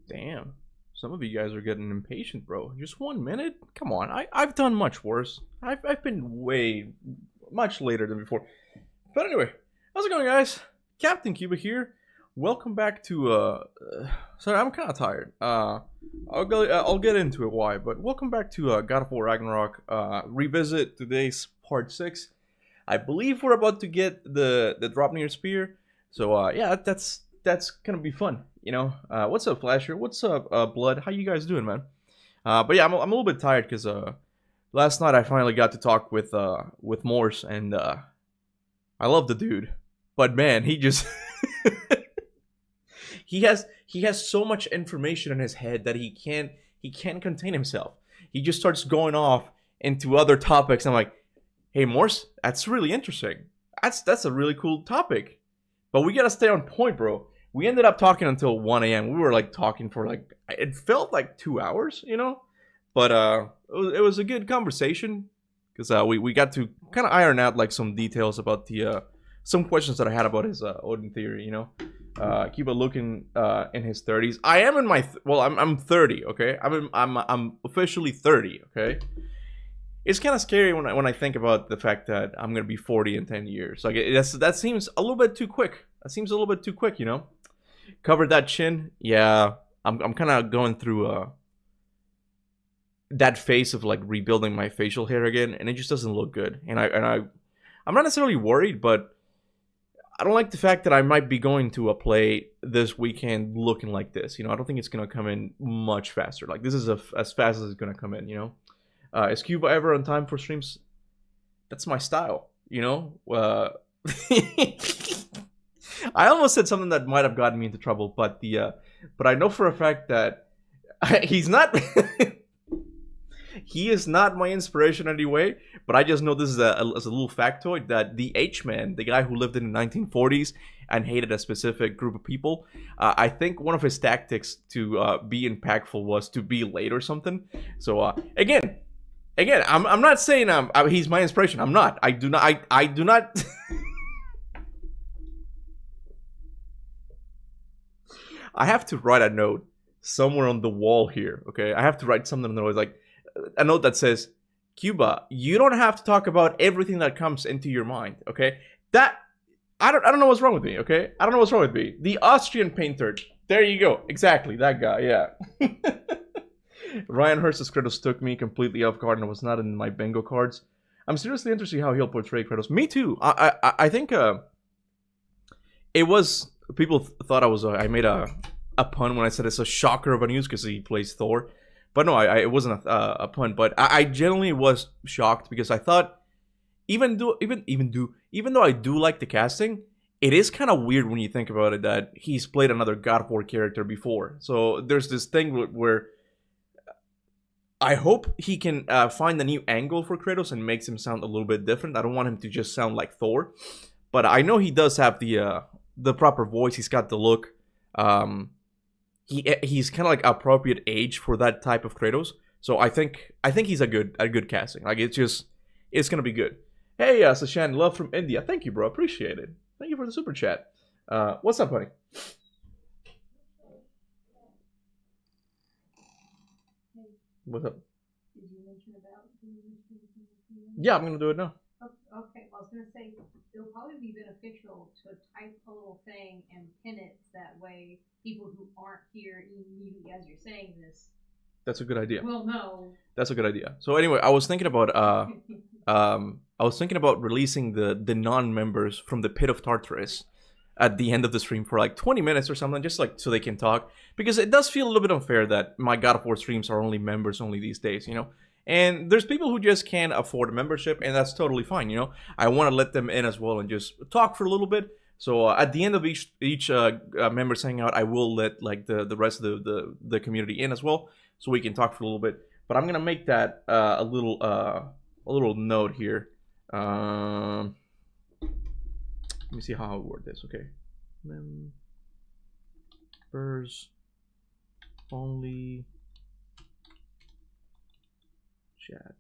Damn. Some of you guys are getting impatient, bro. Just 1 minute? Come on. I've done much worse. I've been way much later than before. But anyway, how's it going, guys? Captain Cuba here. Welcome back to sorry, I'm kind of tired. I'll get into it why, but welcome back to God of War Ragnarok revisit. Today's part 6. I believe we're about to get the Dropnir spear. So yeah, that's gonna be fun. You know, what's up, Flasher? What's up, Blood? How you guys doing, man? But yeah, I'm a little bit tired because last night I finally got to talk with Morse, and I love the dude, but man, he just he has so much information in his head that he can't contain himself. He just starts going off into other topics. I'm like, hey, Morse, that's really interesting. That's a really cool topic, but we gotta stay on point, bro. We ended up talking until 1 a.m. We were like talking for like, it felt like 2 hours, you know? But it was a good conversation because we got to kind of iron out like some details about the some questions that I had about his Odin theory, you know? Cuba looking in his 30s. I am in my well, I'm 30, okay? I'm officially 30, okay? It's kind of scary when I think about the fact that I'm gonna be 40 in 10 years. Like that seems a little bit too quick. That seems a little bit too quick, you know? Covered that chin. Yeah, I'm kind of going through that phase of like rebuilding my facial hair again, and it just doesn't look good. And I'm not necessarily worried, but I don't like the fact that I might be going to a play this weekend looking like this. You know, I don't think it's gonna come in much faster. Like this is as fast as it's gonna come in. You know, is Cuba ever on time for streams? That's my style. You know. I almost said something that might have gotten me into trouble, but but I know for a fact that he's not. He is not my inspiration anyway. But I just know this is as a little factoid that the H-Man, the guy who lived in the 1940s and hated a specific group of people, I think one of his tactics to be impactful was to be late or something. So again, I'm not saying he's my inspiration. I'm not. I do not. I do not. I have to write a note somewhere on the wall here, okay? I have to write something on the wall, like a note that says, Cuba, you don't have to talk about everything that comes into your mind, okay? That I don't know what's wrong with me, okay? I don't know what's wrong with me. The Austrian painter. There you go. Exactly, that guy, yeah. Ryan Hurst's Kratos took me completely off guard and was not in my bingo cards. I'm seriously interested in how he'll portray Kratos. Me too. I think it was people thought I made a pun when I said it's a shocker of a news because he plays Thor, but no, it wasn't a pun. But I genuinely was shocked because I thought even though I do like the casting, it is kind of weird when you think about it that he's played another God of War character before. So there's this thing where I hope he can find a new angle for Kratos and makes him sound a little bit different. I don't want him to just sound like Thor, but I know he does have the proper voice. He's got the look. He's kind of like appropriate age for that type of Kratos. So I think he's a good casting. Like it's gonna be good. Hey, Sashan, love from India. Thank you, bro. Appreciate it. Thank you for the super chat. What's up, buddy? What's up? Did you mention about doing this? Yeah, I'm gonna do it now. Okay, I was gonna say it'll probably be beneficial to type a little thing and pin it that way people who aren't here immediately as you're saying this. That's a good idea. Well, no. That's a good idea. So anyway, I was thinking about releasing the non-members from the Pit of Tartarus at the end of the stream for like 20 minutes or something, just like so they can talk, because it does feel a little bit unfair that my God of War streams are only members only these days, you know. And there's people who just can't afford a membership, and that's totally fine, you know. I want to let them in as well and just talk for a little bit. So at the end of each members hangout, I will let like the rest of the community in as well, so we can talk for a little bit. But I'm gonna make that a little note here. Let me see how I word this. Okay, members only chat.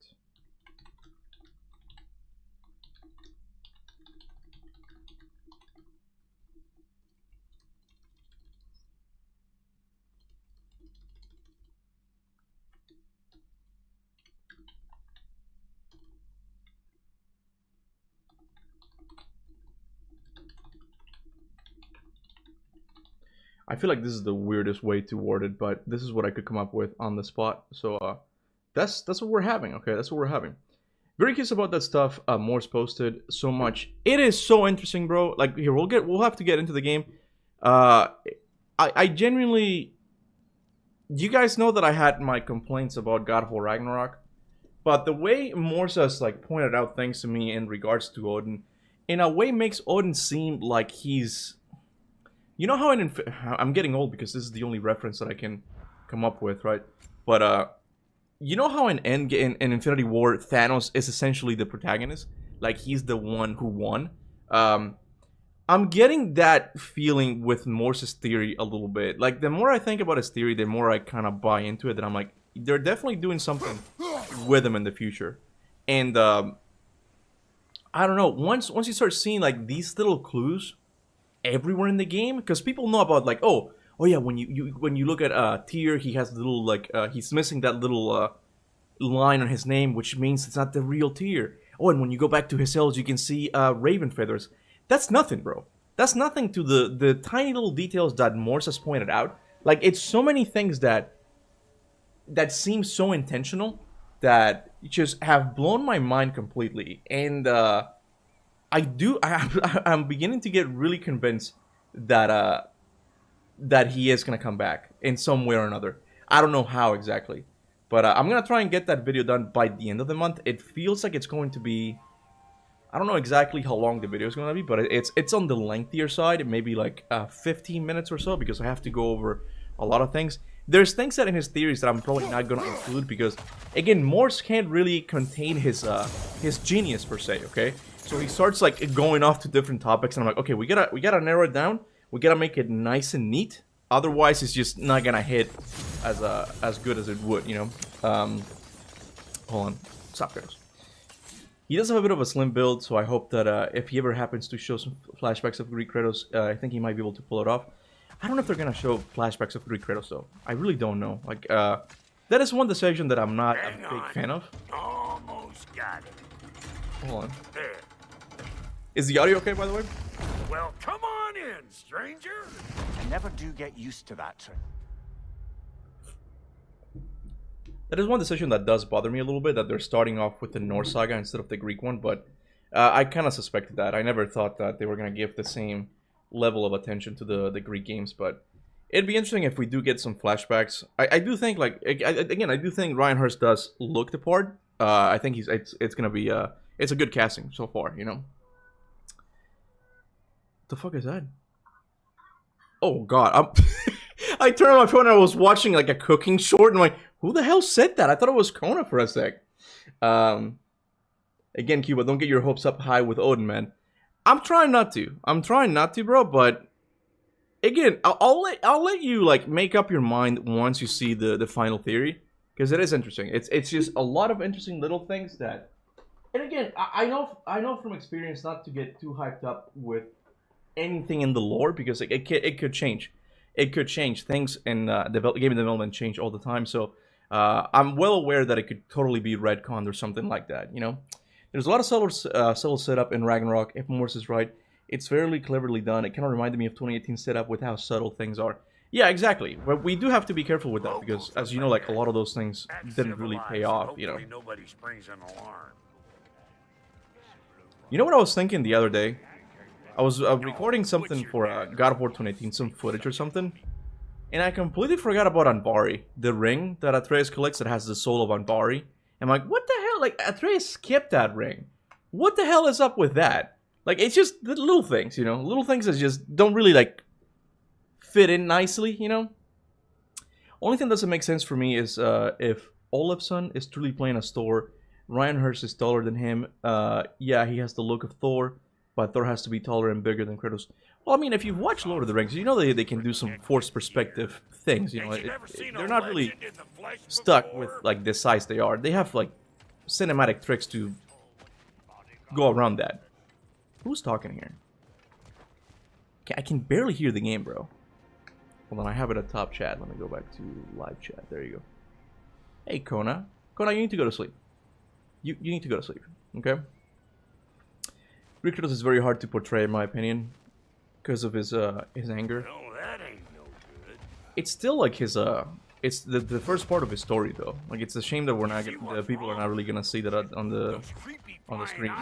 I feel like this is the weirdest way to word it, but this is what I could come up with on the spot. So that's what we're having. Okay, that's what we're having. Very curious about that stuff. Morse posted so much. It is so interesting, bro. Like here, we'll have to get into the game. I genuinely, you guys know that I had my complaints about God of War Ragnarok, but the way Morse has like pointed out things to me in regards to Odin, in a way makes Odin seem like he's, you know how I'm getting old because this is the only reference that I can come up with, right? But you know how in Infinity War, Thanos is essentially the protagonist? Like, he's the one who won. I'm getting that feeling with Morse's theory a little bit. Like, the more I think about his theory, the more I kind of buy into it. And I'm like, they're definitely doing something with him in the future. And, I don't know, once you start seeing, like, these little clues everywhere in the game, because people know about, like, oh yeah, when you look at Tyr, he has a little, like, he's missing that little line on his name, which means it's not the real Tyr. Oh, and when you go back to his cells, you can see raven feathers. That's nothing, bro. That's nothing to the tiny little details that Morse has pointed out. Like, it's so many things that seem so intentional that just have blown my mind completely. And I'm beginning to get really convinced that that he is gonna come back in some way or another. I don't know how exactly, but I'm gonna try and get that video done by the end of the month. It feels like it's going to be, I don't know exactly how long the video is gonna be, but it's on the lengthier side, maybe like 15 minutes or so, because I have to go over a lot of things. There's things that in his theories that I'm probably not gonna include because, again, Morse can't really contain his genius per se. Okay, so he starts like going off to different topics, and I'm like, okay, we gotta narrow it down. We gotta make it nice and neat. Otherwise, it's just not gonna hit as good as it would, you know. Hold on, stop, Kratos. He does have a bit of a slim build, so I hope that if he ever happens to show some flashbacks of Greek Kratos, I think he might be able to pull it off. I don't know if they're gonna show flashbacks of Greek Kratos though. I really don't know. Like, that is one decision that I'm not a big fan of. Almost got it. Hold on. There. Is the audio okay, by the way? Well, come on in, stranger. I never do get used to that. That is one decision that does bother me a little bit, that they're starting off with the Norse saga instead of the Greek one, but I kind of suspected that. I never thought that they were going to give the same level of attention to the Greek games, but it'd be interesting if we do get some flashbacks. I do think, like, again, I do think Ryan Hurst does look the part. I think it's going to be, it's a good casting so far, you know? What the fuck is that? Oh god, I turned on my phone and I was watching like a cooking short and I'm like, who the hell said that? I thought it was Kona for a sec. Again, Kuba, don't get your hopes up high with Odin, man. I'm trying not to, bro, but again, I'll let you like make up your mind once you see the final theory, because it is interesting. It's just a lot of interesting little things that, and again, I know from experience not to get too hyped up with anything in the lore, because it could change. It could change. Things in game development change all the time. So I'm well aware that it could totally be retconned or something like that. You know, there's a lot of subtle setup in Ragnarok. If Morse is right, it's fairly cleverly done. It kind of reminded me of 2018 setup with how subtle things are. Yeah, exactly. But we do have to be careful with that because, as you know, like a lot of those things didn't really pay off. You know. Nobody springs an alarm. You know what I was thinking the other day? I was recording something for God of War 2018, some footage or something, and I completely forgot about Anbari, the ring that Atreus collects that has the soul of Anbari. I'm like, what the hell? Like, Atreus skipped that ring. What the hell is up with that? Like, it's just the little things, you know? Little things that just don't really, like, fit in nicely, you know? Only thing that doesn't make sense for me is if Olafsson is truly playing as Thor, Ryan Hurst is taller than him, yeah, he has the look of Thor, but Thor has to be taller and bigger than Kratos. Well, I mean, if you've watched Lord of the Rings, you know they can do some forced perspective things. You know, they're not really stuck with like the size they are. They have like cinematic tricks to go around that. Who's talking here? I can barely hear the game, bro. Hold on, I have it at top chat. Let me go back to live chat. There you go. Hey, Kona. Kona, you need to go to sleep. You need to go to sleep. Okay. Greek Kratos is very hard to portray, in my opinion, because of his anger. No, that ain't no it's still like his it's the first part of his story though. Like it's a shame that we're not the people are not really gonna see that on the screen.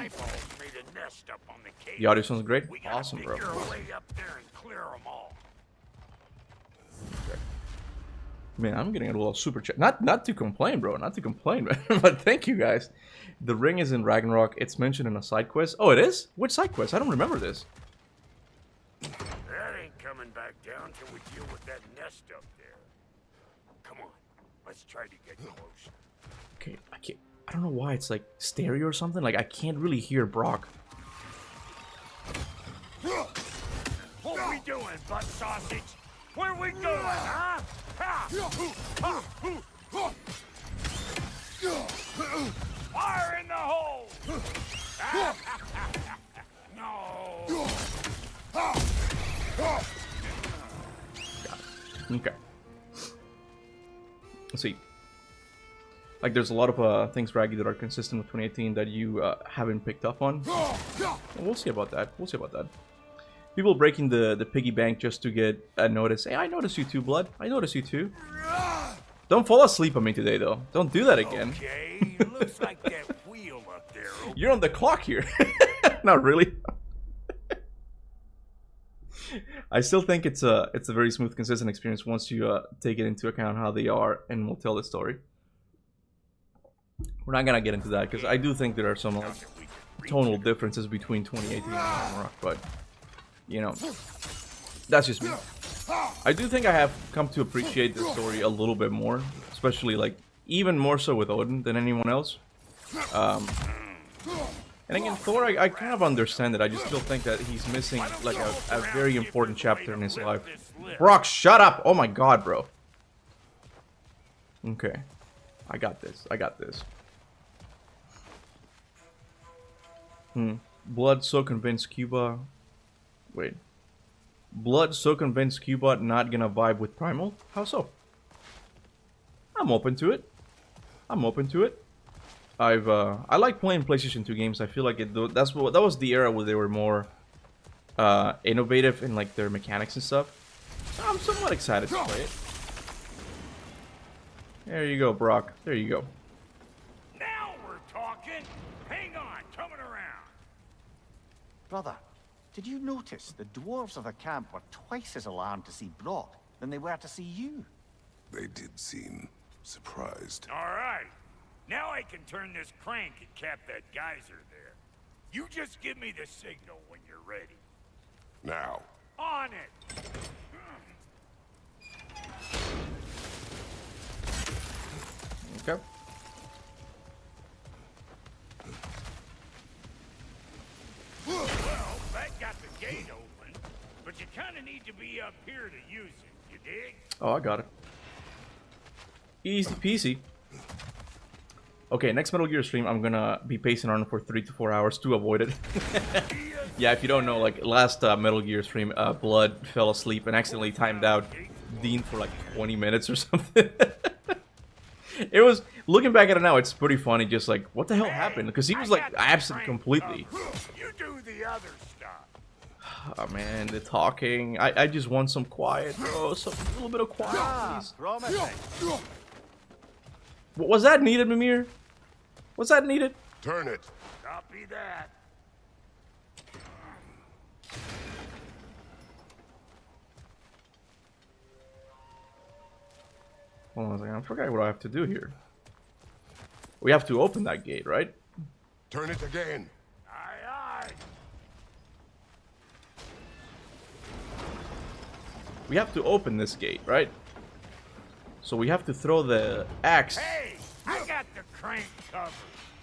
The audio sounds great. Awesome, bro. Man, I'm getting a little super chat. Not to complain, bro. Not to complain, man. But thank you guys. The ring is in Ragnarok. It's mentioned in a side quest. Oh, it is? Which side quest? I don't remember this. That ain't coming back down till we deal with that nest up there. Come on, let's try to get close. Okay, I don't know why it's like stereo or something. Like I can't really hear Brock. What are we doing, butt sausage? Where we going, huh? Fire in the hole! No! Okay. Let's see. Like, there's a lot of things, Raggy, that are consistent with 2018 that you haven't picked up on. We'll see about that. We'll see about that. People breaking the piggy bank just to get a notice. Hey, I noticed you too, Blood. I noticed you too. Don't fall asleep on me today, though. Don't do that again. Okay, looks like that wheel up there. You're on the clock here. Not really. I still think it's a very smooth, consistent experience once you take it into account how they are, and we'll tell the story. We're not gonna get into that because I do think there are some like tonal differences between 2018 and Ragnarok, but you know, that's just me. I do think I have come to appreciate the story a little bit more, especially like even more so with Odin than anyone else. And again, Thor, I kind of understand it. I just still think that he's missing like a very important chapter in his life. Brock, shut up! Oh my god, bro. Okay. I got this. I got this. Blood so convinced Kuba... Wait. Blood so convinced Kuba not gonna vibe with Primal? How so? I'm open to it. I'm open to it. I like playing PlayStation 2 games. I feel like that was the era where they were more innovative in like their mechanics and stuff. So I'm somewhat excited to play it. There you go, Brock. There you go. Now we're talking. Hang on, coming around. Brother, did you notice the dwarves of the camp were twice as alarmed to see Brock than they were to see you? They did seem surprised. All right. Now I can turn this crank and cap that geyser there. You just give me the signal when you're ready. Now. On it! Okay. Well, that got the gate open, but you kind of need to be up here to use it, you dig? Oh, I got it. Easy peasy. Okay, next Metal Gear stream, I'm gonna be pacing on for 3 to 4 hours to avoid it. Yeah, if you don't know, like last Metal Gear stream, Blood fell asleep and accidentally timed out Dean for like 20 minutes or something. It was, looking back at it now, it's pretty funny, just like, what the hell happened? Because he was like absent completely. You do the other stuff. Oh man, the talking. I just want some quiet, bro. A little bit of quiet, please. Was that needed, Mimir? Was that needed? Turn it. Copy that. Hold on a second, I forgot what I have to do here. We have to open that gate, right? Turn it again. Aye, aye. We have to open this gate, right? So we have to throw the axe. Hey, I got the crank covered.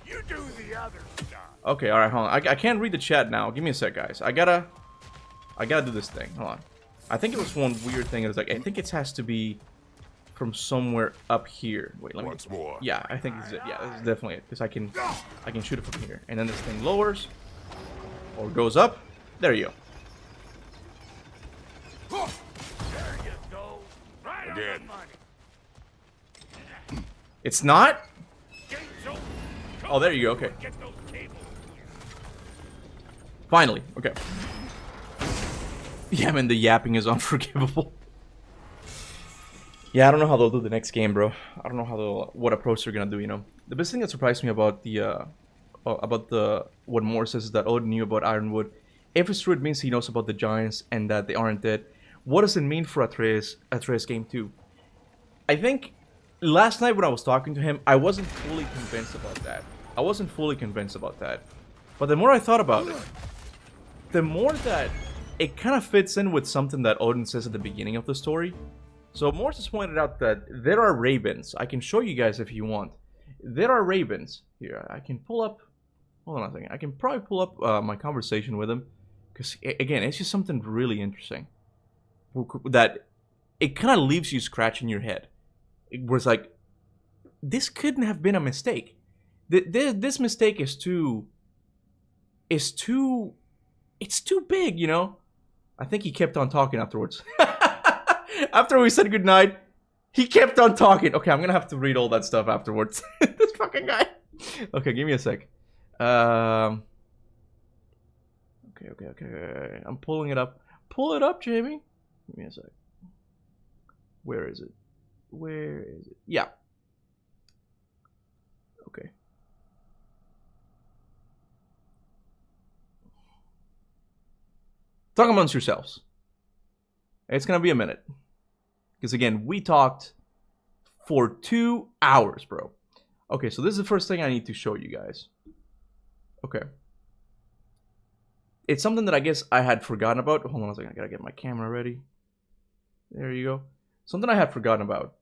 You do the other stuff. Okay, alright, hold on. I can't read the chat now. Give me a sec, guys. I gotta do this thing. Hold on. I think it was one weird thing. It was like, I think it has to be from somewhere up here. Wait, let me... Once more. Yeah, I think this is it. Yeah, this is definitely it. Because I can shoot it from here. And then this thing lowers. Or goes up. There you go. There you go. Right Again. on the money. It's not? Gates open. Oh, there you go. Okay. Get those cables. Finally. Okay. Yeah, man, the yapping is unforgivable. Yeah, I don't know how they'll do the next game, bro. I don't know how what approach they're gonna do. You know, the best thing that surprised me about the what Moore says is that Odin knew about Ironwood. If it's true, it means he knows about the giants and that they aren't dead. What does it mean for Atreus game 2? I think last night when I was talking to him, I wasn't fully convinced about that. But the more I thought about it, the more that it kind of fits in with something that Odin says at the beginning of the story. So Morse has pointed out that there are ravens. I can show you guys if you want. There are ravens. Here, I can pull up... Hold on a second. I can probably pull up my conversation with him. Because, again, it's just something really interesting. That it kind of leaves you scratching your head. It was like, this couldn't have been a mistake. This mistake is too... It's too big, you know? I think he kept on talking afterwards. After we said goodnight, he kept on talking. Okay, I'm gonna have to read all that stuff afterwards. This fucking guy. Okay, give me a sec. Okay. I'm pulling it up. Pull it up, Jamie. Give me a sec. Where is it? Yeah. Okay. Talk amongst yourselves. It's gonna be a minute. Because again, we talked for 2 hours, bro. Okay, so this is the first thing I need to show you guys. Okay. It's something that I guess I had forgotten about. Hold on a second, I gotta get my camera ready. There you go. Something I had forgotten about.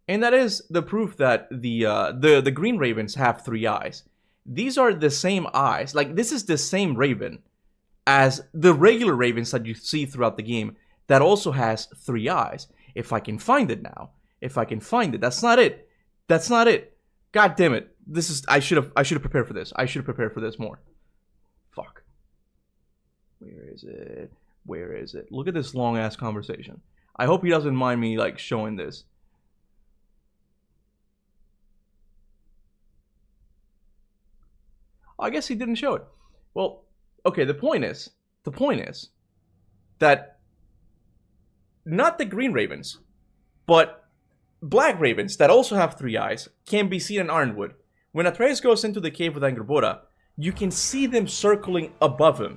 And that is the proof that the green ravens have 3 eyes. These are the same eyes. Like, this is the same raven as the regular ravens that you see throughout the game that also has 3 eyes. If I can find it now. If I can find it. That's not it. That's not it. God damn it. This is... I should have prepared for this. I should have prepared for this more. Fuck. Where is it? Where is it? Look at this long-ass conversation. I hope he doesn't mind me, like, showing this. I guess he didn't show it. Well, okay, the point is that not the green ravens, but black ravens that also have 3 eyes can be seen in Ironwood. When Atreus goes into the cave with Angrboda, you can see them circling above him.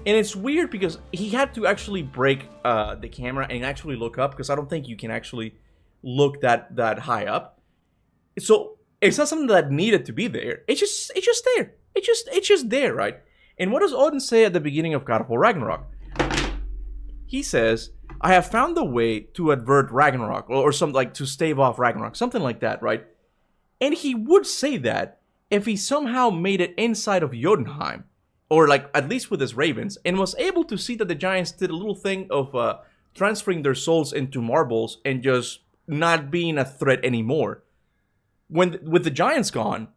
And it's weird because he had to actually break the camera and actually look up, because I don't think you can actually look that high up. So it's not something that needed to be there. It's just there. It's just there, right? And what does Odin say at the beginning of God of War Ragnarok? He says, I have found a way to avert Ragnarok, or something like to stave off Ragnarok, something like that, right? And he would say that if he somehow made it inside of Jotunheim, or like at least with his ravens, and was able to see that the giants did a little thing of transferring their souls into marbles and just not being a threat anymore. With the giants gone,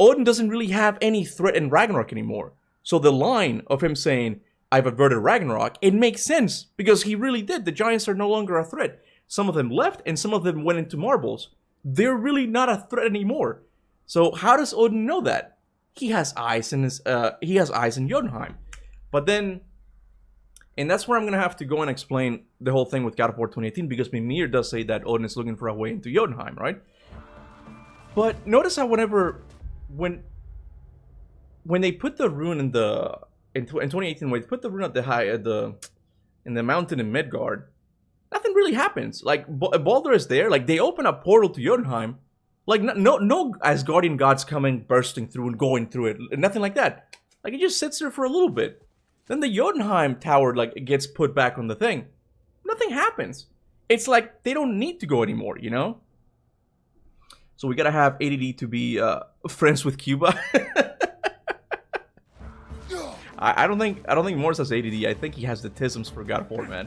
Odin doesn't really have any threat in Ragnarok anymore. So the line of him saying, I've averted Ragnarok, it makes sense, because he really did. The giants are no longer a threat. Some of them left, and some of them went into marbles. They're really not a threat anymore. So how does Odin know that? He has eyes in Jotunheim. But then, and that's where I'm gonna have to go and explain the whole thing with God of War 2018, because Mimir does say that Odin is looking for a way into Jotunheim, right? But notice how when they put the rune in 2018, when they put the rune at in the mountain in Midgard, nothing really happens. Like, Baldur is there, like, they open a portal to Jotunheim, like, no Asgardian gods coming, bursting through and going through it, nothing like that. Like, it just sits there for a little bit. Then the Jotunheim tower, like, it gets put back on the thing. Nothing happens. It's like, they don't need to go anymore, you know? So we gotta have ADD to be friends with Kuba. I don't think Morris has ADD. I think he has the tisms for God of War, man.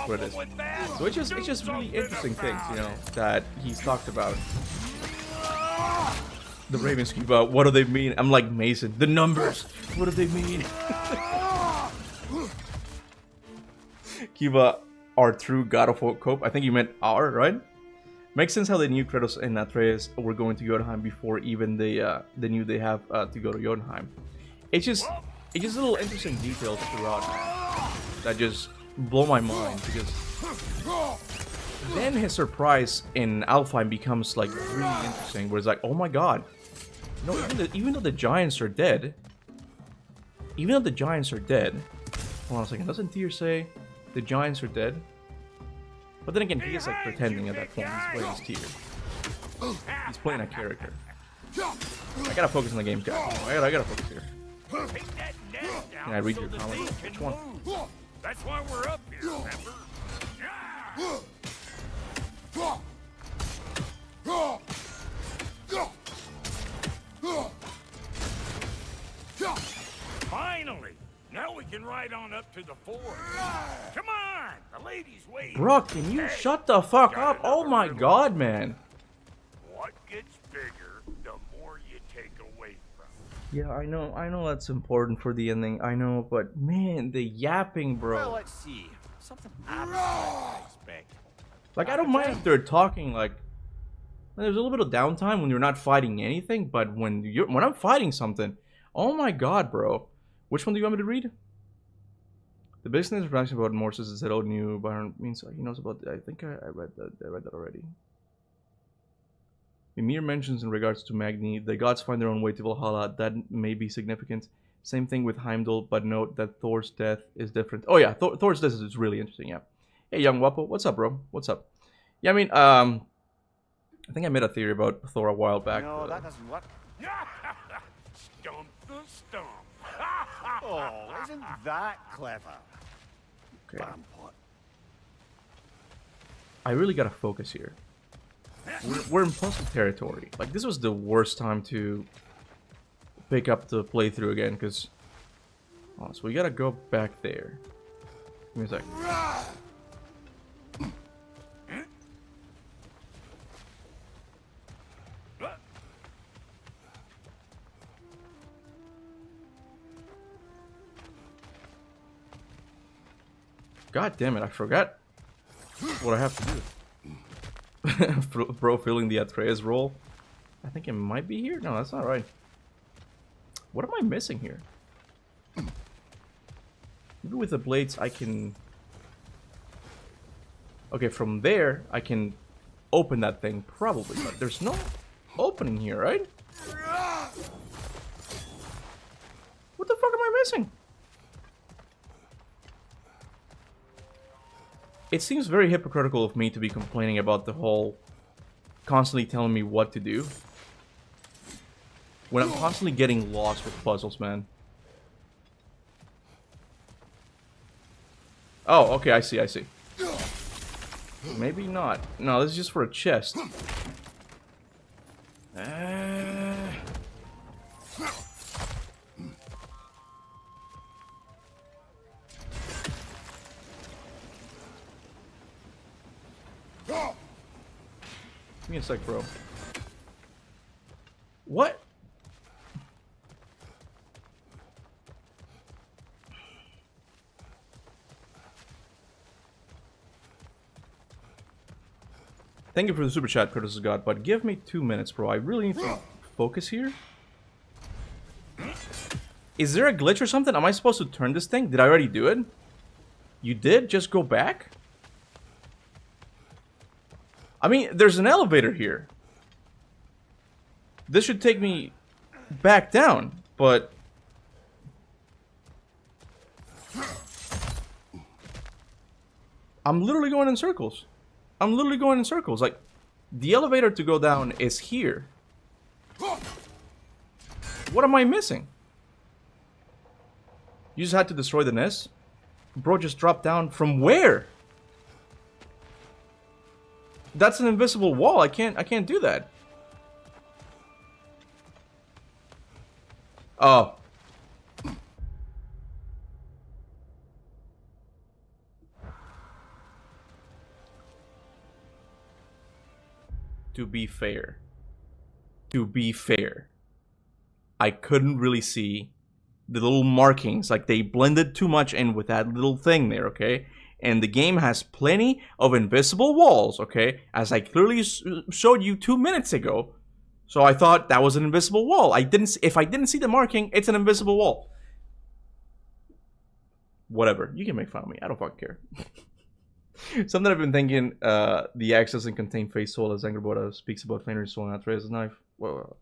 What it is. So it's just really interesting things, you know, that he's talked about. The Ravens, Kuba, what do they mean? I'm like, Mason, the numbers, what do they mean? Kuba, our true God of War cope. I think you meant our, right? Makes sense how they knew Kratos and Atreus were going to Jotunheim before even they knew they have to go to Jotunheim. It's just little interesting details throughout that just blow my mind, because then his surprise in Alpha becomes like really interesting, where it's like, oh my god. No, even though the giants are dead, hold on a second, doesn't Tyr say the giants are dead? But then again, he is like pretending at that point. He's playing as Tyr. He's playing a character. I gotta focus on the game, guys. I gotta focus here. Can I read your comment? Which one? That's why we're up here, remember? Finally! Now we can ride on up to the fort. Come on! The lady's waiting. Bro, can you shut the fuck up? Oh my god, man. What gets bigger, the more you take away from. Yeah, I know that's important for the ending. I know, but man, the yapping, Well, bro. let's see. Something I expect. Like, I don't mind if they're talking, like, there's a little bit of downtime when you're not fighting anything, but when I'm fighting something, oh my god, bro. Which one do you want me to read? The business information about Morses is that old new Byron means he knows about. I think I read that. I read that already. Ymir mentions in regards to Magni, the gods find their own way to Valhalla. That may be significant. Same thing with Heimdall, but note that Thor's death is different. Oh yeah, Thor's death is really interesting. Yeah. Hey, young Wapo, what's up, bro? What's up? Yeah, I mean, I think I made a theory about Thor a while back. No, that doesn't work. Stump the stump. Oh, isn't that clever? Okay. Bampot. I really gotta focus here. We're in puzzle territory. Like, this was the worst time to pick up the playthrough again, because... Oh, so we gotta go back there. Give me a sec. God damn it, I forgot what I have to do. Bro filling the Atreus role. I think it might be here? No, that's not right. What am I missing here? Maybe with the blades I can... Okay, from there I can open that thing, probably. But there's no opening here, right? What the fuck am I missing? It seems very hypocritical of me to be complaining about the whole constantly telling me what to do when I'm constantly getting lost with puzzles, man. Oh, okay, I see. Maybe not. No, this is just for a chest. Give me a sec, bro. What? Thank you for the super chat, Curtis God, but give me 2 minutes, bro. I really need to focus here. Is there a glitch or something? Am I supposed to turn this thing? Did I already do it? You did? Just go back? I mean, there's an elevator here. This should take me back down, but... I'm literally going in circles. Like, the elevator to go down is here. What am I missing? You just had to destroy the nest? Bro just dropped down from where? That's an invisible wall. I can't do that. Oh. To be fair, I couldn't really see the little markings. Like, they blended too much in with that little thing there, okay? And the game has plenty of invisible walls, okay? As I clearly showed you 2 minutes ago. So I thought that was an invisible wall. If I didn't see the marking, it's an invisible wall. Whatever. You can make fun of me. I don't fucking care. Something I've been thinking, the axe doesn't contain face soul as Angerboda speaks about Fenrir's soul and Atreus' knife. Well,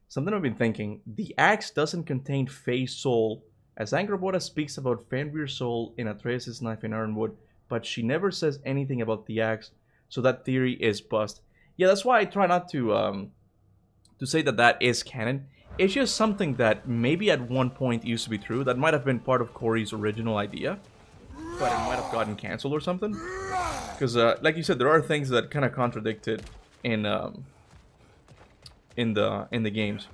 something I've been thinking, the axe doesn't contain face soul as Angerboda speaks about Fenrir's soul in Atreus' knife in Ironwood, but she never says anything about the axe, so that theory is bust. Yeah, that's why I try not to say that that is canon. It's just something that maybe at one point used to be true. That might have been part of Corey's original idea, but it might have gotten canceled or something. Because, like you said, there are things that kind of contradict it in the games.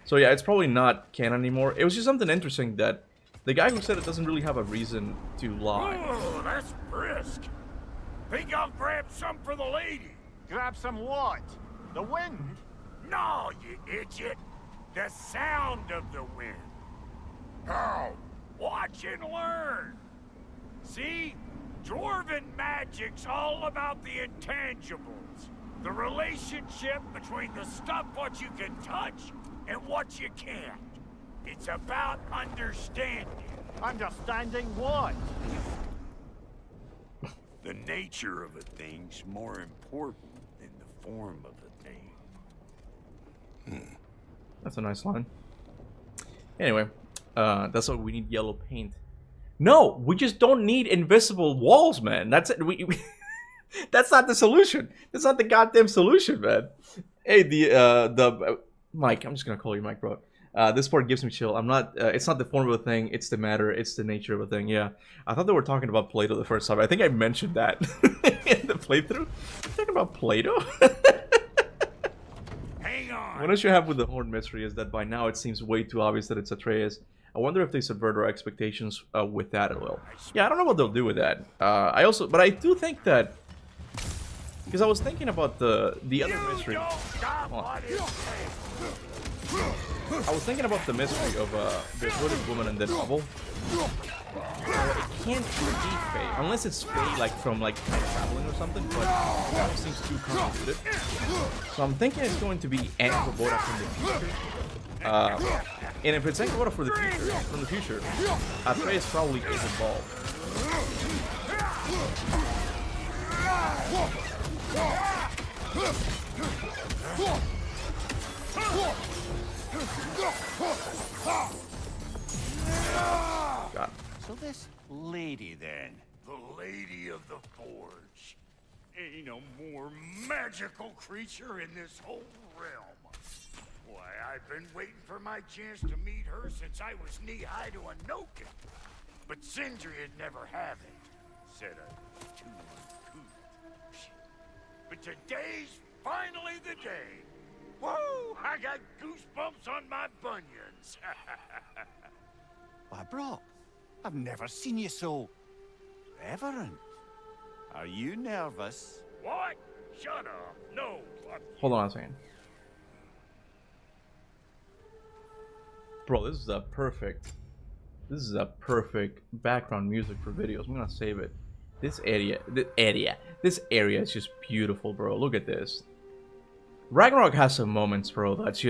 So yeah, it's probably not canon anymore. It was just something interesting that the guy who said it doesn't really have a reason to lie. Oh, that's brisk. Think I'll grab some for the lady. Grab some what? The wind? No, you idiot. The sound of the wind. How? Watch and learn. See? Dwarven magic's all about the intangibles. The relationship between the stuff what you can touch and what you can't. It's about understanding. Understanding what? The nature of a thing's more important than the form of a thing. That's a nice line. Anyway, that's why we need yellow paint. No, we just don't need invisible walls, man. That's it. That's not the solution. That's not the goddamn solution, man. Hey, the Mike. I'm just gonna call you Mike, bro. This part gives me chill. I'm not. It's not the form of a thing. It's the matter. It's the nature of a thing. Yeah. I thought they were talking about Play-Doh the first time. I think I mentioned that in the playthrough. Talking about Play-Doh. Hang on. One issue I have with the Horn mystery is that by now it seems way too obvious that it's Atreus. I wonder if they subvert our expectations with that as well. Yeah, I don't know what they'll do with that. But I do think that, because I was thinking about the other mystery. I was thinking about the mystery of the hooded woman in the novel. It can't be Faye, unless it's Faye like from like traveling or something. But that seems too convoluted. So I'm thinking it's going to be Angerboda from the future. And if it's Angerboda from the future, Atreus probably is involved. God. So this lady then? The Lady of the Forge. Ain't no more magical creature in this whole realm. Why, I've been waiting for my chance to meet her since I was knee-high to a Noken. But Sindri'd never have it. Said I was too uncouth. But today's finally the day. Whoa! I got goosebumps on my bunions. Why, Brock, I've never seen you so reverent. Are you nervous? What? Shut up. No. Hold on a second. Bro, this is a perfect background music for videos. I'm gonna save it. This area is just beautiful, bro. Look at this. Ragnarok has some moments, bro, that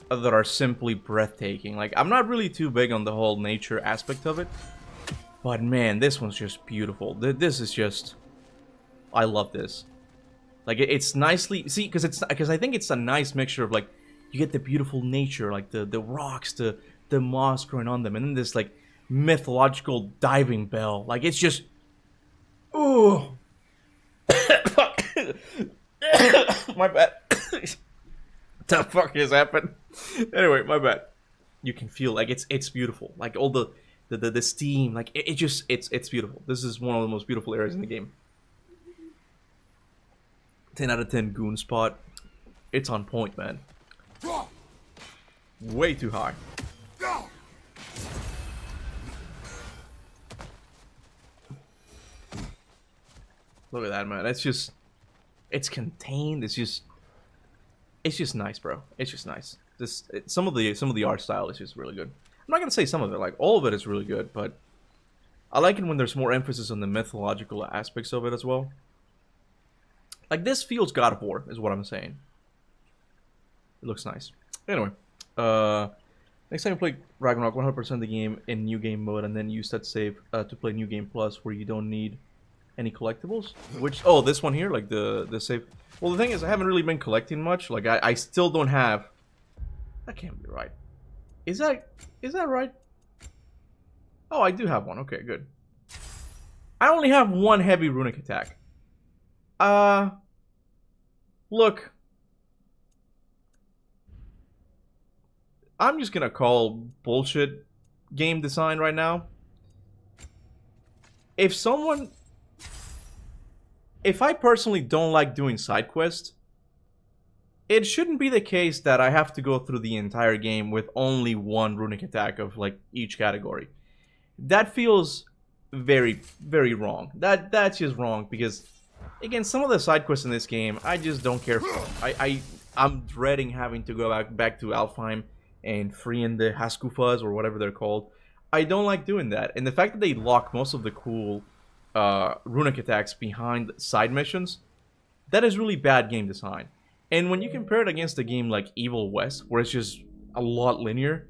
are simply breathtaking. Like, I'm not really too big on the whole nature aspect of it, but man, this one's just beautiful. This is just, I love this. Like, it's nicely, see, because I think it's a nice mixture of, like, you get the beautiful nature, like the rocks, the moss growing on them, and then this like mythological diving bell. Like, it's just, ooh. My bad. What the fuck has happened? Anyway, my bad. You can feel like it's beautiful. Like all the steam. Like it's beautiful. This is one of the most beautiful areas in the game. 10 out of 10 goon spot. It's on point, man. Way too high. Look at that, man. It's contained. It's just nice, bro. It's just nice. Some of the art style is just really good. I'm not gonna say some of it. Like, all of it is really good, but I like it when there's more emphasis on the mythological aspects of it as well. Like, this feels God of War, is what I'm saying. It looks nice. Anyway, next time you play Ragnarok, 100% the game in new game mode, and then use that save to play new game plus, where you don't need Any collectibles? Which, oh, this one here, like the save. Well, the thing is, I haven't really been collecting much. Like, I still don't have. That can't be right. Is that right? Oh, I do have one. Okay, good. I only have one heavy runic attack. Look. I'm just gonna call bullshit game design right now. If I personally don't like doing side quests, it shouldn't be the case that I have to go through the entire game with only one runic attack of like each category. That feels very, very wrong. That's just wrong because, again, some of the side quests in this game I just don't care for. I'm dreading having to go back to Alfheim and freeing the Haskufas or whatever they're called. I don't like doing that, and the fact that they lock most of the cool runic attacks behind side missions, that is really bad game design. And when you compare it against a game like Evil West, where it's just a lot linear,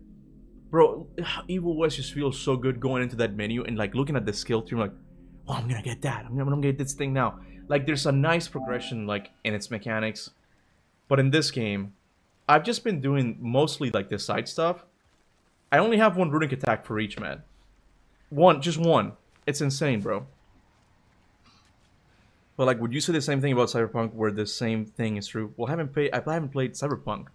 bro, Evil West just feels so good going into that menu and like looking at the skill tree, like, oh, I'm gonna get that. I'm gonna get this thing now. Like, there's a nice progression like in its mechanics, but in this game, I've just been doing mostly like the side stuff. I only have one runic attack for each man. Just one. It's insane, bro. But like, would you say the same thing about Cyberpunk, where the same thing is true? Well, I haven't played Cyberpunk.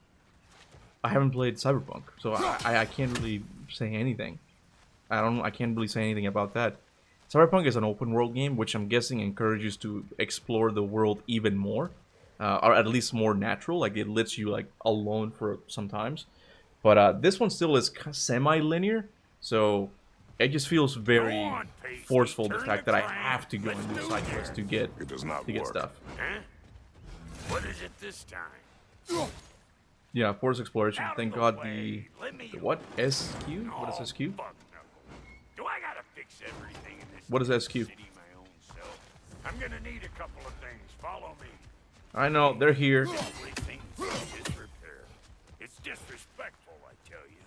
So I can't really say anything. I can't really say anything about that. Cyberpunk is an open world game, which I'm guessing encourages to explore the world even more, or at least more natural. Like, it lets you like alone for sometimes. But this one still is semi-linear, so it just feels very forceful, the fact that I have to go and do side quests to get stuff. Huh? What is it this time? Yeah, force exploration. Thank God the what? SQ? What is SQ? Do I gotta fix everything in this What is SQ? city my own self? I'm gonna need a couple of things. Follow me. I know, they're here. Everything's in disrepair. It's disrespectful, I tell you.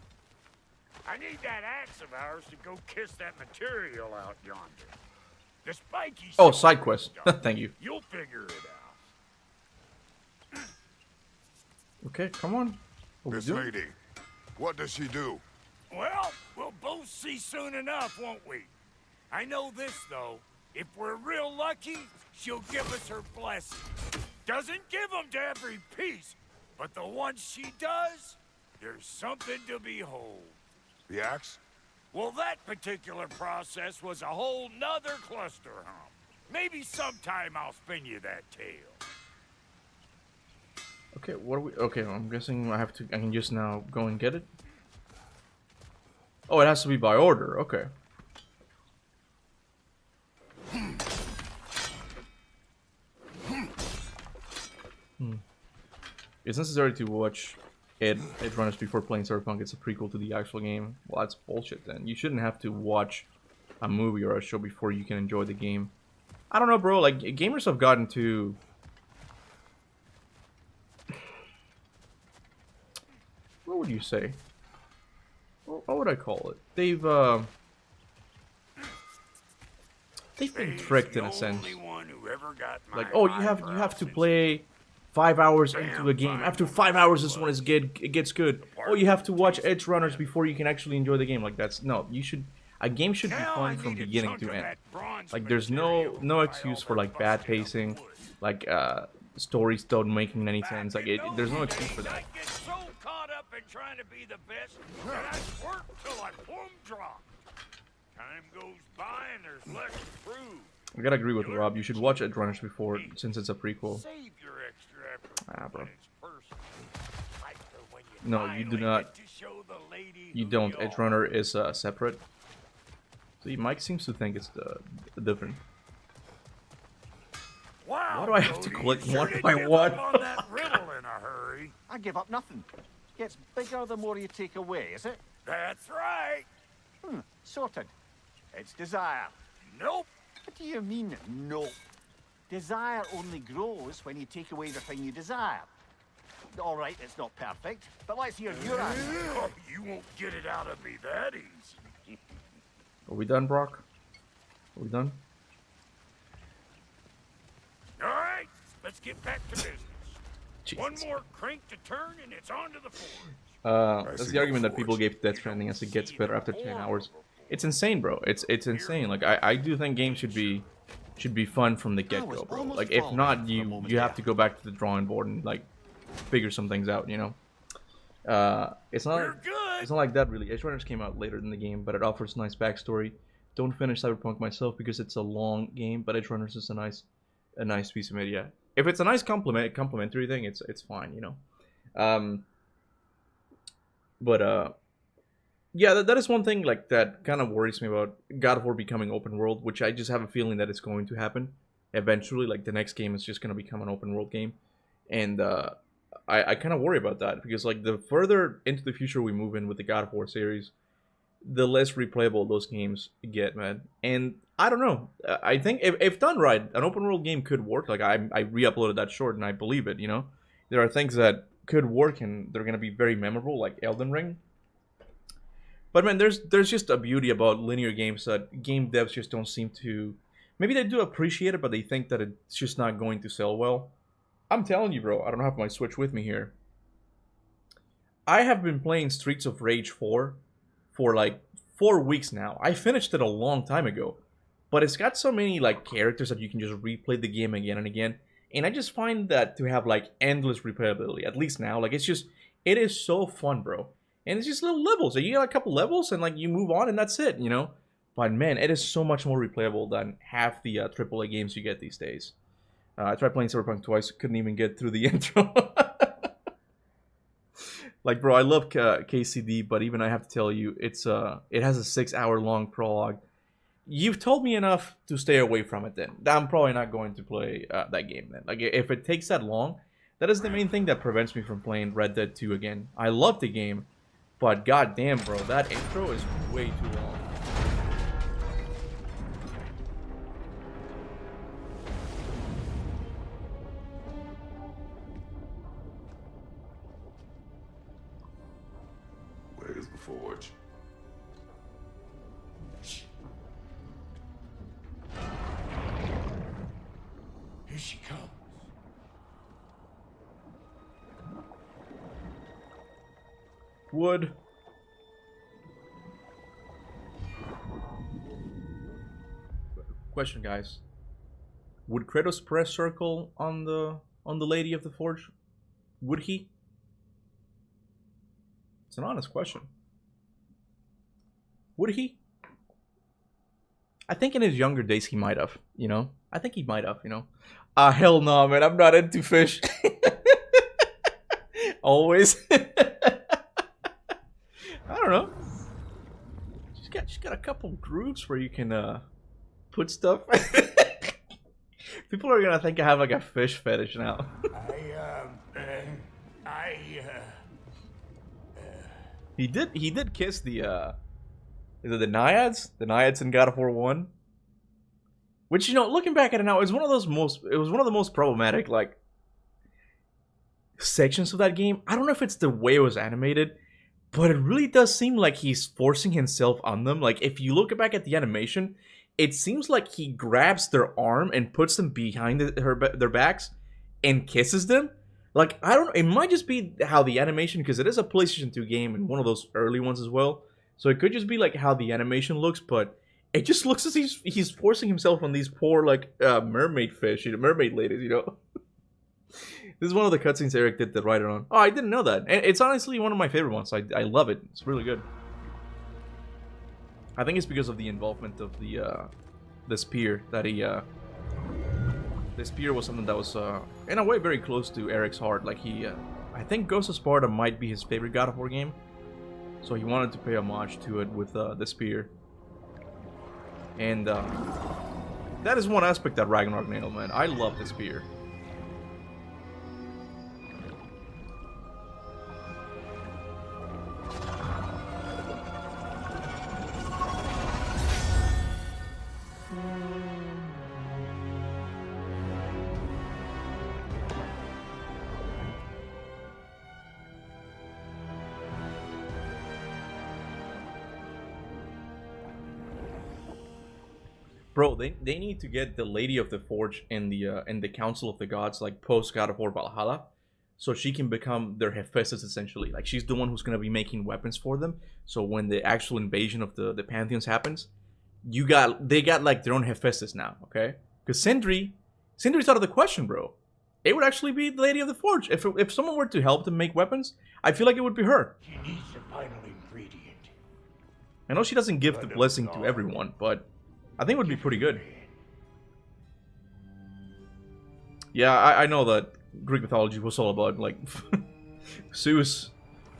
I need that axe of ours to go kiss that material out yonder. The spiky. Oh, side quest. Thank you. You'll figure it out. Okay, come on. This lady, what does she do? Well, we'll both see soon enough, won't we? I know this, though. If we're real lucky, she'll give us her blessing. Doesn't give them to every piece, but the ones she does, there's something to behold. The axe? Well, that particular process was a whole nother cluster hump. Maybe sometime I'll spin you that tale. Okay, what are we? Okay, I'm guessing I can just now go and get it. Oh, it has to be by order. Okay. It's necessary to watch Edgerunners before playing Cyberpunk. It's a prequel to the actual game. Well, that's bullshit then. You shouldn't have to watch a movie or a show before you can enjoy the game. I don't know, bro. Like, gamers have gotten to... What would you say? What would I call it? They've been tricked in a sense. Like, oh, you have to play 5 hours into a game. After 5 hours, this one it gets good. Oh, you have to watch Edgerunners before you can actually enjoy the game. Like, that's no. You should. A game should be fun from beginning to end. Like, there's no excuse for like bad pacing, like stories don't making any sense. Like, there's no excuse for that. Trying to be the best, and I work till I plumb drop. Time goes by and there's less to prove. I gotta agree with Rob. You should watch Edgerunners before, since it's a prequel. Save your extra effort bro. when it's personal. Like when No, you do not. get to show the lady You who don't. you are. Edgerunner is separate. See, Mike seems to think it's the different. Wow, Why do I have to Cody, collect you sure one did by give one? up on that riddle in a hurry. I give up nothing. Gets bigger the more you take away, is it? That's right. Sorted. It's desire. Nope. What do you mean, no? Desire only grows when you take away the thing you desire. All right, it's not perfect, but let's hear your answer. Oh, you won't get it out of me that easy. Are we done, Brock? Are we done? let's get back to business. Jesus. One more crank to turn and it's on to the forge. That's the argument that people gave to Death Stranding as it gets better after 10 hours. It's insane, bro. It's insane. Like I do think games should be fun from the get-go, bro. Like if not, you have to go back to the drawing board and like figure some things out, you know. It's not like that really. Edge Runners came out later than the game, but it offers nice backstory. Don't finish Cyberpunk myself because it's a long game, but Edge Runners is a nice piece of media. If it's a nice complimentary thing, it's fine, you know. Yeah, that is one thing like that kind of worries me about God of War becoming open world, which I just have a feeling that it's going to happen eventually. Like the next game is just going to become an open world game, and I kind of worry about that because like the further into the future we move in with the God of War series, the less replayable those games get, man. And I don't know. I think if done right, an open world game could work. Like I re-uploaded that short and I believe it. You know, there are things that could work and they're gonna be very memorable, like Elden Ring. But man, there's just a beauty about linear games that game devs just don't seem to. Maybe they do appreciate it, but they think that it's just not going to sell well. I'm telling you, bro. I don't have my Switch with me here. I have been playing Streets of Rage 4 for like 4 weeks now. I finished it a long time ago, but it's got so many like characters that you can just replay the game again and again. And I just find that to have like endless replayability, at least now, like it is so fun, bro. And it's just little levels. So you get a couple levels and like you move on and that's it, you know. But man, it is so much more replayable than half the AAA games you get these days. I tried playing Cyberpunk twice, couldn't even get through the intro. Like, bro, I love KCD, but even I have to tell you, it has a 6-hour long prologue. You've told me enough to stay away from it then. I'm probably not going to play that game then. Like, if it takes that long, that is the main thing that prevents me from playing Red Dead 2 again. I love the game, but goddamn, bro, that intro is way too long. Where's the forge? Here she comes. Wood. Question, guys. Would Kratos press circle on the Lady of the Forge? Would he? It's an honest question. Would he? I think in his younger days he might have, you know? I think he might have, you know? Hell no, man. I'm not into fish. Always. I don't know. She's got a couple grooves where you can put stuff. People are gonna think I have like a fish fetish now. He did kiss the is it the Naiads? The Naiads in God of War 1? Which, you know, looking back at it now, it was one of the most problematic like sections of that game. I don't know if it's the way it was animated, but it really does seem like he's forcing himself on them. Like if you look back at the animation, it seems like he grabs their arm and puts them behind their backs and kisses them. Like, I don't know, it might just be how the animation, because it is a PlayStation 2 game and one of those early ones as well. So it could just be like how the animation looks, but it just looks as he's forcing himself on these poor like mermaid fish, mermaid ladies, you know. This is one of the cutscenes Eric did the writer on. Oh, I didn't know that. And it's honestly one of my favorite ones. I love it. It's really good. I think it's because of the involvement of the spear that he the spear was something that was in a way very close to Eric's heart. Like I think Ghost of Sparta might be his favorite God of War game, so he wanted to pay homage to it with the spear. And that is one aspect that Ragnarok nailed, man. I love the spear. Bro, they need to get the Lady of the Forge in the Council of the Gods, like post God of War Valhalla, so she can become their Hephaestus essentially. Like she's the one who's gonna be making weapons for them. So when the actual invasion of the pantheons happens, they got like their own Hephaestus now, okay? Because Sindri's out of the question, bro. It would actually be the Lady of the Forge. If someone were to help them make weapons, I feel like it would be her. She needs the final ingredient. I know she doesn't give the blessing to everyone, but I think it would be pretty good. Yeah, I know that Greek mythology was all about, like, Zeus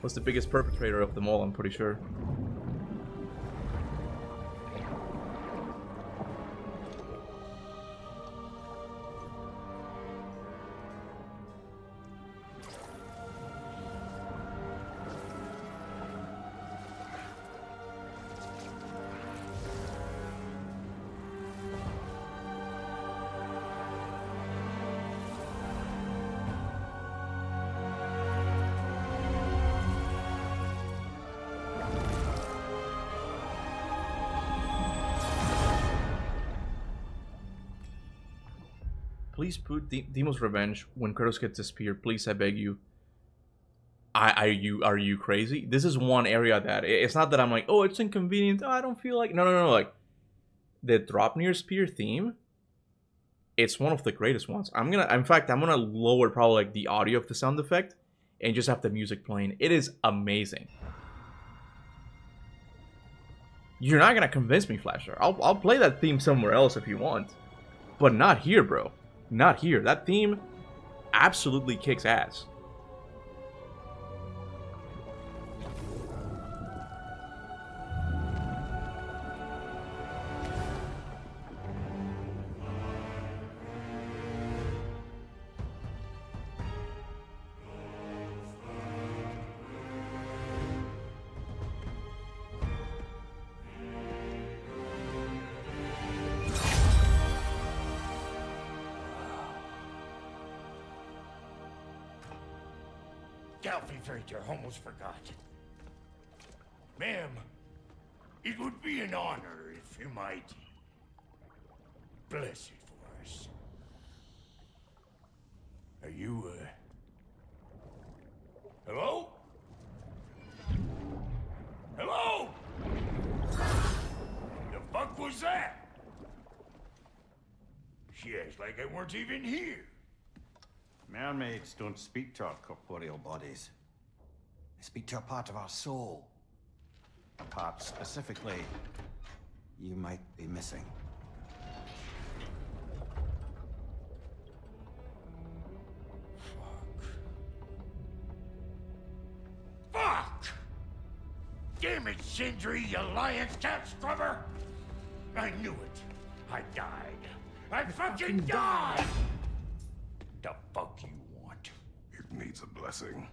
was the biggest perpetrator of them all, I'm pretty sure. Please put Demo's Revenge when Kratos gets his spear. Please, I beg you. Are you crazy? This is one area that it's not that I'm like, oh, it's inconvenient. Oh, I don't feel like no. Like the Dropnir spear theme, it's one of the greatest ones. I'm gonna lower probably like the audio of the sound effect and just have the music playing. It is amazing. You're not gonna convince me, Flasher. I'll play that theme somewhere else if you want, but not here, bro. Not here. That theme absolutely kicks ass. I almost forgot. Ma'am, it would be an honor if you might bless it for us. Are you, hello? Hello? The fuck was that? She acts like I weren't even here. Mermaids don't speak to our corporeal bodies. They speak to a part of our soul. A part specifically you might be missing. Fuck! Damn it, Sindri, you lion's cat scrubber! I knew it. I died. I fucking died! The fuck you want? It needs a blessing.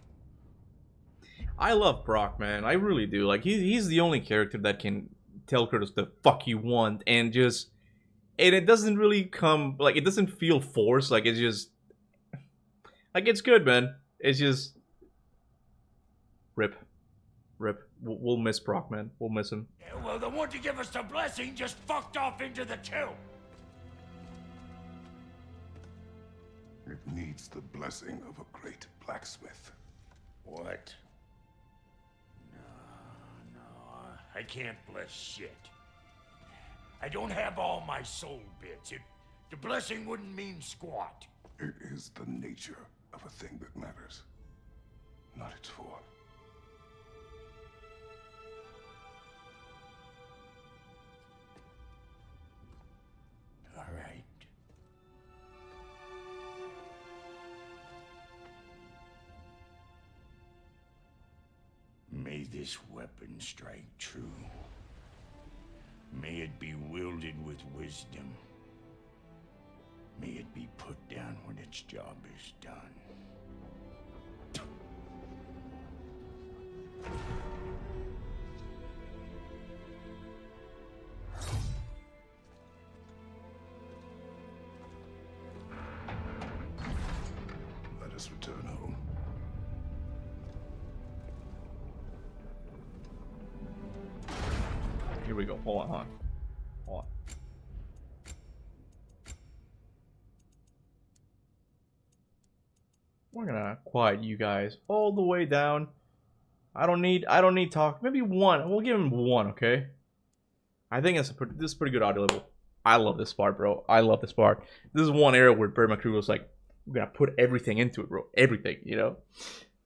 I love Brock, man. I really do. Like, he's the only character that can tell Kratos the fuck you want, and just... And it doesn't really come... Like, it doesn't feel forced. Like, it's just... Like, it's good, man. It's just... Rip. We'll miss Brock, man. We'll miss him. Yeah, well, the one to give us the blessing just fucked off into the tomb. It needs the blessing of a great blacksmith. What? No, I can't bless shit. I don't have all my soul bits. The blessing wouldn't mean squat. It is the nature of a thing that matters, not its form. All right. May this weapon strike true. May it be wielded with wisdom. May it be put down when its job is done. Let us return home. Here we go. Hold on. We're gonna quiet you guys all the way down. I don't need talk. Maybe one. We'll give him one, okay? I think this is pretty good audio level. I love this part, bro. I love this part. This is one area where Bear McCrew was like, we're gonna put everything into it, bro. Everything, you know?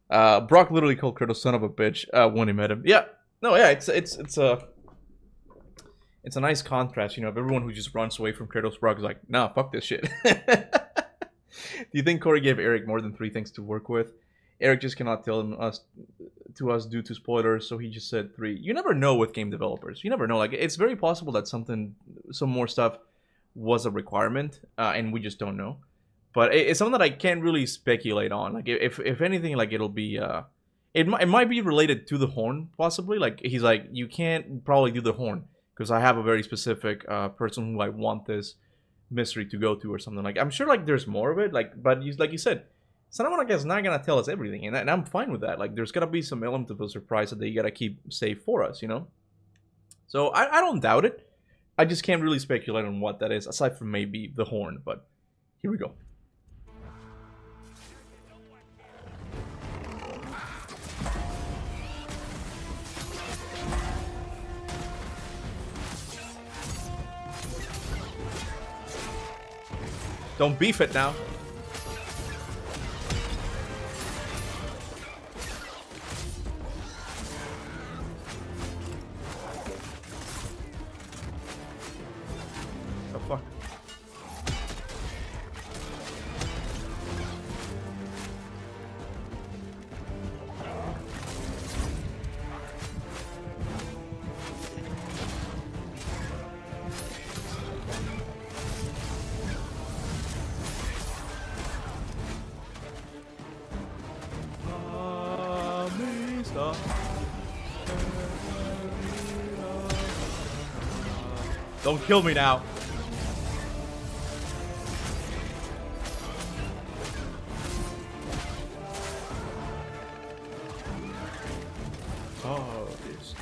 Brock literally called Kratos son of a bitch when he met him. Yeah. No, yeah, it's a nice contrast, you know, of everyone who just runs away from Kratos. Brock is like, nah, fuck this shit. Do you think Corey gave Eric more than 3 things to work with? Eric just cannot tell us due to spoilers, so he just said 3. You never know with game developers. You never know. Like, it's very possible that some more stuff was a requirement, and we just don't know. But it's something that I can't really speculate on. Like, if anything, like, it'll be it might be related to the horn, possibly. Like, he's like, you can't probably do the horn because I have a very specific person who I want this mystery to go to or something. Like, I'm sure, like, there's more of it. Like, but like you said, Santa Monica is not gonna tell us everything, and I'm fine with that. Like, there's gotta be some element of a surprise that they gotta keep safe for us, you know. So I don't doubt it. I just can't really speculate on what that is, aside from maybe the horn. But here we go. Don't beef it now. The fuck? Don't kill me now. Oh, yes.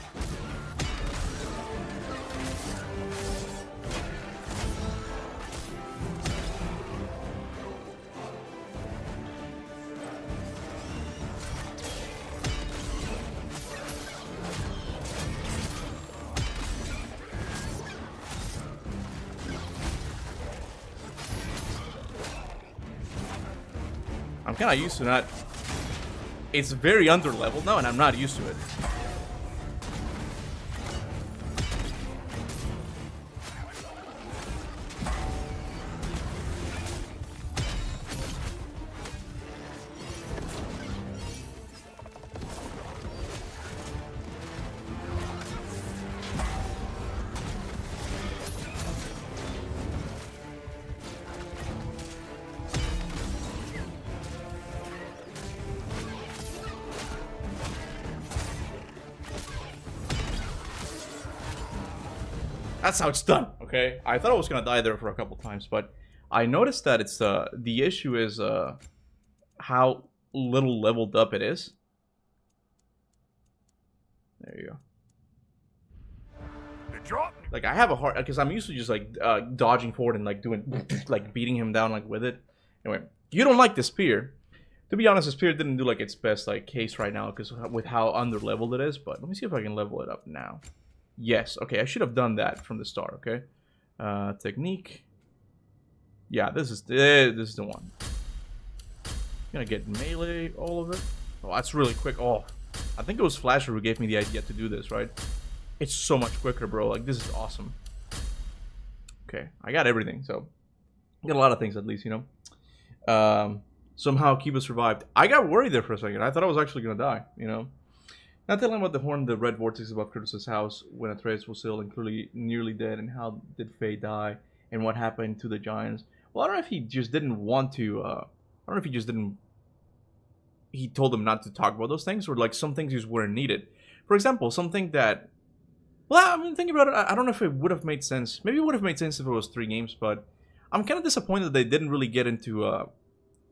I'm kind of used to that. It's very under-leveled now, and I'm not used to it. That's how it's done, okay? I thought I was gonna die there for a couple times, but I noticed that it's the issue is how little leveled up it is. There you go. Like, I have a hard, because I'm used to just like dodging forward and like doing like beating him down like with it. Anyway, you don't like the spear. To be honest, the spear didn't do like its best like case right now because with how under leveled it is. But let me see if I can level it up now. Yes, okay, I should have done that from the start, okay? Technique. Yeah, this is the one. Gonna get melee, all of it. Oh, that's really quick. Oh, I think it was Flasher who gave me the idea to do this, right? It's so much quicker, bro. Like, this is awesome. Okay, I got everything, so... I got a lot of things, at least, you know? Somehow Kuba survived. I got worried there for a second. I thought I was actually gonna die, you know? Not telling about the horn, the red vortex above Kratos' house when Atreus was still and clearly nearly dead, and how did Faye die, and what happened to the giants. Well, I don't know if he just didn't want to, I don't know if he just didn't, he told them not to talk about those things, or like some things just weren't needed. For example, something that, well, I mean, thinking about it, I don't know if it would have made sense. Maybe it would have made sense if it was 3 games, but I'm kind of disappointed that they didn't really get into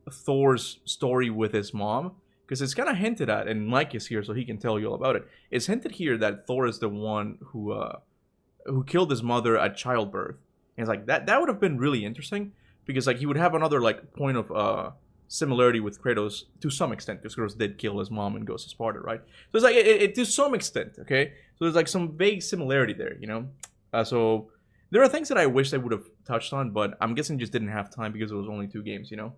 Thor's story with his mom. Because it's kind of hinted at, and Mike is here so he can tell you all about it. It's hinted here that Thor is the one who killed his mother at childbirth. And it's like, that would have been really interesting. Because like he would have another like point of similarity with Kratos to some extent, because Kratos did kill his mom in Ghost of Sparta, right? So it's like it to some extent, okay. So there's like some vague similarity there, you know. So there are things that I wish they would have touched on, but I'm guessing just didn't have time because it was only 2 games, you know.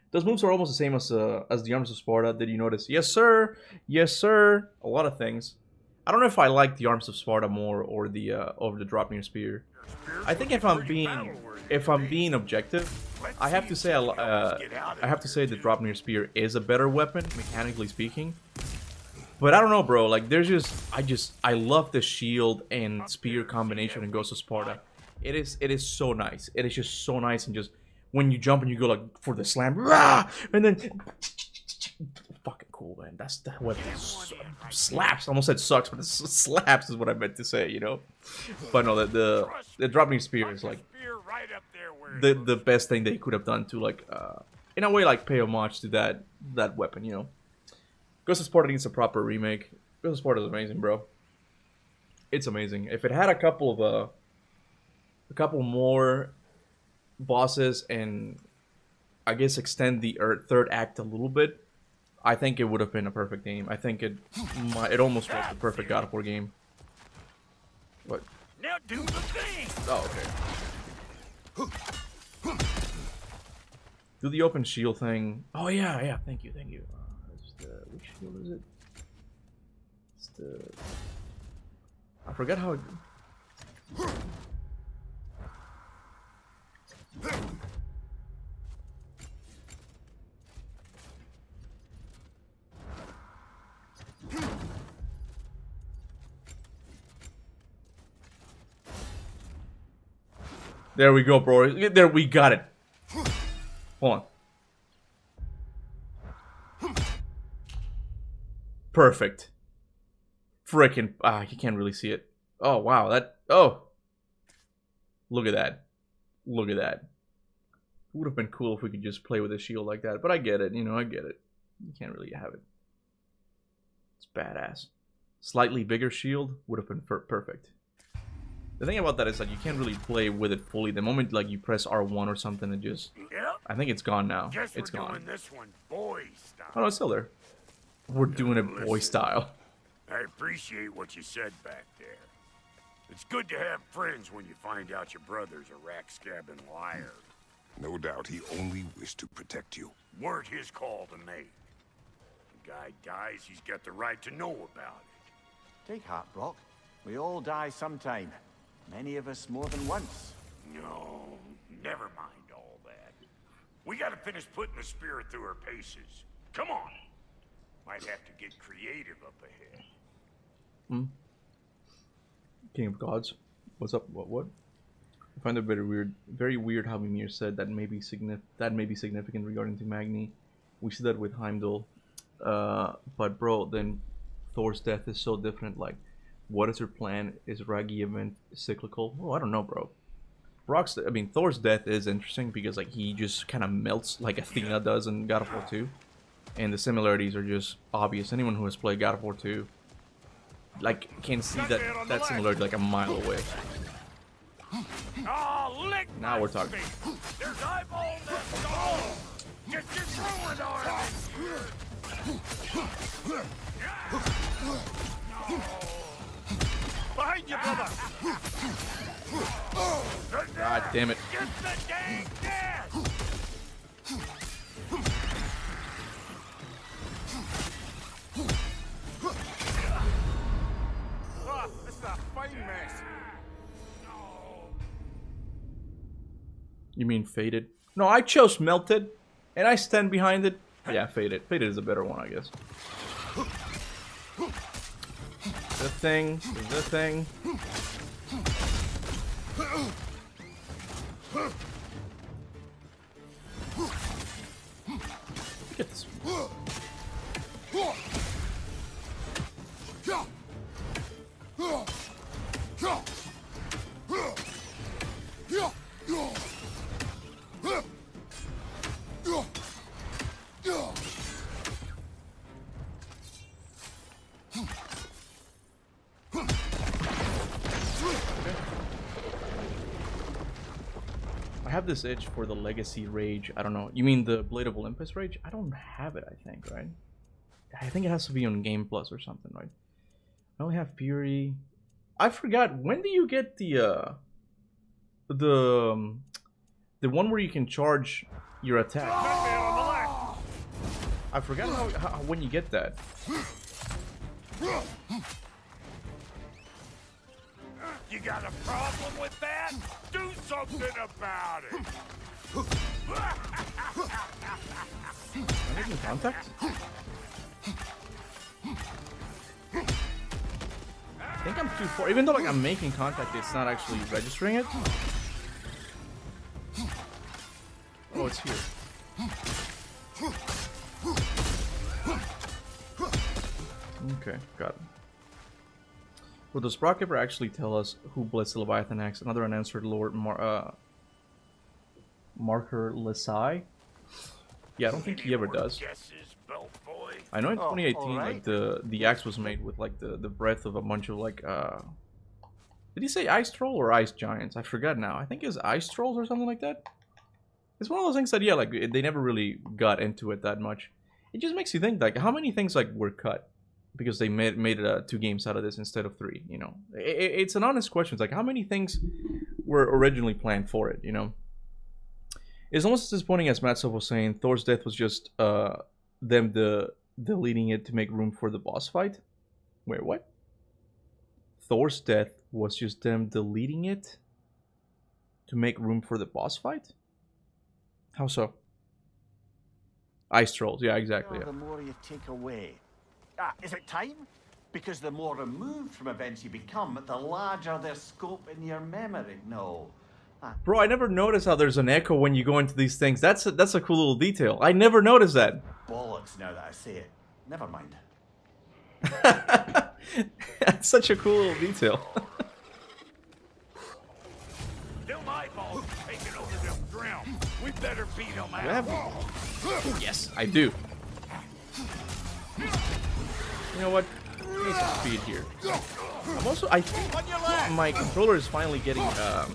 Those moves are almost the same as the Arms of Sparta. Did you notice? Yes, sir. Yes, sir. A lot of things. I don't know if I like the Arms of Sparta more or the over the Dropnir Spear. I think if I'm being objective, I have to say the Dropnir Spear is a better weapon, mechanically speaking. But I don't know, bro. Like, I love the shield and spear combination in Ghost of Sparta. It is so nice. It is just so nice, and just when you jump and you go like for the slam, rah, and then fucking cool, man. That's the weapon. Slaps. Almost said sucks, but slaps is what I meant to say, you know. But no, the Dropnir Spear is like the best thing they could have done to like in a way like pay homage to that weapon, you know. Ghost of Sparta needs a proper remake. Ghost of Sparta is amazing, bro. It's amazing. If it had a couple more bosses and I guess extend the third act a little bit, I think it would have been a perfect game. I think it almost was the perfect God of War game. What? Now do the thing. Oh, okay. Do the open shield thing. Oh yeah. Thank you. Which shield is it? It's the. I forgot how it. There we go, bro. There, we got it. Hold on. Perfect. Frickin'. You can't really see it. Oh, wow. Oh. Look at that. Look at that. It would have been cool if we could just play with a shield like that. But I get it. You know, I get it. You can't really have it. It's badass. Slightly bigger shield would have been perfect. The thing about that is that you can't really play with it fully. The moment like you press R1 or something, it just... I think it's gone now. It's gone. Doing this one boy style. Oh, no, it's still there. We're doing it boy style. I appreciate what you said back there. It's good to have friends when you find out your brother's a rack-scabbing liar. No doubt he only wished to protect you. Weren't his call to make. The guy dies, he's got the right to know about it. Take heart, Brock. We all die sometime. Many of us more than once. No, never mind all that. We gotta finish putting the spirit through her paces. Come on. Might have to get creative up ahead. King of Gods. What's up? What? I find it very weird how Mimir said that may be significant regarding to Magni. We see that with Heimdall. But bro, then Thor's death is so different. Like, what is her plan? Is Raggy event cyclical? Oh, I don't know, bro. Thor's death is interesting because like he just kind of melts like Athena does in God of War 2. And the similarities are just obvious. Anyone who has played God of War 2 like can see that similarity like a mile away. Oh, now we're talking. There's eyeball next door. Get your throwing arm behind you, brother. God damn it. Get the dang gas. This is a fighting mess. You mean Faded? No, I chose Melted, and I stand behind it. Yeah, Faded. Faded is a better one, I guess. The thing. Look at this. have this itch for the Legacy Rage. I don't know. You mean the Blade of Olympus Rage? I don't have it, I think, right? I think it has to be on Game Plus or something, right? I only have Fury. I forgot. When do you get the one where you can charge your attack? I forgot how when you get that. You got a problem with that? Do something about it! Am I making contact? I think I'm too far. Even though like I'm making contact, it's not actually registering it. Oh, it's here. Okay, got it. Will the Sprockkeeper actually tell us who blessed the Leviathan axe? Another unanswered Lord Marker Lesai? Yeah, I don't think he ever does. I know in 2018, like the axe was made with like the breath of a bunch of like did he say ice troll or ice giants? I forgot now. I think it was ice trolls or something like that. It's one of those things that yeah, like they never really got into it that much. It just makes you think like how many things like were cut because they made it 2 games out of this instead of 3. You know, it's an honest question. It's like how many things were originally planned for it. You know, it's almost as disappointing as Matt was saying. Thor's death was just them deleting it to make room for the boss fight. Wait, what? Thor's death was just them deleting it to make room for the boss fight? How so? Ice trolls, yeah, exactly. Yeah. The more you take away. Is it time? Because the more removed from events you become, the larger their scope in your memory. No. Bro, I never noticed how there's an echo when you go into these things. That's a cool little detail. I never noticed that. Bollocks now that I say it. Never mind. That's such a cool little detail. Them eyeballs taking over them ground. We better beat them out. Yes, I do. You know what? I need some speed here. I'm also, I think my controller is finally getting, what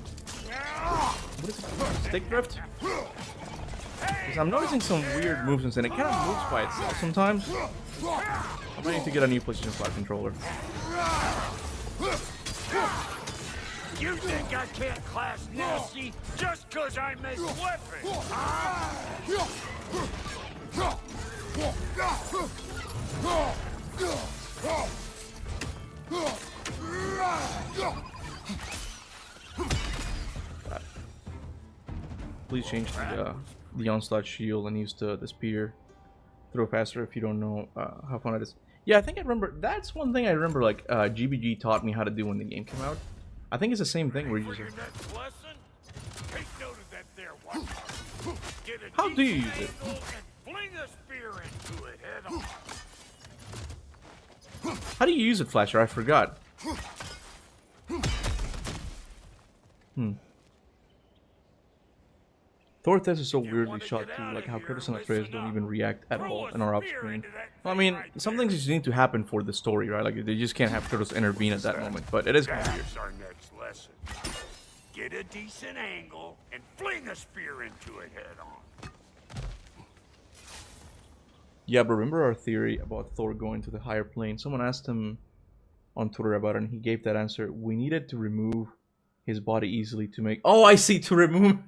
is it? Stick drift? Because I'm noticing some weird movements and it kind of moves by itself sometimes. I might need to get a new PlayStation 5 controller. You think I can't class nasty just because I make weapons? Please change the onslaught shield and use the spear. Throw faster if you don't know how fun it is. Yeah, I think I remember. That's one thing I remember. Like GBG taught me how to do when the game came out. I think it's the same thing where you just. How do you use it? How do you use it, Flasher? I forgot. Thor test is so weirdly shot too, like how Kratos and Atreus don't even react at all and are off screen. Well, I mean, some things just need to happen for the story, right? Like they just can't have Kratos intervene at that moment, but it is kind of weird. That's our next lesson. Get a decent angle and fling a spear into it head on. Yeah, but remember our theory about Thor going to the higher plane? Someone asked him on Twitter about it, and he gave that answer. We needed to remove his body easily to make... Oh, I see! To remove...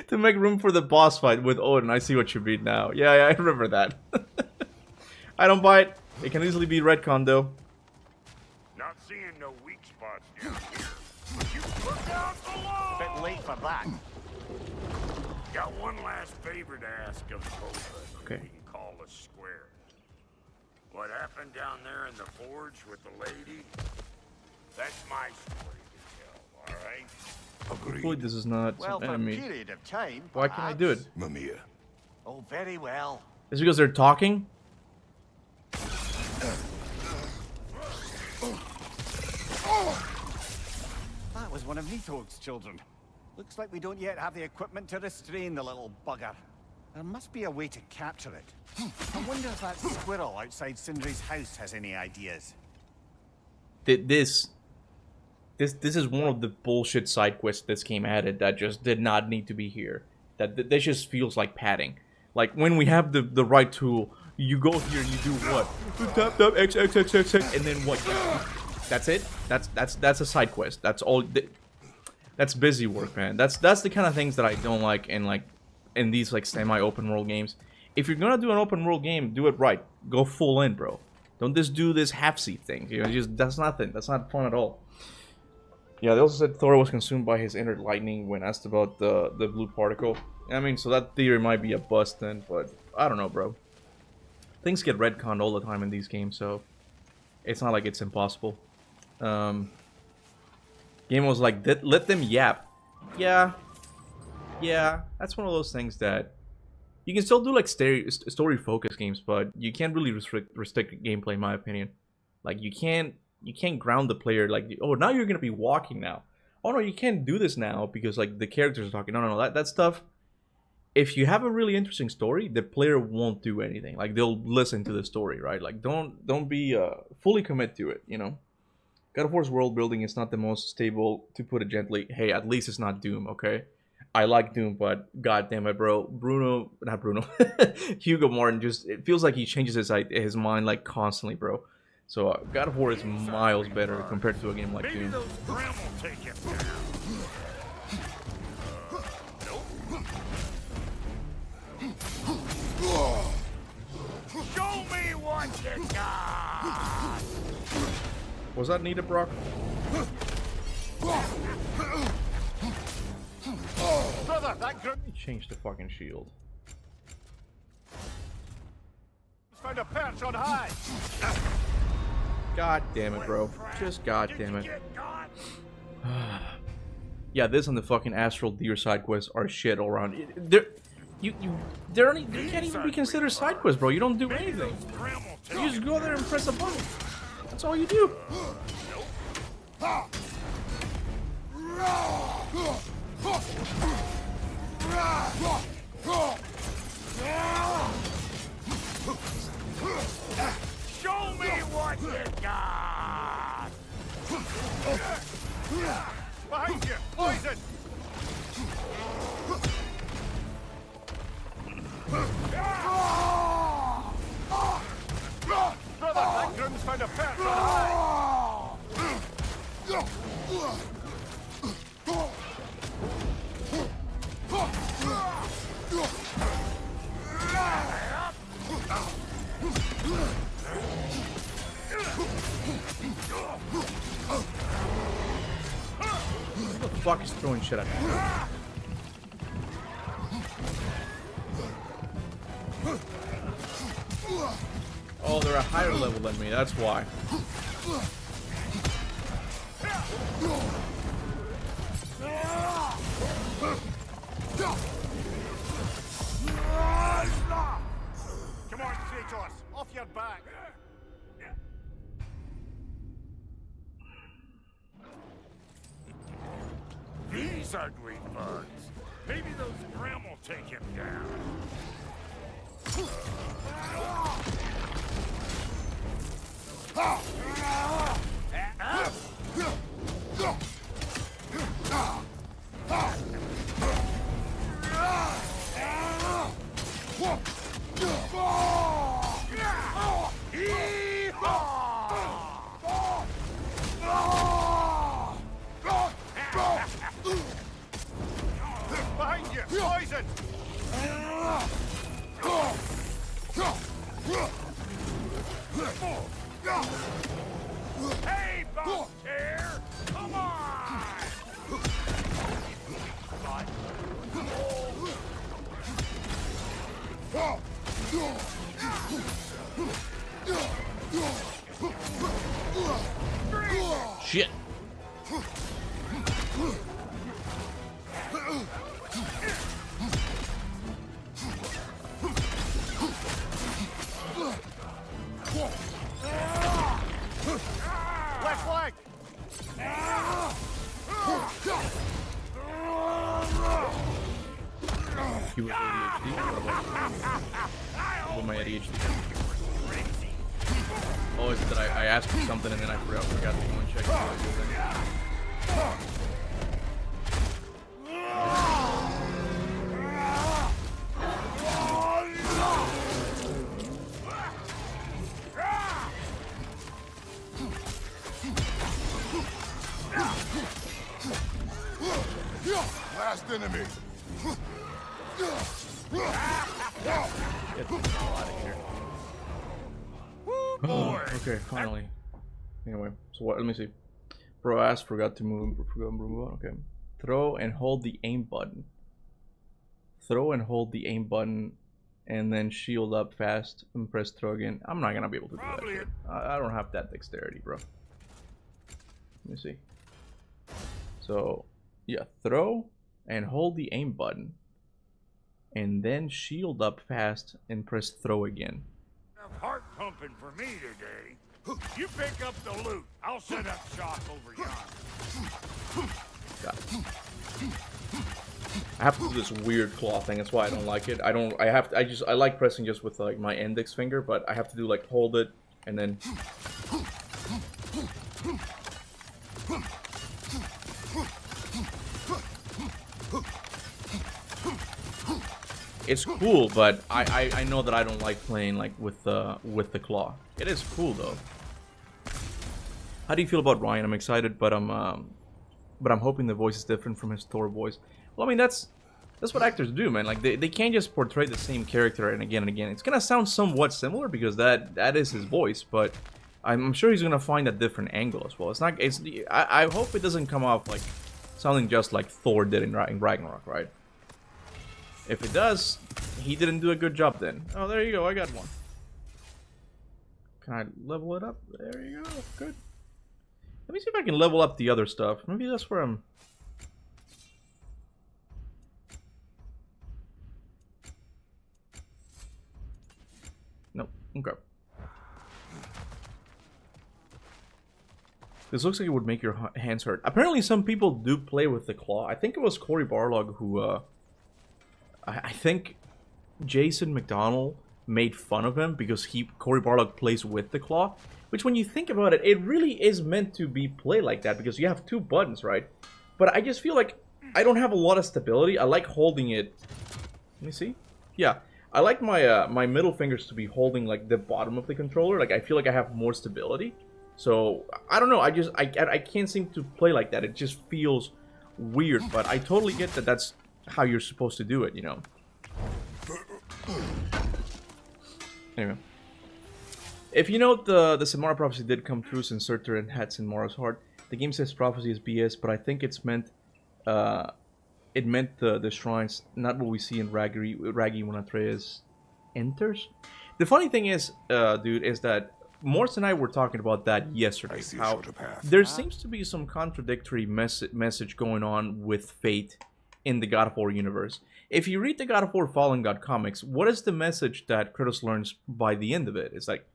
to make room for the boss fight with Odin. I see what you mean now. Yeah, I remember that. I don't buy it. It can easily be retcon, though. Not seeing no weak spots down here. You look out below! Bit late for that. Got one last favor to ask of Kuba. Okay. We can call us square. What happened down there in the forge with the lady? That's my story to tell, all right? Hopefully this is not Well, some for a enemy. period of time, Why can't I do it? Mamiya. Oh, very well. Is it because they're talking? That was one of Nito's children. Looks like we don't yet have the equipment to restrain the little bugger. There must be a way to capture it. I wonder if that squirrel outside Sindri's house has any ideas. This this is one of the bullshit side quests this game added that just did not need to be here. That this just feels like padding. Like when we have the right tool, you go here, you do what? Tap X, and then what? That's it. That's a side quest. That's all. That's busy work, man. That's the kind of things that I don't like in these like semi-open world games. If you're gonna do an open world game, do it right. Go full in, bro. Don't just do this half-seat thing. You know, that's nothing. That's not fun at all. Yeah, they also said Thor was consumed by his inner lightning when asked about the blue particle. I mean, so that theory might be a bust then, but I don't know, bro. Things get retconned all the time in these games, so it's not like it's impossible. Game was like, let them yap. Yeah, that's one of those things that you can still do like story-focused games, but you can't really restrict gameplay, in my opinion. Like you can't ground the player like, oh, now you're gonna be walking now. Oh no, you can't do this now because like the characters are talking. No, that stuff. If you have a really interesting story, the player won't do anything. Like they'll listen to the story, right? Like don't be fully commit to it, you know. God of War's world building is not the most stable, to put it gently. Hey, at least it's not Doom, okay? I like Doom, but god damn it, bro. Hugo Martin it feels like he changes his mind like constantly, bro. So God of War is miles better compared to a game like Maybe Doom. those Graham will take him down. Show me what you got! Was that needed, Brock? Brother, that group Change the fucking shield. found a perch on high. God damn it, bro. Just god damn it. Get got? Yeah, this and the fucking Astral Deer side quests are shit all around. They can't even be considered side quests, bro. You don't do anything. Graham will take You just go there and press a button. That's all you do. Show me what you got! Behind you, poison. Brother, that groom's found a perch on high. Who the fuck is throwing shit at me? Oh, they're a higher level than me, that's why. Come on, Kratos, off your back. These ugly bugs. Maybe those Graham will take him down. Behind you, poison. Hey, bug tear! Come on! Shit. Left flank. He was ADHD. What my ADHD? Oh, it's that I asked for something and then I forgot to go and check. Last enemy. Get the hell out of here. Okay, finally. Anyway, so what? Let me see. Bro ass forgot to move. Forgot to move on. Okay. Throw and hold the aim button. Throw and hold the aim button, and then shield up fast and press throw again. I'm not gonna be able to do that shit. I don't have that dexterity, bro. Let me see. So, yeah, throw and hold the aim button, and then shield up fast and press throw again. Heart pumping for me today. You pick up the loot. I'll set up shop over yonder. Got it. I have to do this weird claw thing. That's why I don't like it. I like pressing just with like my index finger, but I have to do like hold it and then. It's cool, but I know that I don't like playing like with the claw. It is cool though. How do you feel about Ryan? I'm excited, but I'm hoping the voice is different from his Thor voice. Well, I mean that's what actors do, man. Like they can't just portray the same character and again and again. It's gonna sound somewhat similar because that is his voice, but I'm sure he's gonna find a different angle as well. I hope it doesn't come off like sounding just like Thor did in Ragnarok, right? If it does, he didn't do a good job then. Oh, there you go. I got one. Can I level it up? There you go. Good. Let me see if I can level up the other stuff. Maybe that's where I'm... Nope. Okay. This looks like it would make your hands hurt. Apparently some people do play with the claw. I think it was Cory Barlog who... I think Jason McDonald made fun of him because Cory Barlog plays with the claw. Which, when you think about it, it really is meant to be played like that because you have two buttons, right? But I just feel like I don't have a lot of stability. I like holding it. Let me see. Yeah, I like my my middle fingers to be holding like the bottom of the controller. Like I feel like I have more stability. So I don't know. I can't seem to play like that. It just feels weird. But I totally get that. That's how you're supposed to do it, you know. Anyway, if you note the Samara prophecy did come true since Surtur had Samara's heart. The game says prophecy is BS, but I think it meant the shrines, not what we see in Raggi when Atreus enters. The funny thing is, dude, is that Morse and I were talking about that yesterday. How there seems to be some contradictory message going on with fate in the God of War universe. If you read the God of War Fallen God comics, what is the message that Kratos learns by the end of it? It's like,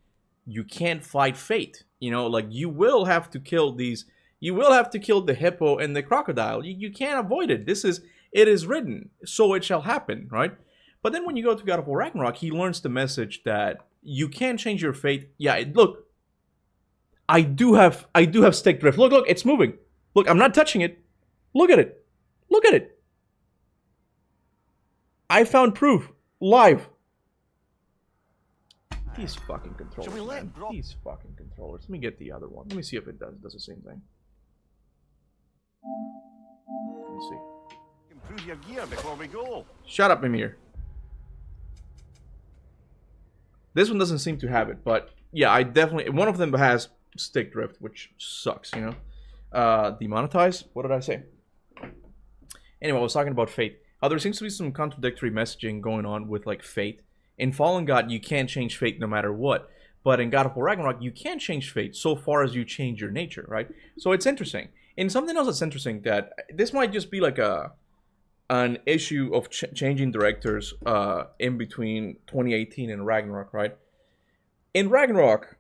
you can't fight fate. You know, like, you will have to kill these... You will have to kill the hippo and the crocodile. You can't avoid it. It is written, so it shall happen, right? But then when you go to God of War Ragnarok, he learns the message that you can't change your fate. Yeah, look. I do have stick drift. Look, it's moving. Look, I'm not touching it. Look at it. Look at it. I found proof. Live. These fucking controllers, man. These fucking controllers. Let me get the other one. Let me see if it does the same thing. Let me see. Improve your gear before we go. Shut up, Mimir. This one doesn't seem to have it, but yeah, I definitely... One of them has stick drift, which sucks, you know? Demonetize? What did I say? Anyway, I was talking about fate. How there seems to be some contradictory messaging going on with, like, fate. In Fallen God, you can't change fate no matter what. But in God of War Ragnarok, you can change fate so far as you change your nature, right? So it's interesting. And something else that's interesting, that this might just be like an issue of changing directors in between 2018 and Ragnarok, right? In Ragnarok,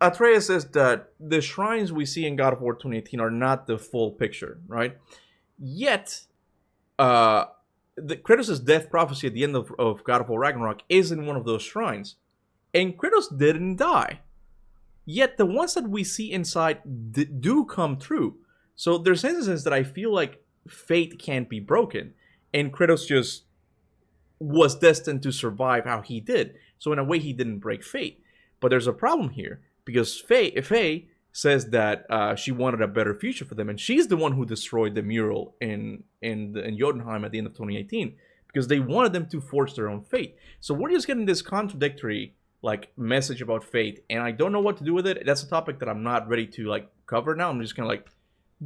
Atreus says that the shrines we see in God of War 2018 are not the full picture, right? Yet, the Kratos' death prophecy at the end of God of War Ragnarok is in one of those shrines. And Kratos didn't die. Yet the ones that we see inside do come true. So there's instances that I feel like fate can't be broken, and Kratos just was destined to survive how he did. So in a way, he didn't break fate. But there's a problem here, because Faye says that she wanted a better future for them, and she's the one who destroyed the mural in Jotunheim at the end of 2018, because they wanted them to forge their own fate. So we're just getting this contradictory like message about fate, and I don't know what to do with it. That's a topic that I'm not ready to like cover now. I'm just gonna like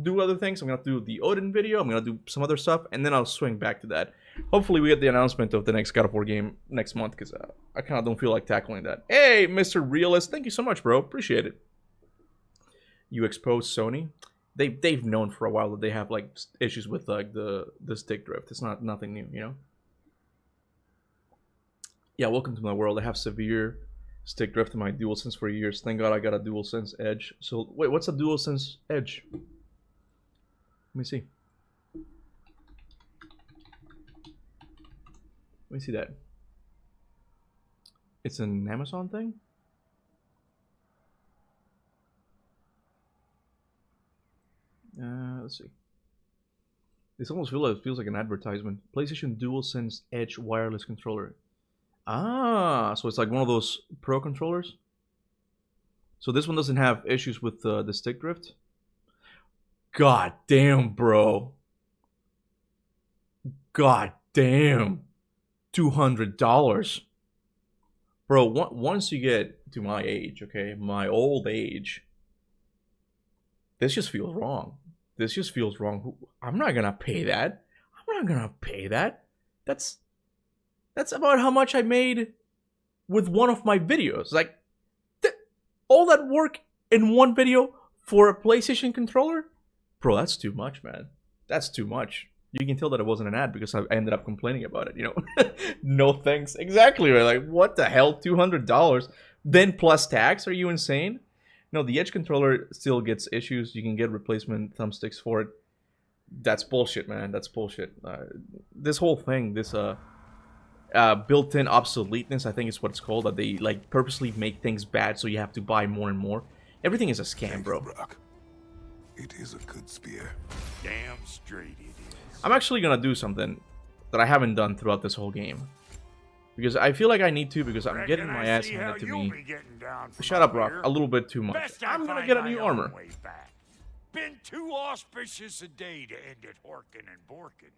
do other things. I'm gonna do the Odin video, I'm gonna do some other stuff, and then I'll swing back to that. Hopefully we get the announcement of the next God of War game next month, because I kind of don't feel like tackling that. Hey, Mr. Realist, thank you so much, bro. Appreciate it. You exposed Sony. They've known for a while that they have like issues with like the stick drift. It's nothing new, you know. Yeah, welcome to my world. I have severe stick drift in my DualSense for years. Thank God I got a DualSense Edge. So wait, what's a DualSense Edge? Let me see. Let me see that. It's an Amazon thing? Let's see. This almost feels like an advertisement. PlayStation DualSense Edge wireless controller. Ah, so it's like one of those Pro controllers. So this one doesn't have issues with the stick drift. God damn, bro. God damn. $200. Bro, once you get to my age, okay, my old age, this just feels wrong. This just feels wrong. I'm not gonna pay that. I'm not gonna pay that. That's about how much I made with one of my videos. Like, all that work in one video for a PlayStation controller? Bro, that's too much, man. That's too much. You can tell that it wasn't an ad because I ended up complaining about it, you know? No thanks. Exactly, right? Like, what the hell? $200? Then plus tax? Are you insane? No, the Edge controller still gets issues. You can get replacement thumbsticks for it. That's bullshit, man. That's bullshit. This whole thing, this built-in obsoleteness, I think is what it's called, that they like purposely make things bad so you have to buy more and more. Everything is a scam, bro. Brock. It is a good spear. Damn straight it is. I'm actually gonna do something that I haven't done throughout this whole game, because I feel like I need to, because I'm getting my ass handed to me. Shut up, Rock. A little bit too much. I'm gonna get a new armor. Been too auspicious a day to end it horkin' and borkin'.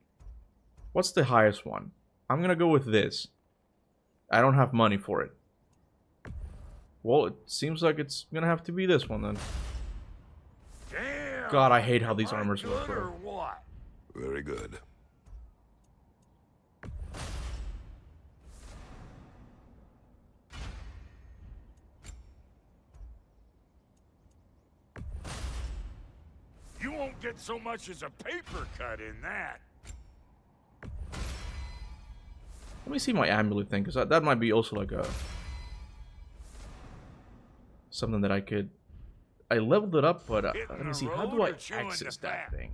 What's the highest one? I'm gonna go with this. I don't have money for it. Well, it seems like it's gonna have to be this one then. Damn, God, I hate how these armors look, or bro. what? Very good. You won't get so much as a paper cut in that. Let me see my amulet thing, because that might be also like a something that I could. I leveled it up, but let me see. How do I access that thing?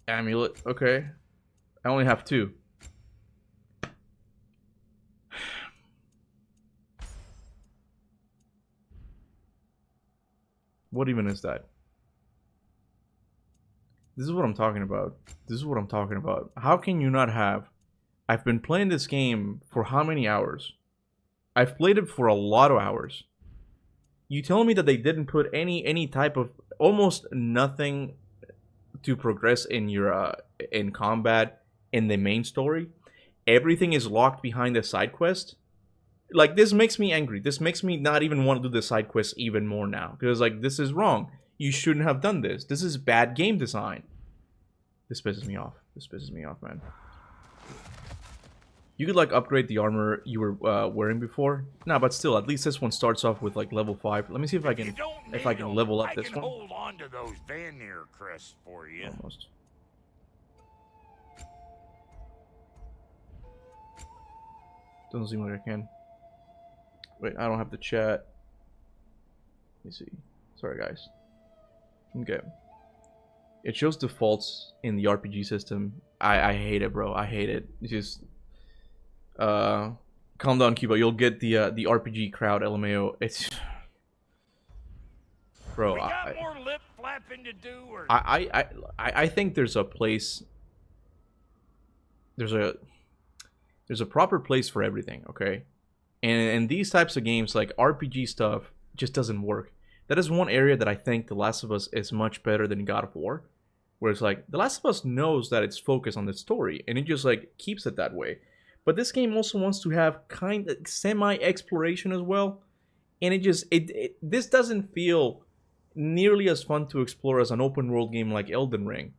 Amulet. Okay. I only have 2. What even is that? This is what I'm talking about. This is what I'm talking about. How can you not have... I've been playing this game for how many hours? I've played it for a lot of hours. You tell me that they didn't put any type of... almost nothing to progress in your in combat in the main story. Everything is locked behind the side quest. Like, this makes me angry. This makes me not even want to do the side quest even more now. Because, like, this is wrong. You shouldn't have done this. This is bad game design. This pisses me off. This pisses me off, man. You could, like, upgrade the armor you were wearing before. Nah, but still, at least this one starts off with, like, level 5. Let me see if I can level up this one. I can hold on to those Vanir crests for you. Almost. Doesn't seem like I can. Wait, I don't have the chat. Let me see. Sorry, guys. Okay. It shows defaults in the RPG system. I hate it, bro. I hate it. It's just... Calm down, Kuba. You'll get the RPG crowd, LMAO. It's bro. We got more lip flapping to do, or I think there's a place. There's a proper place for everything. Okay, and these types of games like RPG stuff just doesn't work. That is one area that I think The Last of Us is much better than God of War, where it's like The Last of Us knows that it's focused on the story and it just like keeps it that way. But this game also wants to have kind of semi-exploration as well, and this doesn't feel nearly as fun to explore as an open world game like Elden Ring.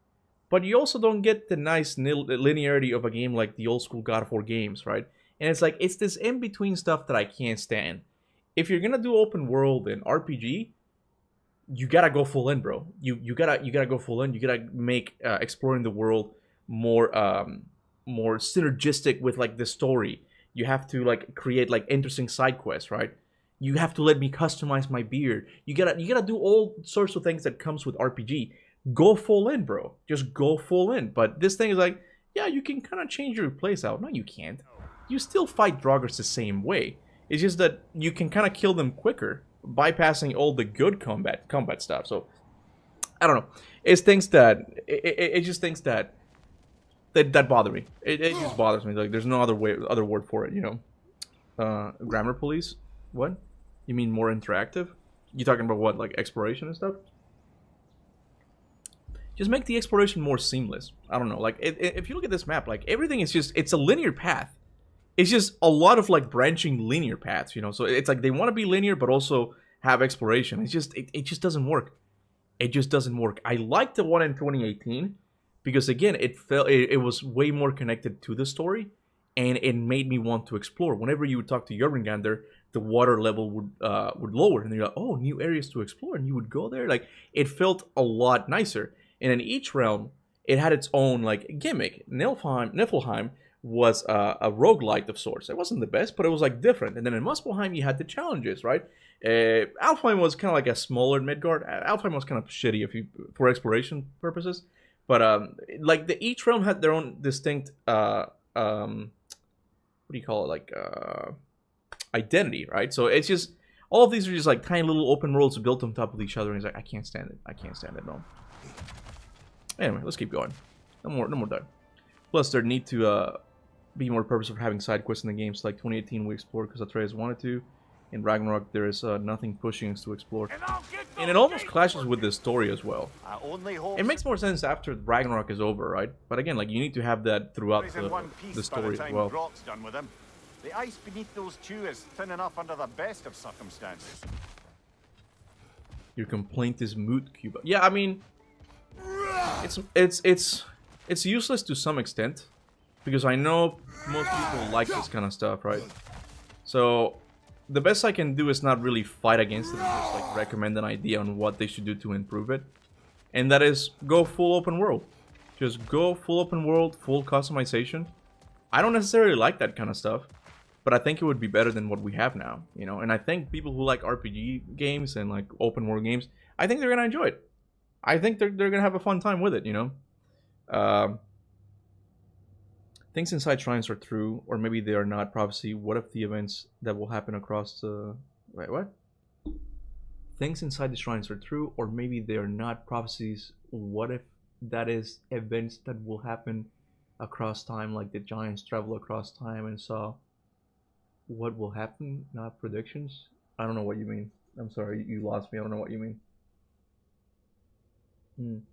But you also don't get the nice linearity of a game like the old school God of War games, right? And it's like it's this in-between stuff that I can't stand. If you're gonna do open world and RPG, you gotta go full in, bro. You gotta go full in. You gotta make exploring the world more more synergistic with like the story. You have to like create like interesting side quests, right? You have to let me customize my beard. You gotta do all sorts of things that comes with RPG. Go full in, bro. Just go full in. But this thing is like, yeah, you can kind of change your place out. No, you can't. You still fight Draugrs the same way. It's just that you can kind of kill them quicker, bypassing all the good combat stuff. So I don't know. It's things that it's just things that bother me. It just bothers me. Like there's no other word for it. You know, grammar police. What? You mean more interactive? You talking about what, like exploration and stuff? Just make the exploration more seamless. I don't know. Like if you look at this map, like everything is it's a linear path. It's just a lot of like branching linear paths, you know. So it's like they want to be linear but also have exploration. It's just it just doesn't work. It just doesn't work. I like the one in 2018 because again, it was way more connected to the story, and it made me want to explore. Whenever you would talk to Jormungandr, the water level would lower, and you're like, oh, new areas to explore, and you would go there. Like it felt a lot nicer. And in each realm, it had its own like gimmick. Niflheim was a roguelite of sorts. It wasn't the best, but it was like different. And then in Muspelheim, you had the challenges, right? Alfheim was kind of like a smaller Midgard. Alfheim was kind of shitty for exploration purposes. But like each realm had their own distinct what do you call it? Like identity, right? So it's just all of these are just like tiny little open worlds built on top of each other. And it's like I can't stand it. I can't stand it. No. Anyway, let's keep going. No more done. Plus, there need to be more purpose of having side quests in the games. Like 2018, we explored because Atreus wanted to. In Ragnarok, there is nothing pushing us to explore. And it almost clashes with the story as well. It makes more sense after Ragnarok is over, right? But again, like you need to have that throughout the story as well. Done with him. The ice beneath those two is thin enough under the best of circumstances. Your complaint is moot, Kuba. Yeah, I mean, it's useless to some extent because I know most people like this kind of stuff, right? So the best I can do is not really fight against it, just like recommend an idea on what they should do to improve it, and that is go full open world. Just go full open world, full customization. I don't necessarily like that kind of stuff, but I think it would be better than what we have now, you know. And I think people who like RPG games and like open world games, I think they're gonna enjoy it. I think they're gonna have a fun time with it, you know. Things inside shrines are true, or maybe they are not. Prophecy. What if the events that will happen across the... Wait, what? Things inside the shrines are true, or maybe they are not. Prophecies. What if that is events that will happen across time, like the giants travel across time and saw what will happen, not predictions? I don't know what you mean. I'm sorry, you lost me. I don't know what you mean.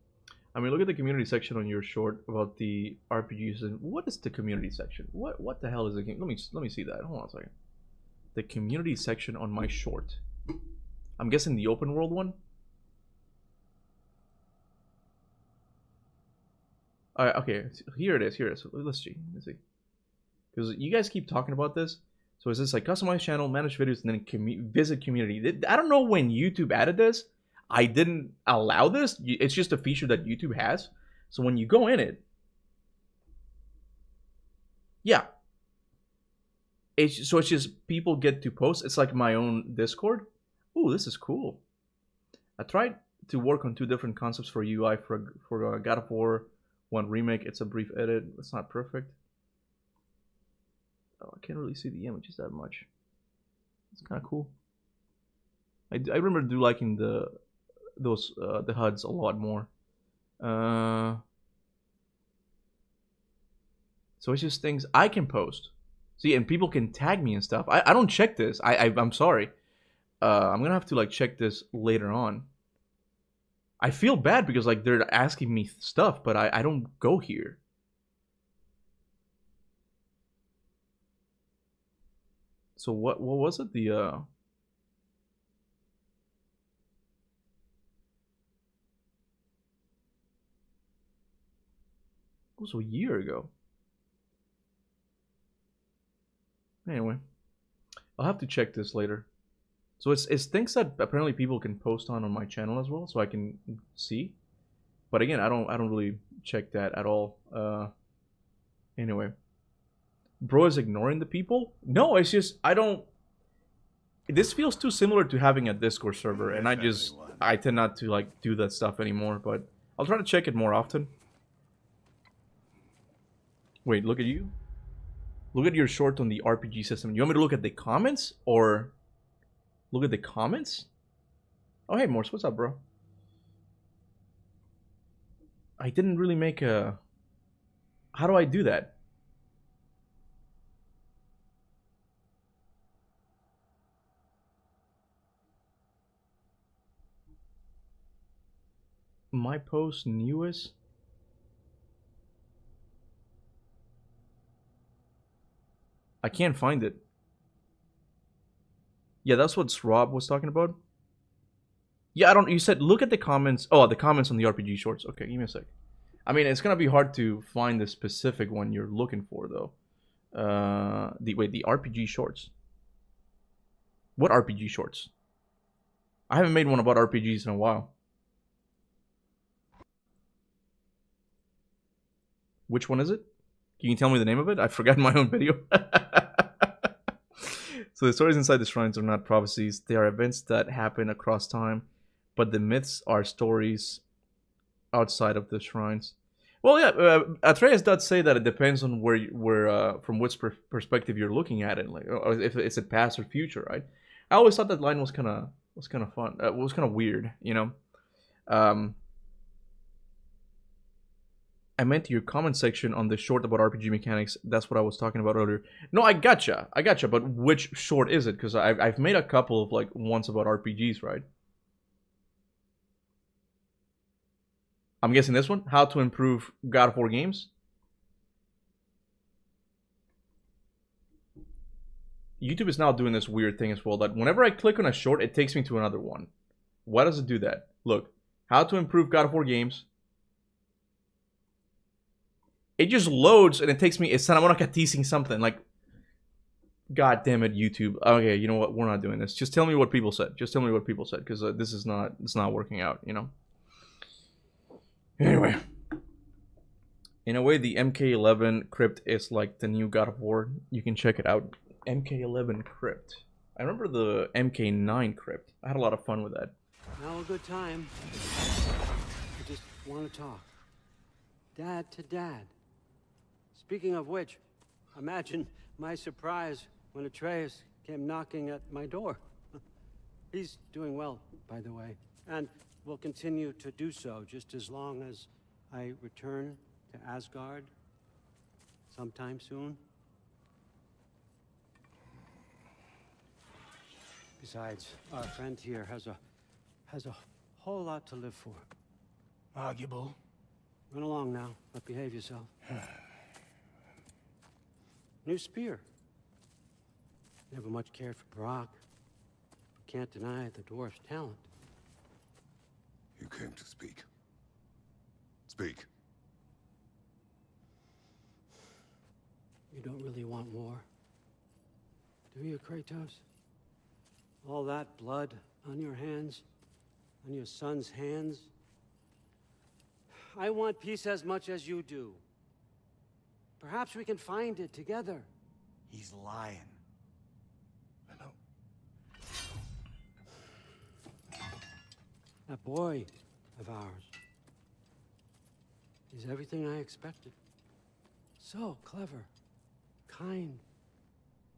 I mean, look at the community section on your short about the RPGs. And what is the community section? What the hell is the game? Let me see that. Hold on a second. The community section on my short. I'm guessing the open world one. Okay, here it is. Let's see. Because you guys keep talking about this. So is this like customize channel, manage videos, and then visit community? I don't know when YouTube added this. I didn't allow this. It's just a feature that YouTube has. So when you go in it, yeah. So it's just people get to post. It's like my own Discord. Ooh, this is cool. I tried to work on 2 different concepts for UI for God of War 1 remake. It's a brief edit. It's not perfect. Oh, I can't really see the images that much. It's kind of cool. I remember liking the HUDs a lot more. So it's just things I can post. See, and people can tag me and stuff. I don't check this. I'm sorry. I'm gonna have to like check this later on. I feel bad because like they're asking me stuff, but I don't go here. So what was it? The it was a year ago. Anyway, I'll have to check this later. So it's things that apparently people can post on my channel as well, so I can see. But again, I don't really check that at all. Anyway, bro is ignoring the people? No, it's just I don't. This feels too similar to having a Discord server, and I tend not to like do that stuff anymore. But I'll try to check it more often. Wait, look at you. Look at your short on the RPG system. You want me to look at the comments or look at the comments? Oh, hey, Morse, what's up, bro? I didn't really make a... How do I do that? My post newest? I can't find it. Yeah, that's what Rob was talking about. Yeah, I don't... You said look at the comments. Oh, the comments on the RPG shorts. Okay, give me a sec. I mean, it's gonna be hard to find the specific one you're looking for, though. The RPG shorts. What RPG shorts? I haven't made one about RPGs in a while. Which one is it? Can you tell me the name of it? I've forgotten my own video. So the stories inside the shrines are not prophecies. They are events that happen across time. But the myths are stories outside of the shrines. Well, yeah, Atreus does say that it depends on from which perspective you're looking at it. Like, or if it's past or future, right? I always thought that line was kind of fun. It was kind of weird, you know. I meant your comment section on the short about RPG mechanics. That's what I was talking about earlier. No, I gotcha. But which short is it? Because I've made a couple of like ones about RPGs, right? I'm guessing this one. How to improve God of War games. YouTube is now doing this weird thing as well. That whenever I click on a short, it takes me to another one. Why does it do that? Look, how to improve God of War games. It just loads and it takes me. It's not teasing something like. God damn it, YouTube. Okay, you know what? We're not doing this. Just tell me what people said. Just tell me what people said, because this is not. It's not working out. You know. Anyway, in a way, the MK11 crypt is like the new God of War. You can check it out. MK11 crypt. I remember the MK9 crypt. I had a lot of fun with that. Now a good time. I just want to talk. Dad to dad. Speaking of which, imagine my surprise when Atreus came knocking at my door. He's doing well, by the way, and will continue to do so just as long as I return to Asgard sometime soon. Besides, our friend here has a whole lot to live for. Arguable. Run along now, but behave yourself. New spear. Never much cared for Brock. Can't deny the dwarf's talent. You came to speak. Speak. You don't really want war, do you, Kratos? All that blood on your hands, on your son's hands. I want peace as much as you do. Perhaps we can find it together. He's lying. I know. That boy of ours is everything I expected. So clever, kind,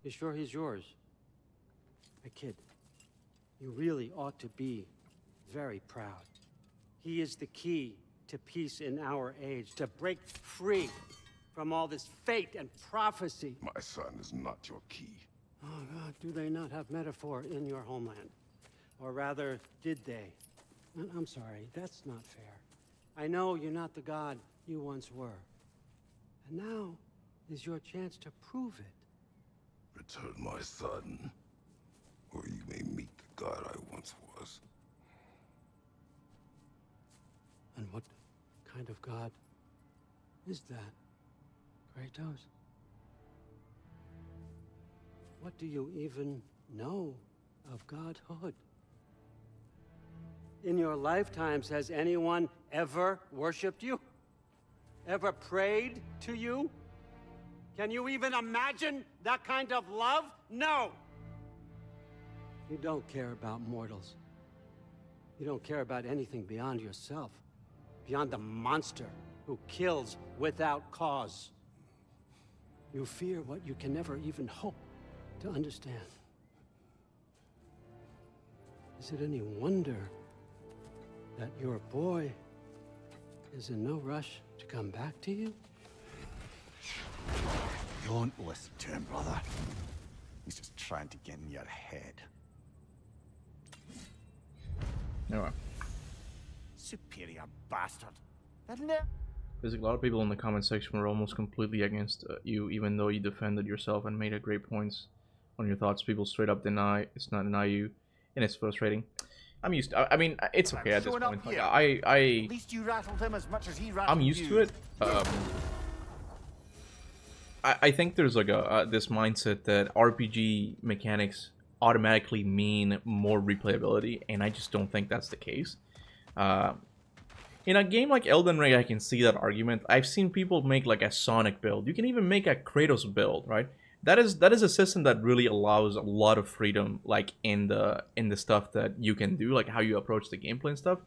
You sure he's yours? My kid, you really ought to be very proud. He is the key to peace in our age, to break free from all this fate and prophecy. My son is not your key. Oh, God, do they not have metaphor in your homeland? Or rather, did they? I'm sorry, that's not fair. I know you're not the god you once were. And now is your chance to prove it. Return my son, or you may meet the god I once was. And what kind of god is that, Kratos? What do you even know of godhood? In your lifetimes, has anyone ever worshipped you? Ever prayed to you? Can you even imagine that kind of love? No! You don't care about mortals. You don't care about anything beyond yourself, beyond the monster who kills without cause. You fear what you can never even hope to understand. Is it any wonder that your boy is in no rush to come back to you? Don't listen to him, brother. He's just trying to get in your head. Anyway, Superior bastard. there's a lot of people in the comment section were almost completely against you, even though you defended yourself and made a great points on your thoughts. People straight up deny you, and it's frustrating. I'm used to, I mean, it's okay at this point. Like, At least you rattled him as much as he rattled I'm used to it. I think there's like this mindset that RPG mechanics automatically mean more replayability, and I just don't think that's the case. In a game like Elden Ring, I can see that argument. I've seen people make like a Sonic build. You can even make a Kratos build, right? That is a system that really allows a lot of freedom, like in the stuff that you can do, like how you approach the gameplay and stuff.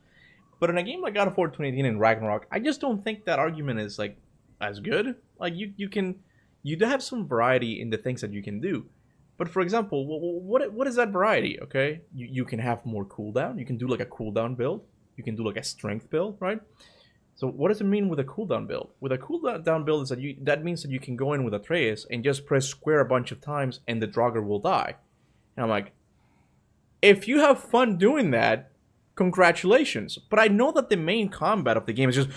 But in a game like God of War 2018 and Ragnarok, I just don't think that argument is like as good. Like you do have some variety in the things that you can do. But for example, what is that variety? Okay, you can have more cooldown. You can do like a cooldown build. You can do like a strength build, right? So what does it mean with a cooldown build? With a cooldown build is that means that you can go in with Atreus and just press square a bunch of times and the Draugr will die. And I'm like, if you have fun doing that, congratulations. But I know that the main combat of the game is just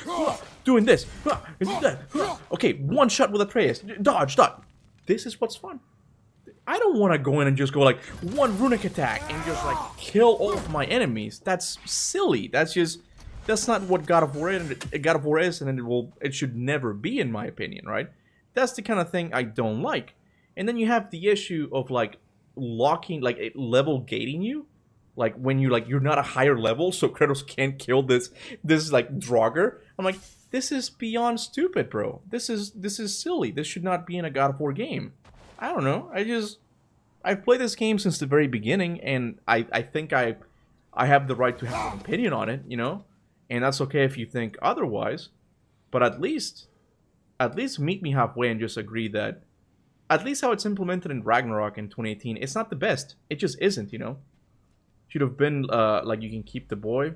doing this. Okay, one shot with Atreus. Dodge. This is what's fun. I don't want to go in and just go like one runic attack and just like kill all of my enemies. That's silly. That's not what God of War is, and it should never be, in my opinion, right? That's the kind of thing I don't like. And then you have the issue of like locking, like level gating you, like when you're not a higher level, so Kratos can't kill this like Draugr. I'm like, this is beyond stupid, bro. This is silly. This should not be in a God of War game. I don't know. I've played this game since the very beginning, and I think I have the right to have an opinion on it, you know? And that's okay if you think otherwise. But at least meet me halfway and just agree that at least how it's implemented in Ragnarok in 2018, it's not the best. It just isn't, you know? Should have been like you can keep the boy.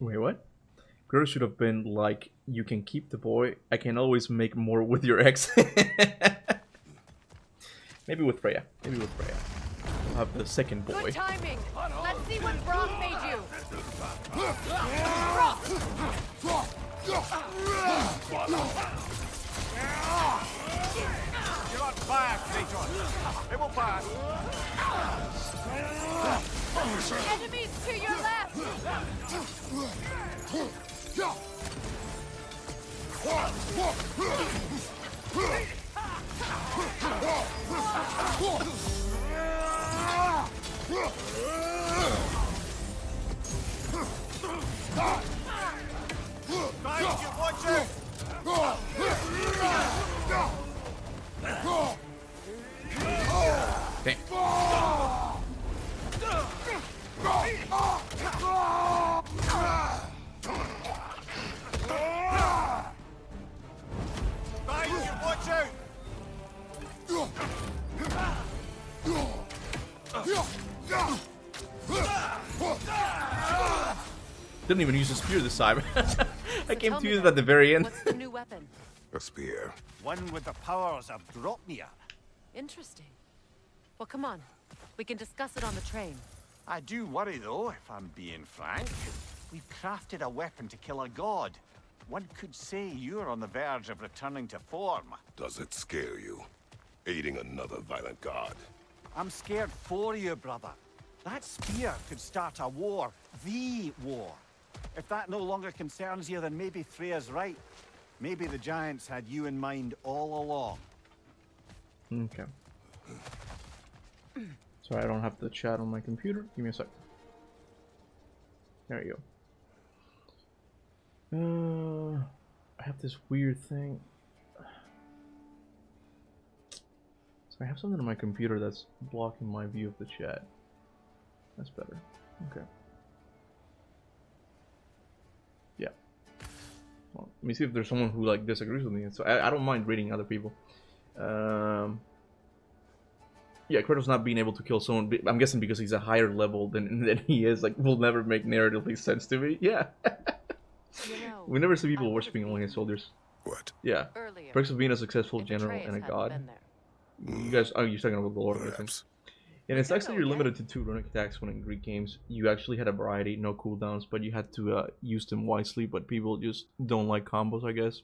Wait, what? Girl should have been like, you can keep the boy. I can always make more with your ex. Maybe with Freya. I'll have the second boy. Good timing. Let's see what Brock made you. You're on fire, Kratos. It will pass. Enemies to your left. Didn't even use a spear this time. I came tell to me use it then, at the very end. What's the new weapon? A spear. One with the powers of Dropnir. Interesting. Well, come on. We can discuss it on the train. I do worry, though, if I'm being frank. We've crafted a weapon to kill a god. One could say you're on the verge of returning to form. Does it scare you? Aiding another violent god. I'm scared for you, brother. That spear could start a war. The war. If that no longer concerns you, then maybe Freya's right. Maybe the Giants had you in mind all along. Okay. Sorry, I don't have the chat on my computer. Give me a sec. There you go. I have this weird thing. So I have something on my computer that's blocking my view of the chat. That's better. Okay. Yeah. Well, let me see if there's someone who like disagrees with me. So I don't mind reading other people. Yeah, Kratos not being able to kill someone, I'm guessing because he's a higher level than he is, like, will never make narratively sense to me. Yeah. You know, We never see people worshipping only his soldiers. What? Yeah. earlier, Perks of being a successful if general Atreus and a hadn't god. been there. You guys, oh, you're talking about the Lord, I think. Perhaps. And it's don't actually know you're yet. limited to 2 runic attacks when in Greek games. You actually had a variety, no cooldowns, but you had to use them wisely, but people just don't like combos, I guess.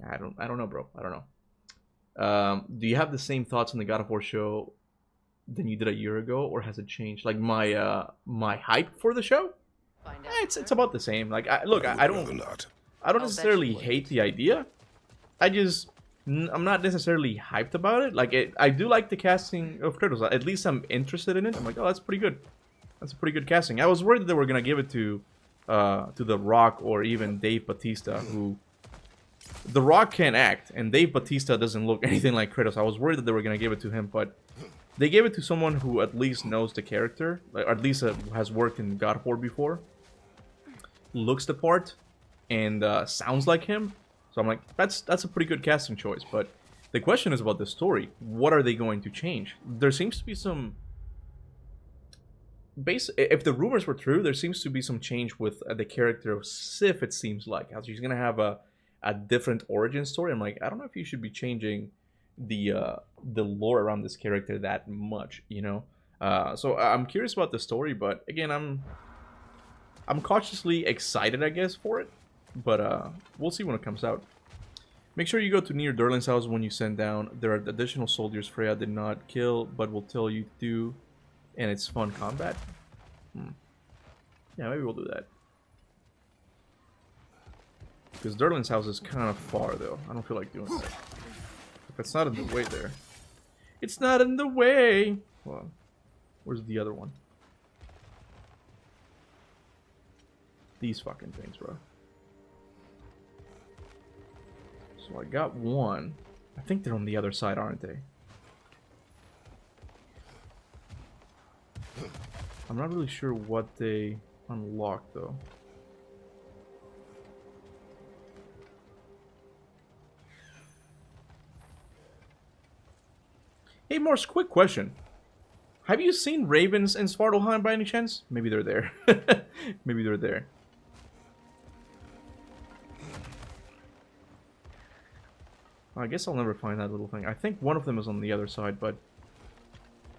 I don't know, bro. I don't know. Do you have the same thoughts on the God of War show than you did a year ago, or has it changed? Like my my hype for the show? Find out. It's about the same. Like I Would don't rather not. I don't I'll bet necessarily you would. hate the idea. I'm not necessarily hyped about it. Like I do like the casting of Kratos. At least I'm interested in it. I'm like, oh, that's pretty good. That's a pretty good casting. I was worried that they were gonna give it to The Rock or even Dave Bautista, who The Rock can act, and Dave Bautista doesn't look anything like Kratos. I was worried that they were gonna give it to him, but they gave it to someone who at least knows the character, or at least has worked in God of War before, looks the part, and sounds like him. So I'm like, that's a pretty good casting choice. But the question is about the story. What are they going to change? There seems to be some if the rumors were true, there seems to be some change with the character of Sif. It seems like how she's gonna have a different origin story. I'm like, I don't know if you should be changing the lore around this character that much, you know. So I'm curious about the story, but again, I'm cautiously excited, I guess, for it. But we'll see when it comes out. Make sure you go to near Durlin's house when you send down. There are additional soldiers Freya did not kill, but will tell you to do, and it's fun combat. Yeah, maybe we'll do that. Because Durlin's house is kind of far, though. I don't feel like doing that. If it's not in the way there. It's not in the way! Well, where's the other one? These fucking things, bro. So I got one. I think they're on the other side, aren't they? I'm not really sure what they unlock, though. Hey, Morse, quick question. Have you seen ravens in Svartalheim by any chance? Maybe they're there. Maybe they're there. I guess I'll never find that little thing. I think one of them is on the other side, but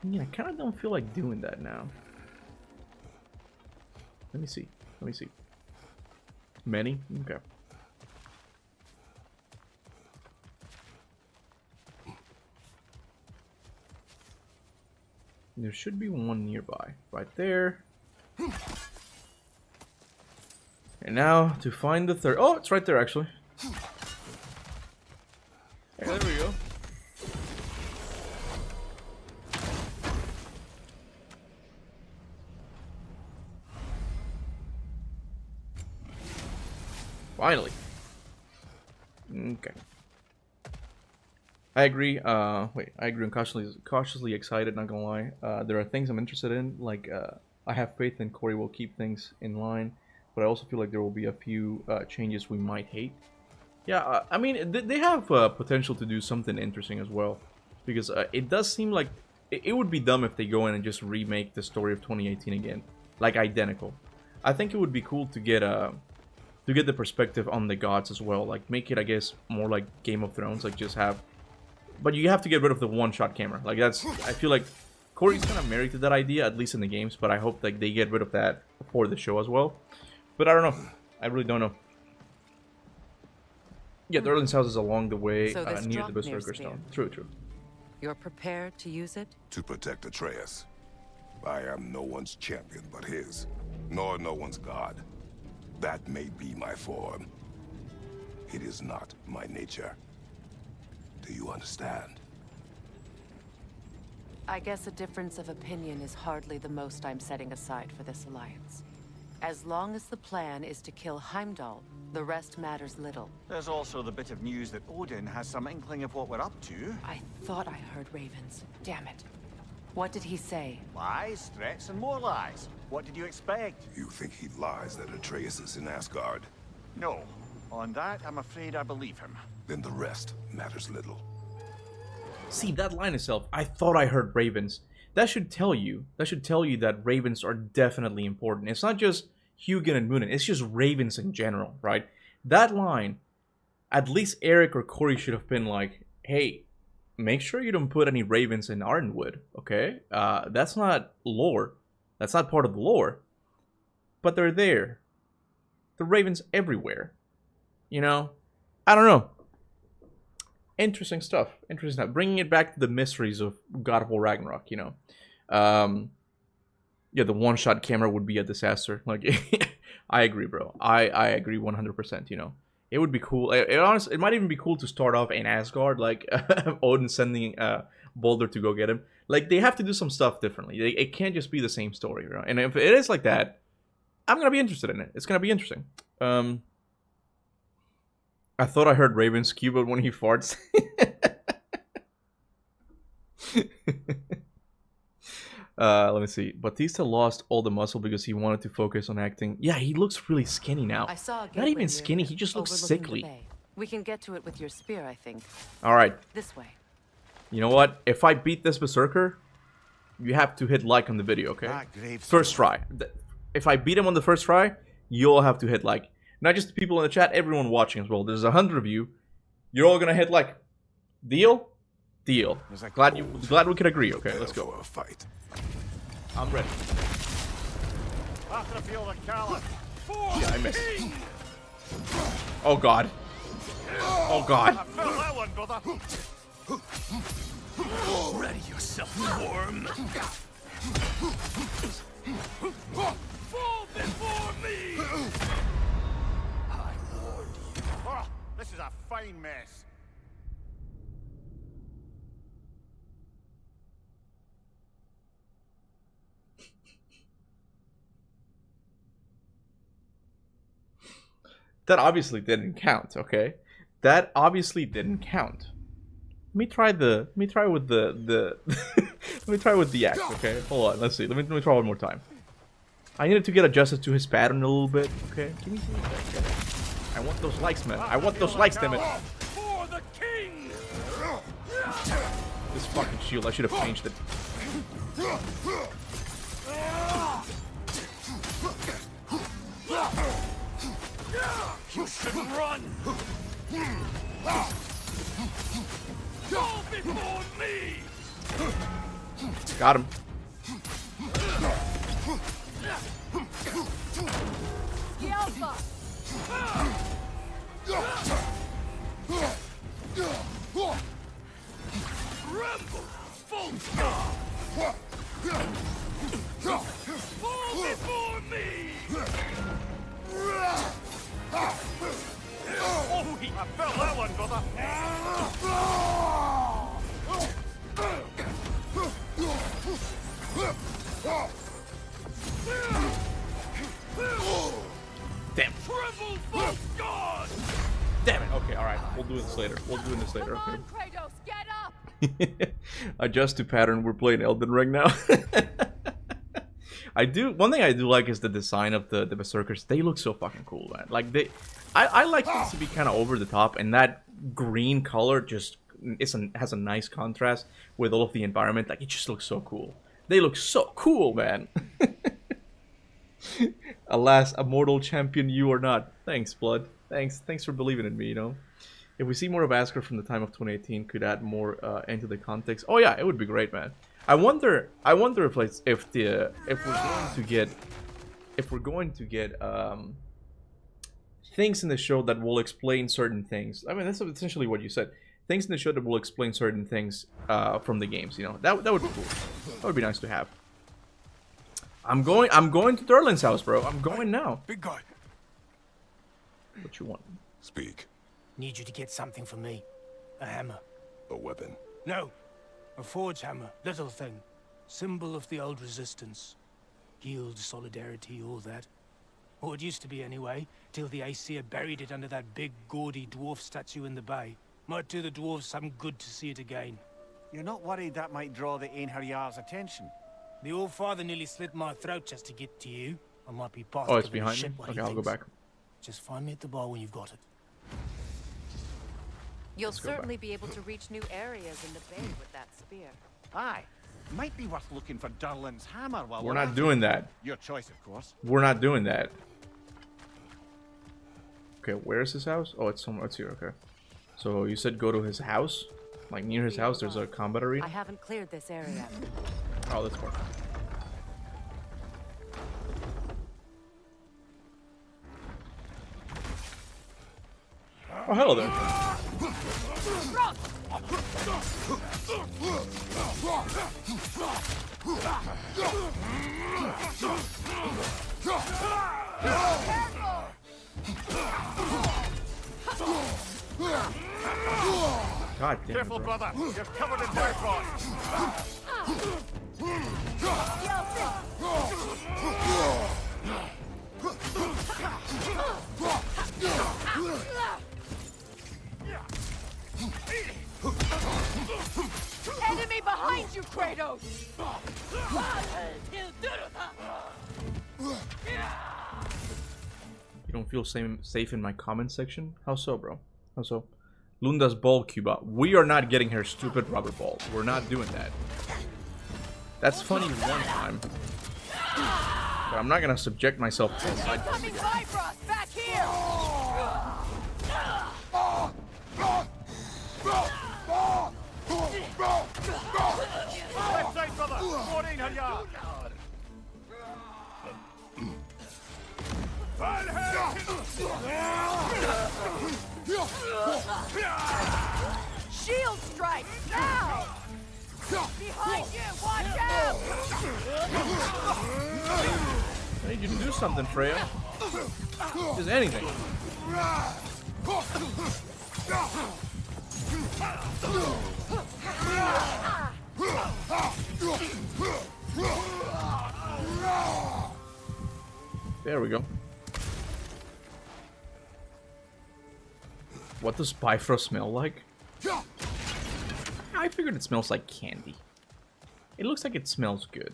yeah, I kind of don't feel like doing that now. Let me see. Let me see. Many? Okay. There should be one nearby. Right there. And now, to find the third... Oh, it's right there, actually. Hey, there we go. Finally. Okay. I agree. Wait, I agree. I'm cautiously excited. Not gonna lie. There are things I'm interested in. Like, I have faith in Corey will keep things in line, but I also feel like there will be a few changes we might hate. Yeah, I mean, they have potential to do something interesting as well, because it does seem like it would be dumb if they go in and just remake the story of 2018 again, like identical. I think it would be cool to get the perspective on the gods as well. Like make it, I guess, more like Game of Thrones. Like just have, but you have to get rid of the one-shot camera. Like that's, I feel like Corey's kind of married to that idea, at least in the games. But I hope like they get rid of that for the show as well. But I don't know. I really don't know. Yeah, the Erlin's house is along the way So this near the Draupnir Berserker spear. Stone. True, true. You're prepared to use it? To protect Atreus. I am no one's champion but his, nor no one's god. That may be my form. It is not my nature. Do you understand? I guess a difference of opinion is hardly the most I'm setting aside for this alliance. As long as the plan is to kill Heimdall, the rest matters little. There's also the bit of news that Odin has some inkling of what we're up to. I thought I heard ravens. Damn it. What did he say? Lies, threats, and more lies. What did you expect? You think he lies that Atreus is in Asgard? No. On that, I'm afraid I believe him. Then the rest matters little. See, that line itself, I thought I heard ravens. That should tell you that ravens are definitely important. It's not just Hugin and Munin, it's just ravens in general, right? That line, at least Eric or Corey should have been like, hey, make sure you don't put any ravens in Ardenwood, okay? That's not lore. That's not part of the lore. But they're there. The ravens everywhere. You know? I don't know. Interesting stuff. Interesting stuff. Bringing it back to the mysteries of God of War Ragnarok, you know. Yeah, the one-shot camera would be a disaster. Like, I agree, bro. I agree 100%, you know. It would be cool. Honestly, it might even be cool to start off in Asgard, like Odin sending Baldur to go get him. Like, they have to do some stuff differently. It can't just be the same story, right? And if it is like that, I'm going to be interested in it. It's going to be interesting. I thought I heard Raven's Kuba when he farts. Let me see. Batista lost all the muscle because he wanted to focus on acting. Yeah, he looks really skinny now. I saw a Not gateway even near skinny, here, he just looks overlooking the sickly. bay. We can get to it with your spear, I think. Alright, This way. you know what? If I beat this Berserker, you have to hit like on the video, okay? That grave First try. If I beat him on the first try, you'll have to hit like. Not just the people in the chat, everyone watching as well. There's 100 of you. You're all gonna hit like. Deal? Deal. Glad we could agree. Okay, let's go. For a fight. I'm ready. After feel the caliph. Yeah, I missed. Oh god. Oh god. I felt that one, brother. Ready yourself, worm. Fall before me! I warned you. Oh, this is a fine mess. That obviously didn't count, okay? That obviously didn't count. Let me try with the let me try with the axe, okay? Hold on, let's see. Let me try one more time. I needed to get adjusted to his pattern a little bit, okay? Give me 2 seconds. I want those likes, man. I want those likes, damn it. For the king! This fucking shield, I should have changed it. You shouldn't run! Fall before me! Got him. Rebel! Full stop! Fall before me! Oh, I felt that one, brother. Damn. Triple full god! Damn it. Okay, alright. We'll do this later. We'll do this later, okay? Kratos, get up! Adjust to pattern. We're playing Elden Ring now. One thing I do like is the design of the Berserkers. They look so fucking cool, man. Like I like this to be kind of over the top, and that green color just has a nice contrast with all of the environment. Like, it just looks so cool. They look so cool, man. Alas, a mortal champion you are not. Thanks, Blood. Thanks for believing in me, you know. If we see more of Asker from the time of 2018, could add more into the context. Oh yeah, it would be great, man. I wonder if like if we're going to get things in the show that will explain certain things. I mean, that's essentially what you said. Things in the show that will explain certain things from the games. You know, that would be cool. That would be nice to have. I'm going to Durlin's house, bro. I'm going now. Big guy. What you want? Speak. Need you to get something for me. A hammer. A weapon. No. A forge hammer. Little thing. Symbol of the old resistance. Guild, solidarity, all that. Or it used to be anyway, till the Aesir buried it under that big, gaudy dwarf statue in the bay. Might do the dwarves some good to see it again. You're not worried that might draw the Einherjar's attention? The old father nearly slit my throat just to get to you. I might be past Oh, it's giving a behind shit me? what he Okay, I'll go thinks. back. Just find me at the bar when you've got it. You'll go certainly be able to reach new areas in the bay with that spear. Aye. Might be worth looking for Durlin's hammer while We're at not it. doing that. Your choice, of course. We're not doing that. Okay, where's his house? Oh, it's somewhere. It's here. Okay. So you said go to his house? Like near his house, there's a combat arena? I haven't cleared this area. Oh, that's far. Oh, hello there. God damn it, Careful, bro. brother. You're covered in Bifrost. Enemy behind you, Kratos! You don't feel safe in my comment section? How so, bro? How so? Lunda's ball, Kuba. We are not getting her stupid rubber ball. We're not doing that. That's funny one time. But I'm not gonna subject myself to this. Incoming Bifrost! Back here! Left side, brother. More Einherjar. Shield strike! Now! Behind you! Watch out! I need you to do something, Freya. Just anything. There we go. What does Bifrost smell like? I figured it smells like candy. It looks like it smells good.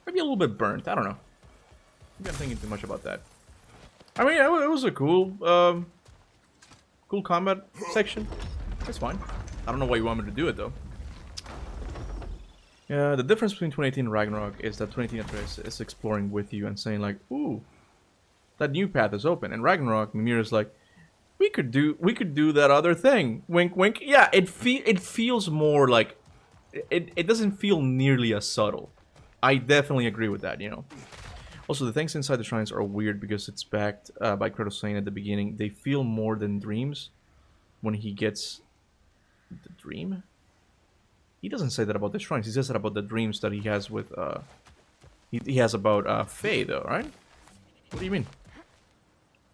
Maybe a little bit burnt. I don't know. I'm not thinking too much about that. I mean, it was a cool, cool combat section. That's fine. I don't know why you want me to do it though. Yeah, the difference between 2018 and Ragnarok is that 2018 is exploring with you and saying like, "Ooh, that new path is open." And Ragnarok, Mimir is like, "We could do that other thing." Wink, wink. Yeah, it feels more like it doesn't feel nearly as subtle. I definitely agree with that. You know. Also, the things inside the shrines are weird because it's backed by Kratos saying at the beginning they feel more than dreams when he gets the dream. He doesn't say that about the shrines. He says that about the dreams that he has with he has about Faye though, right? What do you mean?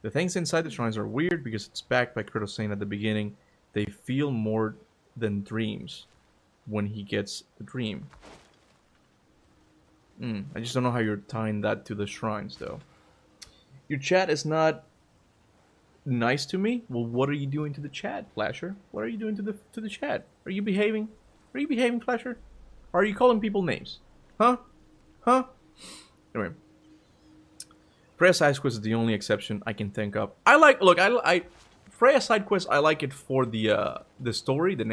The things inside the shrines are weird because it's backed by Kratos saying at the beginning they feel more than dreams when he gets the dream. I just don't know how you're tying that to the shrines, though. Your chat is not nice to me. Well, what are you doing to the chat, Flasher? What are you doing to the chat? Are you behaving? Are you behaving, Flasher? Or are you calling people names? Huh? Huh? Anyway, Freya side quest is the only exception I can think of. I Freya side quest. I like it for the story, the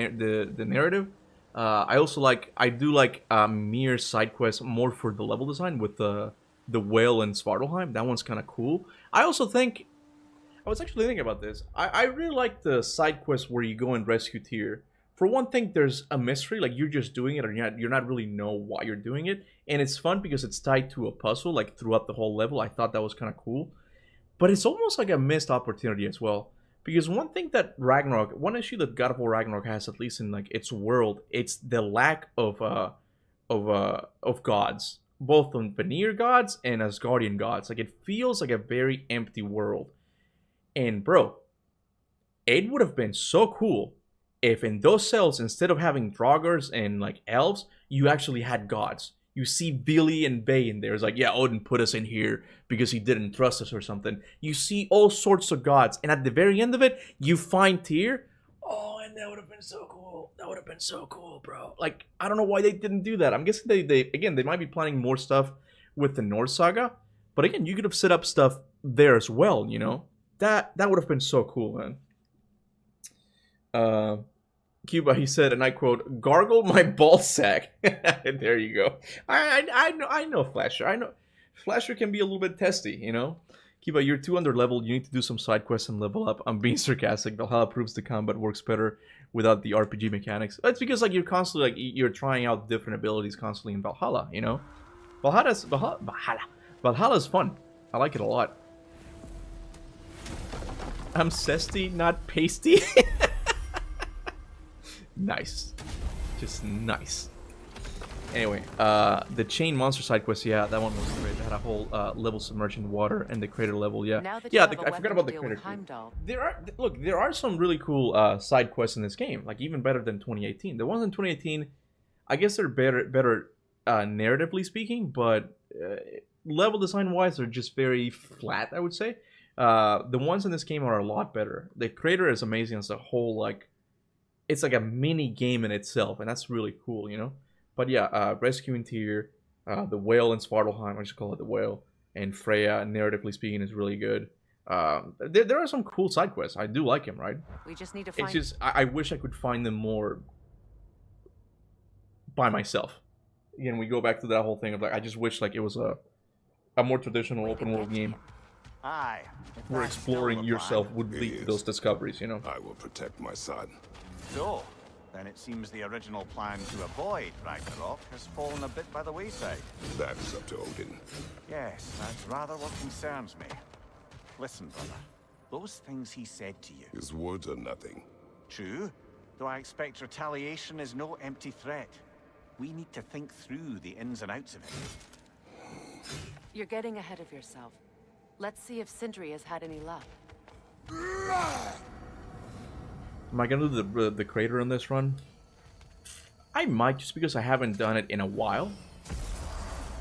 narrative. I also like, I do like Mir's side quests more for the level design with the the whale in Svartalheim. That one's kind of cool. I also think, I was actually thinking about this. I really like the side quest where you go and rescue Tyr. For one thing, there's a mystery, like you're just doing it, or you're not really know why you're doing it, and it's fun because it's tied to a puzzle, like throughout the whole level. I thought that was kind of cool, but it's almost like a missed opportunity as well. Because one thing that Ragnarok, one issue that God of War Ragnarok has, at least in like its world, it's the lack of gods, both on Vanir gods and Asgardian gods. Like it feels like a very empty world. And bro, it would have been so cool if in those cells, instead of having Draugrs and like elves, you actually had gods. You see Billy and Bay in there. It's like, yeah, Odin put us in here because he didn't trust us or something. You see all sorts of gods, and at the very end of it, you find Tyr. Oh, and that would have been so cool. That would have been so cool, bro. Like, I don't know why they didn't do that. I'm guessing they might be planning more stuff with the Norse saga. But again, you could have set up stuff there as well, you know? That would have been so cool, man. Kuba, he said, and I quote, "Gargle my ballsack." There you go. I know Flasher. I know Flasher can be a little bit testy, you know. Kuba, you're too under leveled. You need to do some side quests and level up. I'm being sarcastic. Valhalla proves the combat works better without the RPG mechanics. That's because like you're constantly like you're trying out different abilities constantly in Valhalla, you know. Valhalla's fun. I like it a lot. I'm zesty, not pasty. Nice. Just nice. Anyway, the chain monster side quest, yeah, that one was great. They had a whole level submerged in water and the crater level, yeah. Yeah, I forgot about the crater. There are some really cool side quests in this game, like even better than 2018. The ones in 2018, I guess they're better narratively speaking, but level design wise, they're just very flat, I would say. The ones in this game are a lot better. The crater is amazing as a whole, like it's like a mini game in itself, and that's really cool, you know. But yeah, rescuing Tyr, the whale in Svartalheim, I just call it the whale, and Freya, narratively speaking, is really good. There are some cool side quests. I do like him, right? We just need to find. It's just I wish I could find them more by myself. Again, we go back to that whole thing of like I just wish like it was a more traditional open world game. Aye. Where exploring yourself would lead to those discoveries, you know. I will protect my son. So, then it seems the original plan to avoid Ragnarok has fallen a bit by the wayside. That is up to Odin. Yes, that's rather what concerns me. Listen, brother. Those things he said to you. His words are nothing. True, though I expect retaliation is no empty threat. We need to think through the ins and outs of it. You're getting ahead of yourself. Let's see if Sindri has had any luck. Am I gonna do the crater on this run? I might, just because I haven't done it in a while.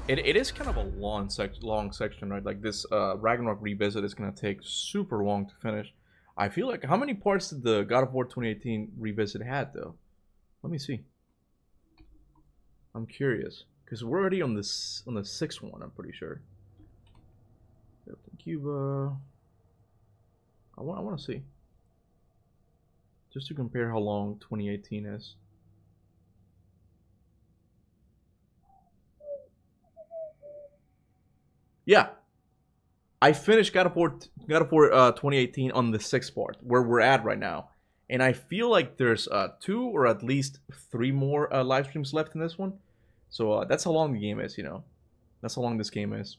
It is kind of a long section, right? Like this Ragnarok revisit is gonna take super long to finish. I feel like, how many parts did the God of War 2018 revisit had though? Let me see. I'm curious because we're already on the 6th one. I'm pretty sure. Kuba. I want to see. Just to compare how long 2018 is. Yeah. I finished God of War 2018 on the 6th part, where we're at right now. And I feel like there's 2 or at least 3 more live streams left in this one. So that's how long the game is, you know. That's how long this game is.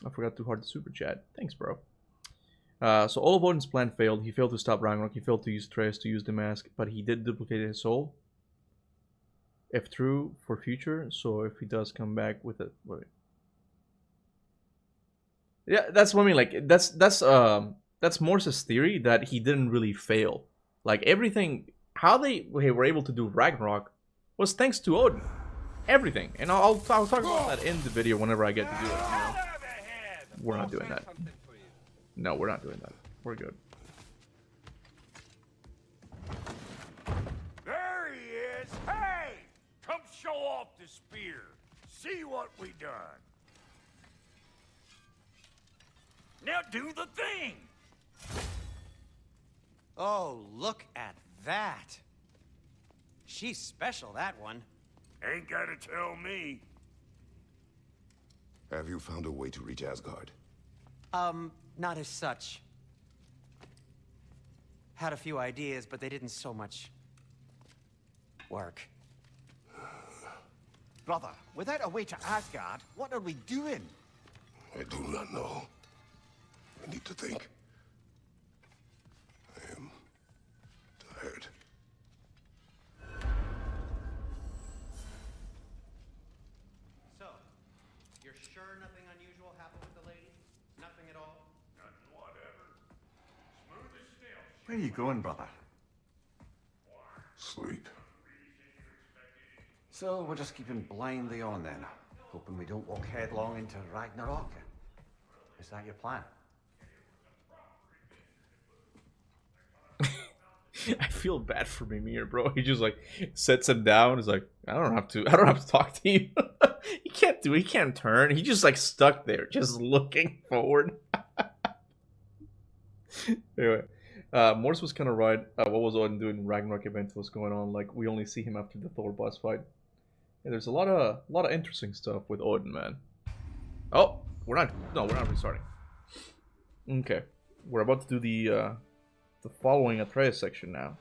I forgot to heart the super chat. Thanks, bro. So all of Odin's plan failed. He failed to stop Ragnarok. He failed to use Tres to use the mask, but he did duplicate his soul. If true, for future. So if he does come back with it, wait. Yeah, that's what I mean. Like that's Morse's theory that he didn't really fail. Like everything, how they were able to do Ragnarok was thanks to Odin. Everything, and I'll talk about that in the video whenever I get to do it. You know? We're not doing that. No, we're not doing that. We're good. There he is! Hey! Come show off the spear. See what we done. Now do the thing! Oh, look at that. She's special, that one. Ain't gotta tell me. Have you found a way to reach Asgard? Not as such. Had a few ideas, but they didn't so much work. Brother, without a way to Asgard, what are we doing? I do not know. I need to think. I am tired. So, you're sure nothing unusual happened with the lady? Nothing at all? Nothing whatever. Smooth as steel. Where are you going, brother? Sleep. So we're just keeping blindly on then, hoping we don't walk headlong into Ragnarok. Is that your plan? I feel bad for Mimir, bro. He just like sets him down. He's like, I don't have to talk to you. He can't turn. He just like stuck there, just looking forward. Anyway, Morse was kind of right. What was Odin doing? Ragnarok event was going on. Like we only see him after the Thor boss fight. Yeah, there's a lot of interesting stuff with Odin, man. Oh, we're not restarting. Okay, we're about to do the following Atreus section now.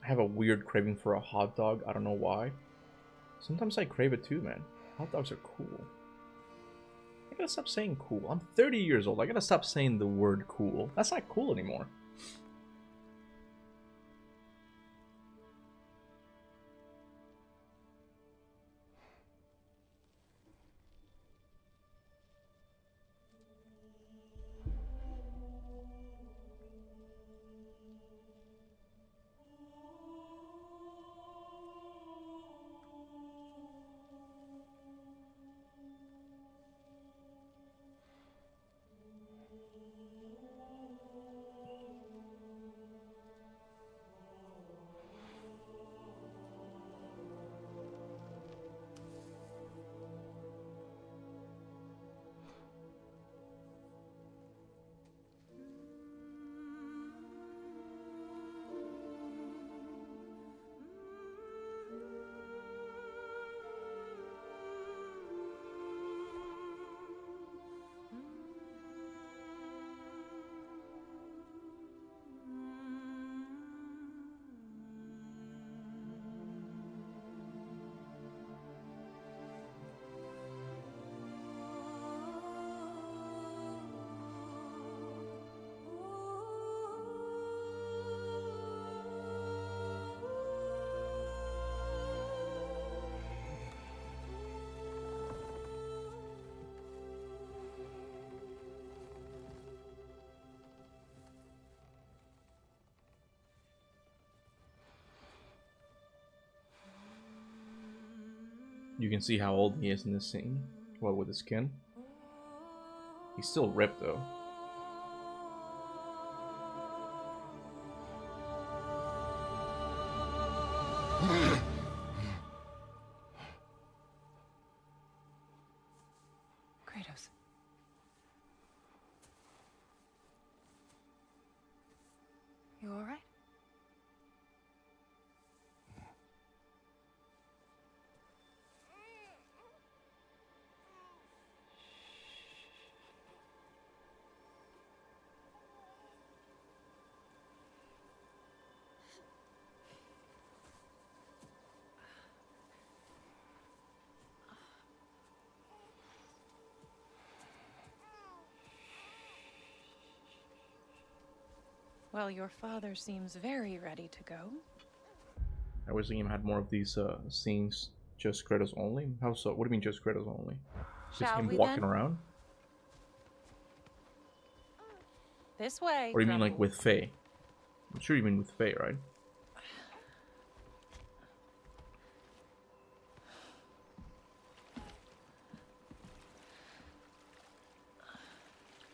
I have a weird craving for a hot dog. I don't know why. Sometimes I crave it too, man. Hot dogs are cool. I gotta stop saying cool. I'm 30 years old. I gotta stop saying the word cool. That's not cool anymore. You can see how old he is in this scene. What with his skin? He's still ripped though. Kratos. You all right? Well, your father seems very ready to go. I wish the game had more of these scenes, just Kratos only. How so? What do you mean just Kratos only? Just Shall him we walking then? around? This way. Or you mean like Grumble. with Faye? I'm sure you mean with Faye, right?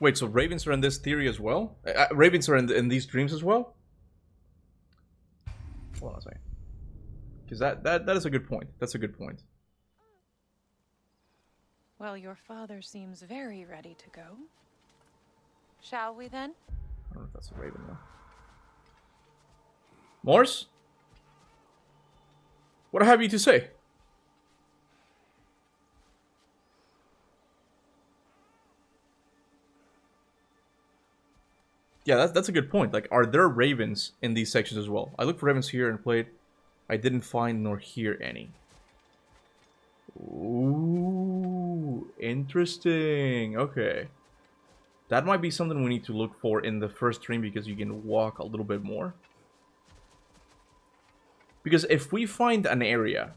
Wait, so ravens are in this theory as well? Ravens are in these dreams as well? Hold on a second. Because that is a good point. That's a good point. Well, your father seems very ready to go. Shall we then? I don't know if that's a raven though. Morse? What have you to say? Yeah, that's a good point. Like, are there ravens in these sections as well? I looked for ravens here and played. I didn't find nor hear any. Ooh, interesting. Okay. That might be something we need to look for in the first stream because you can walk a little bit more. Because if we find an area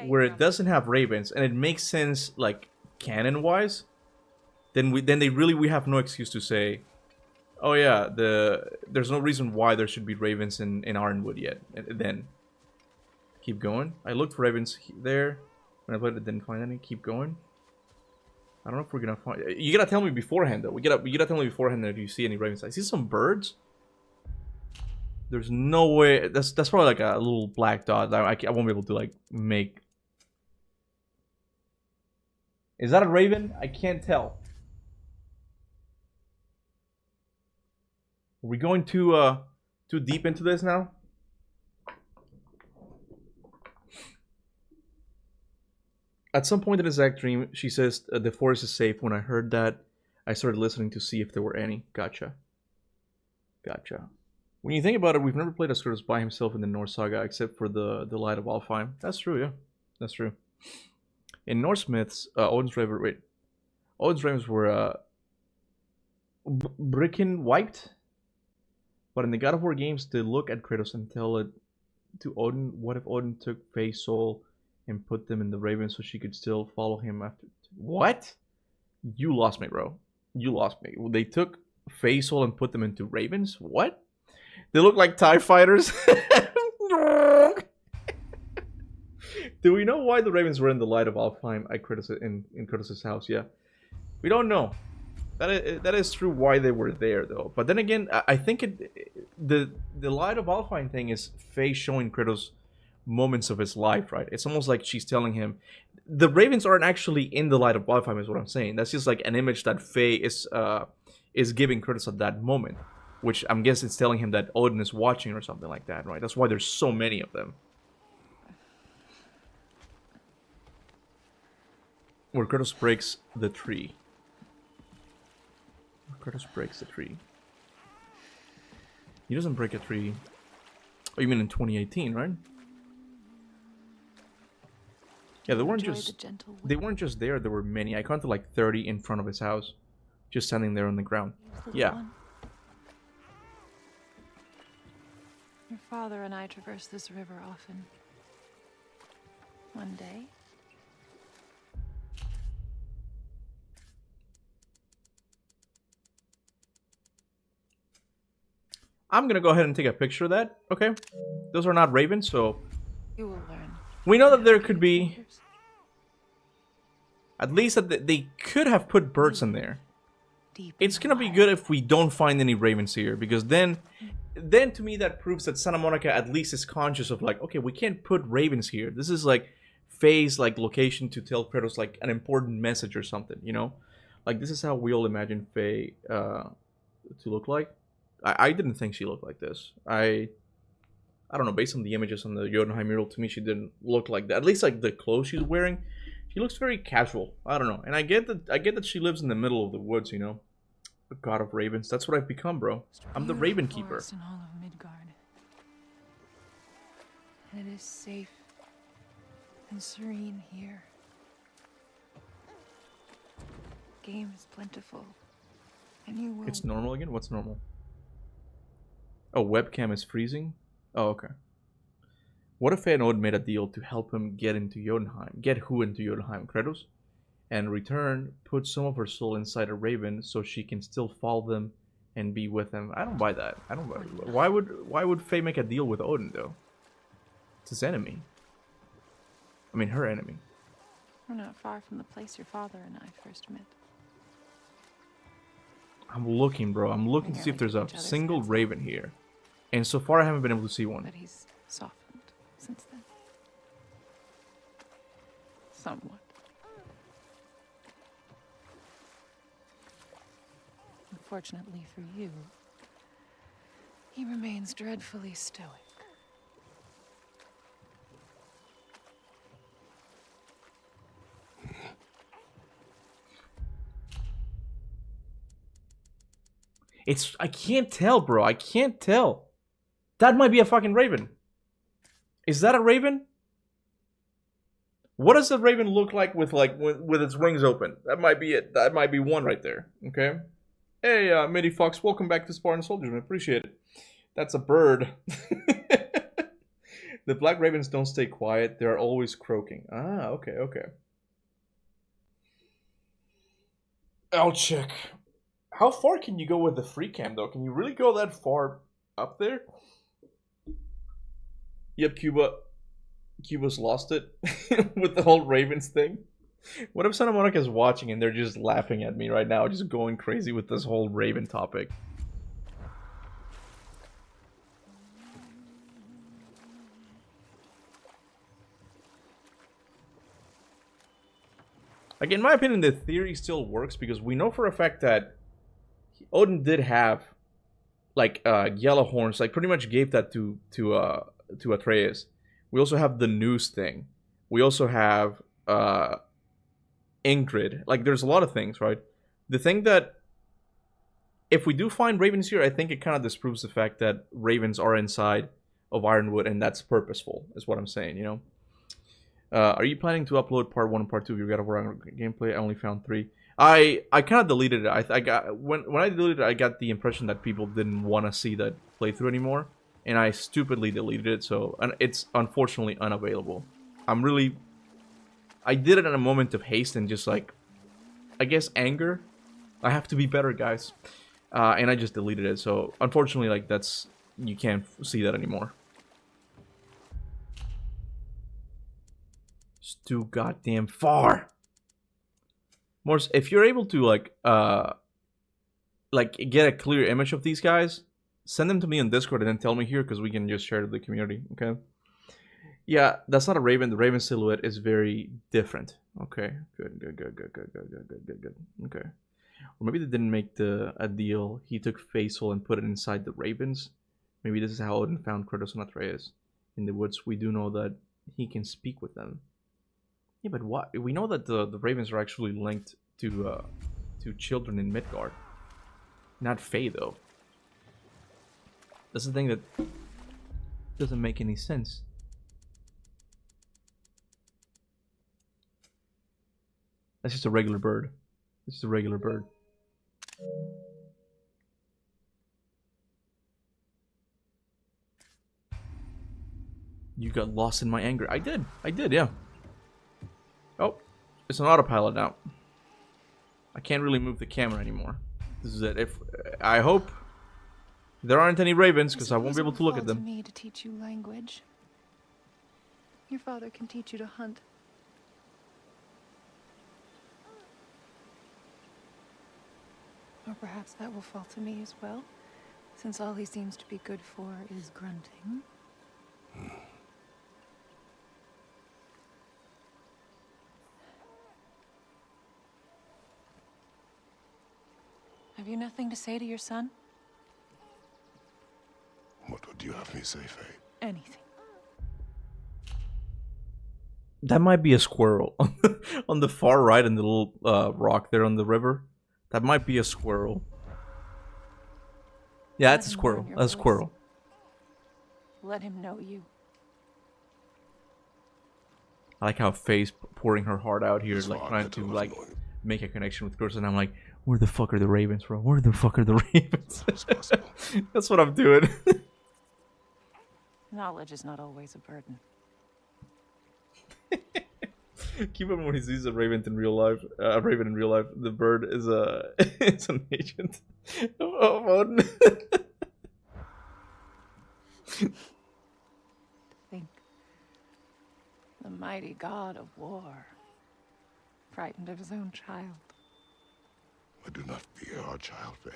where it doesn't have ravens and it makes sense, like, canon-wise, then we have no excuse to say, oh yeah, there's no reason why there should be ravens in Ironwood yet. And then keep going. I looked for ravens there. When I played it, didn't find any. Keep going. I don't know if we're gonna find. You gotta tell me beforehand though. You gotta tell me beforehand if you see any ravens. I see some birds. There's no way. That's probably like a little black dot. I won't be able to like make. Is that a raven? I can't tell. Are we going too deep into this now? At some point in the Zack dream, she says the forest is safe. When I heard that, I started listening to see if there were any. Gotcha. Gotcha. When you think about it, we've never played as Kratos by himself in the Norse saga, except for the Light of Alfheim. That's true, yeah. That's true. In Norse myths, Odin's ravens were Bricken wiped. But in the God of War games, they look at Kratos and tell it to Odin, what if Odin took Faye's soul and put them in the raven so she could still follow him after? What? You lost me, bro. You lost me. They took Faye's soul and put them into ravens? What? They look like TIE fighters? Do we know why the ravens were in the Light of Alfheim at in Kratos' house? Yeah. We don't know. That is true why they were there, though. But then again, I think the Light of Alfheim thing is Faye showing Kratos moments of his life, right? It's almost like she's telling him... The ravens aren't actually in the Light of Alfheim, is what I'm saying. That's just like an image that Faye is giving Kratos at that moment. Which I'm guessing it's telling him that Odin is watching or something like that, right? That's why there's so many of them. Where Kratos breaks the tree. Kratos breaks the tree. He doesn't break a tree. Oh, you mean in 2018, right? Yeah, they weren't just there. There were many. I counted like 30 in front of his house, just standing there on the ground. Yeah. Your father and I traverse this river often. One day. I'm gonna go ahead and take a picture of that, okay? Those are not ravens, so... You will learn. We know that there could be... At least that they could have put birds in there. It's gonna be good if we don't find any ravens here, because then to me that proves that Santa Monica at least is conscious of like, okay, we can't put ravens here. This is like Faye's like location to tell Kratos like an important message or something, you know? Like this is how we all imagine Faye to look like. I didn't think she looked like this. I don't know, based on the images on the Jotunheim mural, to me she didn't look like that. At least like the clothes she's wearing, she looks very casual. I don't know. And I get that she lives in the middle of the woods, you know. The god of ravens. That's what I've become, bro. I'm the raven keeper. In all of Midgard. And it is safe and serene here. Game is plentiful. And you will... It's normal again? What's normal? Oh, webcam is freezing? Oh, okay. What if Fëanor made a deal to help him get into Jotunheim? Get who into Jotunheim? Kratos? And in return, put some of her soul inside a raven so she can still follow them and be with them. I don't buy that. I don't buy it. Why would Faye make a deal with Odin, though? It's his enemy. I mean, her enemy. We're not far from the place your father and I first met. I'm looking, bro. I'm looking to see if there's a single raven here. And so far, I haven't been able to see one. But he's softened since then. Somewhat. Unfortunately for you, he remains dreadfully stoic. I can't tell, bro. I can't tell. That might be a fucking raven. Is that a raven? What does a raven look like with its wings open? That might be it. That might be one right there. Okay. Hey, Mitty Fox, welcome back to Spartan Soldiers. I appreciate it. That's a bird. The black ravens don't stay quiet. They're always croaking. Ah, okay, okay. I'll check. How far can you go with the free cam, though? Can you really go that far up there? Yep, Cuba's lost it with the whole Ravens thing. What if Santa Monica's watching and they're just laughing at me right now, just going crazy with this whole Raven topic? Like, in my opinion, the theory still works because we know for a fact that Odin did have, like, yellow horns. Like, pretty much gave that to Atreus. We also have the news thing. We also have Ingrid. Like, there's a lot of things, right? The thing that, if we do find ravens here, I think it kind of disproves the fact that ravens are inside of Ironwood, and that's purposeful, is what I'm saying, you know? Are you planning to upload part 1 and part 2 of your God of War gameplay? I only found 3. I kind of deleted it. I got when I deleted it, I got the impression that people didn't want to see that playthrough anymore, and I stupidly deleted it. So it's unfortunately unavailable. I did it in a moment of haste and just, like, I guess, anger. I have to be better, guys, and I just deleted it. So unfortunately, like, you can't see that anymore. It's too goddamn far. Morse, if you're able to like get a clear image of these guys, send them to me on Discord and then tell me here, because we can just share it with the community. Okay. Yeah, that's not a raven. The raven silhouette is very different. Okay. Good. Okay. Or maybe they didn't make a deal. He took Faisal and put it inside the ravens. Maybe this is how Odin found Kratos and Atreus in the woods. We do know that he can speak with them. Yeah, but what? We know that the ravens are actually linked to children in Midgard. Not Fae, though. That's the thing that doesn't make any sense. That's just a regular bird. It's just a regular bird. You got lost in my anger. I did, yeah. Oh, it's an autopilot now. I can't really move the camera anymore. This is it. I hope there aren't any ravens, because I won't be able to look at them. To me to teach you language. Your father can teach you to hunt. Or perhaps that will fall to me as well, since all he seems to be good for is grunting. Have you nothing to say to your son? What would you have me say, Faye? Anything. That might be a squirrel. On the far right, in the little rock there on the river. That might be a squirrel. Yeah, it's a squirrel. That's a squirrel. Let him know you. I like how Faye's pouring her heart out here, like trying to like make a connection with Chris, and I'm like, where the fuck are the ravens, bro? Where the fuck are the ravens? That's what I'm doing. Knowledge is not always a burden. Keep him when he sees a raven in real life. The bird is it's an agent of Odin. Think. The mighty god of war, frightened of his own child. I do not fear our child, Faye.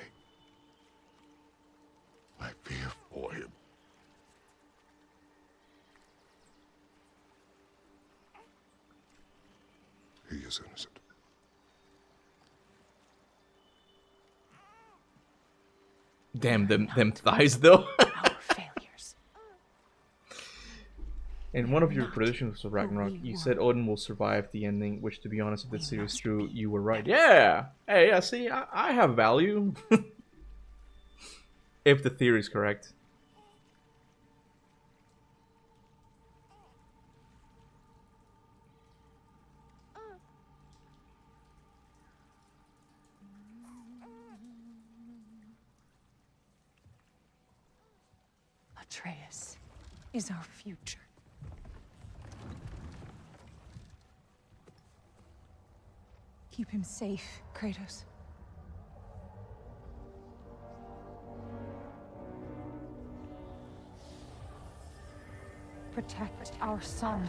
I fear for him. He is innocent. Damn them thighs though. Our failures. In one of your predictions for Ragnarok, you said Odin will survive the ending, which, to be honest, if the series is true, you were right. Yeah! Hey, yeah, see, I have value. If the theory is correct. Atreus is our future. Keep him safe, Kratos. Protect our son.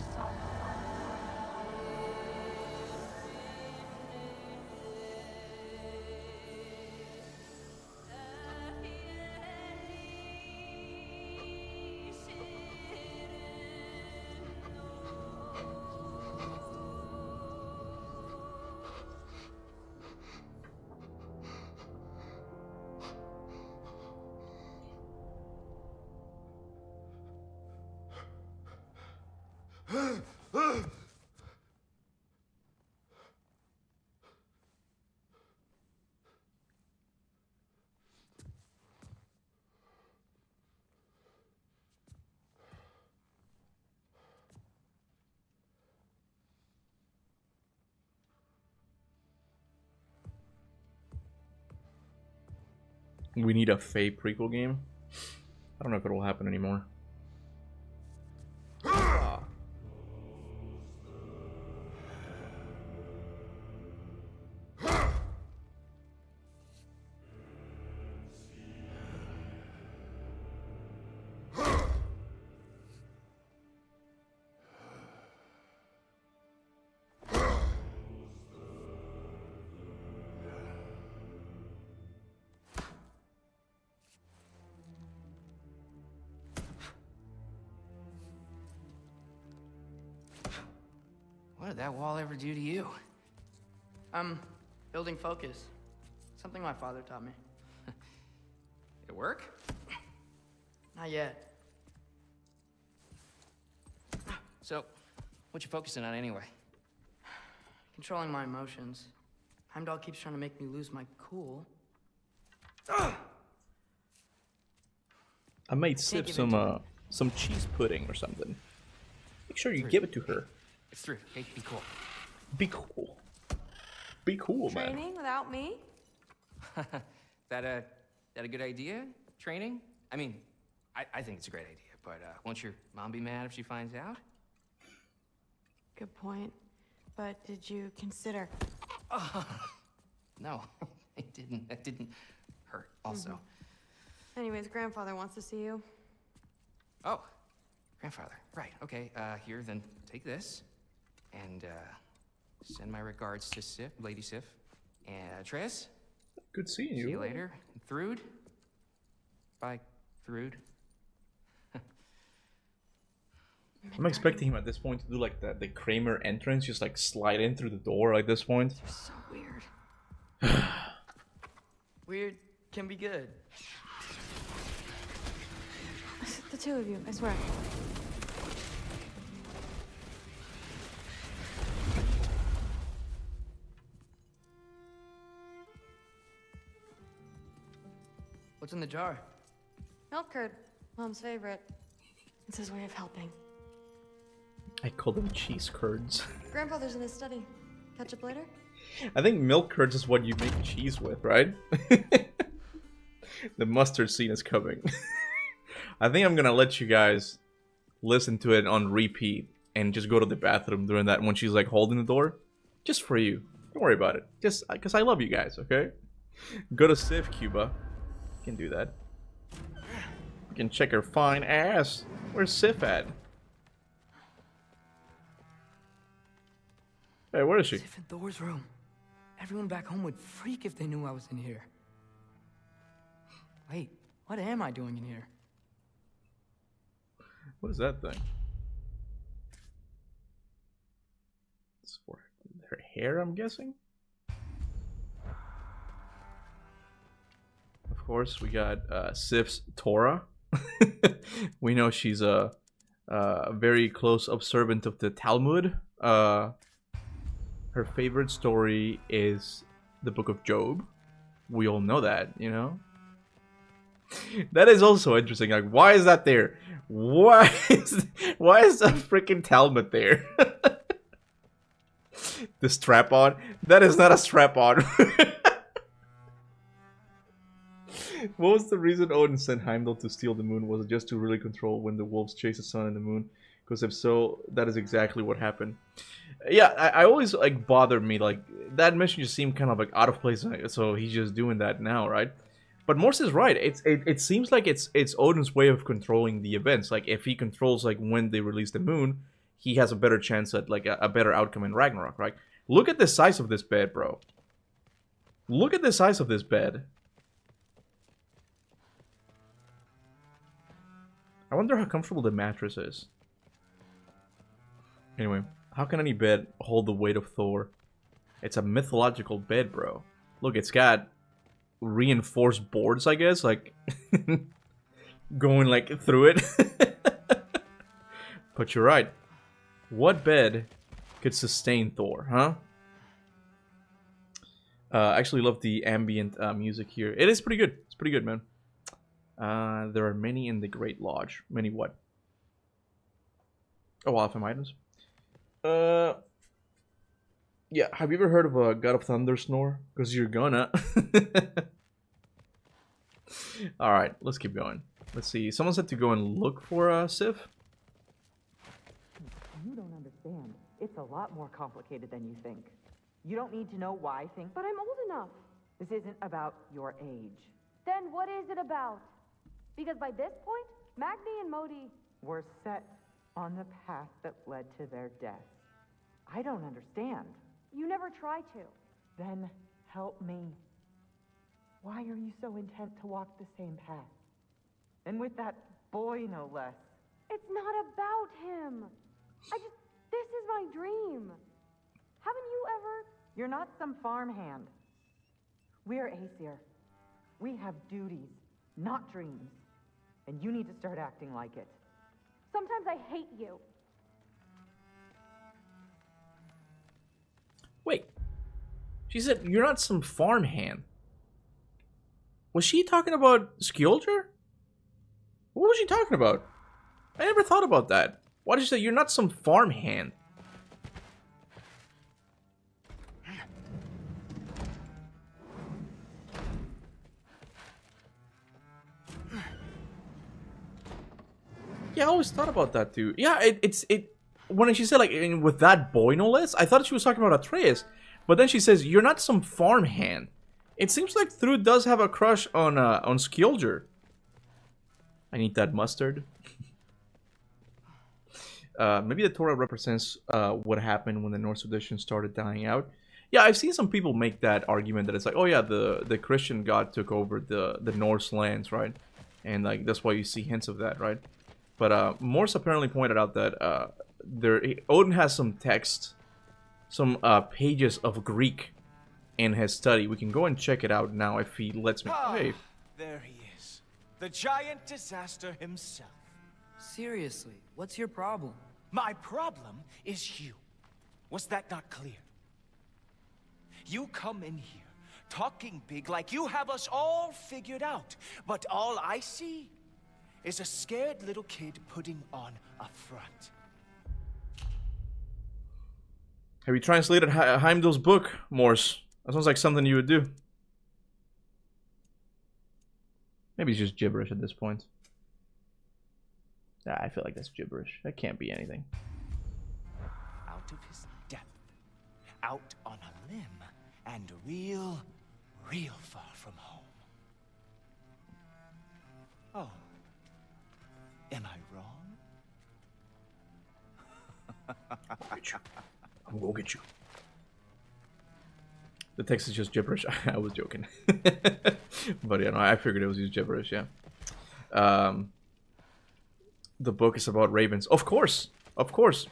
We need a Faye prequel game. I don't know if it will happen anymore. What did that wall ever do to you? I'm building focus. Something my father taught me. It work? Not yet. So, what you focusing on anyway? Controlling my emotions. Heimdall keeps trying to make me lose my cool. I made Sif some cheese pudding or something. Make sure you give it to her. It's through. Hey, be cool. Be cool. Be cool, man. Training without me? That a good idea? Training? I mean, I think it's a great idea, but won't your mom be mad if she finds out? Good point. But did you consider... No, it didn't. That didn't hurt, also. Anyways, grandfather wants to see you. Oh, grandfather. Right, okay. Here, then take this. And, send my regards to Sif, Lady Sif. And, Atreus? Good seeing you. See you later. Thrud? Bye, Thrud. I'm expecting him at this point to do like the Kramer entrance, just like slide in through the door at this point. You're so weird. Weird can be good. The two of you, I swear. What's in the jar? Milk curd, Mom's favorite. It's his way of helping. I call them cheese curds. Grandfather's in his study. Catch up later? I think milk curds is what you make cheese with, right? The mustard scene is coming. I think I'm gonna let you guys listen to it on repeat and just go to the bathroom during that when she's like holding the door. Just for you. Don't worry about it. Just because I love you guys, okay? Go to Sif, Kuba. You can do that. You can check her fine ass. Where's Sif at? Hey, where is she? Sif in Thor's room. Everyone back home would freak if they knew I was in here. Wait, what am I doing in here? What is that thing? It's for her hair, I'm guessing. Of course, we got Sif's Torah. We know she's a very close observant of the Talmud. Her favorite story is the Book of Job. We all know that, you know. That is also interesting. Like, why is that there? Why is the freaking Talmud there? The strap-on? That is not a strap-on. What was the reason Odin sent Heimdall to steal the moon? Was it just to really control when the wolves chase the sun and the moon? Because if so, that is exactly what happened. Yeah, I always like bothered me, like that mission just seemed kind of like out of place. So he's just doing that now, right? But Morse is right. It seems like it's Odin's way of controlling the events. Like if he controls like when they release the moon, he has a better chance at like a better outcome in Ragnarok, right? Look at the size of this bed, bro. Look at the size of this bed. I wonder how comfortable the mattress is. Anyway, how can any bed hold the weight of Thor? It's a mythological bed, bro. Look, it's got reinforced boards, I guess, like going like through it. But you're right. What bed could sustain Thor, huh? I actually love the ambient music here. It is pretty good. It's pretty good, man. There are many in the Great Lodge. Many what? Oh, alpha items. Yeah, have you ever heard of a God of Thunder snore? Because you're gonna. Alright, let's keep going. Let's see. Someone said to go and look for Sif. You don't understand. It's a lot more complicated than you think. You don't need to know why things... But I'm old enough. This isn't about your age. Then what is it about? Because by this point, Magni and Modi... were set on the path that led to their death. I don't understand. You never try to. Then help me. Why are you so intent to walk the same path? And with that boy, no less. It's not about him. This is my dream. Haven't you ever... You're not some farmhand. We're Aesir. We have duties, not dreams. And you need to start acting like it. Sometimes I hate you. Wait. She said, you're not some farmhand. Was she talking about Skjoldr? What was she talking about? I never thought about that. Why did she say, you're not some farmhand? Yeah, I always thought about that too. Yeah, when she said like with that boy no less, I thought she was talking about Atreus. But then she says, "You're not some farmhand." It seems like Thrud does have a crush on Skjoldr. I need that mustard. Maybe the Torah represents what happened when the Norse tradition started dying out. Yeah, I've seen some people make that argument that it's like, oh yeah, the Christian God took over the Norse lands, right? And like that's why you see hints of that, right? But Morse apparently pointed out that Odin has some text, some pages of Greek in his study. We can go and check it out now if he lets me. Hey. There he is. The giant disaster himself. Seriously, what's your problem? My problem is you. Was that not clear? You come in here, talking big like you have us all figured out. But all I see is a scared little kid putting on a front. Have you translated Heimdall's book, Morse? That sounds like something you would do. Maybe it's just gibberish at this point. I feel like that's gibberish. That can't be anything. Out of his depth, out on a limb, and real far from home. Oh, am I wrong? I'll get you. I'm gonna go get you. The text is just gibberish. I was joking. But yeah, no, I figured it was just gibberish, yeah. The book is about ravens. Of course. Of course.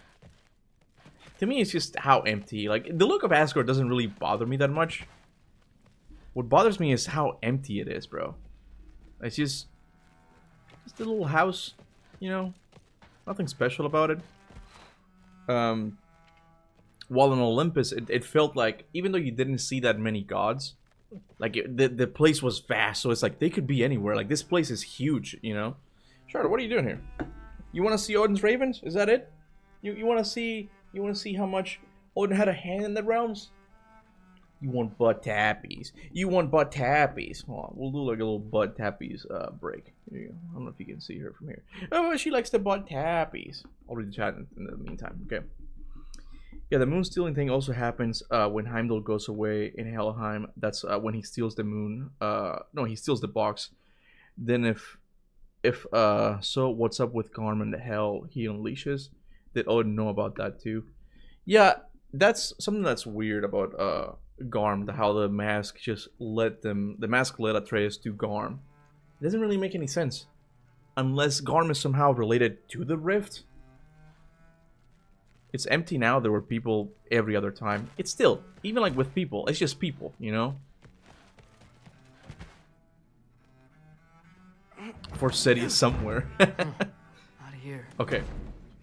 To me, it's just how empty. Like, the look of Asgard doesn't really bother me that much. What bothers me is how empty it is, bro. It's just a little house, you know? Nothing special about it. While in Olympus, it felt like, even though you didn't see that many gods, like, the place was vast, so it's like, they could be anywhere. Like, this place is huge, you know? Charlotte, what are you doing here? You want to see Odin's ravens? Is that it? You want to see how much Odin had a hand in the realms? You want butt tappies. You want butt tappies. Hold on, we'll do like a little butt tappies break. Here you go. I don't know if you can see her from here. Oh, she likes the butt tappies. I'll read the chat in the meantime. Okay. Yeah, the moon stealing thing also happens when Heimdall goes away in Helheim. That's when he steals the moon. No, he steals the box. Then if so, what's up with Garm and the hell he unleashes? Did Odin know about that too? Yeah, that's something that's weird about Garm, how the mask just the mask led Atreus to Garm. It doesn't really make any sense. Unless Garm is somehow related to the rift. It's empty now, there were people every other time. It's still, even like with people, it's just people, you know? Forseti is somewhere. Not here. Okay.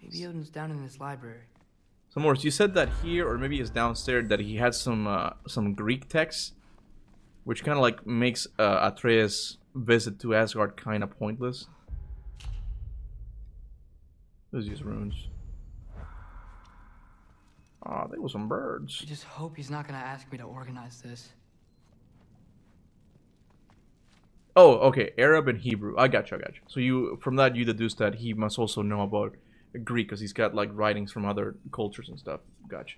Maybe Odin's down in his library. So Morris, you said that here, or maybe it's downstairs, that he had some Greek text, which kind of like makes Atreus' visit to Asgard kind of pointless. Those use runes. Ah, there were some birds. I just hope he's not gonna ask me to organize this. Oh, okay, Arab and Hebrew. I got you. So from that you deduce that he must also know about Greek, because he's got like writings from other cultures and stuff. Gotcha.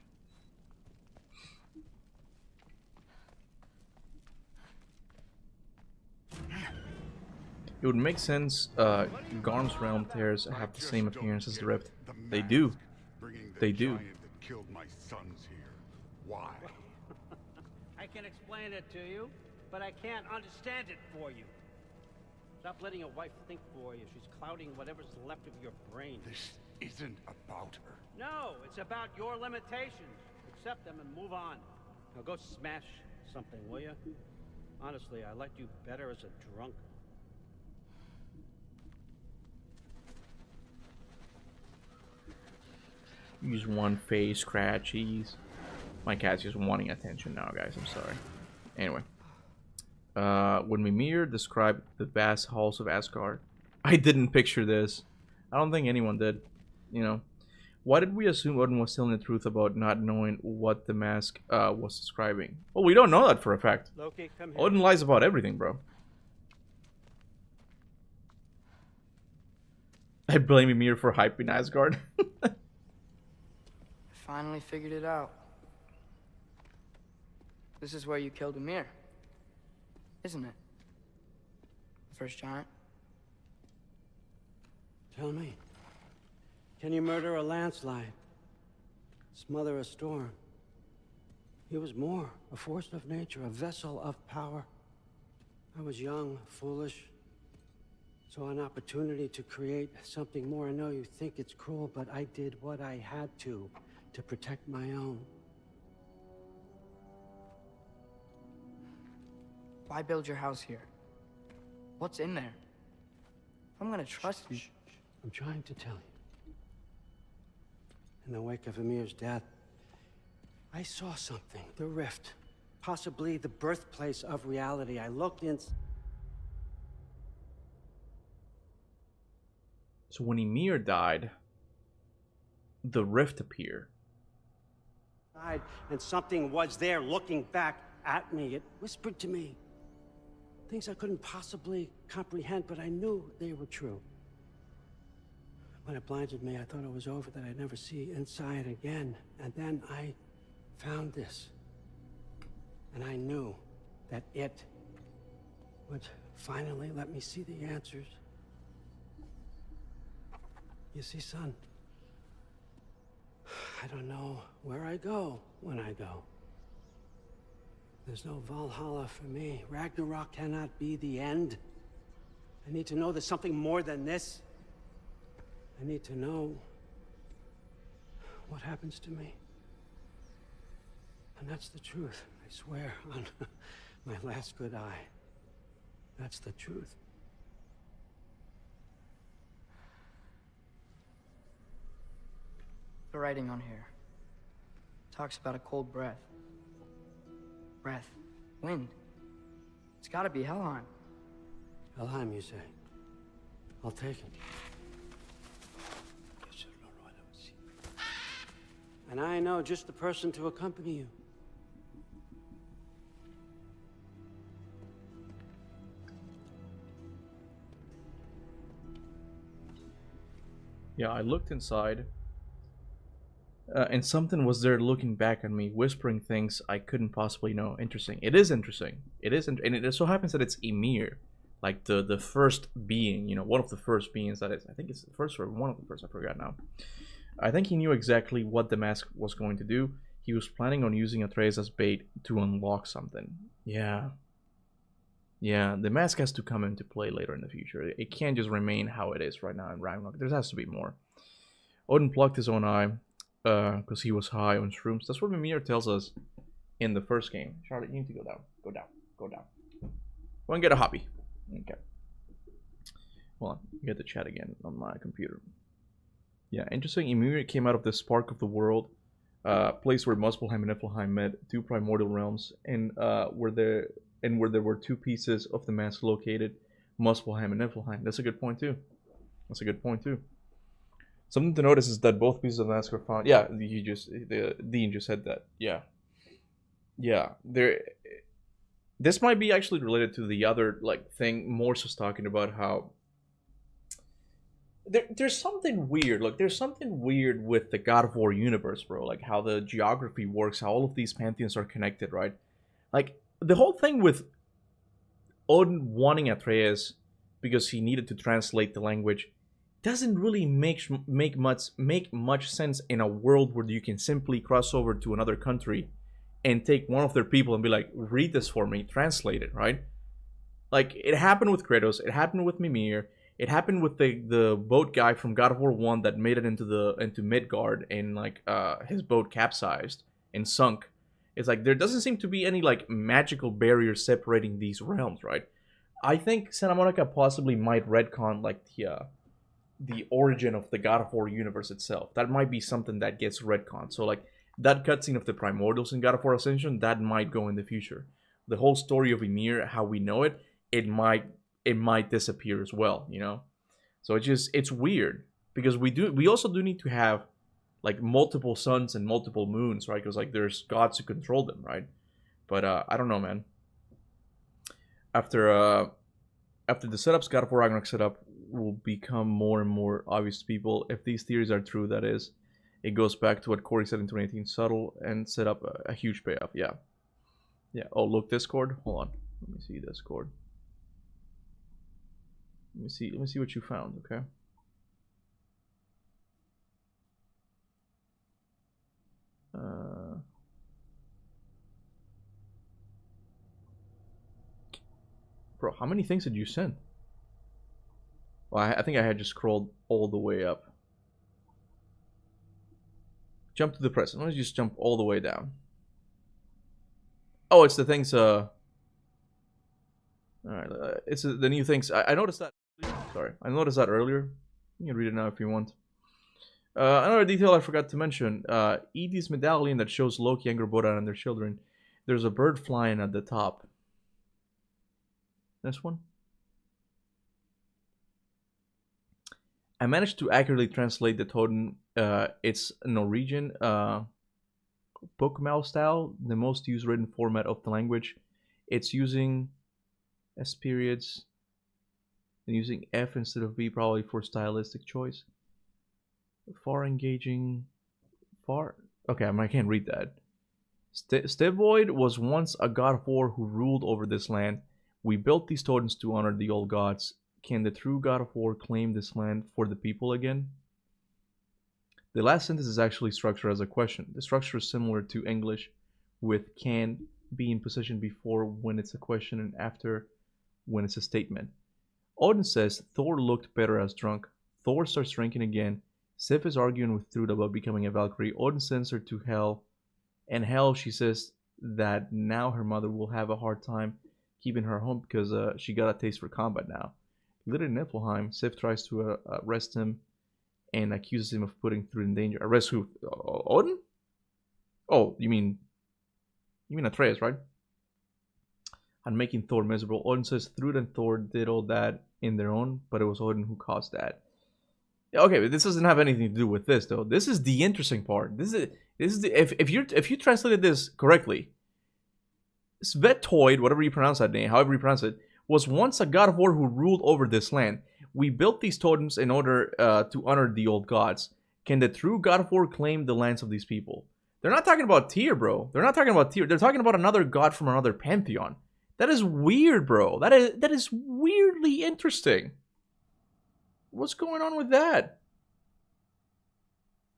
It would make sense. Garm's realm tears have the same appearance as the rift. They do. They do. Killed my sons here. Why? I can explain it to you, but I can't understand it for you. Stop letting your wife think for you. She's clouding whatever's left of your brain. This isn't about her. No, it's about your limitations. Accept them and move on. Now go smash something, will you? Honestly, I liked you better as a drunk. Use one face scratchies. My cat's just wanting attention now, guys. I'm sorry. Anyway. When Mimir described the vast halls of Asgard, I didn't picture this. I don't think anyone did. You know. Why did we assume Odin was telling the truth about not knowing what the mask was describing? Well, we don't know that for a fact. Loki, come here. Odin lies about everything, bro. I blame Mimir for hyping Asgard. Finally figured it out. This is where you killed Ymir, isn't it? First giant. Tell me, can you murder a landslide? Smother a storm? He was more, a force of nature, a vessel of power. I was young, foolish, saw an opportunity to create something more. I know you think it's cruel, but I did what I had to protect my own. Why build your house here? What's in there? I'm gonna trust you. I'm trying to tell you. In the wake of Ymir's death, I saw something. The rift. Possibly the birthplace of reality. I looked in. So when Ymir died, the rift appeared. And something was there looking back at me. It whispered to me things I couldn't possibly comprehend, but I knew they were true. When it blinded me, I thought it was over, that I'd never see inside again. And then I found this. And I knew that it would finally let me see the answers. You see, son, I don't know where I go when I go. There's no Valhalla for me. Ragnarok cannot be the end. I need to know there's something more than this. I need to know what happens to me. And that's the truth, I swear, on my last good eye. That's the truth. The writing on here talks about a cold breath. Breath. Wind. It's gotta be Helheim. Helheim, you say? I'll take it. And I know just the person to accompany you. Yeah, I looked inside. And something was there looking back at me, whispering things I couldn't possibly know. Interesting. It is interesting. It is, and it so happens that it's Ymir, like the first being, you know, one of the first beings that is. I think it's the first or one of the first. I forgot now. I think he knew exactly what the mask was going to do. He was planning on using Atreus as bait to unlock something. Yeah. Yeah, the mask has to come into play later in the future. It can't just remain how it is right now in Ragnarok. There has to be more. Odin plucked his own eye. Because he was high on shrooms. That's what Mimir tells us in the first game. Charlotte, you need to go down. Go down. Go down. Go and get a hobby. Okay. Hold on. Get the chat again on my computer. Yeah, interesting. Ymir came out of the spark of the world. Place where Muspelheim and Niflheim met. Two primordial realms. And where there were two pieces of the mask located. Muspelheim and Niflheim. That's a good point too. That's a good point too. Something to notice is that both pieces of the mask were found. Yeah, Dean just said that. Yeah, yeah. This might be actually related to the other thing. Morse was talking about how there's something weird. Like there's something weird with the God of War universe, bro. Like how the geography works, how all of these pantheons are connected, right? Like the whole thing with Odin wanting Atreus because he needed to translate the language doesn't really make much sense in a world where you can simply cross over to another country and take one of their people and be like, read this for me, translate it, right? Like it happened with Kratos, it happened with Mimir, it happened with the boat guy from God of War 1 that made it into Midgard and his boat capsized and sunk. It's like there doesn't seem to be any magical barrier separating these realms, right? I think Santa Monica possibly might retcon the origin of the God of War universe itself. That might be something that gets retconned. So that cutscene of the primordials in God of War Ascension, that might go in the future. The whole story of Ymir, how we know it, it might disappear as well, you know? So it's weird because we also do need to have multiple suns and multiple moons, right? Because there's gods who control them, right? But I don't know, man. After the setups, God of War Ragnarok setup will become more and more obvious to people. If these theories are true, that is. It goes back to what Corey said in 2018, subtle and set up a huge payoff. Yeah. Yeah. Oh, look, Discord. Hold on. Let me see Discord. Let me see what you found, okay? Bro, how many things did you send? Well, I think I had just scrolled all the way up. Jump to the present. Let me just jump all the way down. Oh, it's the things, Alright, it's the new things. I noticed that. Sorry, I noticed that earlier. You can read it now if you want. Another detail I forgot to mention. Edie's medallion that shows Loki, Angerboda, and their children. There's a bird flying at the top. This one? I managed to accurately translate the totem. It's Norwegian Bokmål style, the most used written format of the language. It's using S periods and using F instead of V, probably for stylistic choice. Far engaging. Far. Okay, I can't read that. Stevoid was once a god of war who ruled over this land. We built these totems to honor the old gods. Can the true God of War claim this land for the people again? The last sentence is actually structured as a question. The structure is similar to English with can be in position before when it's a question and after when it's a statement. Odin says Thor looked better as drunk. Thor starts drinking again. Sif is arguing with Thrud about becoming a Valkyrie. Odin sends her to Hel. And Hel, she says that now her mother will have a hard time keeping her home because she got a taste for combat now. Later in Niflheim, Sif tries to arrest him and accuses him of putting Thrud in danger. Arrest who? Odin? Oh, you mean Atreus, right? And making Thor miserable. Odin says Thrud and Thor did all that in their own, but it was Odin who caused that. Okay, but this doesn't have anything to do with this, though. This is the interesting part. This is the if you translated this correctly, Svetoid, whatever you pronounce that name, however you pronounce it, was once a god of war who ruled over this land. We built these totems in order to honor the old gods. Can the true god of war claim the lands of these people? They're not talking about Tyr, bro. They're not talking about Tyr. They're talking about another god from another pantheon. That is weird, bro. That is weirdly interesting. What's going on with that?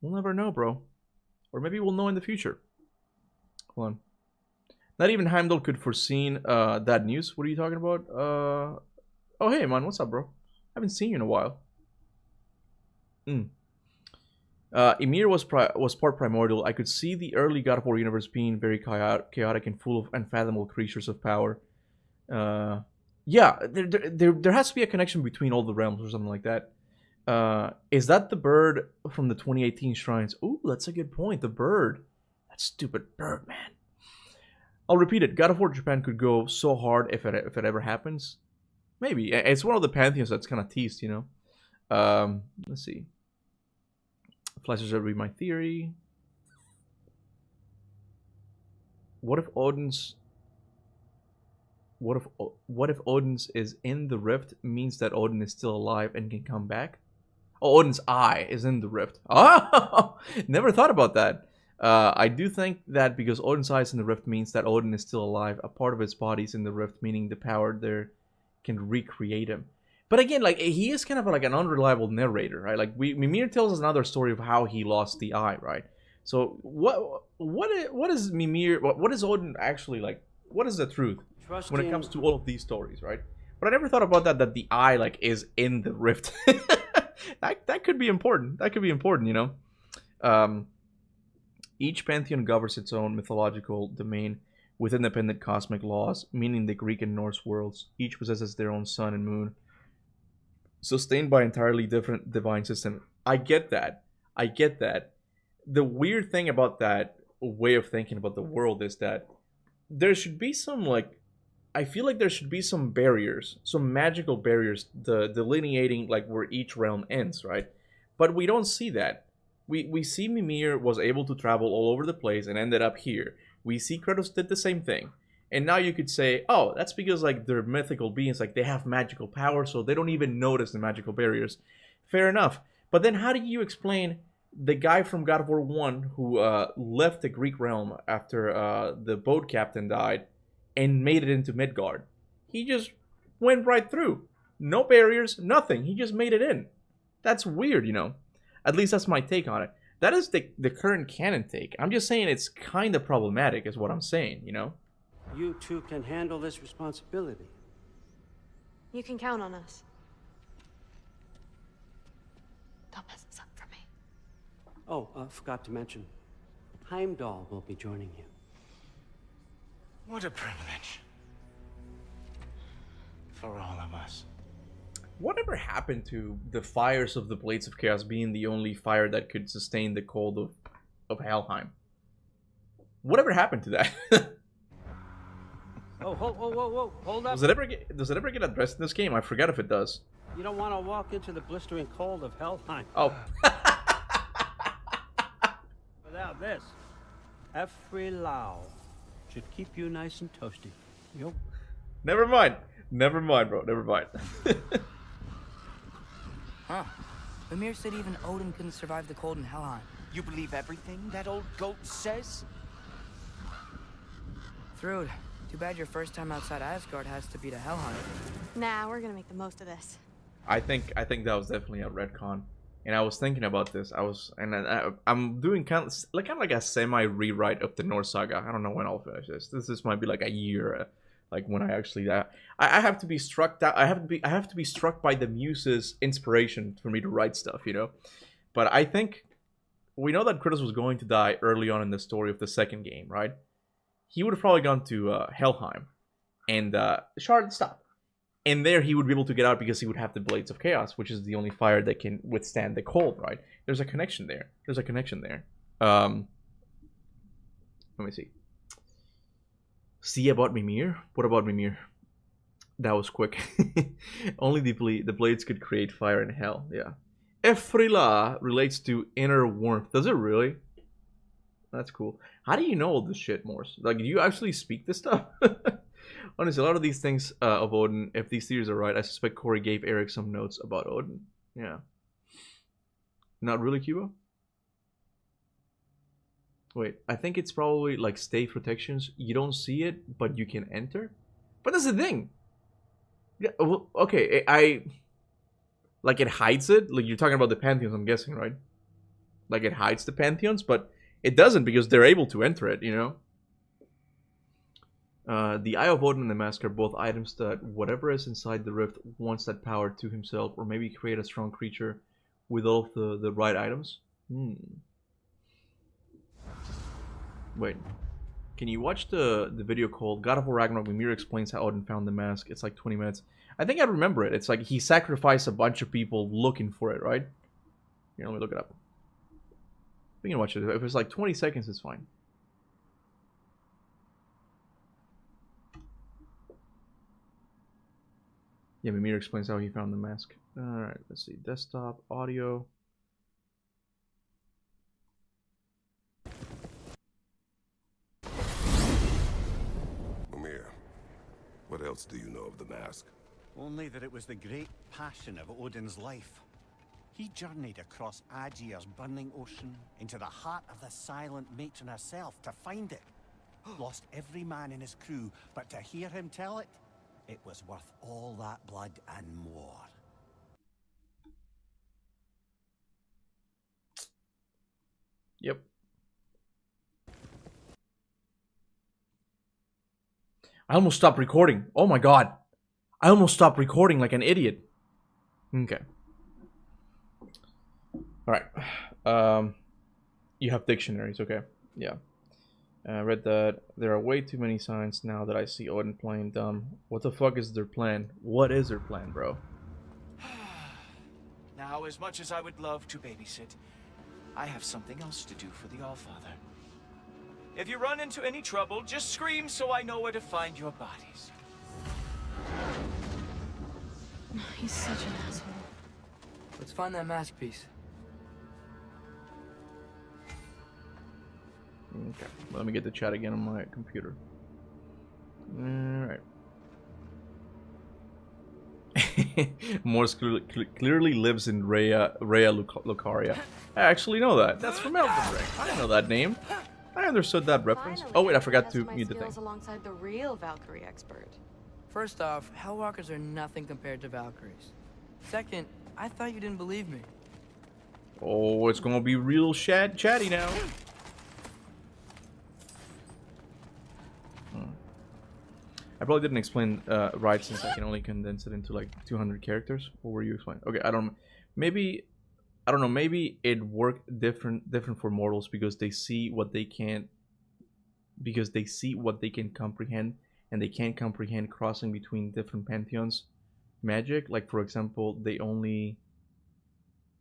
We'll never know, bro. Or maybe we'll know in the future. Hold on. Not even Heimdall could foreseen that news. What are you talking about? Oh, hey, man. What's up, bro? I haven't seen you in a while. Ymir was part primordial. I could see the early God of War universe being very chaotic and full of unfathomable creatures of power. Yeah, there has to be a connection between all the realms or something like that. Is that the bird from the 2018 shrines? Ooh, that's a good point. The bird. That stupid bird, man. I'll repeat it. God of War Japan could go so hard if it ever happens. Maybe. It's one of the pantheons that's kind of teased, you know. Let's see. Flashes that read my theory. What if Odin's is in the rift means that Odin is still alive and can come back? Oh, Odin's eye is in the rift. Oh, never thought about that. I do think that because Odin's eye is in the rift means that Odin is still alive. A part of his body is in the rift, meaning the power there can recreate him. But again, like, he is kind of like an unreliable narrator, right? Like, Mimir tells us another story of how he lost the eye, right? So what is Mimir? What is Odin actually like? What is the truth when it comes to all of these stories, right? But I never thought about that the eye like is in the rift. that could be important. That could be important, you know. Each pantheon governs its own mythological domain with independent cosmic laws, meaning the Greek and Norse worlds. Each possesses their own sun and moon, sustained by entirely different divine system. I get that. I get that. The weird thing about that way of thinking about the world is that there should be some, like, I feel like there should be some barriers, some magical barriers delineating like where each realm ends, right? But we don't see that. We see Mimir was able to travel all over the place and ended up here. We see Kratos did the same thing. And now you could say, oh, that's because like they're mythical beings, like they have magical power, so they don't even notice the magical barriers. Fair enough. But then how do you explain the guy from God of War 1 who left the Greek realm after the boat captain died and made it into Midgard? He just went right through. No barriers, nothing. He just made it in. That's weird, you know. At least that's my take on it. That is the current canon take. I'm just saying it's kind of problematic is what I'm saying, you know. You two can handle this responsibility. You can count on us. Don't mess this up for me. Oh, forgot to mention. Heimdall will be joining you. What a privilege. For all of us. Whatever happened to the fires of the Blades of Chaos being the only fire that could sustain the cold of Helheim? Whatever happened to that? Oh, whoa, hold up. Does it ever get addressed in this game? I forgot if it does. You don't want to walk into the blistering cold of Helheim. Oh. Without this, every Lao should keep you nice and toasty. Yo. Never mind, bro. Never mind. Huh. Mimir said even Odin couldn't survive the cold in Helheim. You believe everything that old goat says? Thrud, too bad your first time outside Asgard has to be to Helheim. Nah, we're gonna make the most of this. I think that was definitely a retcon. and I was thinking about this. I'm doing kind of like a semi rewrite of the Norse saga. I don't know when I'll finish this. This might be like a year, like when I actually I have to be struck down. I have to be struck by the muse's inspiration for me to write stuff, you know. But I think we know that Kratos was going to die early on in the story of the second game, right? He would have probably gone to Helheim, and Shard, stop. And there he would be able to get out because he would have the Blades of Chaos, which is the only fire that can withstand the cold, right? There's a connection there. Let me see. See about Mimir? What about Mimir? That was quick. Only the blades could create fire in hell, yeah. Efrila relates to inner warmth. Does it really? That's cool. How do you know all this shit, Morse? Like, do you actually speak this stuff? Honestly, a lot of these things of Odin, if these theories are right, I suspect Corey gave Eric some notes about Odin. Yeah. Not really, Kuba? Wait, I think it's probably like stave protections. You don't see it, but you can enter. But that's the thing. Yeah, well, okay, like it hides it. Like you're talking about the pantheons, I'm guessing, right? Like it hides the pantheons, but it doesn't because they're able to enter it, you know? The Eye of Odin and the Mask are both items that whatever is inside the rift wants that power to himself, or maybe create a strong creature with all of the right items. Wait, can you watch the video called God of War Ragnarok? Mimir explains how Odin found the mask. It's like 20 minutes. I think I remember it. It's like he sacrificed a bunch of people looking for it, right? Here, let me look it up. We can watch it. If it's like 20 seconds, it's fine. Yeah, Mimir explains how he found the mask. Alright, let's see. Desktop, audio. Mimir, what else do you know of the mask? Only that it was the great passion of Odin's life. He journeyed across Aegir's burning ocean into the heart of the silent matron herself to find it. Lost every man in his crew, but to hear him tell it, it was worth all that blood and more. Yep. I almost stopped recording. Oh my god. I almost stopped recording like an idiot. Okay. Alright. You have dictionaries, okay. Yeah. I read that there are way too many signs now that I see Odin playing dumb. What the fuck is their plan? What is their plan, bro? Now, as much as I would love to babysit, I have something else to do for the Allfather. If you run into any trouble, just scream so I know where to find your bodies. He's such an asshole. Let's find that mask piece. Okay, let me get the chat again on my computer. Alright. Morse clearly lives in Rhea Lucaria. I actually know that. That's from Elden Ring. I know that name. I understood that reference. Oh wait, I forgot to mute the thing. Alongside the real Valkyrie expert. First off, Hellwalkers are nothing compared to Valkyries. Second, I thought you didn't believe me. Oh, it's gonna be real chatty now. I probably didn't explain right, since I can only condense it into like 200 characters. What were you explaining? Okay, I don't know. Maybe it worked different for mortals because they see what they can't, because they see what they can comprehend, and they can't comprehend crossing between different pantheons magic. Like for example, they only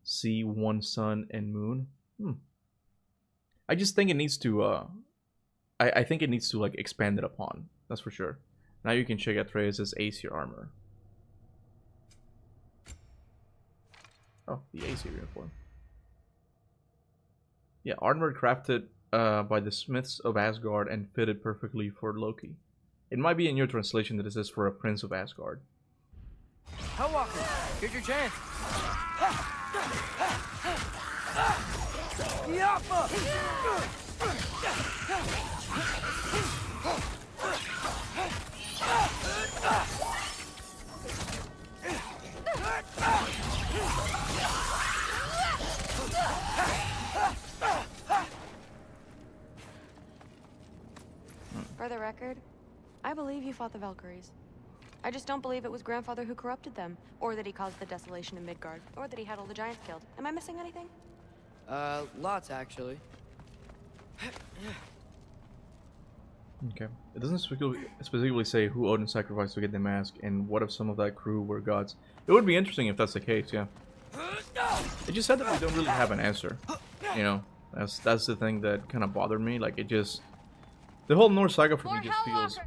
see one sun and moon. I just think it needs to I think it needs to like expand it upon. That's for sure. Now you can check Atreus' Aesir armor. Oh, the Aesir uniform. Yeah, armor crafted by the smiths of Asgard and fitted perfectly for Loki. It might be in your translation that it says for a prince of Asgard. Hellwalker, here's your chance. For the record, I believe you fought the Valkyries. I just don't believe it was Grandfather who corrupted them, or that he caused the desolation in Midgard, or that he had all the giants killed. Am I missing anything? Lots actually. Okay. It doesn't specifically say who Odin sacrificed to get the mask, and what if some of that crew were gods. It would be interesting if that's the case, yeah. It just said that we don't really have an answer. You know, that's the thing that kind of bothered me. Like, it just... The whole Norse saga for me just feels,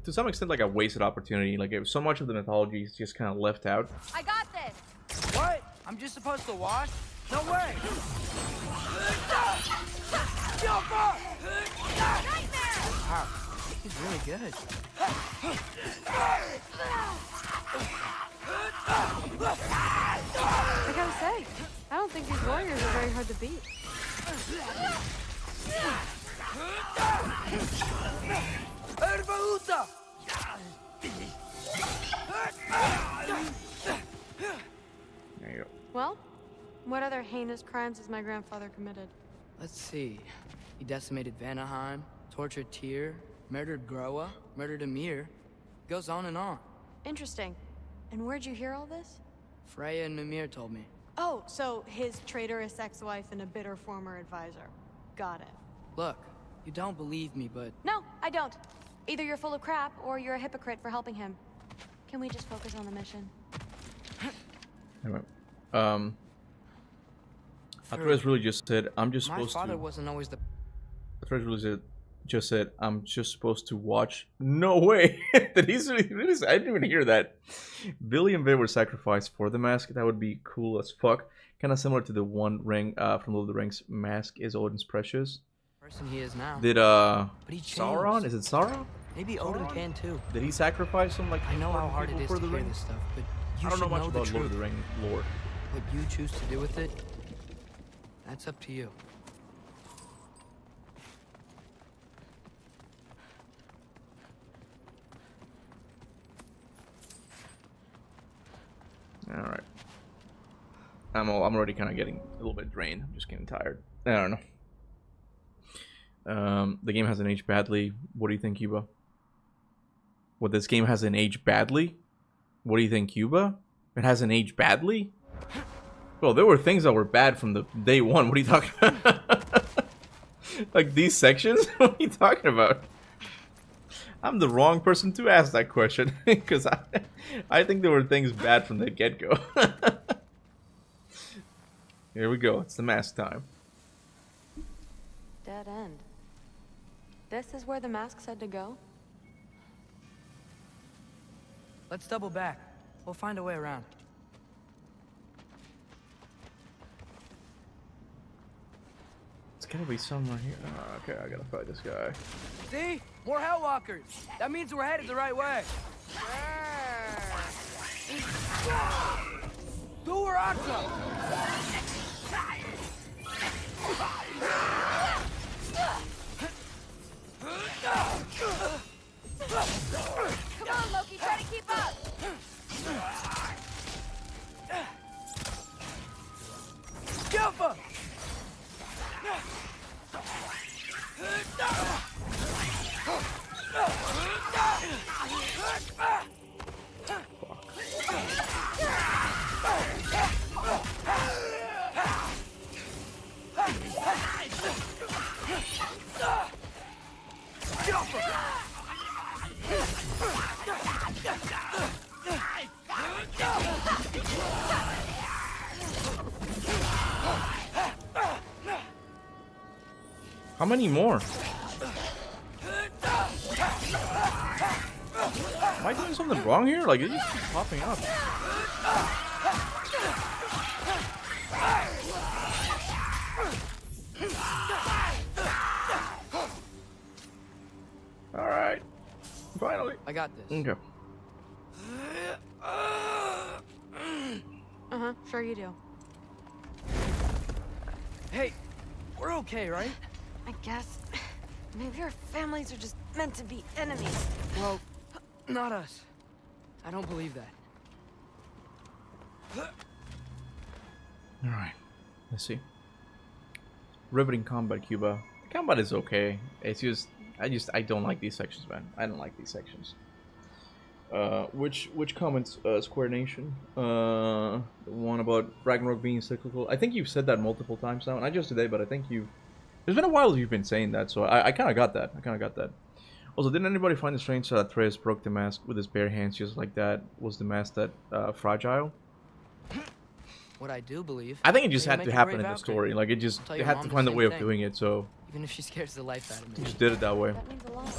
to some extent, like a wasted opportunity. Like, so much of the mythology is just kind of left out. I got this! What? I'm just supposed to watch? No way! Wow, he's really good. I gotta say, I don't think these warriors are very hard to beat. There you go. Well, what other heinous crimes has my grandfather committed? Let's see. He decimated Vanaheim, tortured Tyr, murdered Groa, murdered Ymir. Goes on and on. Interesting. And where'd you hear all this? Freya and Mimir told me. Oh, so his traitorous ex-wife and a bitter former advisor. Got it. Look, you don't believe me, but... No, I don't. Either you're full of crap, or you're a hypocrite for helping him. Can we just focus on the mission? Anyway, Atreus really just said, I'm just supposed to... My father wasn't always the... Atreus really just said, I'm just supposed to watch. No way! Did he really say? I didn't even hear that. Billy and Vay were sacrificed for the mask. That would be cool as fuck. Kind of similar to the One Ring from Lord of the Rings. Mask is Odin's precious. Person he is now. Did But he Sauron? changed. Is it Sauron? Maybe Odin can too. Did he sacrifice him like? I know how hard it is for to the hear ring? this stuff, but you I don't should know much the about Lord of truth. the Ring lore. What you choose to do with it, that's up to you. All right. I'm already kind of getting a little bit drained. I'm just getting tired. I don't know. The game hasn't aged badly. What do you think, Kuba? What, this game hasn't aged badly? What do you think, Kuba? It hasn't aged badly? Well, there were things that were bad from the day one. What are you talking about? Like these sections? What are you talking about? I'm the wrong person to ask that question because I think there were things bad from the get-go. Here we go. It's the mask time. Dead end. This is where the mask said to go? Let's double back. We'll find a way around. It's gotta be somewhere here. Oh, okay, I gotta fight this guy. See? More Hellwalkers. That means we're headed the right way. Come on, Loki, try to keep up! Alpha! How many more? Am I doing something wrong here? Like, it just keeps popping up. Alright. Finally. I got this. Okay. Uh-huh, sure you do. Hey, we're okay, right? I guess. Maybe our families are just meant to be enemies. Well, not us. I don't believe that. Alright. Let's see. Riveting combat, Kuba. The combat is okay. It's just I don't like these sections, man. I don't like these sections. Which comments, Square Nation? The one about Ragnarok being cyclical. I think you've said that multiple times now, and not just today, but I think you've. There's been a while you've been saying that, so I kind of got that. I kind of got that. Also, didn't anybody find it strange that Atreus broke the mask with his bare hands just like that? Was the mask that fragile? What I do believe. I think it just that had you to make a happen great in the Valkyrie. story. Like it just I'll tell they your had mom to the find a same way of thing. doing it, so Even if she scares the life out of they me. just did it that way. That means a lot.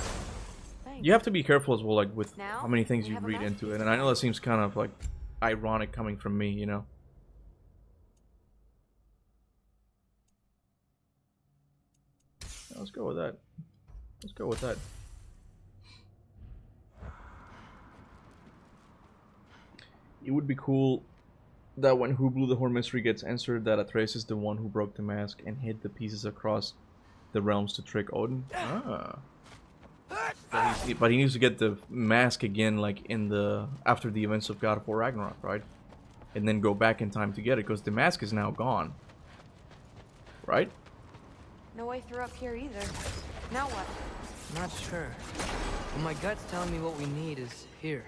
Thanks. You have to be careful as well, like with Now, how many things we you have a read into masterpiece it. And I know that seems kind of like ironic coming from me, you know. Let's go with that. Let's go with that. It would be cool that when Who Blew the Horn mystery gets answered, that Atreus is the one who broke the mask and hid the pieces across the realms to trick Odin. Ah. But he needs to get the mask again, like in the after the events of God of War Ragnarok, right? And then go back in time to get it, because the mask is now gone, right? No way through up here either. Now what? Not sure. But my gut's telling me what we need is here.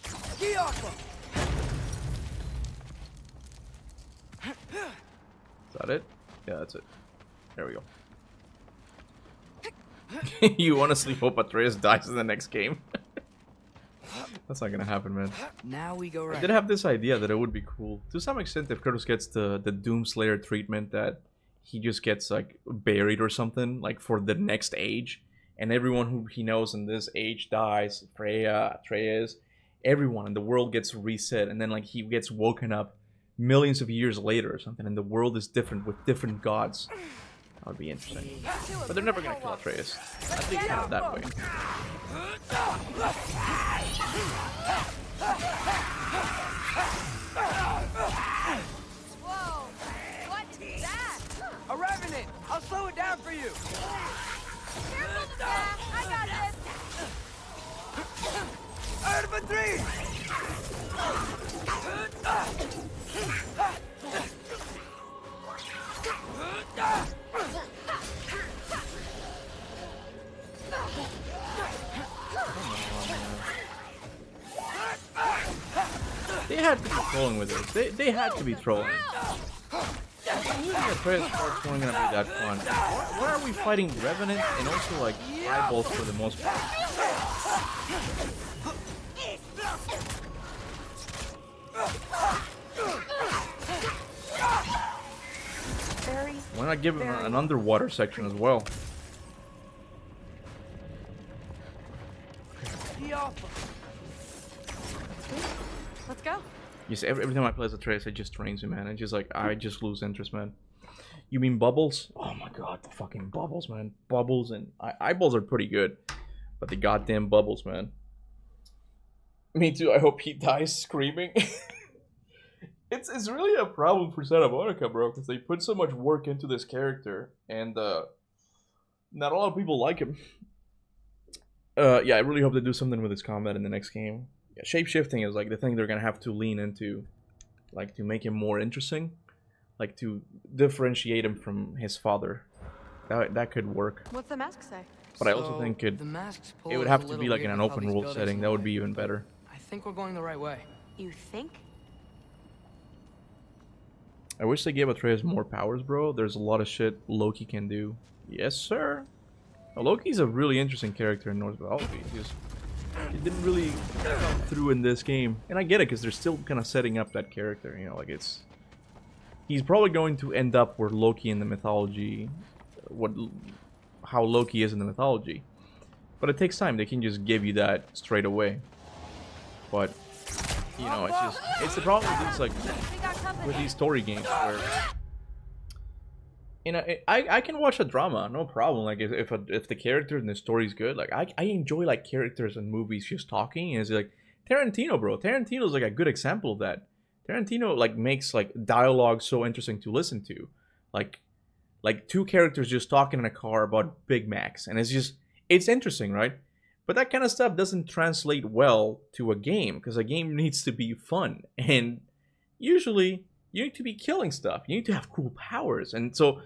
Ski off! Is that it? Yeah, that's it. There we go. You honestly hope Atreus dies in the next game? That's not gonna happen, man. Now we go right. I did have this idea that it would be cool, to some extent, if Kratos gets the Doomslayer treatment, that he just gets, like, buried or something, like, for the next age, and everyone who he knows in this age dies. Freya, Atreus, everyone, and the world gets reset, and then, like, he gets woken up millions of years later or something, and the world is different with different gods. That would be interesting. But they're never gonna kill Atreus. At least not that way. Whoa! What is that? A revenant! I'll slow it down for you! Careful, Jack! I got this! They had to be trolling with this. They had to be trolling. Atreus parts weren't gonna be that fun. Why are we fighting Revenant and also like eyeballs for the most part? Why not give him an underwater section as well? Let's go. Yes, every time I play as Atreus, it just drains me, man. It's just like, I just lose interest, man. You mean Bubbles? Oh my god, the fucking Bubbles, man. Bubbles and eyeballs are pretty good. But the goddamn Bubbles, man. Me too, I hope he dies screaming. It's really a problem for Santa Monica, bro, because they put so much work into this character, and not a lot of people like him. Yeah, I really hope they do something with his combat in the next game. Yeah, shape-shifting is like the thing they're gonna have to lean into, like to make him more interesting, like to differentiate him from his father. That could work. What's the mask say? But I also think it would have to be like in an open world setting. That would be even better. I think we're going the right way. You think? I wish they gave Atreus more powers, bro. There's a lot of shit Loki can do. Yes, sir. Now, Loki's a really interesting character in Norse mythology. It didn't really come through in this game. And I get it, because they're still kind of setting up that character. You know, like it's... He's probably going to end up where Loki in the mythology... How Loki is in the mythology. But it takes time. They can just give you that straight away. But... You know, it's just... It's the problem with these, like... With these story games where... You know, I can watch a drama, no problem. Like, if the character and the story's good, like, I enjoy, like, characters in movies just talking. And it's like, Tarantino, bro. Tarantino's, like, a good example of that. Tarantino, like, makes, like, dialogue so interesting to listen to. Like two characters just talking in a car about Big Macs. And it's just... It's interesting, right? But that kind of stuff doesn't translate well to a game, because a game needs to be fun. And usually, you need to be killing stuff. You need to have cool powers. And so,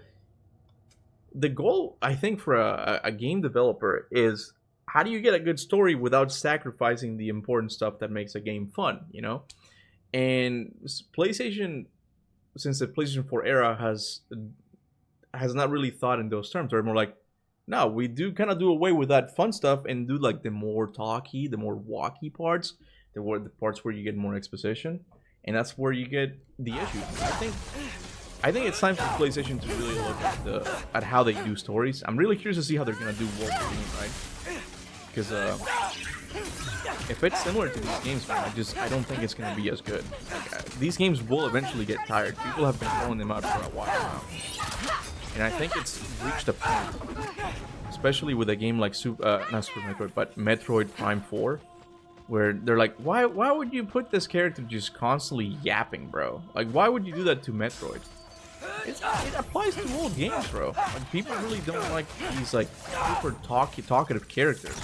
the goal, I think, for a game developer is how do you get a good story without sacrificing the important stuff that makes a game fun, you know? And PlayStation, since the PlayStation 4 era has not really thought in those terms. They're more like, no, we do kind of do away with that fun stuff and do like the more talky, the more walky parts, the parts where you get more exposition, and that's where you get the issues. I think it's time for PlayStation to really look at how they do stories. I'm really curious to see how they're gonna do Wolverine, right? Because if it's similar to these games, man, I don't think it's gonna be as good. Like, these games will eventually get tired. People have been throwing them out for a while now, and I think it's reached a point, especially with a game like not Super Metroid, but Metroid Prime 4, where they're like, why would you put this character just constantly yapping, bro? Like, why would you do that to Metroid? It applies to all games, bro. Like, people really don't like these like super talkative characters.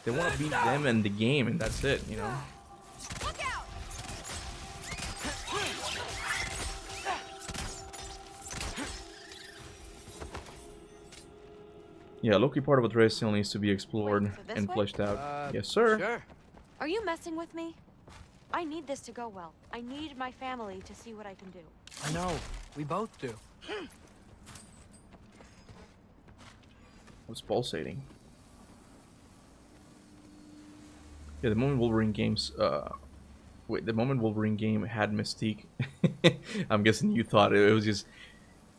They want to be them in the game, and that's it, you know. Yeah, Loki part of Atreus still needs to be explored and fleshed out. Yes, sir. Sure. Are you messing with me? I need this to go well. I need my family to see what I can do. I know. We both do. What's pulsating? Yeah, the moment Wolverine games. Wait, the moment Wolverine game had Mystique. I'm guessing you thought it was just.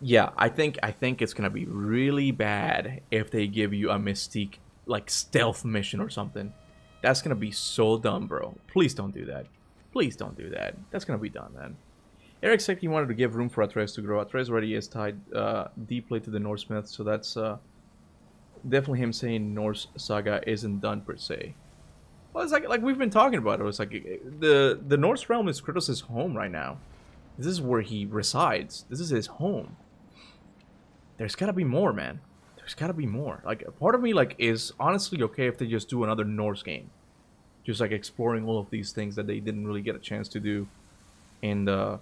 Yeah, I think it's gonna be really bad if they give you a Mystique like stealth mission or something. That's gonna be so dumb, bro. Please don't do that. Please don't do that. That's gonna be dumb, man. Eric said he wanted to give room for Atreus to grow. Atreus already is tied deeply to the Norse myth, so that's definitely him saying Norse saga isn't done per se. Well, it's like we've been talking about it. It's like the Norse realm is Kratos' home right now. This is where he resides. This is his home. There's gotta be more, man. There's gotta be more. Like, a part of me like is honestly okay if they just do another Norse game, just like exploring all of these things that they didn't really get a chance to do in the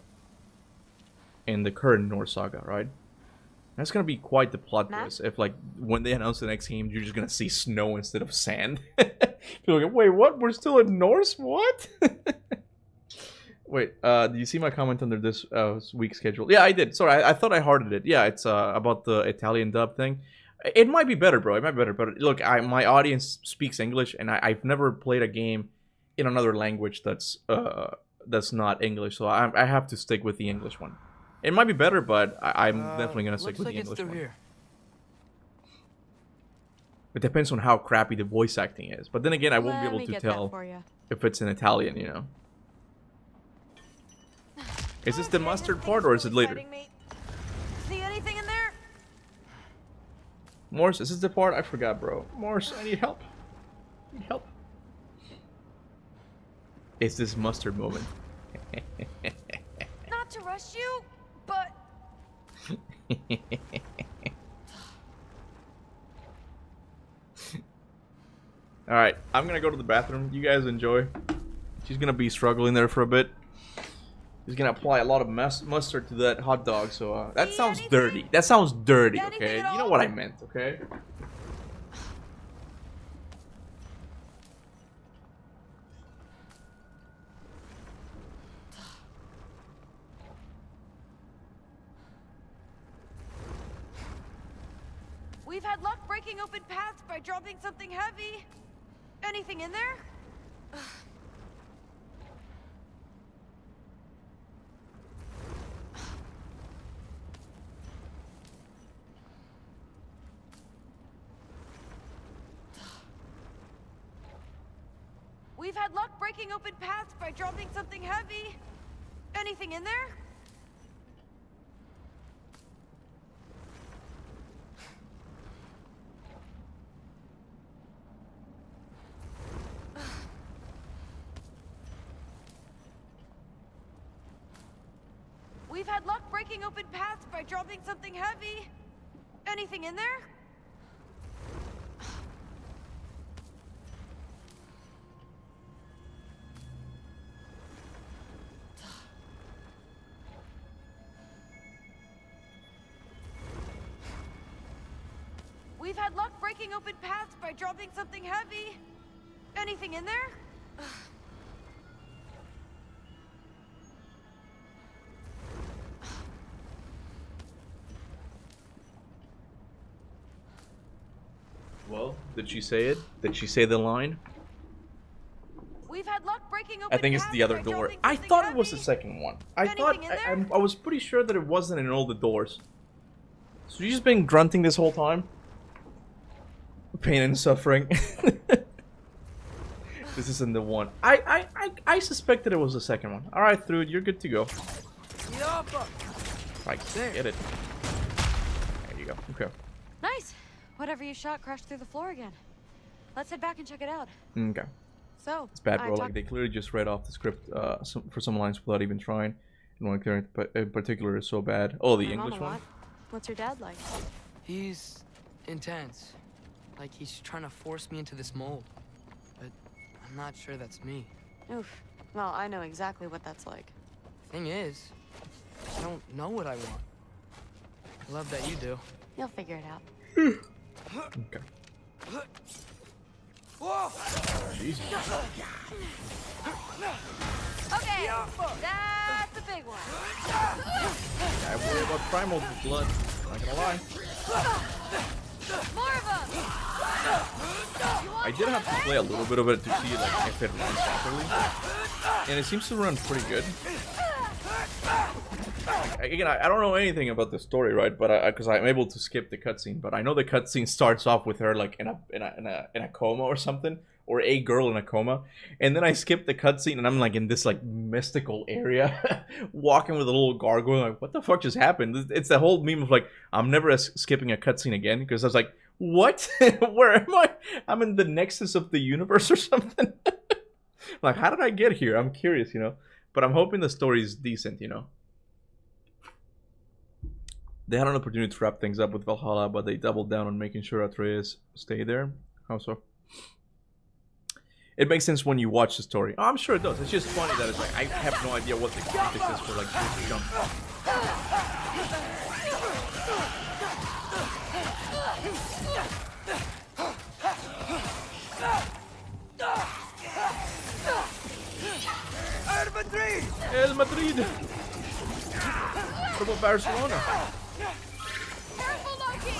current Norse saga, right? That's gonna be quite the plot twist if, like, when they announce the next game, you're just gonna see snow instead of sand. You're like, wait, what? We're still in Norse? What? Wait, do you see my comment under this week's schedule? Yeah, I did. Sorry, I thought I hearted it. Yeah, it's about the Italian dub thing. It might be better, bro. It might be better. But look, my audience speaks English, and I've never played a game in another language that's not English. So I have to stick with the English one. It might be better, but I'm definitely gonna stick with the English one. Here. It depends on how crappy the voice acting is. But then again, I won't be able to tell if it's in Italian, you know. Is this the mustard part, or is it later? See anything in there? Morse, is this the part? I forgot, bro. Morse, I need help. I need help. It's this mustard moment. Not to rush you, but... Alright, I'm gonna go to the bathroom. You guys enjoy. She's gonna be struggling there for a bit. He's gonna apply a lot of mustard to that hot dog, so that sounds dirty. That sounds dirty, okay? You know what I meant, okay? We've had luck breaking open paths by dropping something heavy. Anything in there? We've had luck breaking open paths by dropping something heavy. Anything in there? We've had luck breaking open paths by dropping something heavy. Anything in there? We've had luck breaking open paths by dropping something heavy. Anything in there? Well, did she say it? Did she say the line? We've had luck breaking open I think it's the other paths by door. dropping I something thought it was the heavy. second one. I Anything thought in there? I was pretty sure that it wasn't in all the doors. So you just been grunting this whole time? Pain and suffering. This isn't the one. I suspected it was the second one. All right, Thrud, you're good to go. Right, get it. There you go. Okay. Nice. Whatever you shot crashed through the floor again. Let's head back and check it out. Okay. So, It's bad, bro. Like, they clearly just read off the script for some lines without even trying. And one character in particular is so bad. Oh, the My English mama one? lot. What's your dad like? He's intense. Like he's trying to force me into this mold. But I'm not sure that's me. Oof. Well, I know exactly what that's like. Thing is, I don't know what I want. I love that you do. You'll figure it out. Okay. Jesus. Okay, that's a big one. I worry about primal blood. Not gonna lie. More of them. I did have to play a little bit of it to see like if it runs properly, and it seems to run pretty good. Again, I don't know anything about the story, right? But because I'm able to skip the cutscene, but I know the cutscene starts off with her like in a coma or something, or a girl in a coma, and then I skip the cutscene and I'm like in this like mystical area, walking with a little gargoyle. Like, what the fuck just happened? It's the whole meme of like I'm never skipping a cutscene again because I was like, what? Where am I? I'm in the nexus of the universe or something. Like, how did I get here? I'm curious, you know. But I'm hoping the story is decent, you know. They had an opportunity to wrap things up with Valhalla, but they doubled down on making sure Atreus stayed there. How so? It makes sense when you watch the story. Oh, I'm sure it does. It's just funny that it's like, I have no idea what the context is for like this jump. El Madrid! What about Barcelona? Careful, Loki!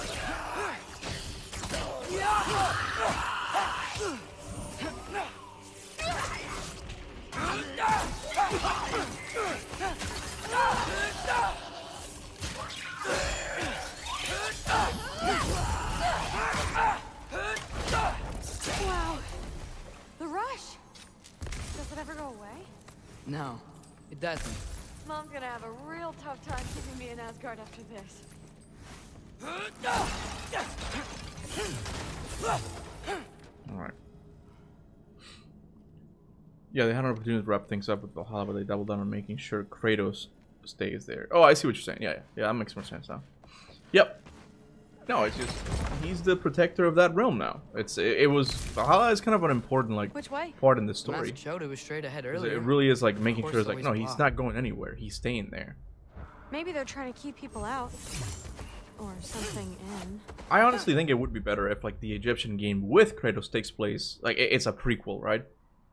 Wow. The rush. Does it ever go away? No, it doesn't. Mom's gonna have a real tough time keeping me in Asgard after this. Alright. Yeah, they had an opportunity to wrap things up with Valhalla, but they doubled down on making sure Kratos stays there. Oh, I see what you're saying. Yeah, that makes more sense now. Yep. No, it's just he's the protector of that realm now. It was Valhalla is kind of an important like Which way? part in the story. Master showed it was straight ahead earlier. It really is like making Of sure it's course, like no, always he's blocked. not going anywhere. He's staying there. Maybe they're trying to keep people out. Or something in. I honestly think it would be better if like the Egyptian game with Kratos takes place like it's a prequel, right?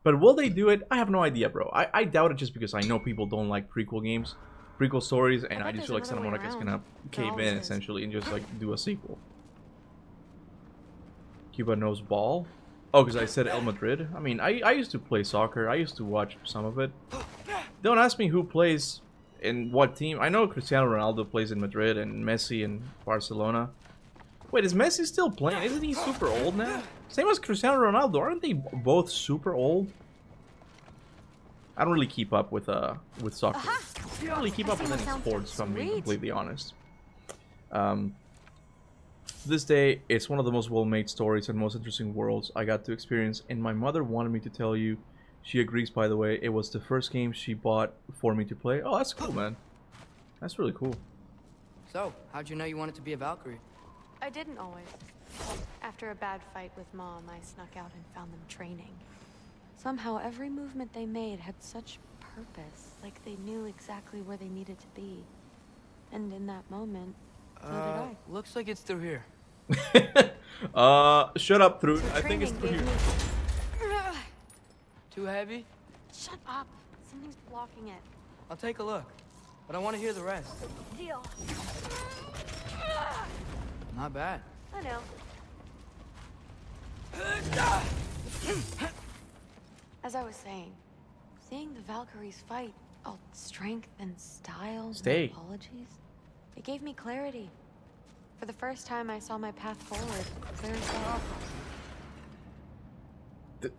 But will they do it? I have no idea, bro. I doubt it just because I know people don't like prequel games, prequel stories, and I just feel like Santa Monica is gonna cave in essentially and just like do a sequel. Cuba knows ball? Oh, because I said El Madrid? I mean, I used to play soccer. I used to watch some of it. Don't ask me who plays in what team. I know Cristiano Ronaldo plays in Madrid and Messi in Barcelona. Wait, is Messi still playing? Isn't he super old now? Same as Cristiano Ronaldo. Aren't they both super old? I don't really keep up with soccer. I don't really keep up with any sports, if I'm being completely honest. To this day, it's one of the most well-made stories and most interesting worlds I got to experience, and my mother wanted me to tell you. She agrees, by the way. It was the first game she bought for me to play. Oh, that's cool, man. That's really cool. So, how'd you know you wanted to be a Valkyrie? I didn't always. After a bad fight with Mom, I snuck out and found them training. Somehow, every movement they made had such purpose, like they knew exactly where they needed to be. And in that moment, so did I. Looks like it's through here. Shut up, Thrud. I think it's through here. Too heavy? Shut up. Something's blocking it. I'll take a look, but I want to hear the rest. Deal. Not bad. I know. As I was saying, seeing the Valkyries fight, all strength and style, Stay. no apologies, it gave me clarity. For the first time, I saw my path forward, clear as day.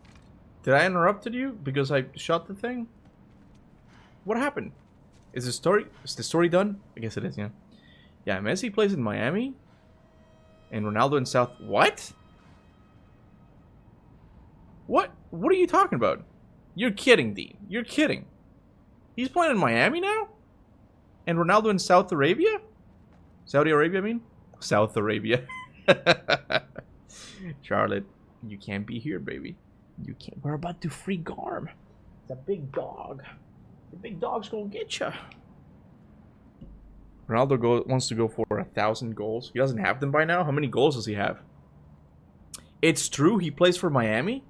Did I interrupted you because I shot the thing? What happened? Is the story done? I guess it is, yeah. Yeah, Messi plays in Miami. And Ronaldo in South... What? What are you talking about? You're kidding, Dean. You're kidding. He's playing in Miami now? And Ronaldo in South Arabia? Saudi Arabia, I mean? South Arabia. Charlotte, you can't be here, baby. You can't. We're about to free Garm. It's a big dog. The big dog's gonna get you. Ronaldo wants to go for 1,000 goals. He doesn't have them by now. How many goals does he have? It's true. He plays for Miami.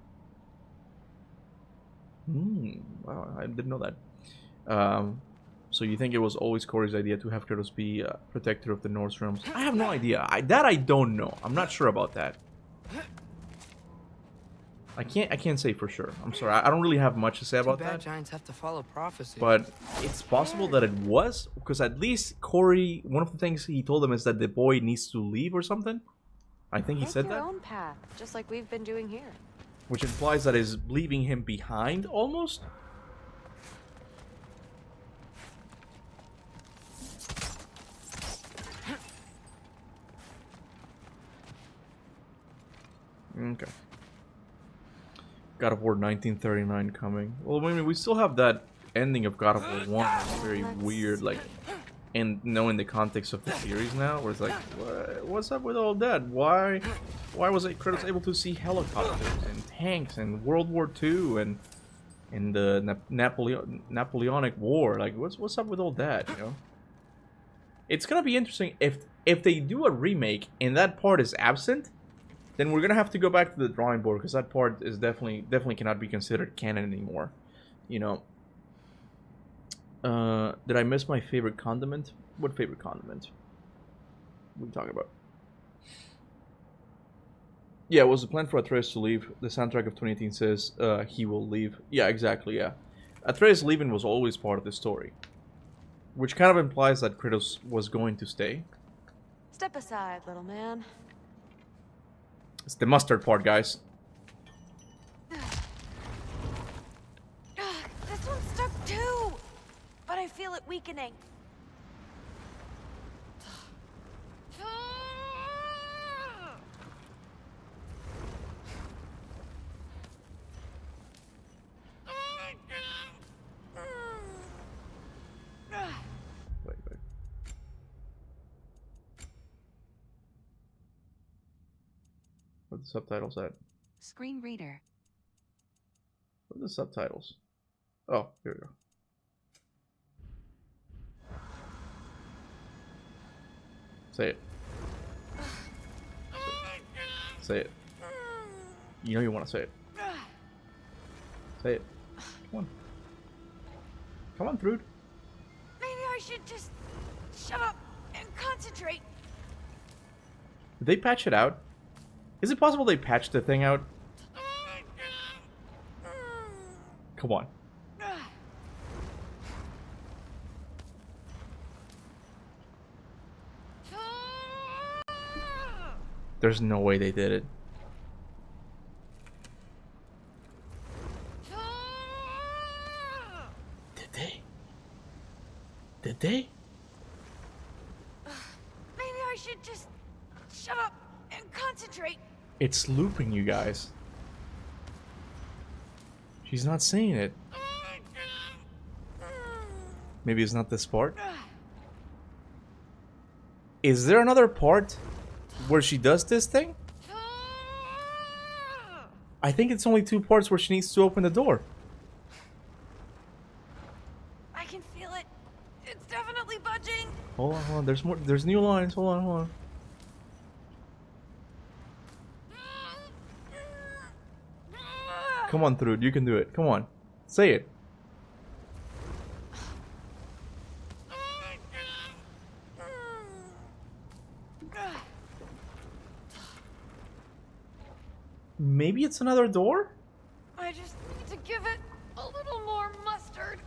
Wow, I didn't know that. So you think it was always Corey's idea to have Kratos be protector of the Norse realms? I have no idea. That I don't know. I'm not sure about that. I can't say for sure. I'm sorry. I don't really have much to say about that. Giants have to follow prophecy. But it's possible that it was, because at least Corey, one of the things he told them is that the boy needs to leave or something. I think he said Take your that. own path, just like we've been doing here. Which implies that is leaving him behind almost. Okay. God of War 1939 coming. Well, I mean, we still have that ending of God of War 1. It's very weird, like, and knowing the context of the series now, where it's like, what's up with all that? Why was Kratos able to see helicopters and tanks and World War II and the Napoleonic War? Like, what's up with all that? You know, it's gonna be interesting if they do a remake and that part is absent. Then we're gonna have to go back to the drawing board, because that part is definitely cannot be considered canon anymore. You know. Did I miss my favorite condiment? What favorite condiment? What are we talking about? Yeah, it was the plan for Atreus to leave. The soundtrack of 2018 says he will leave. Yeah, exactly, yeah. Atreus leaving was always part of the story. Which kind of implies that Kratos was going to stay. Step aside, little man. It's the mustard part, guys. This one's stuck too, but I feel it weakening. Wait. What are the subtitles at? Screen reader. What are the subtitles? Oh, here we go. Say it. Say it. You know you want to say it. Say it. Come on. Come on, Thrud. Maybe I should just shut up and concentrate. Did they patch it out? Is it possible they patched the thing out? Come on. There's no way they did it. Did they? Did they? Maybe I should just shut up and concentrate. It's looping, you guys. She's not saying it. Maybe it's not this part. Is there another part where she does this thing? I think it's only 2 parts where she needs to open the door. I can feel it. It's definitely budging. Hold on. There's more. There's new lines. Hold on. Come on, Thrud, you can do it. Come on. Say it. Maybe it's another door? I just need to give it a little more mustard.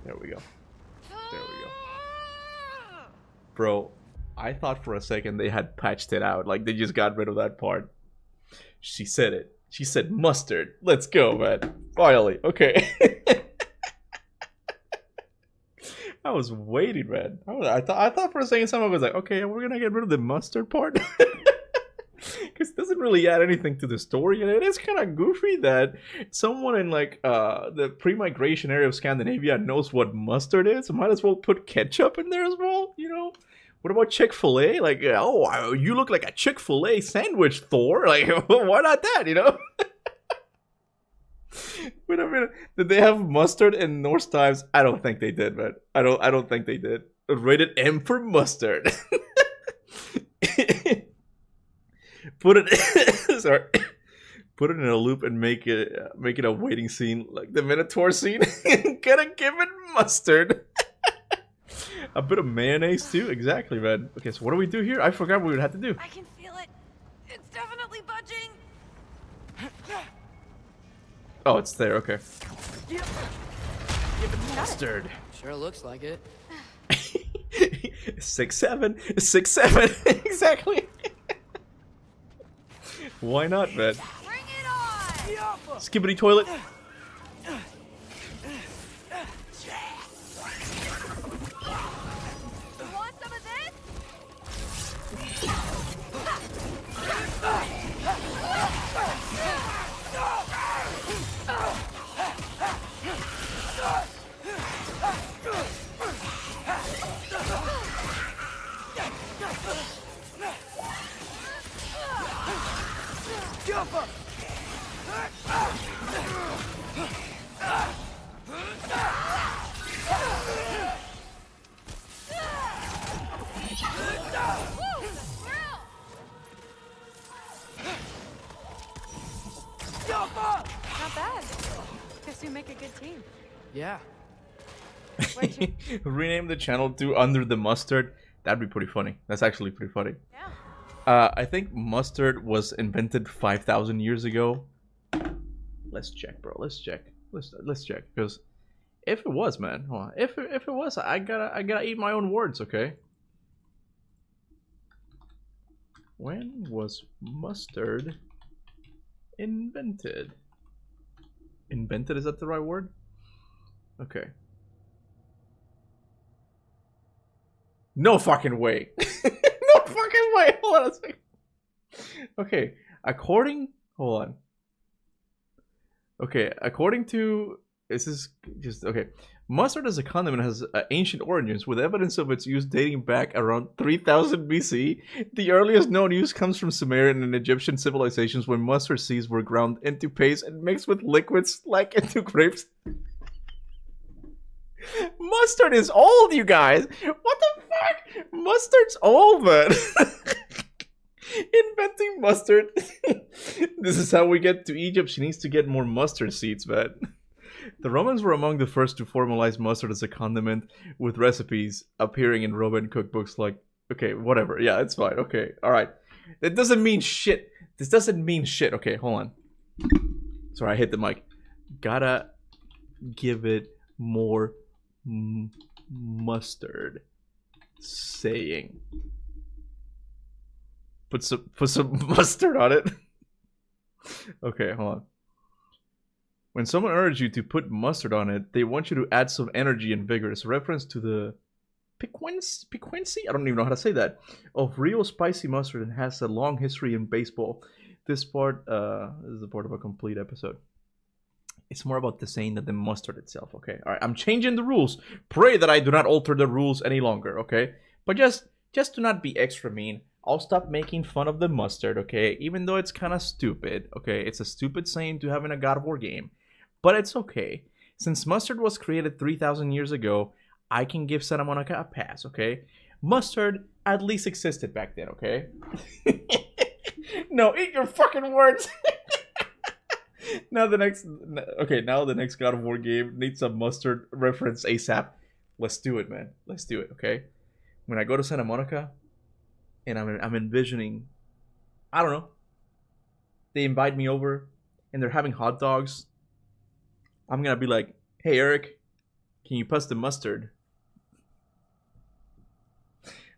There we go. There we go. Bro, I thought for a second they had patched it out. Like, they just got rid of that part. She said it. She said mustard. Let's go, man. Finally. Okay. I was waiting, man. I thought for a second someone was like, okay, we're gonna get rid of the mustard part. Because it doesn't really add anything to the story, and it is kind of goofy that someone in like the pre-migration area of Scandinavia knows what mustard is. Might as well put ketchup in there as well, you know? What about Chick-fil-A? Like, oh, you look like a Chick-fil-A sandwich, Thor. Like, why not that, you know? Wait a minute. Did they have mustard in Norse times? I don't think they did, man. I don't think they did. Rated M for mustard. Put it sorry. Put it in a loop and make it a waiting scene like the Minotaur scene. Gotta give it mustard. A bit of mayonnaise too. Exactly, man. Okay, so what do we do here? I forgot what we had to do. I can feel it. It's definitely budging. Oh, it's there. Okay. Give it mustard. Sure looks like it. 6'7", 6'7", exactly. Why not, man? Bring it on! Skibbity toilet. Want some of this? Not bad. Guess you make a good team. Yeah. Rename the channel to Under the Mustard. That'd be pretty funny. That's actually pretty funny. Yeah. I think mustard was invented 5,000 years ago. Let's check, bro. Let's check. Let's check. Because if it was, man, hold on. If it was, I gotta eat my own words, okay? When was mustard invented? Invented, is that the right word? Okay. No fucking way. No fucking way. Hold on a second. Okay, hold on. Okay, according to, this is just, okay. Mustard as a condiment has ancient origins, with evidence of its use dating back around 3000 BC. The earliest known use comes from Sumerian and Egyptian civilizations when mustard seeds were ground into paste and mixed with liquids like into grapes. Mustard is old, you guys! What the fuck? Mustard's old, man! Inventing mustard. This is how we get to Egypt. She needs to get more mustard seeds, man. The Romans were among the first to formalize mustard as a condiment, with recipes appearing in Roman cookbooks like... Okay, whatever. Yeah, it's fine. Okay, alright. That doesn't mean shit. This doesn't mean shit. Okay, hold on. Sorry, I hit the mic. Gotta give it more mustard. Saying. Put some mustard on it. Okay, hold on. When someone urges you to put mustard on it, they want you to add some energy and vigor. It's a reference to the piquancy? I don't even know how to say that. Of real spicy mustard and has a long history in baseball. This part is the part of a complete episode. It's more about the saying than the mustard itself, okay? Alright, I'm changing the rules. Pray that I do not alter the rules any longer, okay? But just do not be extra mean. I'll stop making fun of the mustard, okay? Even though it's kind of stupid, okay? It's a stupid saying to have in a God of War game. But it's okay. Since mustard was created 3,000 years ago, I can give Santa Monica a pass, okay? Mustard at least existed back then, okay? No, eat your fucking words. Now the next God of War game needs a mustard reference ASAP. Let's do it, man. Let's do it, okay? When I go to Santa Monica, and I'm envisioning, I don't know, they invite me over, and they're having hot dogs. I'm gonna be like, hey Eric, can you pass the mustard?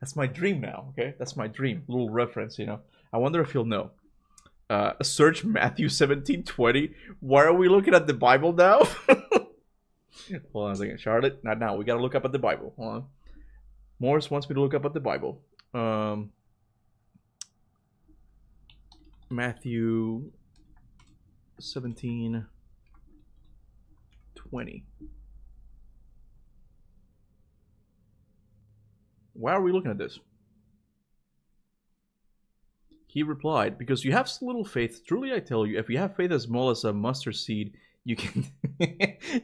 That's my dream now, okay? That's my dream. Little reference, you know. I wonder if he'll know. Search Matthew 17:20. Why are we looking at the Bible now? Hold on a second, Charlotte. Not now. We gotta look up at the Bible. Hold on. Morris wants me to look up at the Bible. Matthew 17:20. Why are we looking at this? He replied, because you have little faith. Truly I tell you, if you have faith as small as a mustard seed, you can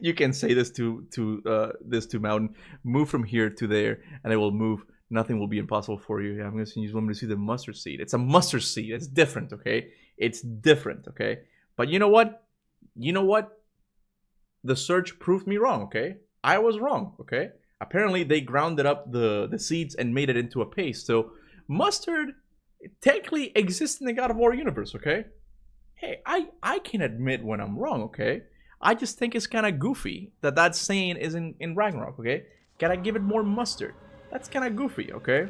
you can say this to mountain, move from here to there, and it will move. Nothing will be impossible for you. I'm going to use one to see the mustard seed. It's a mustard seed. It's different, okay? It's different, okay? But you know what? You know what? The search proved me wrong, okay? I was wrong, okay? Apparently they grounded up the seeds and made it into a paste. So mustard technically exists in the God of War universe, okay? Hey, I can admit when I'm wrong, okay? I just think it's kind of goofy that saying is in Ragnarok, okay? Gotta give it more mustard. That's kind of goofy, okay?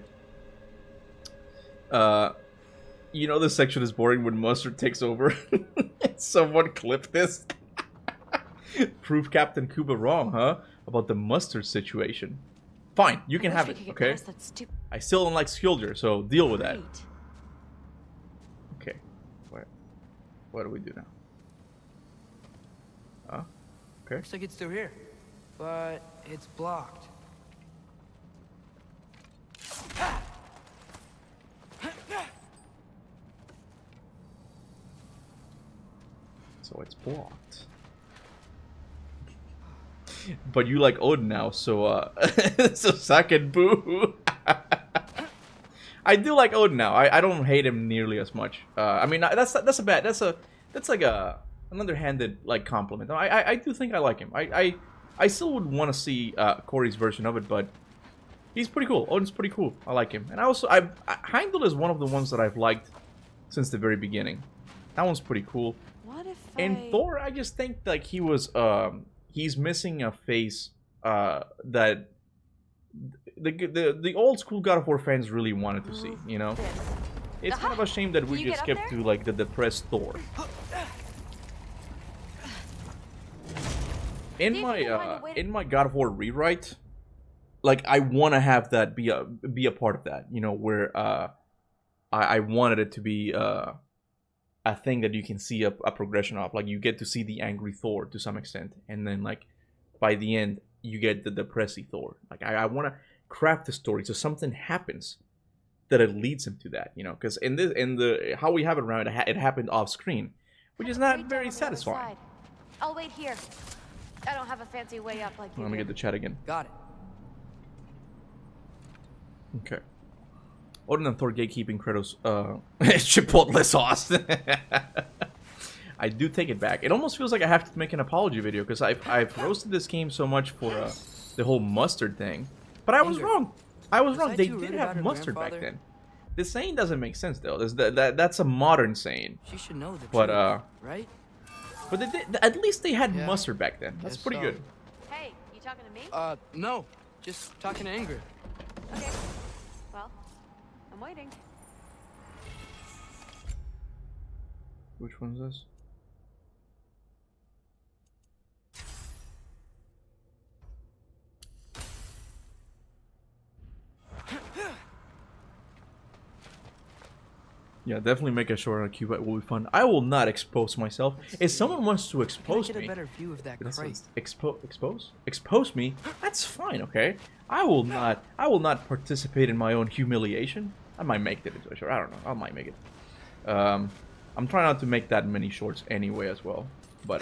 You know this section is boring when mustard takes over. Someone clip this. Prove Captain Kuba wrong, huh? About the mustard situation. Fine, you can have it, okay? I still don't like Skilder, so deal with that. Okay. What do we do now? Okay. Looks like it's through here, but it's blocked. So it's blocked. But you like Odin now, so so suck it, boo. I do like Odin now. I don't hate him nearly as much. I mean that's like a underhanded like compliment. I do think I like him. I still would want to see Corey's version of it, but he's pretty cool. Odin's pretty cool. I like him, and Heimdall is one of the ones that I've liked since the very beginning. That one's pretty cool. What if And Thor, I just think like he was he's missing a face that the old school God of War fans really wanted to see, you know? It's kind of a shame that we just skipped to like the depressed Thor. In my God of War rewrite, like I want to have that be a part of that, you know, where I wanted it to be a thing that you can see a progression of. Like you get to see the angry Thor to some extent, and then like by the end you get the depressy Thor. Like I want to craft the story so something happens that it leads him to that, you know, because in the how we have it around it happened off screen, which is not very satisfying. I'll wait here. I don't have a fancy way up like you. Let me get the chat again. Got it. Okay. Odin and Thor gatekeeping Kratos Chipotle sauce. I do take it back. It almost feels like I have to make an apology video because I've roasted this game so much for the whole mustard thing. But I was wrong. I was wrong. They did have mustard back then. The saying doesn't make sense though. That's a modern saying. She should know the but truth, right? But at least they had mustard back then. That's pretty good. Hey, you talking to me? No. Just talking to Ingrid. Okay. Well, I'm waiting. Which one's this? Yeah, definitely make a short on Cuba. It will be fun. I will not expose myself. If someone wants to expose me, better view of that crate. Expose me. That's fine, okay? I will not participate in my own humiliation. I might make it into a short. I don't know. I might make it. I'm trying not to make that many shorts anyway as well. But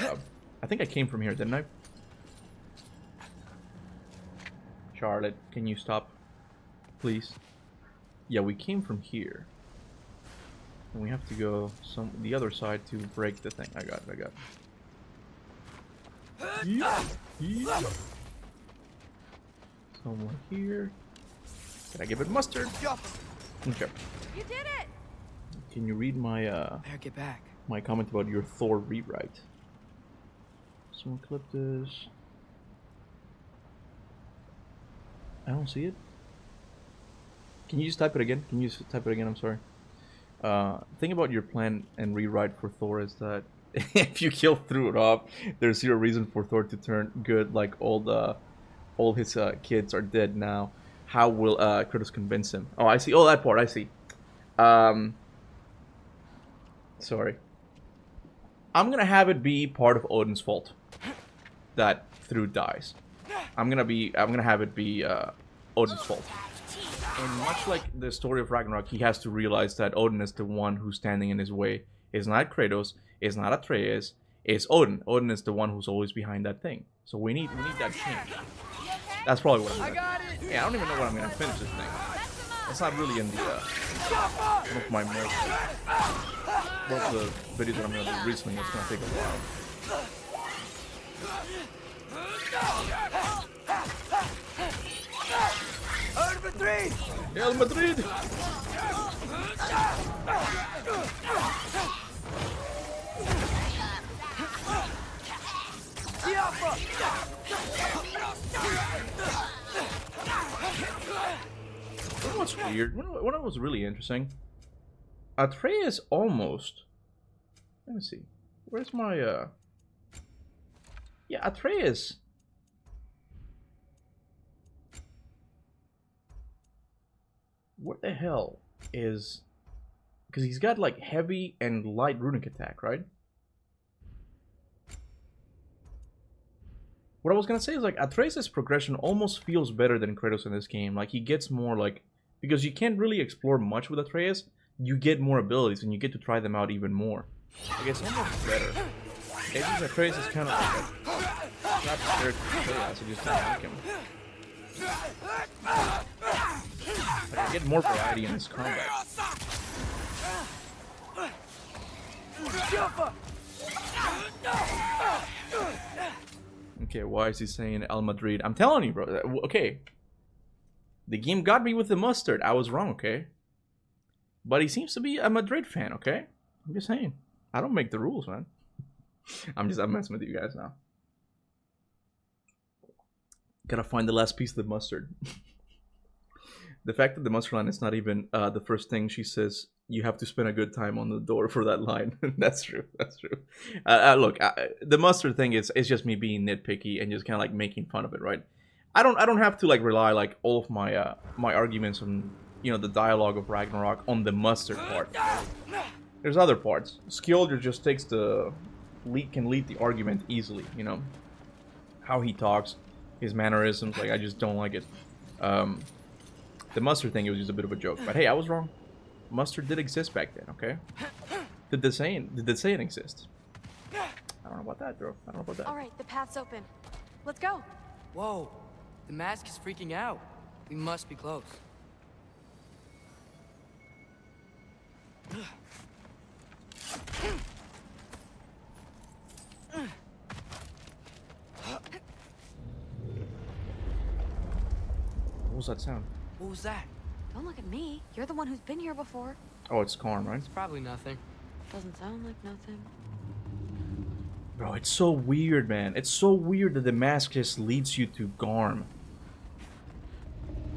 I think I came from here, didn't I? Charlotte, can you stop, please? Yeah, we came from here. And we have to go the other side to break the thing. I got it, I got it. Yeah. Somewhere here. Can I give it mustard? Okay. You did it! Can you read my Better get back. my comment about your Thor rewrite? Someone clip this. I don't see it. Can you just type it again? Can you just type it again? I'm sorry. Thing about your plan and rewrite for Thor is that if you kill through it off, there's zero reason for Thor to turn good. Like all his kids are dead now. How will Kratos convince him? Oh, I see. Oh, that part. I see. Sorry. I'm gonna have it be part of Odin's fault that Thor dies. I'm gonna have it be Odin's fault. And much like the story of Ragnarok, he has to realize that Odin is the one who's standing in his way. It's not Kratos, it's not Atreus, it's Odin. Odin is the one who's always behind that thing. So we need that change. That's probably what I'm gonna do. Yeah, I don't even know when I'm gonna finish this thing. It's not really in the one of my most of the videos that I'm gonna do recently. It's gonna take a while. El Madrid! What's weird? What was really interesting? Atreus almost. Let me see. Where's my Yeah, Atreus. What the hell is? Because he's got like heavy and light runic attack, right? What I was gonna say is like Atreus' progression almost feels better than Kratos in this game. Like he gets more like, because you can't really explore much with Atreus, you get more abilities and you get to try them out even more. Like it's almost better. It's just Atreus is kind of like a not scared to play, so just don't like him. Like I get more variety in his combat. Okay, why is he saying El Madrid? I'm telling you, bro. Okay. The game got me with the mustard. I was wrong, okay? But he seems to be a Madrid fan, okay? I'm just saying. I don't make the rules, man. I'm messing with you guys now. Gotta find the last piece of the mustard. The fact that the mustard line is not even the first thing she says, you have to spend a good time on the door for that line. That's true. That's true. Look, the mustard thing is just me being nitpicky and just kind of like making fun of it, right? I don't have to like rely like all of my my arguments on, you know, the dialogue of Ragnarok on the mustard part. There's other parts. Skjoldr just takes can lead the argument easily, you know. How he talks, his mannerisms, like I just don't like it. The mustard thing, it was just a bit of a joke. But hey, I was wrong. Mustard did exist back then, okay? Did the saying exist? I don't know about that, bro. I don't know about that. All right, the path's open. Let's go. Whoa, the mask is freaking out. We must be close. What was that sound? What was that? Don't look at me. You're the one who's been here before. Oh, it's Karn, right? It's probably nothing. Doesn't sound like nothing. Bro, it's so weird, man. It's so weird that the mask just leads you to Garm.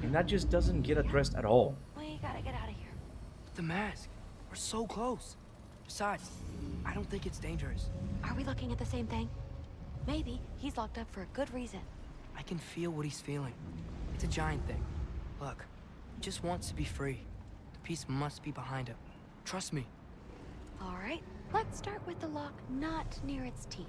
And that just doesn't get addressed at all. We gotta get out of here. The mask. We're so close. Besides, I don't think it's dangerous. Are we looking at the same thing? Maybe he's locked up for a good reason. I can feel what he's feeling. It's a giant thing. Look, he just wants to be free. The peace must be behind him. Trust me. All right, let's start with the lock not near its teeth.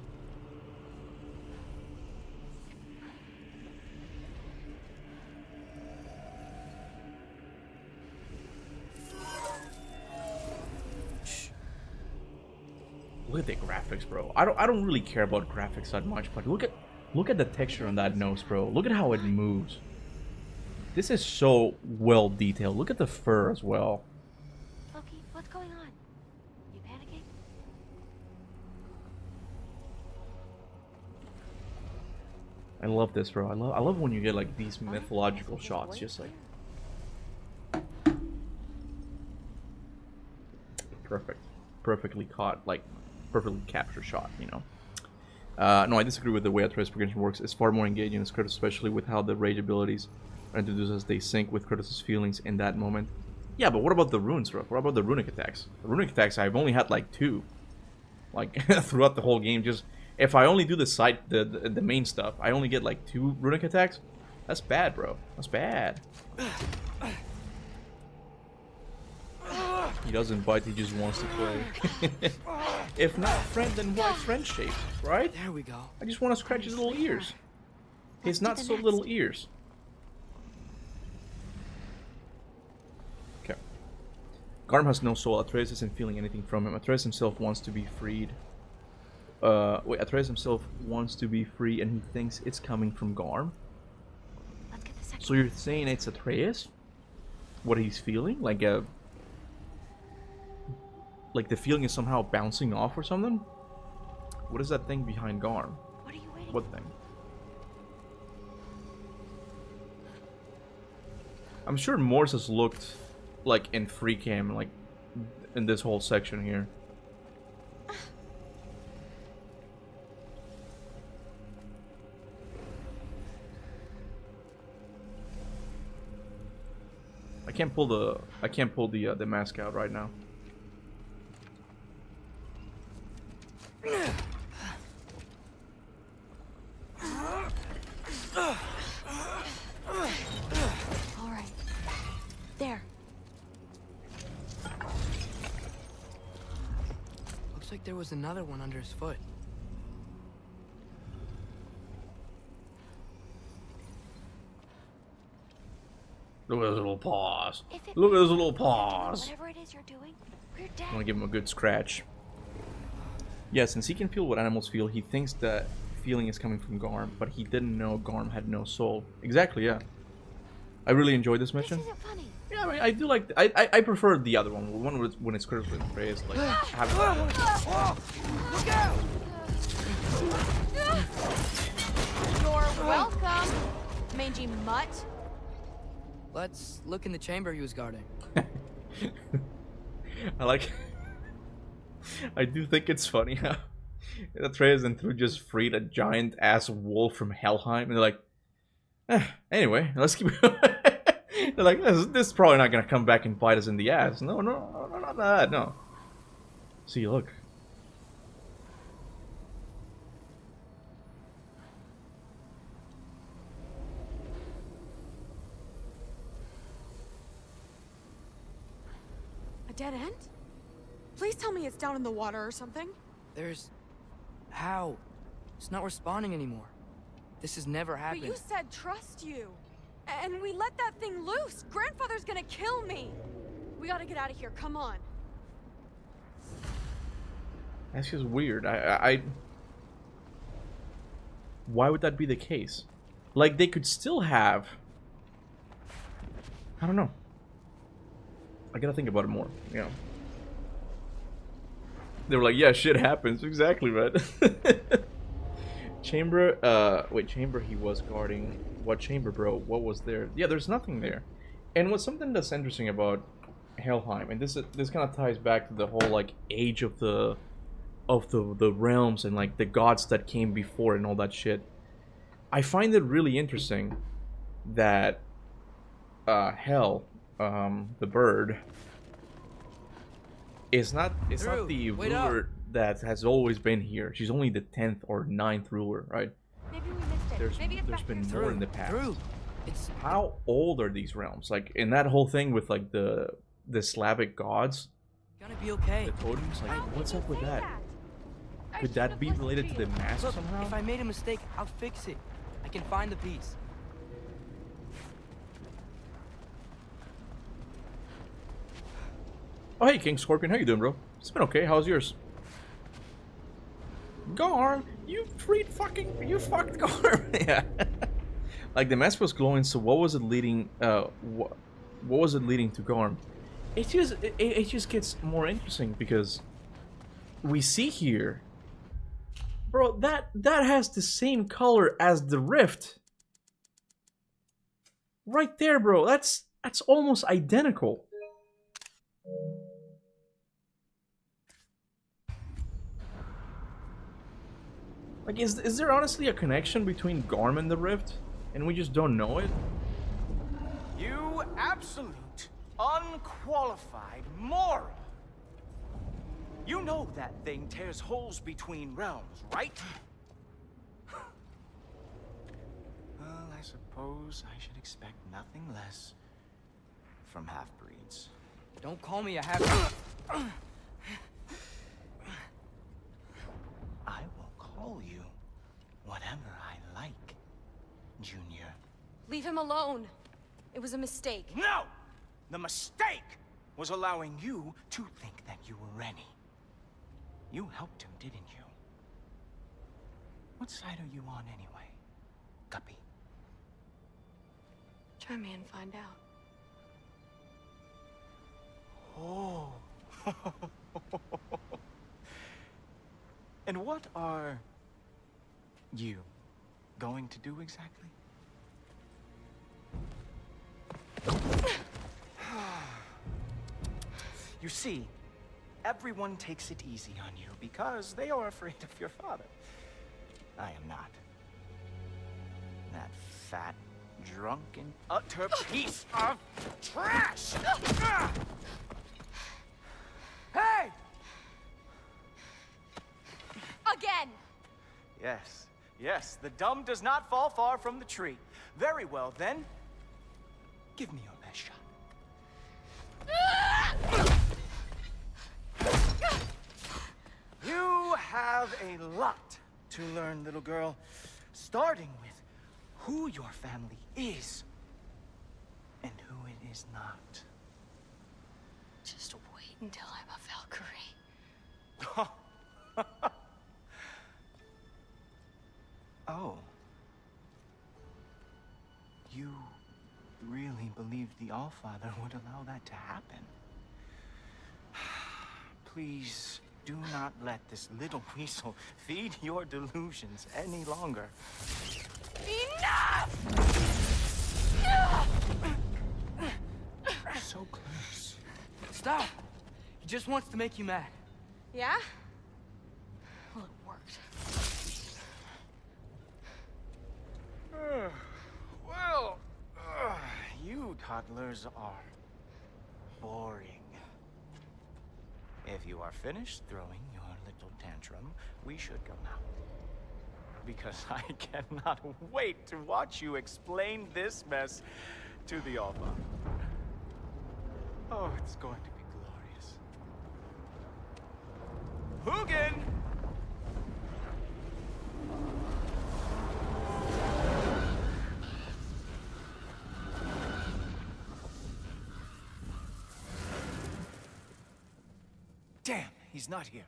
Look at the graphics, bro. I don't really care about graphics that much, but look at the texture on that nose, bro. Look at how it moves. This is so well detailed. Look at the fur as well. Loki, what's going on? I love this, bro. I love when you get like these mythological shots, just like perfectly caught, like perfectly captured shot, you know. No, I disagree with the way Atreus' progression works. It's far more engaging as Kratos, especially with how the rage abilities are introduced as they sync with Kratos' feelings in that moment. Yeah, but what about the runes, bro? What about the runic attacks? The runic attacks, I've only had like 2, like throughout the whole game. Just if I only do the main stuff, I only get like 2 runic attacks. That's bad, bro. That's bad. He doesn't bite, he just wants to play. If not friend, then why friendship, right? There we go. I just want to scratch his little ears. His not so little ears. Okay. Garm has no soul. Atreus isn't feeling anything from him. Atreus himself wants to be freed. Wait, Atreus himself wants to be free and he thinks it's coming from Garm? So you're saying it's Atreus? What he's feeling? Like the feeling is somehow bouncing off or something? What is that thing behind Garm? What are you waiting? What thing? I'm sure Morse has looked like in free cam, like in this whole section here. I can't pull the mask out right now. All right. There. Looks like there was another one under his foot. Look at his little paws. Look at his little paws. Whatever it is you're doing, we're dead. I want to give him a good scratch. Yeah, since he can feel what animals feel, he thinks that feeling is coming from Garm, but he didn't know Garm had no soul. Exactly, yeah. I really enjoyed this mission. This isn't funny. Yeah, I mean, I do like. I prefer the other one. The one when it's Kratos with Atreus, like Look out! You're welcome, mangy mutt. Let's look in the chamber he was guarding. I like. I do think it's funny how Atreus and Thru just freed a giant ass wolf from Helheim, and they're like, anyway, let's keep. They're like, this is probably not gonna come back and bite us in the ass. No, not that. No. See, look. A dead end? Please tell me it's down in the water or something. There's... How? It's not responding anymore. This has never happened. But you said trust you. And we let that thing loose. Grandfather's gonna kill me. We gotta get out of here. Come on. That's just weird. Why would that be the case? Like, they could still have... I don't know. I gotta think about it more, you know. They were like, yeah, shit happens. Exactly, right? Chamber, wait, chamber he was guarding. What chamber, bro? What was there? Yeah, there's nothing there. And what's something that's interesting about Helheim, and this kind of ties back to the whole, like, age of the realms and, like, the gods that came before and all that shit. I find it really interesting that Hel, the bird, is not the ruler that has always been here. She's only the 10th or 9th ruler, right? Maybe we missed it. There's been more in the past. It's... How old are these realms? Like, in that whole thing with, like, the Slavic gods, gonna be okay. the totems, like, what's up with that? Could that be related to the mask Look, somehow? if I made a mistake, I'll fix it. I can find the piece. Oh, hey, King Scorpion, how you doing, bro? It's been okay. How's yours? Garm, you fucked Garm. Yeah. Like, the mask was glowing, so what was it leading? What was it leading to Garm? It just gets more interesting because we see here Bro, that has the same color as the rift. Right there, bro. That's almost identical. Like, is there honestly a connection between Garm and the rift, and we just don't know it? You absolute, unqualified moron! You know that thing tears holes between realms, right? Well, I suppose I should expect nothing less from half-breeds. Don't call me a half-breed. I will call you whatever I like, Junior. Leave him alone. It was a mistake. No! The mistake was allowing you to think that you were Rennie. You helped him, didn't you? What side are you on anyway, Guppy? Try me and find out. Oh. And what are you going to do exactly? You see, everyone takes it easy on you because they are afraid of your father. I am not. That fat, drunken, utter piece of trash! Hey! Again! Yes, yes, the dumb does not fall far from the tree. Very well, then. Give me your best shot. You have a lot to learn, little girl. Starting with who your family is and who it is not. Just wait until I'm a Valkyrie. Oh. You really believed the Allfather would allow that to happen? Please do not let this little weasel feed your delusions any longer. Enough! So close. Stop! He just wants to make you mad. Yeah? Well, it worked. Well, you toddlers are boring. If you are finished throwing your little tantrum, we should go now. Because I cannot wait to watch you explain this mess to the Alpha. Oh, it's going to be glorious. Hugin! Damn, he's not here.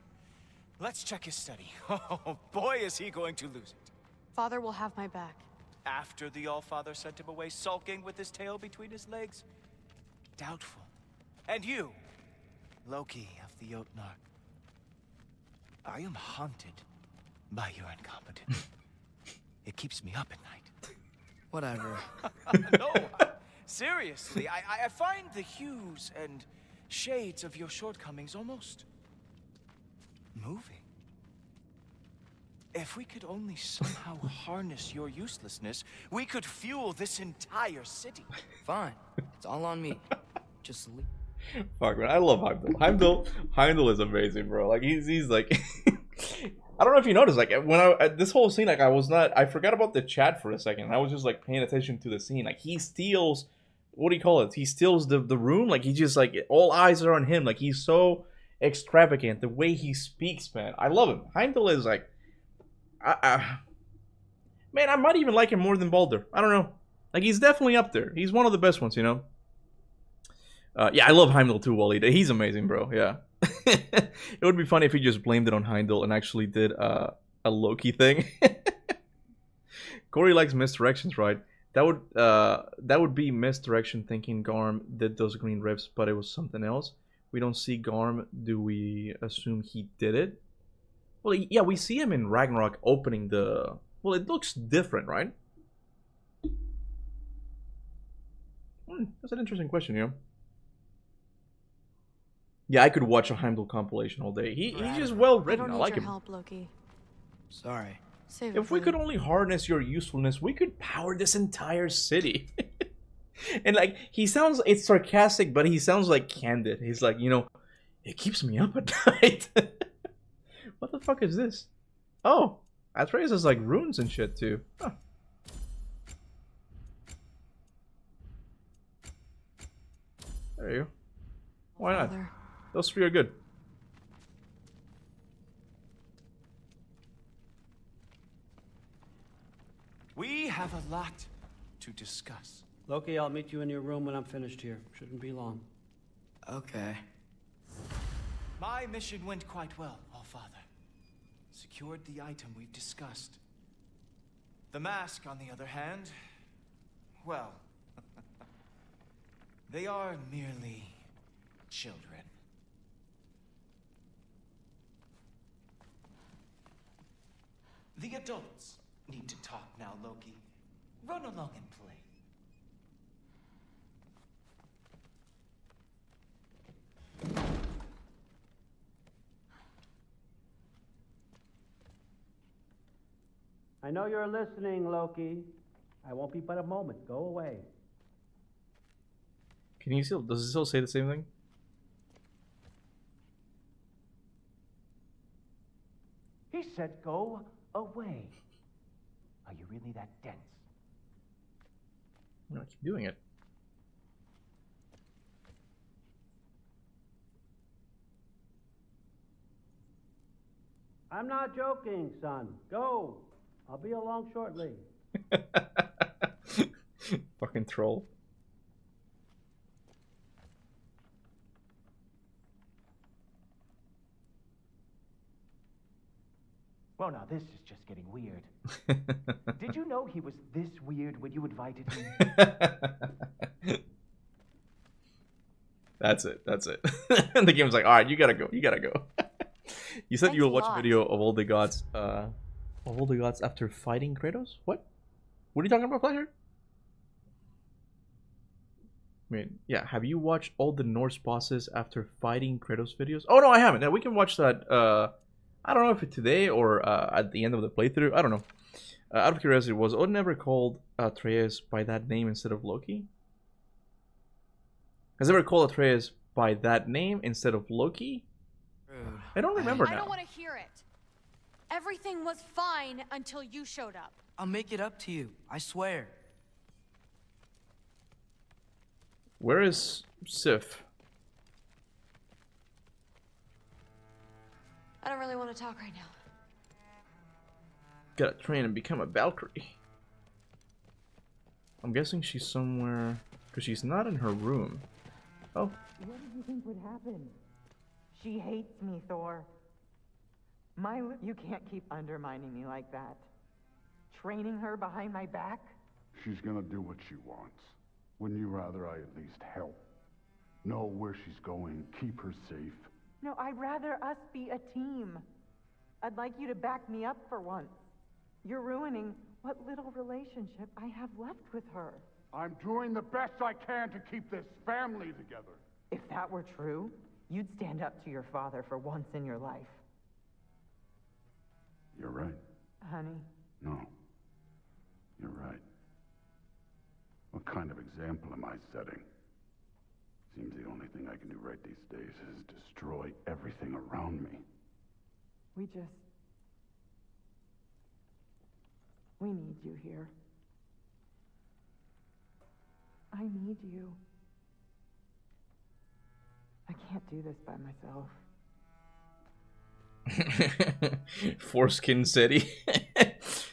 Let's check his study. Oh, boy, is he going to lose it. Father will have my back. After the Allfather sent him away sulking with his tail between his legs? Doubtful. And you, Loki of the Jotnar. I am haunted by your incompetence. It keeps me up at night. Whatever. No, seriously, I find the hues and shades of your shortcomings almost moving. If we could only somehow harness your uselessness, we could fuel this entire city. Fine. It's all on me. Just leave. Fuck, man, I love Heimdall. Heimdall is amazing, bro. Like he's like, I don't know if you noticed, like when this whole scene, like I forgot about the chat for a second. I was just like paying attention to the scene. Like he steals, what do you call it? He steals the room. Like he just like all eyes are on him. Like he's so extravagant. The way he speaks, man, I love him. Heimdall is like, man, I might even like him more than Baldur. I don't know. Like he's definitely up there. He's one of the best ones, you know. Yeah, I love Heimdall too, Wally. He's amazing, bro. Yeah. It would be funny if he just blamed it on Heimdall and actually did a Loki thing. Corey likes misdirections, right? That would be misdirection, thinking Garm did those green rifts, but it was something else. We don't see Garm. Do we assume he did it? Well, yeah, we see him in Ragnarok opening the... Well, it looks different, right? That's an interesting question, you know? Yeah, I could watch a Heimdall compilation all day. He's just well written. I like him. Help, Loki. Sorry. Save If we could only harness your usefulness, we could power this entire city. And like, he sounds, it's sarcastic, but he sounds like candid. He's like, you know, it keeps me up at night. What the fuck is this? Oh, Atreus has like runes and shit too. Huh. There you go. Why not? Those three are good. We have a lot to discuss. Loki, I'll meet you in your room when I'm finished here. Shouldn't be long. Okay. My mission went quite well, Allfather. Secured the item we've discussed. The mask, on the other hand, well, they are merely children. The adults need to talk now, Loki. Run along and play. I know you're listening, Loki. I won't be but a moment. Go away. Can you still, does it still say the same thing? He said go away. Are you really that dense? I'm gonna keep doing it. I'm not joking, son. Go. I'll be along shortly. Fucking troll. Well, now this is just getting weird. Did you know he was this weird when you invited him? That's it. That's it. And the game's like, all right, you gotta go. You gotta go. You said you will watch a video of all the gods. Of all the gods after fighting Kratos. What? What are you talking about, Fletcher? I mean, yeah. Have you watched all the Norse bosses after fighting Kratos videos? Oh no, I haven't. Yeah, we can watch that. I don't know if it's today or at the end of the playthrough. I don't know. Out of curiosity, was Odin ever called Atreus by that name instead of Loki? Has ever called Atreus by that name instead of Loki? I don't remember now. I don't want to hear it. Everything was fine until you showed up. I'll make it up to you. I swear. Where is Sif? I don't really want to talk right now. Gotta train and become a Valkyrie. I'm guessing she's somewhere... Because she's not in her room. Oh. What did you think would happen? She hates me, Thor. You can't keep undermining me like that. Training her behind my back? She's gonna do what she wants. Wouldn't you rather I at least help? Know where she's going, keep her safe? No, I'd rather us be a team. I'd like you to back me up for once. You're ruining what little relationship I have left with her. I'm doing the best I can to keep this family together. If that were true, you'd stand up to your father for once in your life. You're right. Honey. No. You're right. What kind of example am I setting? Seems the only thing I can do right these days is destroy everything around me. We need you here. I need you. I can't do this by myself. Foreskin City.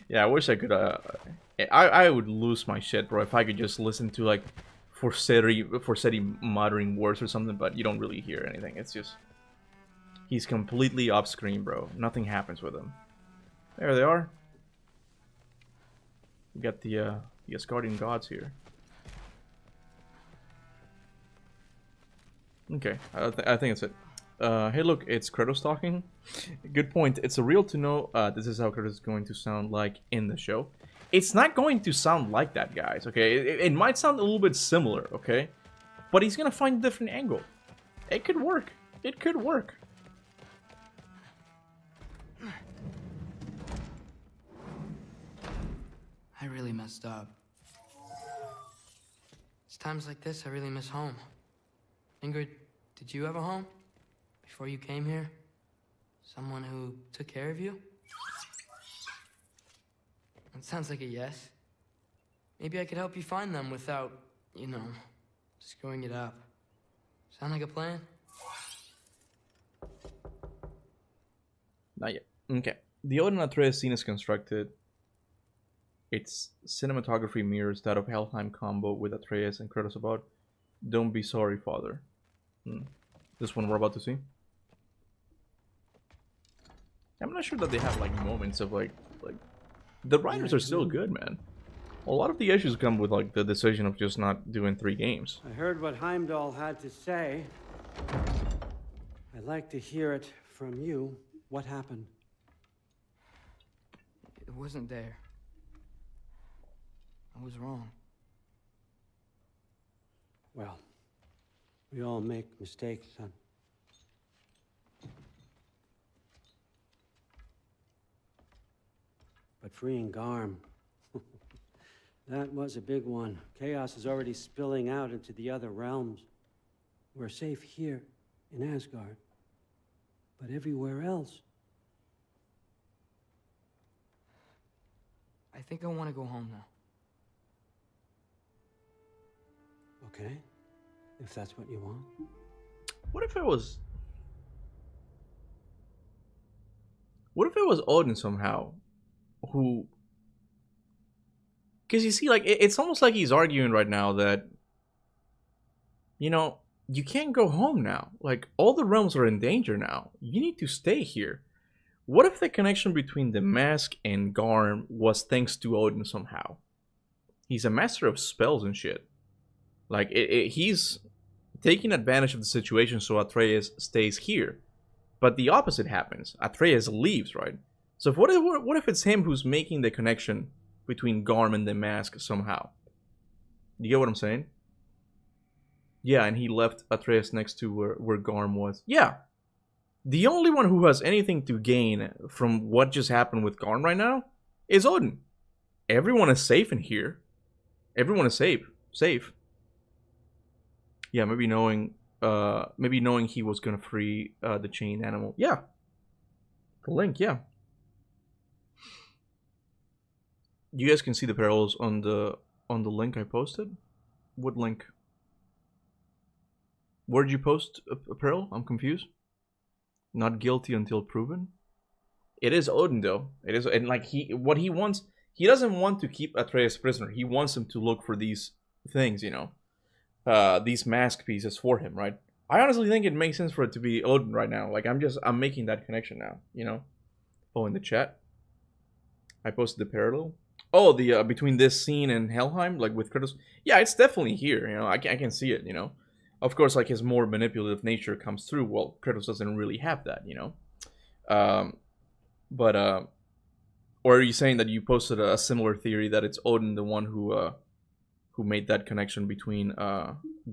Yeah, I wish I could, I would lose my shit, bro, if I could just listen to, like, Forseti muttering words or something, but you don't really hear anything. It's just... He's completely off screen, bro. Nothing happens with him. There they are. We got the Asgardian gods here. Okay, I think that's it. Hey, look, it's Kratos talking. Good point. It's surreal to know this is how Kratos is going to sound like in the show. It's not going to sound like that, guys, okay? It might sound a little bit similar, okay? But he's gonna find a different angle. It could work. It could work. I really messed up. It's times like this I really miss home. Ingrid, did you have a home? Before you came here? Someone who took care of you? That sounds like a yes. Maybe I could help you find them without, you know, screwing it up. Sound like a plan? Not yet. Okay. The Odin Atreus scene is constructed. Its cinematography mirrors that of Helheim combo with Atreus and Kratos about "Don't be sorry, father." This one we're about to see. I'm not sure that they have like moments of like the writers are still good, man. A lot of the issues come with like the decision of just not doing 3 games. I heard what Heimdall had to say. I'd like to hear it from you. What happened? It wasn't there. I was wrong. Well, we all make mistakes, son. But freeing Garm, that was a big one. Chaos is already spilling out into the other realms. We're safe here in Asgard, but everywhere else. I think I want to go home now. Okay, if that's what you want. What if it was Odin somehow who, because you see, like, it's almost like he's arguing right now that, you know, you can't go home now. Like, all the realms are in danger now. You need to stay here. What if the connection between the mask and Garm was thanks to Odin somehow? He's a master of spells and shit. Like, he's taking advantage of the situation so Atreus stays here. But the opposite happens. Atreus leaves, right? So what if it's him who's making the connection between Garm and the mask somehow? You get what I'm saying? Yeah, and he left Atreus next to where Garm was. Yeah. The only one who has anything to gain from what just happened with Garm right now is Odin. Everyone is safe in here. Everyone is safe. Yeah, maybe knowing he was gonna free the chained animal. Yeah. The link, yeah. You guys can see the parallels on the link I posted. What link? Where did you post a parallel? I'm confused. Not guilty until proven. It is Odin though. It is, and like what he wants. He doesn't want to keep Atreus prisoner. He wants him to look for these things, you know, these mask pieces for him, right? I honestly think it makes sense for it to be Odin right now. Like I'm making that connection now, you know. Oh, in the chat, I posted the parallel. Oh, the between this scene and Helheim, like with Kratos. Yeah, it's definitely here. You know, I can see it. You know, of course, like his more manipulative nature comes through. Well, Kratos doesn't really have that. You know, or are you saying that you posted a similar theory that it's Odin the one who made that connection between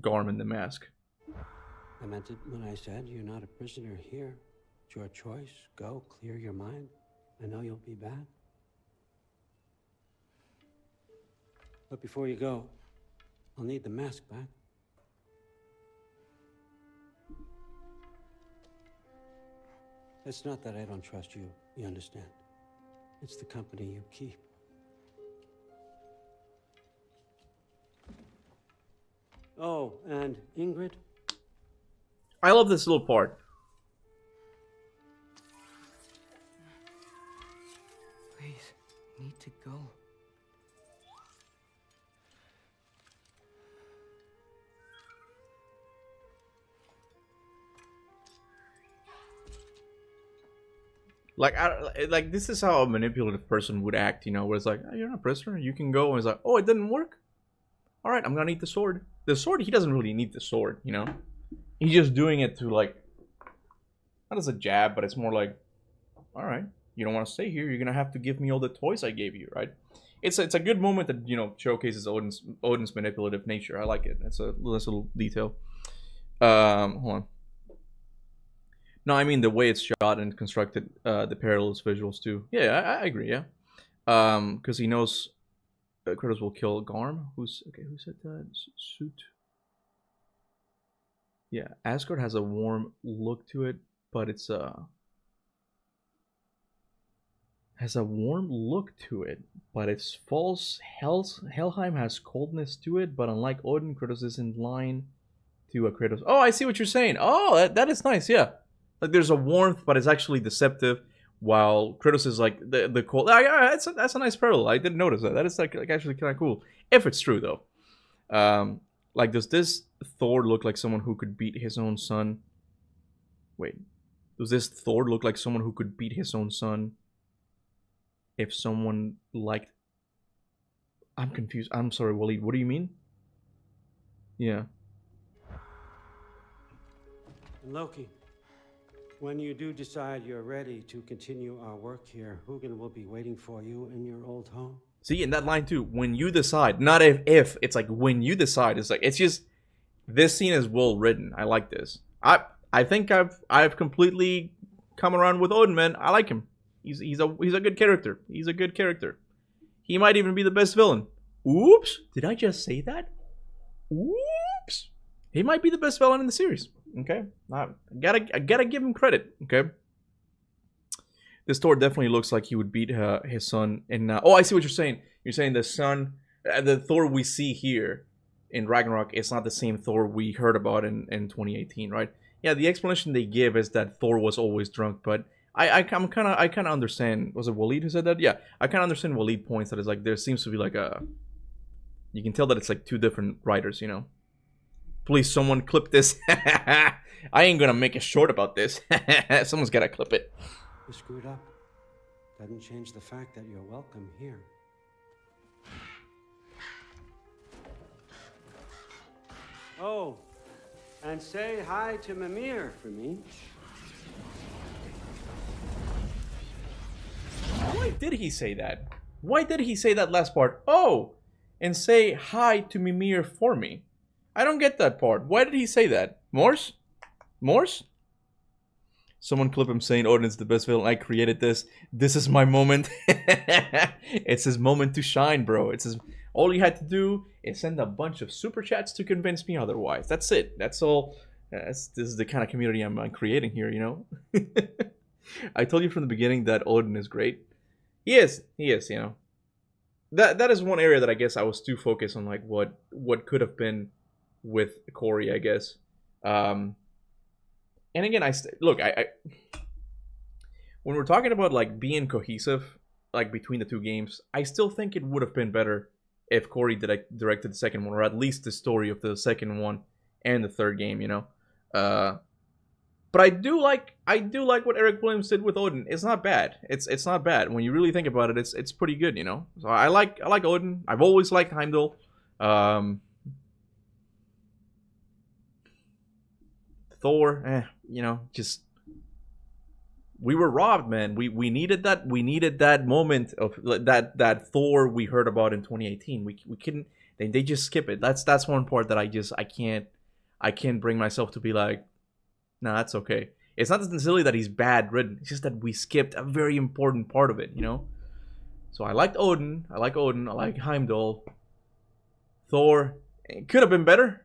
Garm and the mask? I meant it when I said you're not a prisoner here. It's your choice. Go, clear your mind. I know you'll be back. But before you go, I'll need the mask back. It's not that I don't trust you, you understand? It's the company you keep. Oh, and Ingrid? I love this little part. Please, I need to go. Like this is how a manipulative person would act, you know, where it's like, oh, you're not a prisoner, you can go, and it's like, oh, it didn't work? Alright, I'm gonna need the sword. The sword, he doesn't really need the sword, you know? He's just doing it to, like, not as a jab, but it's more like, all right, you don't want to stay here. You're gonna have to give me all the toys I gave you, right? It's a good moment that, you know, showcases Odin's manipulative nature. I like it. It's a nice little detail. Hold on. No, I mean the way it's shot and constructed, the parallels visuals too. Yeah, I agree. Yeah, because he knows Kratos will kill Garm. Who said that? Suit. Yeah, Asgard has a warm look to it, but it's has a warm look to it, but it's false. Helheim has coldness to it, but unlike Odin, Kratos is in line to a Kratos. Oh, I see what you're saying. Oh, that is nice. Yeah, like there's a warmth, but it's actually deceptive. While Kratos is like the cold. That's a nice parallel. I didn't notice that. That is like actually kind of cool. If it's true though. Like, does this Thor look like someone who could beat his own son? Wait, does this Thor look like someone who could beat his own son? If someone liked... I'm confused. I'm sorry, Waleed. What do you mean? Yeah. Loki, when you do decide you're ready to continue our work here, Hugin will be waiting for you in your old home. See, in that line too, when you decide, not if, it's like when you decide. It's like, it's just, this scene is well written. I like this. I think I've completely come around with Odin, man. I like him. He's a good character. He's a good character. He might even be the best villain. Oops, did I just say that? Oops. He might be the best villain in the series. Okay, I gotta give him credit. Okay. This Thor definitely looks like he would beat his son in... oh, I see what you're saying. You're saying the son... the Thor we see here in Ragnarok is not the same Thor we heard about in 2018, right? Yeah, the explanation they give is that Thor was always drunk, but I kind of understand... Was it Waleed who said that? Yeah, I kind of understand Waleed points that it's like there seems to be like a... You can tell that it's like two different writers, you know? Please, someone clip this. I ain't gonna make a short about this. Someone's gotta clip it. You screwed up. Doesn't change the fact that you're welcome here. Oh, and say hi to Mimir for me. Why did he say that? Why did he say that last part? Oh, and say hi to Mimir for me. I don't get that part. Why did he say that? Morse? Morse? Someone clip him saying Odin is the best villain. I created this. This is my moment. It's his moment to shine, bro. It's his... All you had to do is send a bunch of super chats to convince me otherwise. That's it. That's all. This is the kind of community I'm creating here, you know? I told you from the beginning that Odin is great. He is, you know. That is one area that I guess I was too focused on, like, what could have been with Corey, I guess. And again, look, when we're talking about like being cohesive, like between the two games, I still think it would have been better if Corey directed the second one, or at least the story of the second one and the third game, you know. But I do like what Eric Williams did with Odin. It's not bad. It's not bad when you really think about it. It's pretty good, you know. So I like Odin. I've always liked Heimdall. Thor, you know, just we were robbed, man. We needed that moment of that Thor we heard about in 2018. We couldn't. They just skip it. That's one part that I can't bring myself to be like, nah, that's okay. It's not necessarily that he's bad written. It's just that we skipped a very important part of it, you know. So I liked Odin. I like Heimdall. Thor, it could have been better.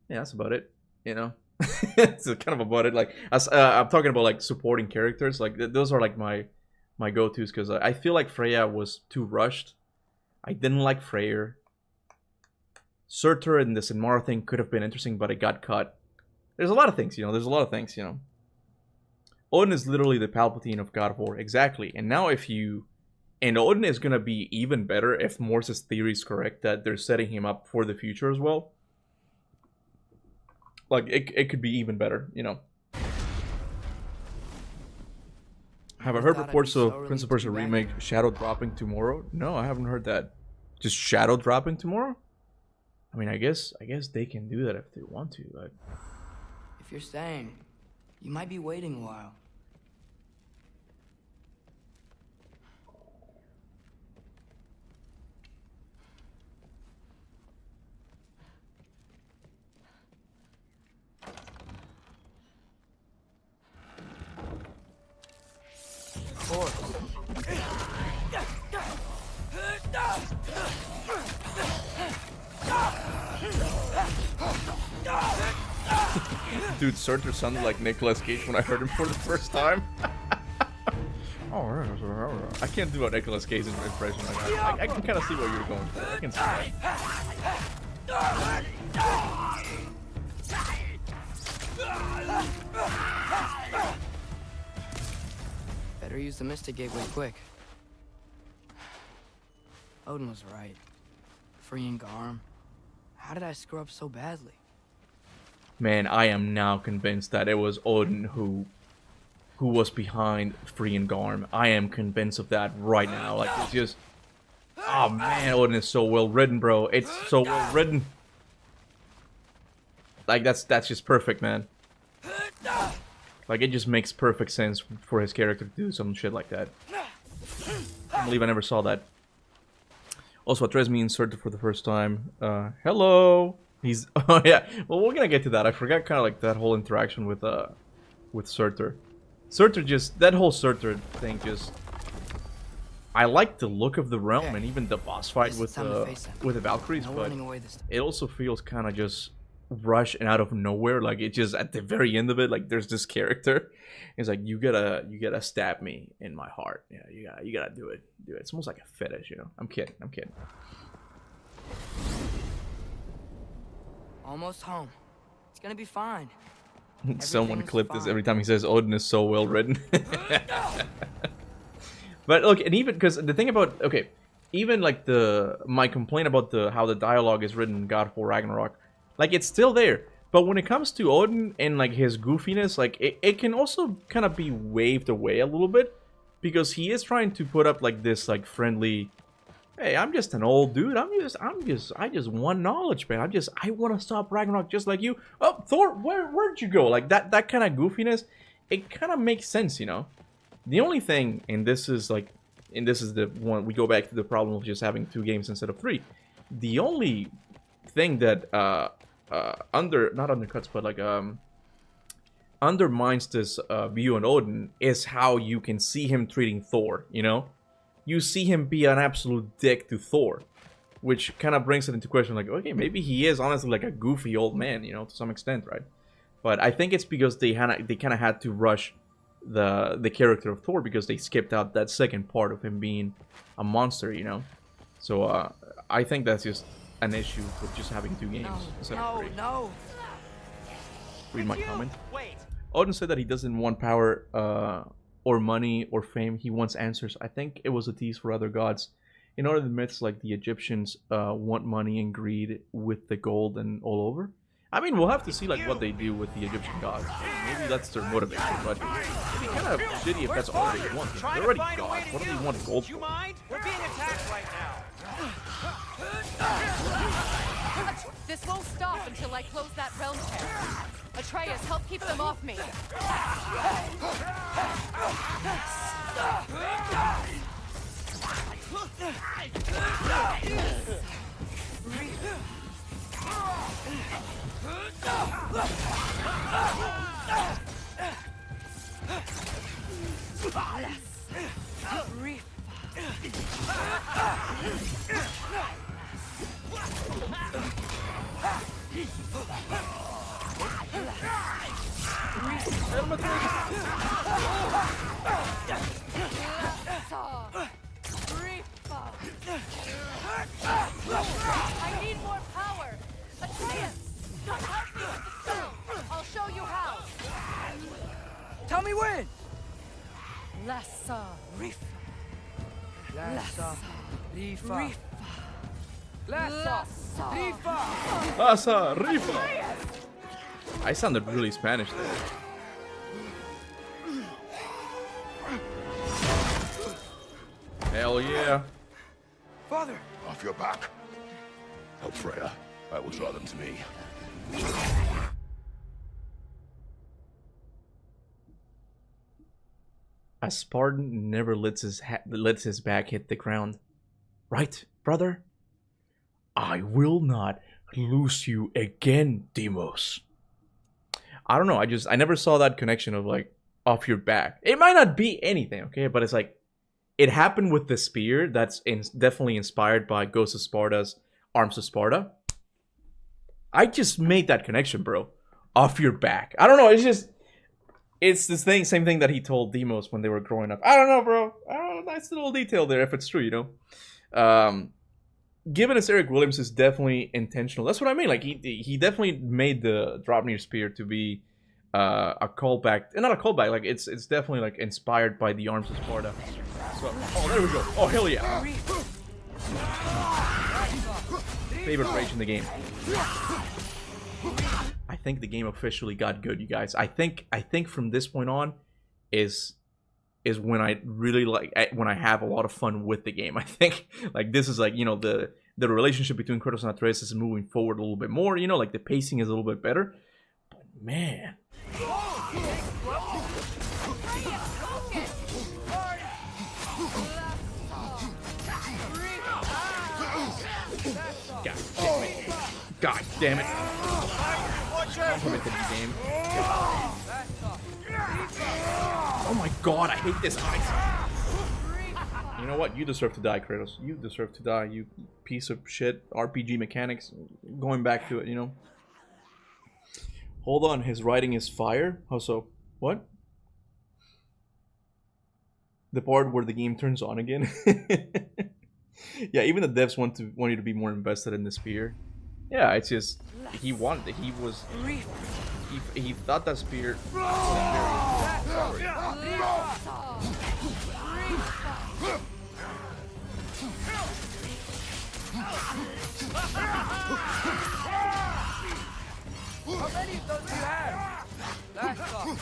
Yeah, that's about it, you know. It's kind of about it. Like, I'm talking about like supporting characters. Like those are like my go-tos, because I feel like Freya was too rushed. I didn't like Freyr. Surtur and the Sinmara thing could have been interesting, but it got cut. There's a lot of things, you know. Odin is literally the Palpatine of God of War, exactly. And now and Odin is gonna be even better if Morse's theory is correct, that they're setting him up for the future as well. Like, it could be even better, you know. Have I heard reports of Prince of Persia remake Shadow dropping tomorrow? No, I haven't heard that. Just Shadow dropping tomorrow? I mean, I guess they can do that if they want to, but If you're staying, you might be waiting a while. Of course. dude, Surtur sounded like Nicolas Cage when I heard him for the first time. I can't do a Nicolas Cage impression like that. I can kind of see what you're going for. I can see that. Better use the Mystic Gateway quick. Odin was right. Freeing Garm. How did I screw up so badly? Man, I am now convinced that it was Odin who was behind freeing Garm. I am convinced of that right now. Like, it's just... Oh man, Odin is so well written, bro. It's so well written. Like, that's just perfect, man. Like, it just makes perfect sense for his character to do some shit like that. I can't believe I never saw that. Also, Atreus me inserted for the first time. Hello! He's... Oh, yeah. Well, we're gonna get to that. I forgot kind of like that whole interaction with Surtur. Surtur just... That whole Surtur thing just... I like the look of the realm and even the boss fight with the Valkyries, but it also feels kind of just rushed and out of nowhere. Like, it just at the very end of it, like there's this character. It's like, you gotta stab me in my heart. Yeah, you gotta do it. It's almost like a fetish, you know. I'm kidding. Almost home. It's gonna be fine. Someone clipped this every time he says Odin is so well written. But look, and even because the thing about even like my complaint about how the dialogue is written in God of War Ragnarok, like it's still there. But when it comes to Odin and like his goofiness, like it can also kind of be waved away a little bit, because he is trying to put up like this like friendly, hey, I'm just an old dude. I just want knowledge, man. I want to stop Ragnarok just like you. Oh, Thor, where'd you go? Like that kind of goofiness, it kind of makes sense, you know. The only thing, and this is the one, we go back to the problem of just having 2 games instead of 3. The only thing that not undercuts, but like undermines this view on Odin is how you can see him treating Thor, you know? You see him be an absolute dick to Thor, which kind of brings it into question, like, okay, maybe he is honestly like a goofy old man, you know, to some extent, right? But I think it's because they kind of had to rush the character of Thor, because they skipped out that second part of him being a monster, you know. So I think that's just an issue with just having 2 games instead of 3. No. Read my comment. Odin said that he doesn't want power or money or fame. He wants answers. I think it was a tease for other gods. In other myths, like the Egyptians want money and greed with the gold and all over. I mean, we'll have to see like what they do with the Egyptian gods. Maybe that's their motivation, but it'd be kind of shitty if that's all they want. They're already gods. What do they want gold for? We're being attacked right now. This won't stop until I close that realm tear. Atreus, help keep them off me. I need more power. Atreus, help me with the stone. I'll show you how. Tell me when. Lassa Rifa. Lassa Rifa. Lassa Rifa. Lassa Rifa. I sounded really Spanish there. Hell yeah. Father. Off your back. Help Freya. I will draw them to me. A Spartan never lets his back hit the ground. Right, brother? I will not lose you again, Deimos. I don't know, I never saw that connection of like, off your back. It might not be anything, okay? But it's like, it happened with the spear that's definitely inspired by Ghost of Sparta's Arms of Sparta. I just made that connection, bro. Off your back. I don't know, it's this thing, same thing that he told Deimos when they were growing up. I don't know, bro. I don't know, that's a little detail there if it's true, you know? Given as Eric Williams is definitely intentional. That's what I mean. Like, he definitely made the Draupnir spear to be a callback. Not a callback, like, it's definitely, like, inspired by the Arms of Sparta. So, oh, there we go. Oh, hell yeah. Favorite rage in the game. I think the game officially got good, you guys. I think from this point on is when I really when I have a lot of fun with the game. I think like this is like, you know, the relationship between Kratos and Atreus is moving forward a little bit more, you know, like the pacing is a little bit better. But man, God damn it. Complimented the game. Oh my god, I hate this ice. You know what? You deserve to die, Kratos. You deserve to die, you piece of shit. RPG mechanics. Going back to it, you know. Hold on, his writing is fire? How so? What? The part where the game turns on again? Yeah, even the devs want you to be more invested in the spear. Yeah, it's just he wanted it. He thought that spear was very How many of those do you have? That's all.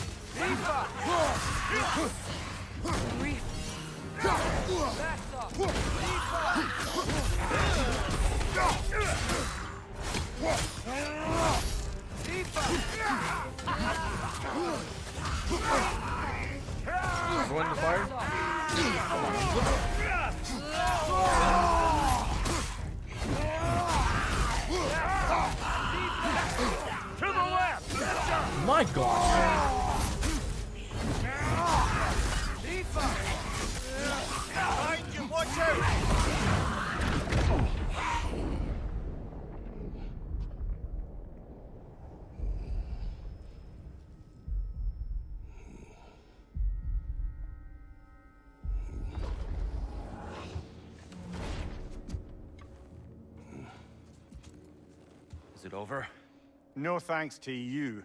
Going to fire? To the left! My god! Behind you, watch out! Is it over? No thanks to you.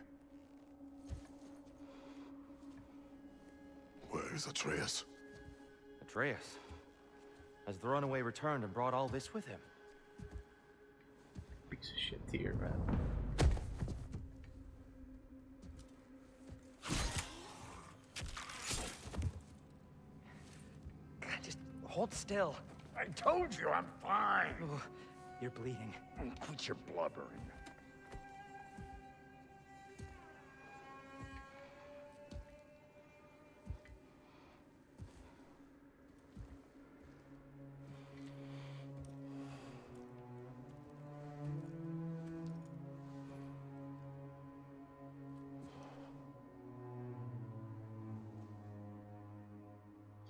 Where is Atreus? Atreus? Has the runaway returned and brought all this with him? Piece of shit here, man. God, just hold still. I told you I'm fine. Ooh, you're bleeding. Quit your blubbering.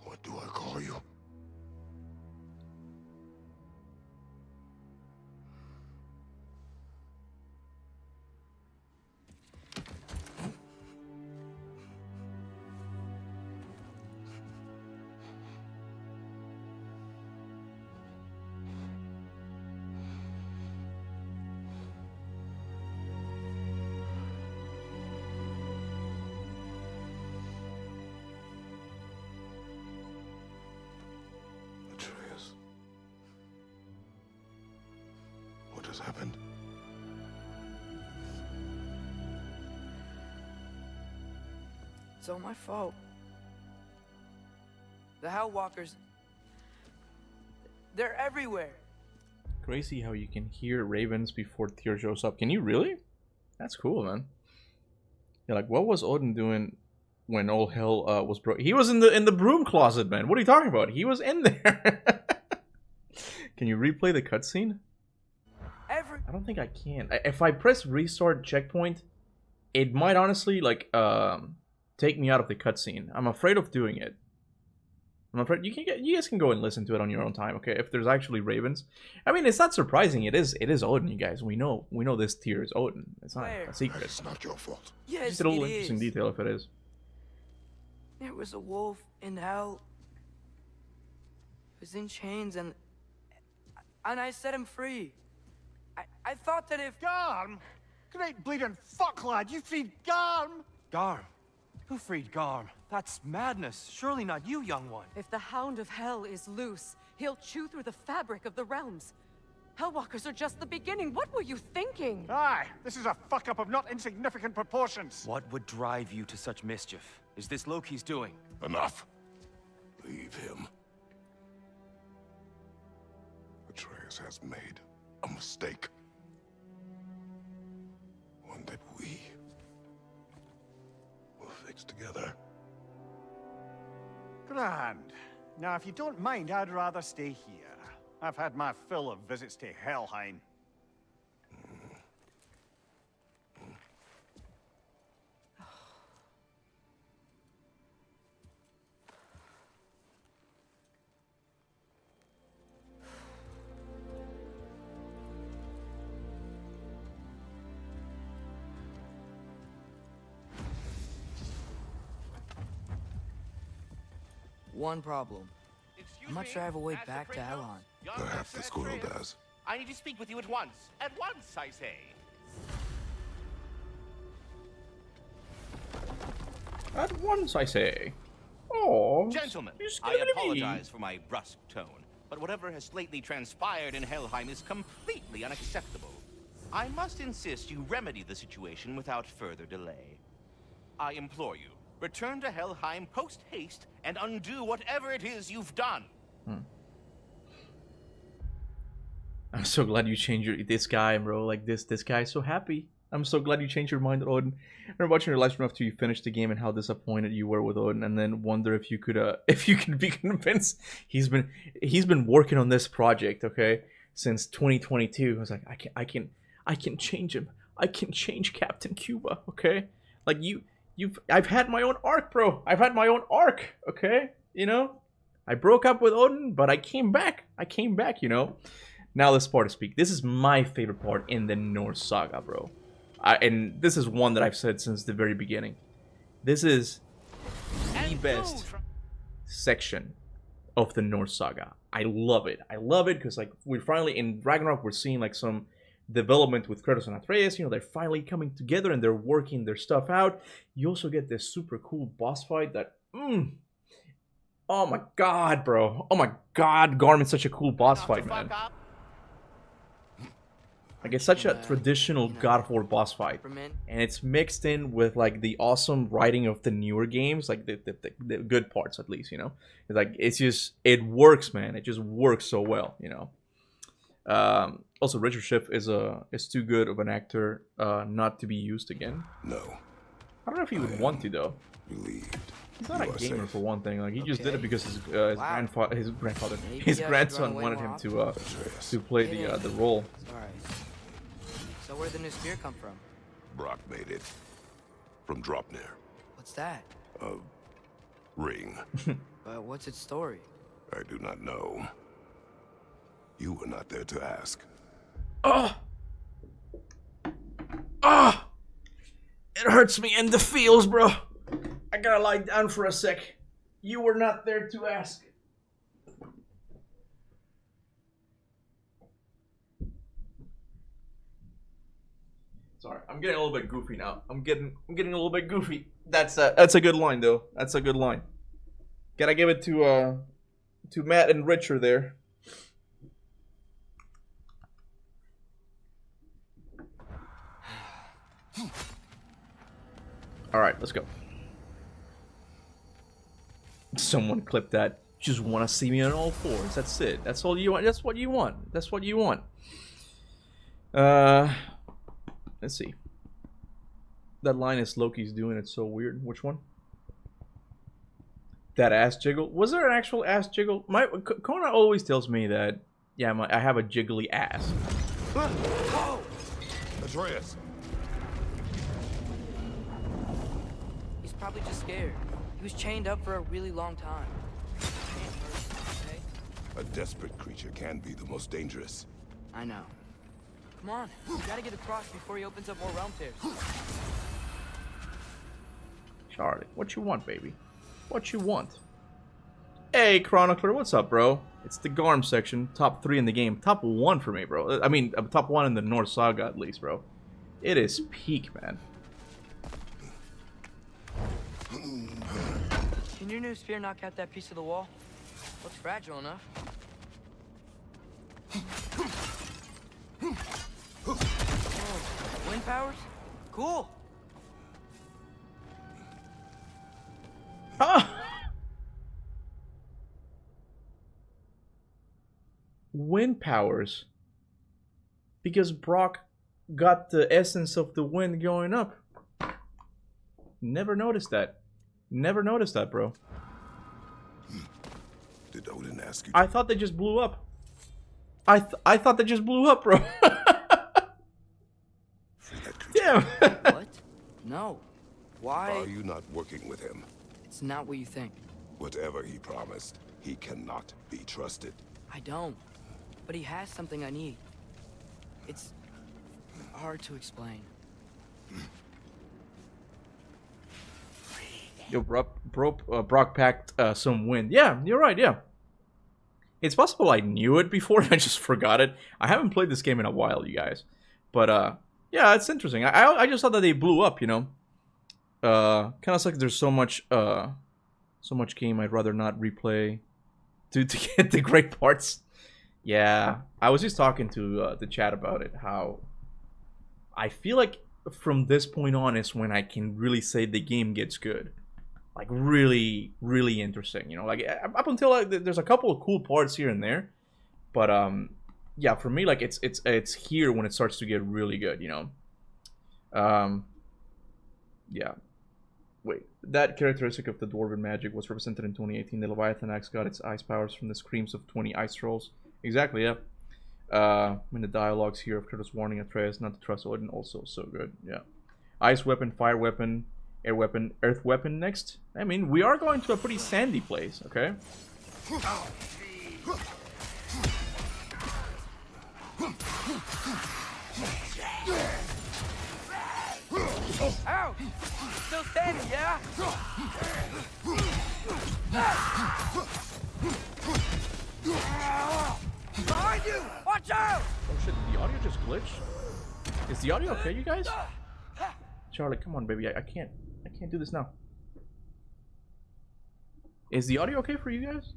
What do I call you? Atreus. What has happened? It's all my fault. The Hell Walkers... they're everywhere. Crazy how you can hear ravens before Tyr shows up. Can you really? That's cool, man. Yeah, like what was Odin doing when all hell was broke? He was in the broom closet, man. What are you talking about? He was in there. Can you replay the cutscene? I don't think I can. If I press restart checkpoint, it might honestly like take me out of the cutscene. I'm afraid of doing it. I'm afraid you guys can go and listen to it on your own time, okay? If there's actually ravens, I mean, it's not surprising. It is Odin, you guys. We know this tier is Odin. It's not a secret. It's not your fault. Yes, just a little interesting detail if it is. There was a wolf in hell. He was in chains and I set him free. I thought that if Garm? Great bleeding fuck, lad! You freed Garm! Garm? Who freed Garm? That's madness. Surely not you, young one. If the Hound of Hell is loose, he'll chew through the fabric of the realms. Hellwalkers are just the beginning. What were you thinking? Aye, this is a fuck-up of not insignificant proportions. What would drive you to such mischief? Is this Loki's doing? Enough. Leave him. Atreus has made a mistake. One that we will fix together. Grand. Now, if you don't mind, I'd rather stay here. I've had my fill of visits to Helheim. one problem. I'm not sure I have a way back to Elon. Perhaps the squirrel does. I need to speak with you at once. At once, I say. At once, I say. Oh, Gentlemen, I apologize for my brusque tone, but whatever has lately transpired in Helheim is completely unacceptable. I must insist you remedy the situation without further delay. I implore you, return to Helheim post-haste and undo whatever it is you've done. I'm so glad you changed this guy, bro. Like this guy's so happy. I'm so glad you changed your mind, Odin. I remember watching your live stream after you finished the game and how disappointed you were with Odin, and then wonder if you could be convinced. He's been working on this project, okay, since 2022. I was like, I can change him. I can change Captain Kuba, okay? Like I've had my own arc, bro. I've had my own arc, okay? You know, I broke up with Odin, but I came back. You know. Now let's part to speak. This is my favorite part in the Norse saga, bro. And this is one that I've said since the very beginning. This is the best section of the Norse saga. I love it. I love it because like we're finally in Ragnarok. We're seeing like some development with Kratos and Atreus. You know, they're finally coming together and they're working their stuff out. You also get this super cool boss fight that oh my god, bro. Oh my god, Garmin's such a cool boss fight, man. Like it's such a traditional God of War boss fight, and it's mixed in with like the awesome writing of the newer games, like the good parts at least, you know. It's like it works, man. It just works so well, you know. Also, Richard Schiff is too good of an actor not to be used again. No. I don't know if he would want to though. Relieved. He's not a gamer for one thing. Like he just did it because his grandson wanted him to play the role. Alright. So where did the new spear come from? Brock made it. From Dropnir. What's that? A ring. But what's its story? I do not know. You were not there to ask. It hurts me in the feels, bro. I gotta lie down for a sec. You were not there to ask. Sorry, I'm getting a little bit goofy now. I'm getting a little bit goofy. That's a good line though. That's a good line. Gotta give it to Matt and Richard there. All right, let's go. Someone clip that. just want to see me on all fours. That's it. That's all you want. That's what you want. That's what you want. Let's see. That line is Loki's doing. It's so weird. Which one? That ass jiggle. Was there an actual ass jiggle? Kona always tells me that. Yeah, I have a jiggly ass. Whoa! Atreus. He's probably just scared. He was chained up for a really long time. Okay? A desperate creature can be the most dangerous. I know. Come on, we gotta get across before he opens up more realm tears. Charlie, what you want, baby? What you want? Hey, Chronicler, what's up, bro? It's the Garm section, top 3 in the game. Top 1 for me, bro. I mean, top 1 in the North Saga, at least, bro. It is peak, man. Can your new spear knock out that piece of the wall? Looks fragile enough. Oh, wind powers? Cool. Ah! Wind powers. Because Brock got the essence of the wind going up. Never noticed that. Never noticed that, bro. Did Odin ask you? I thought they just blew up. I thought they just blew up, bro. Damn. What? No. Why? Are you not working with him? It's not what you think. Whatever he promised, he cannot be trusted. I don't. But he has something I need. It's hard to explain. Yo, Brock packed some wind. Yeah, you're right, yeah. It's possible I knew it before and I just forgot it. I haven't played this game in a while, you guys. But, yeah, it's interesting. I just thought that they blew up, you know? Kind of like there's so much game I'd rather not replay to get the great parts. Yeah, I was just talking to the chat about it, how I feel like from this point on is when I can really say the game gets good. Like, really, really interesting, you know? Like, up until, like, there's a couple of cool parts here and there. But, yeah, for me, like, it's here when it starts to get really good, you know? Yeah. Wait, that characteristic of the Dwarven magic was represented in 2018. The Leviathan axe got its ice powers from the screams of 20 ice trolls. Exactly, yeah. In the dialogues here of Kratos warning Atreus not to trust Odin, also so good, yeah. Ice weapon, fire weapon, air weapon, earth weapon next. I mean, we are going to a pretty sandy place, okay? Ow! Still standing, yeah? Behind you! Watch out! Oh shit, did the audio just glitch? Is the audio okay, you guys? Charlie, come on, baby. I can't do this now. Is the audio okay for you guys?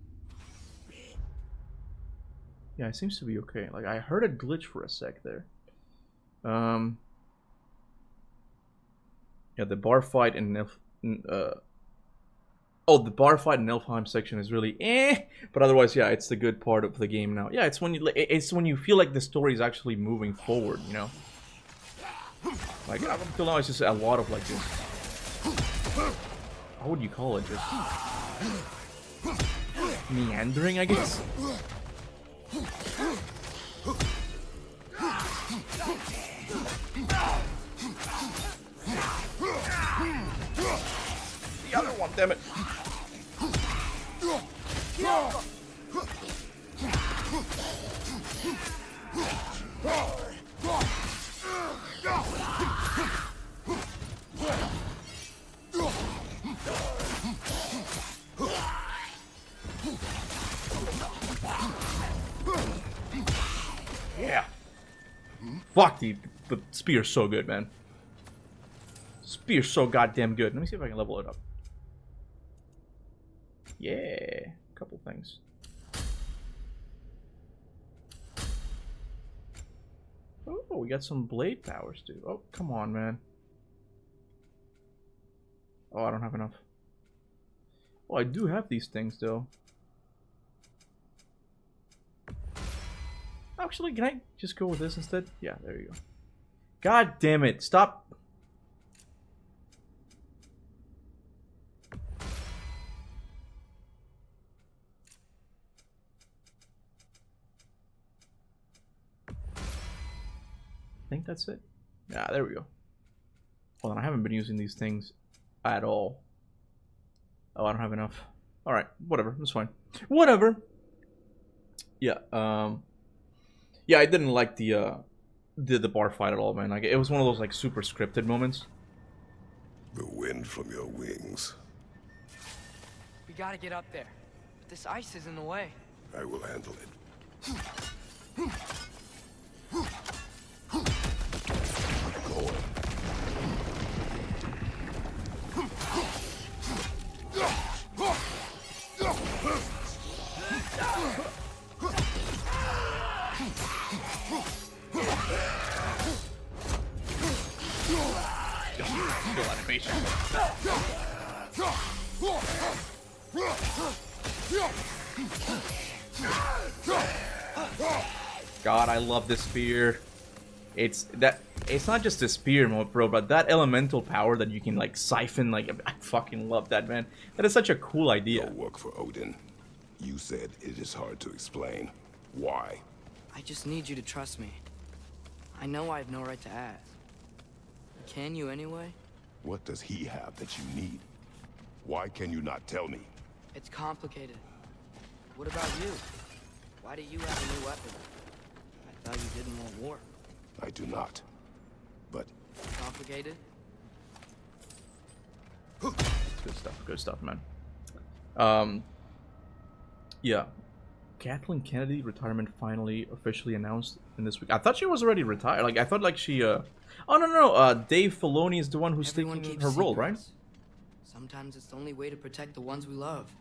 Yeah, it seems to be okay. Like, I heard it glitch for a sec there. Yeah, the bar fight in the bar fight in Niflheim section is really but otherwise, yeah, it's the good part of the game now. Yeah, it's when you feel like the story is actually moving forward, you know. Like, up until now, it's just a lot of like this. How would you call it? Just meandering, I guess. The other one, damn it. Yeah. Fuck, the spear's so good, man. Spear's so goddamn good. Let me see if I can level it up. Yeah, a couple things. Oh, we got some blade powers too. Oh, come on, man. Oh, I don't have enough. Oh, I do have these things though. Actually, can I just go with this instead? Yeah, there you go. God damn it! Stop. I think that's it. Yeah, there we go. Hold on, I haven't been using these things at all. Oh, I don't have enough. All right, whatever. That's fine. Whatever. Yeah. Yeah, I didn't like the bar fight at all, man. Like, it was one of those like super scripted moments. The wind from your wings. We gotta get up there. But this ice is in the way. I will handle it. Animation. God, I love this spear. It's not just a spear mode, bro, but that elemental power that you can like siphon, like I fucking love that, man. That is such a cool idea. No work for Odin. You said it is hard to explain. Why? I just need you to trust me. I know I have no right to ask. Can you anyway? What does he have that you need? Why can you not tell me? It's complicated. What about you? Why do you have a new weapon? I thought you didn't want war. I do not. But... Complicated? Good stuff, man. Yeah. Kathleen Kennedy retirement finally officially announced in this week. I thought she was already retired. Like, I thought like she, Oh, no. Dave Filoni is the one who's taking her role, right? Sometimes it's the only way to protect the ones we love.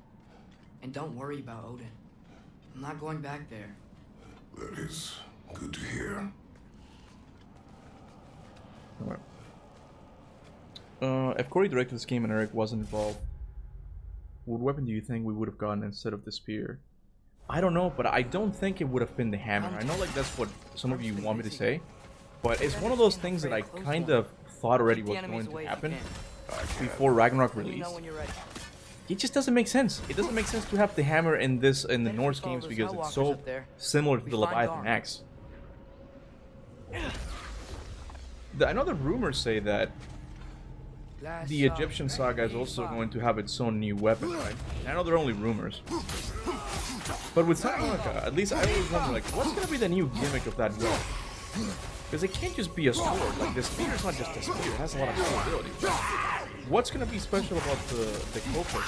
And don't worry about Odin. I'm not going back there. That is good to hear. Alright. If Corey directed this game and Eric wasn't involved, what weapon do you think we would have gotten instead of the spear? I don't know, but I don't think it would have been the hammer. I know like that's what some of you want me to say, but it's one of those things that I kind of thought already was going to happen before Ragnarok released. It just doesn't make sense. It doesn't make sense to have the hammer in the Norse games because it's so similar to the Leviathan axe. I know the rumors say that the Egyptian saga is also going to have its own new weapon, right? I know they're only rumors. But with Ragnarok, at least I always wonder, like, what's going to be the new gimmick of that weapon? Because it can't just be a sword. Like, the spear is not just a spear. It has a lot of durability. What's going to be special about the Kuba sword?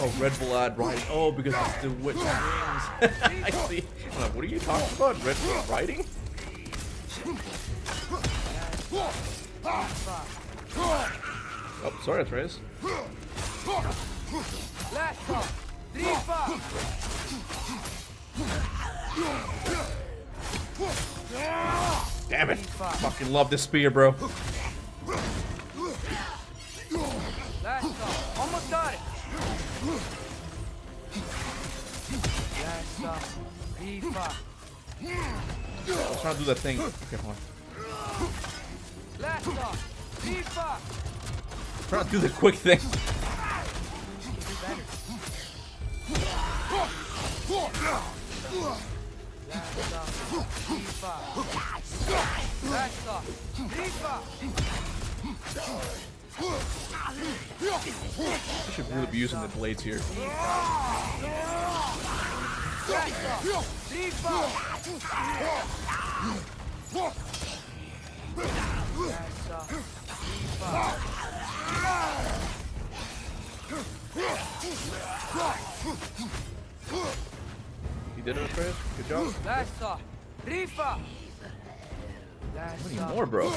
Oh, Red Blood, right? Oh, because it's the witch wings. I see. I'm like, what are you talking about? Red Blood riding? Oh, sorry, Atreus. Damn it! Fucking love this spear, bro. Almost got it. I was trying to do that thing. Okay, hold on. I'm trying to do the quick thing. I should really be using the blades here. You did it, Chris. Good job. How many more, bro?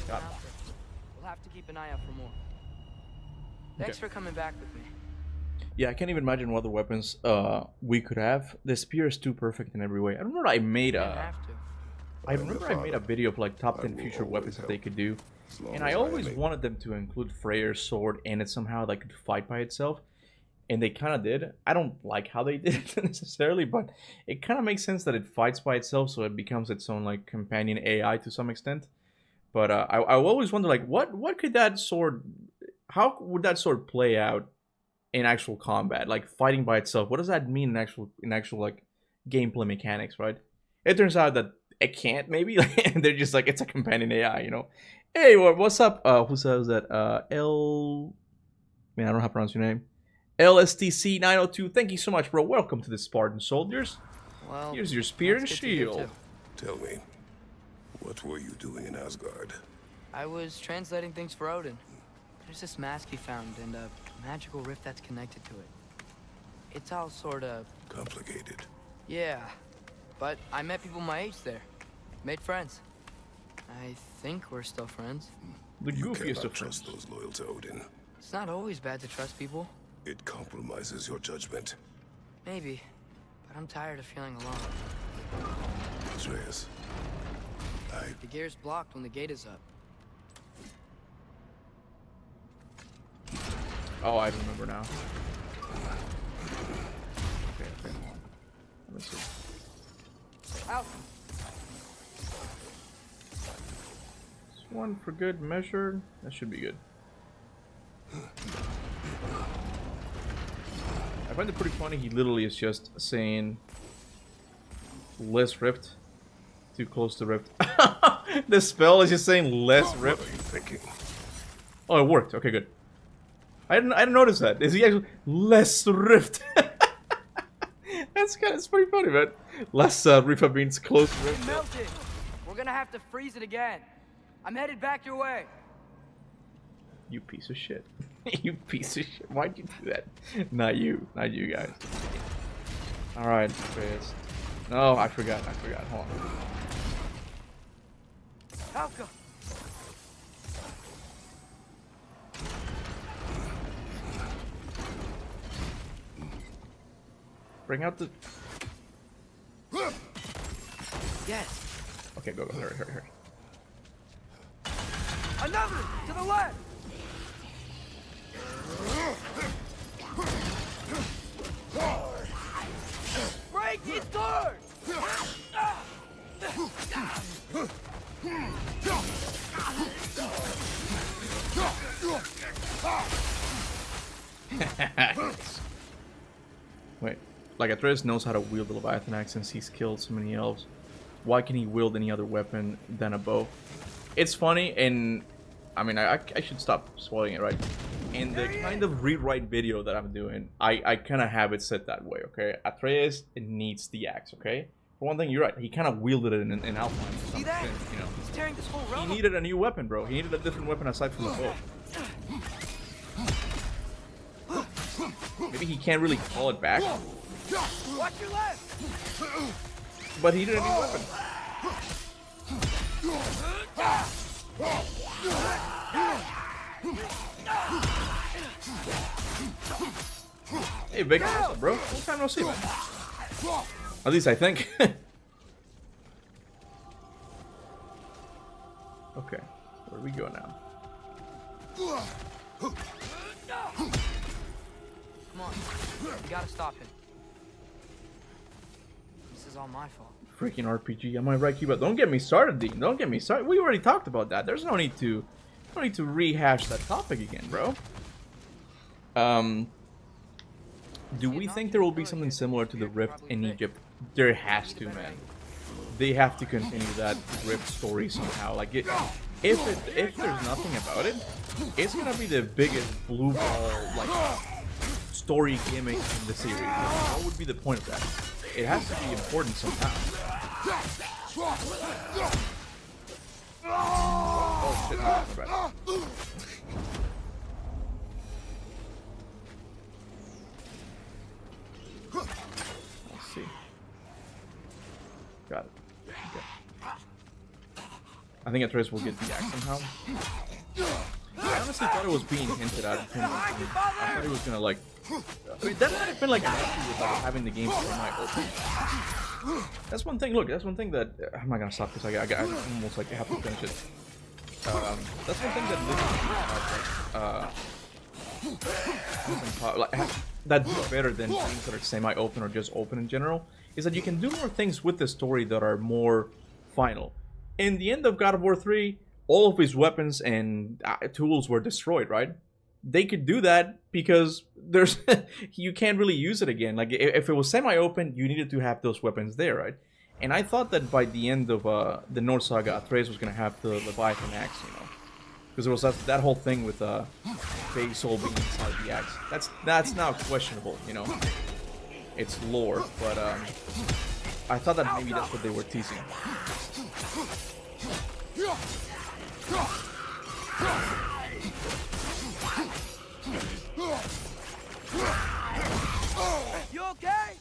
God. have to keep an eye out for more. Thanks for coming back with me. Yeah, I can't even imagine what other weapons we could have. The spear is too perfect in every way. I remember I made a video of like top 10 future weapons that they could do, and I always wanted them to include Freyr's sword and it somehow that could fight by itself, and they kind of did. I don't like how they did it necessarily, but it kind of makes sense that it fights by itself, so it becomes its own like companion AI to some extent. But I always wonder like what could that sword, how would that sword play out in actual combat, like fighting by itself? What does that mean in actual like gameplay mechanics, right? It turns out that it can't, maybe. They're just like, it's a companion AI, you know. Hey, what's up? Who says that? L, man, I don't know how to pronounce your name. LSTC 902. Thank you so much, bro. Welcome to the Spartan Soldiers. Well, here's your spear and shield. Tell me, what were you doing in Asgard? I was translating things for Odin. There's this mask he found and a magical rift that's connected to it. It's all sort of complicated. Yeah, but I met people my age there. Made friends. I think we're still friends. The goofiest of trust those loyal to Odin. It's not always bad to trust people. It compromises your judgment. Maybe, but I'm tired of feeling alone. Atreus, The gear's blocked when the gate is up. Oh, I remember now. Okay. Let me see. Out. This one for good measure. That should be good. I find it pretty funny. He literally is just saying less rift, too close to rift. The spell is just saying less rift. What are you thinking? Oh, it worked. Okay, good. I didn't notice that. Is he actually less rift? That's pretty funny, man. Less rift means close to rift. It melted. We're gonna have to freeze it again. I'm headed back your way. You piece of shit. You piece of shit. Why'd you do that? Not you guys. Alright, Chris. No, I forgot. Hold on. Falco. Bring out the... Yes. Okay, go. Hurry. Another! To the left! Break these doors! Wait, like Atreus knows how to wield the Leviathan axe since he's killed so many elves. Why can he wield any other weapon than a bow? It's funny, and I mean, I should stop spoiling it, right? In the kind of rewrite video that I'm doing, I kind of have it set that way, okay? Atreus needs the axe, okay? For one thing, you're right. He kind of wielded it in outline to some extent, you know. He's tearing this whole realm. He needed a new weapon, bro. He needed a different weapon aside from the bow. Maybe he can't really call it back. Watch your left. But he needed a new weapon. Hey, Vic, what's up, bro? Long time no see, man. At least I think. Okay, where do we go now? Come on, we gotta stop him. This is all my fault. Freaking RPG, am I right, Kuba? Don't get me started, Dean. Don't get me started. We already talked about that. There's no need to rehash that topic again, bro. Do we think there will be something similar to the Rift in Egypt? There has to, man. They have to continue that Rift story somehow. Like, if there's nothing about it, it's gonna be the biggest blue ball like story gimmick in the series. What would be the point of that? It has to be important somehow. Oh shit! My bad. Let's see. Got it. Okay. I think Atreus will get the axe somehow. I honestly thought it was being hinted at. I thought it was gonna like. I mean, that might have been like an issue with like having the game semi-open. That's one thing. Look, that's one thing that I'm not gonna stop because I almost like have to finish it. That's one thing that that's better than things that are semi-open or just open in general. Is that you can do more things with the story that are more final. In the end of God of War 3, all of his weapons and tools were destroyed, right? They could do that because there's you can't really use it again. Like if it was semi-open, you needed to have those weapons there, right? And I thought that by the end of the Norse Saga, Atreus was gonna have the Leviathan axe, you know, because there was that whole thing with Faye's soul being inside the axe. That's now questionable, you know. It's lore, but I thought that maybe that's what they were teasing. You okay?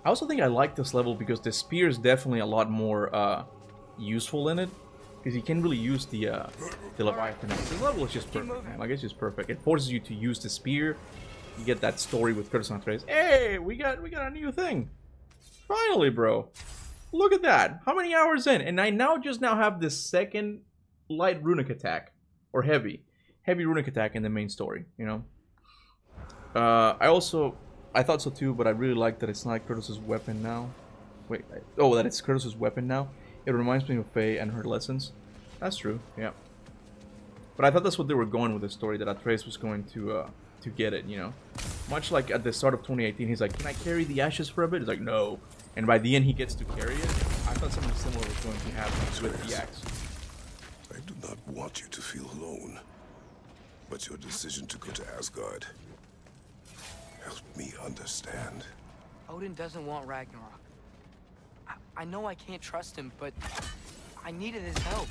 I also think I like this level because the spear is definitely a lot more useful in it. Because you can really use the Leviathan. This level is just perfect, man. Like, it's just perfect. It forces you to use the spear. You get that story with Kratos and Atreus. Hey, we got a new thing. Finally, bro. Look at that. How many hours in? And I now have the second light runic attack. Or heavy runic attack in the main story, you know? I thought so too, but I really like that it's not Kratos' weapon now. Wait, that it's Kratos' weapon now. It reminds me of Faye and her lessons. That's true, yeah. But I thought that's what they were going with the story, that Atreus was going to get it, you know? Much like at the start of 2018, he's like, can I carry the ashes for a bit? He's like, no. And by the end, he gets to carry it. I thought something similar was going to happen with the axe. I do not want you to feel alone. But your decision to go to Asgard helped me understand. Odin doesn't want Ragnarok. I know I can't trust him, but I needed his help.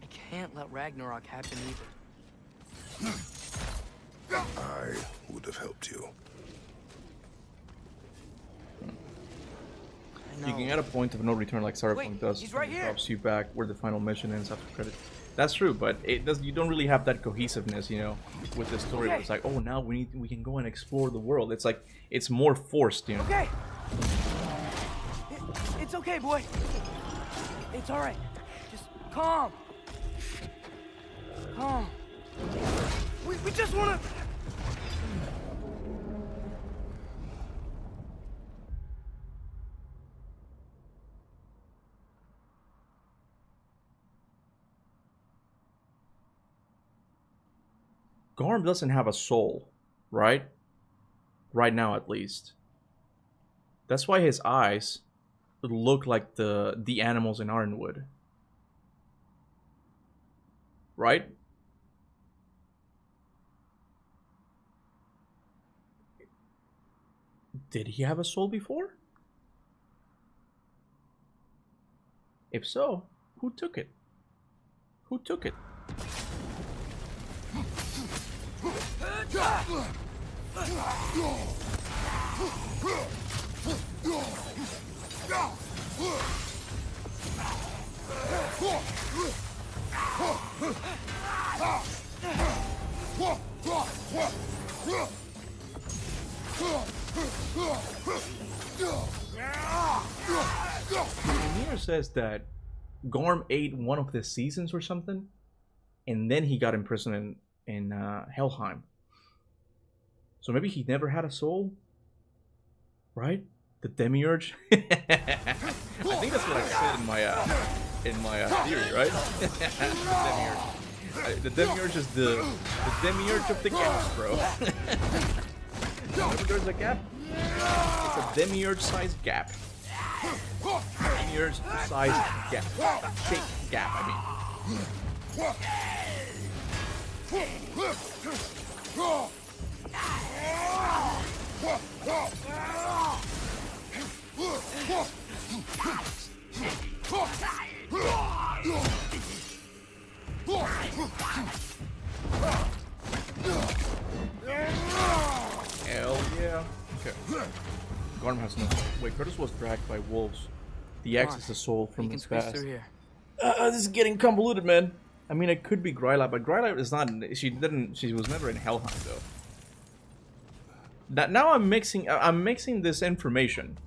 I can't let Ragnarok happen either. I would have helped you. You can get a point of no return like Cyberpunk does. He's right here. Drops you back where the final mission ends after credits. That's true, but it does. You don't really have that cohesiveness, you know, with the story. Where it's like, oh, now we can go and explore the world. It's like it's more forced, you know. Okay. It's okay, boy. It's all right. Just calm. Calm. We just wanna. Gorm doesn't have a soul, right? Right now, at least. That's why his eyes look like the animals in Ironwood. Right? Did he have a soul before? If so, who took it? Who took it? Mimir says that Gorm ate one of the seasons or something, and then he got imprisoned in Helheim. So maybe he never had a soul, right? The demiurge. I think that's what I said in my theory, right? The demiurge is the demiurge of the gaps, bro. Whenever there's a gap, it's a demiurge-sized gap. Demiurge-sized gap. Shape gap, I mean. Okay. Garm has no. Wait, Curtis was dragged by wolves. The axe is the soul from his past. This is getting convoluted, man. I mean, it could be Gryla, but Gryla is not. She was never in Helheim, though. Now I'm mixing this information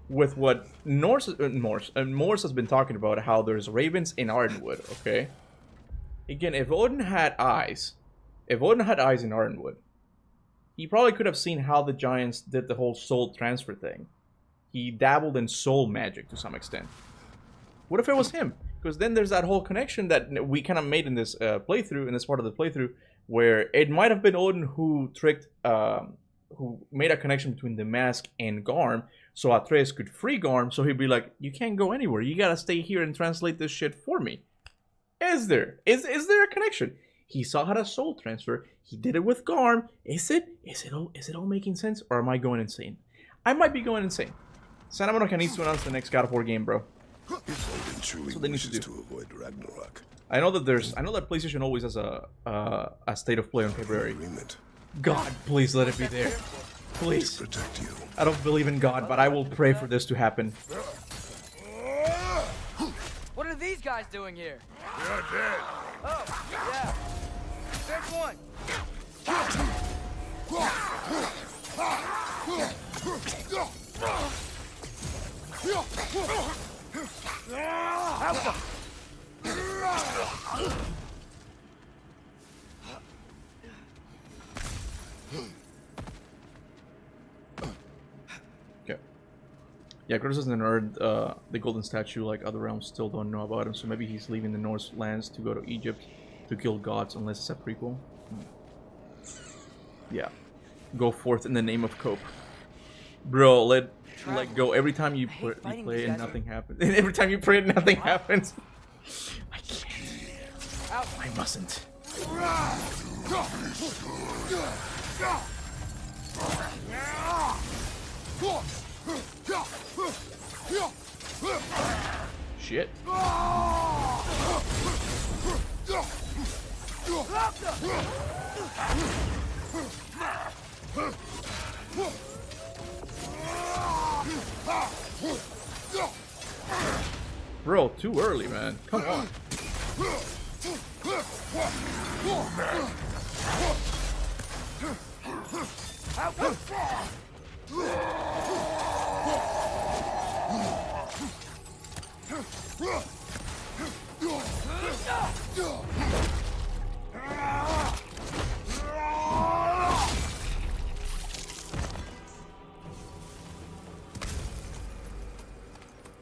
with what Morse has been talking about, how there's ravens in Ardenwood. Okay. Again, if Odin had eyes in Ardenwood, he probably could have seen how the giants did the whole soul transfer thing. He dabbled in soul magic to some extent. What if it was him? Because then there's that whole connection that we kind of made in this playthrough, in this part of the playthrough, where it might have been Odin who who made a connection between the mask and Garm, so Atreus could free Garm, so he'd be like, you can't go anywhere, you gotta stay here and translate this shit for me. Is there a connection? He saw how to soul transfer, he did it with Garm. Is it all making sense, or am I going insane? I might be going insane. Santa Monica needs to announce the next God of War game, bro. That's what they need to do. To avoid Ragnarok. I know that PlayStation always has a state of play on February. God, please let it be there. Please. Protect you. I don't believe in God, but I will pray for this to happen. What are these guys doing here? You're dead. Oh, yeah. There's one. Okay. Yeah, Kratos hasn't earned the golden statue like other realms still don't know about him, so maybe he's leaving the Norse lands to go to Egypt to kill gods unless it's a prequel. Yeah. Go forth in the name of Cope. Bro, let go. Every time you play and nothing happens. And every time you pray and nothing happens. I can't. I mustn't. Shit. Bro, too early, man. Come on.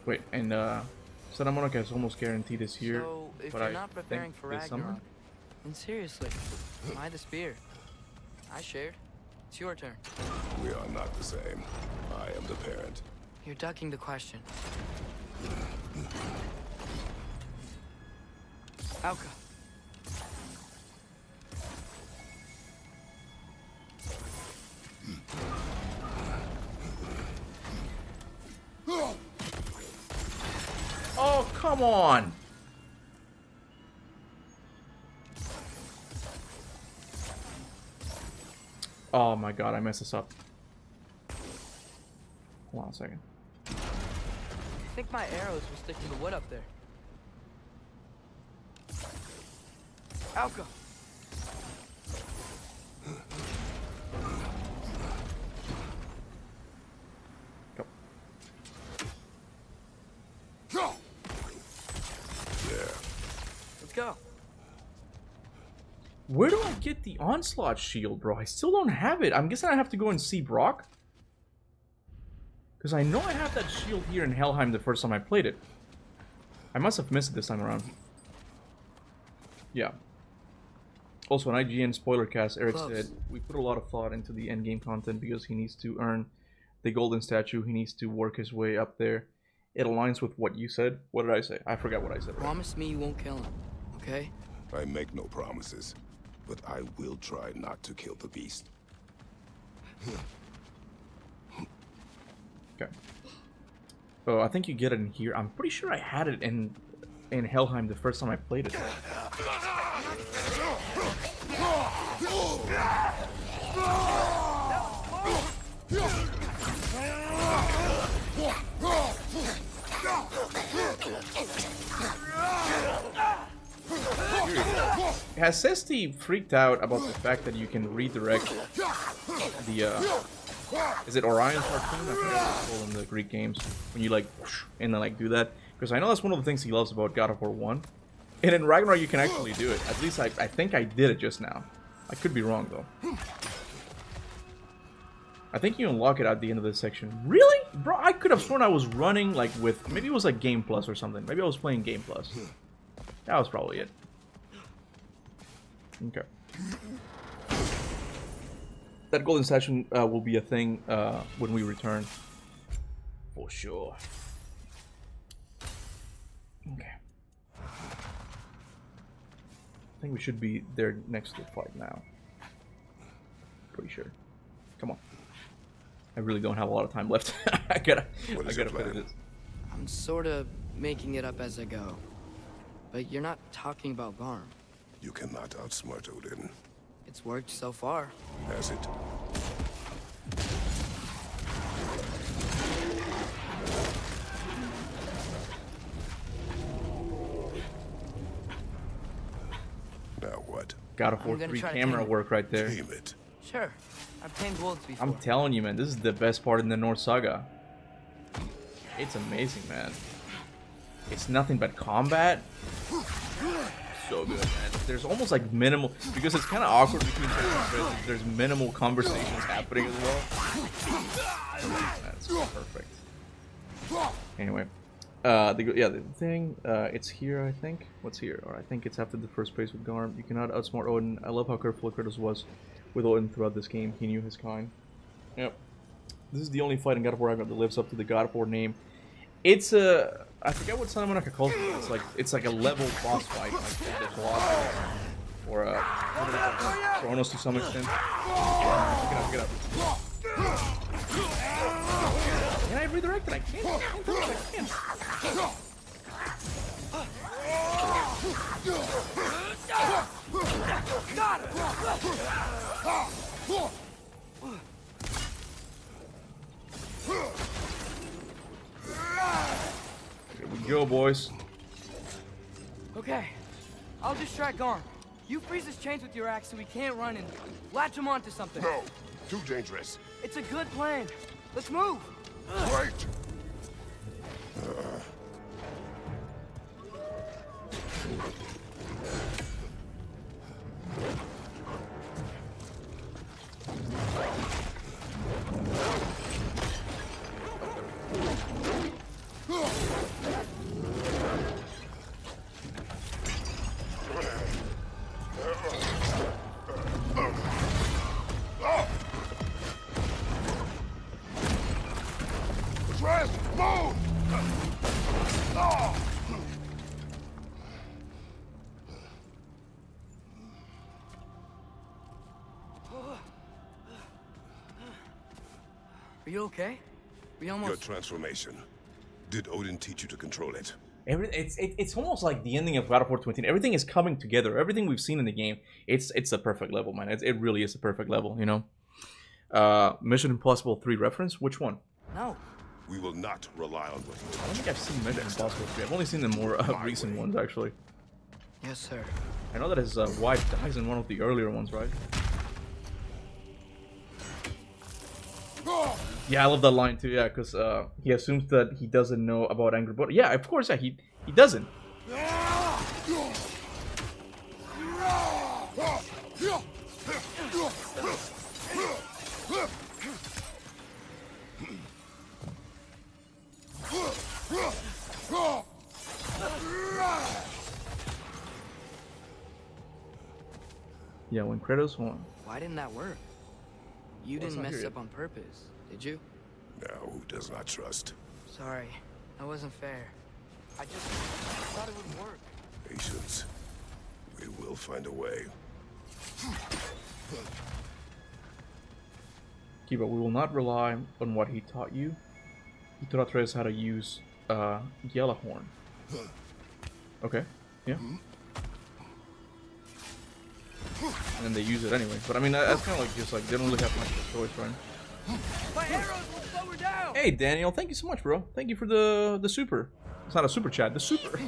Wait, and Santa Monica is almost guaranteed this year. So, if but you're I not preparing think for this summer? Ragnarok, then seriously, why the spear? I shared. It's your turn. We are not the same. I am the parent. You're ducking the question. Alka. Oh, come on! Oh my god, I messed this up. Hold on a second. I think my arrows will stick to the wood up there. Alka! Let's go. Where do I get the Onslaught shield, bro? I still don't have it. I'm guessing I have to go and see Brock. Because I know I have that shield here in Helheim the first time I played it. I must have missed it this time around. Yeah. Also, on IGN spoiler cast, Eric said, we put a lot of thought into the endgame content because he needs to earn the golden statue. He needs to work his way up there. It aligns with what you said. What did I say? I forgot what I said. Promise me you won't kill him, okay? I make no promises, but I will try not to kill the beast. Okay. Oh, I think you get it in here. I'm pretty sure I had it in Helheim the first time I played it. has Sesti freaked out about the fact that you can redirect the is it Orion's Harpoon? I forget what it's called in the Greek games. When you like and then like do that. Because I know that's one of the things he loves about God of War 1. And in Ragnarok you can actually do it. At least I think I did it just now. I could be wrong though. I think you unlock it at the end of this section. Really? Bro, I could have sworn I was running like with... Maybe it was like Game Plus or something. Maybe I was playing Game Plus. That was probably it. Okay. That golden statue will be a thing when we return. For sure. Okay. I think we should be there next to the fight now. Pretty sure. Come on. I really don't have a lot of time left. I gotta finish this. I'm sort of making it up as I go. But you're not talking about Garm. You cannot outsmart Odin. It's worked so far. Has it? Now what? God of War 3 camera work right there. Tame it. Sure. I've tamed wolves before. I'm telling you, man, this is the best part in the Norse Saga. It's amazing, man. It's nothing but combat. So good, man. There's almost like minimal, because it's kind of awkward between characters. There's minimal conversations happening as well. That's perfect. Anyway, the thing, it's here, I think. What's here? Or I think it's after the first phase with Garm. You cannot outsmart Odin. I love how careful Kratos was with Odin throughout this game. He knew his kind. Yep. This is the only fight in God of War Ragnarok that lives up to the God of War name. It's a... I forget what Santa Monica calls it. It's like a level boss fight, like the Colossus or Kronos to some extent. Get up. Can I redirect it? I can't. Got Here we go, boys. Okay, I'll distract Garm. You freeze his chains with your axe so he can't run and latch him onto something. No, too dangerous. It's a good plan. Let's move. Wait. Are you okay? We almost... Your transformation. Did Odin teach you to control it? It's almost like the ending of God of War 20. Everything is coming together. Everything we've seen in the game, it's a perfect level, man. It really is a perfect level, you know. Mission Impossible 3 reference? Which one? No. We will not rely on what you I don't think I've seen Mission Impossible 3. I've only seen the more recent ones, actually. Yes, sir. I know that his wife dies in one of the earlier ones, right? Yeah, I love that line too. Yeah, because he assumes that he doesn't know about Angry Bird. Yeah, of course. Yeah, he doesn't. Yeah, when Kratos won. Why didn't that work? You didn't mess up on purpose, did you? Now, who does not trust? Sorry, that wasn't fair. I just thought it would work. Patience. We will find a way. Kuba, we will not rely on what he taught you. He taught Atreus how to use Yellowhorn. Okay, yeah. And then they use it anyway. But I mean, that's kind of like just like they don't really have much of a choice, right? My arrows will slow her down. Hey Daniel, thank you so much, bro. Thank you for the super. It's not a super chat, the super.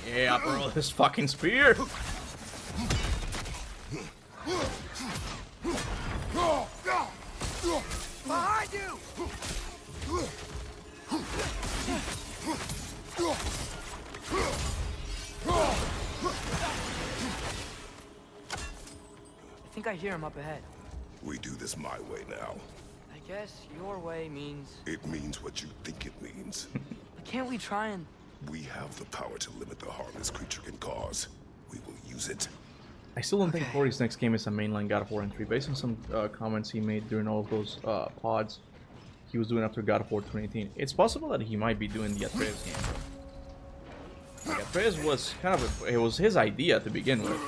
Yeah, bro, this fucking spear. Behind you! I think I hear him up ahead. We do this my way now. I guess your way means... It means what you think it means. Can't we try and... We have the power to limit the harm this creature can cause. We will use it. I still don't think Corey's next game is a mainline God of War entry. Based on some comments he made during all of those pods he was doing after God of War 2018. It's possible that he might be doing the Atreus game. Like, Atreus was kind of it was his idea to begin with,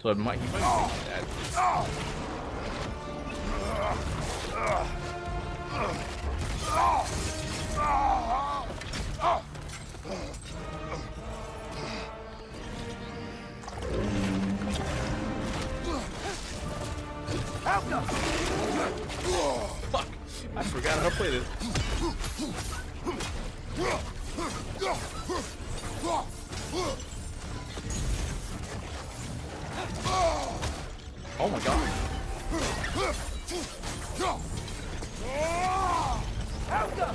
so he might be doing that. Fuck! I forgot how to play this. Oh my god. Helga!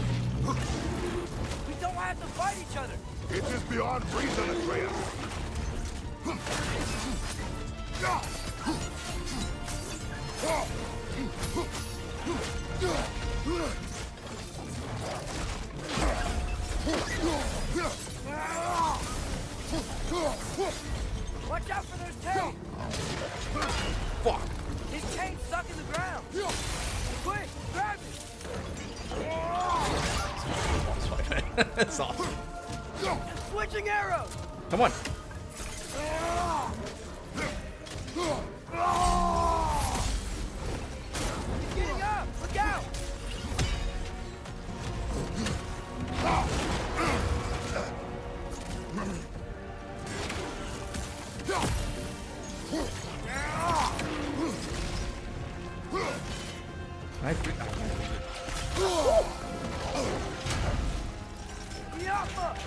We don't have to fight each other! It is beyond reason, Atreus. Watch out for those chains! Fuck! His chain's stuck in the ground! Quick, grab it! That's awesome. Switching arrows! Come on. He's getting up! Look out!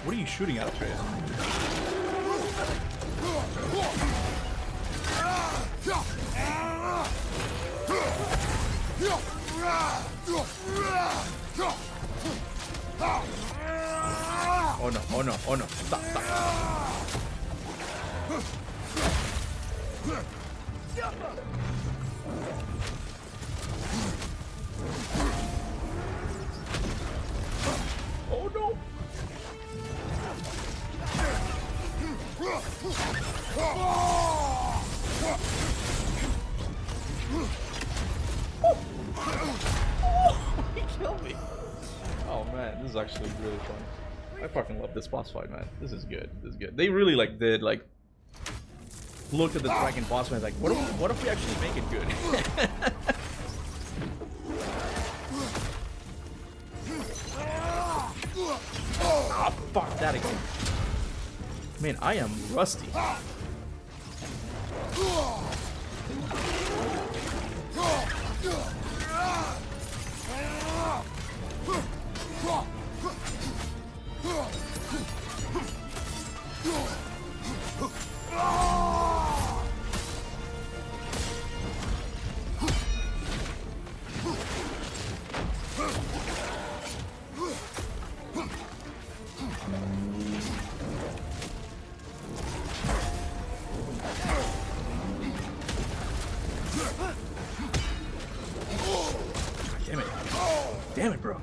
What are you shooting at, Atreus? Oh no, oh no, oh no. Stop, stop. Oh no. He killed me. Oh man, this is actually really fun. I fucking love this boss fight, man. This is good. This is good. They really like did like looked at the dragon boss fight like, what if we actually make it good? Ah, fuck that again. Man, I am rusty. Damn it. Damn it, bro.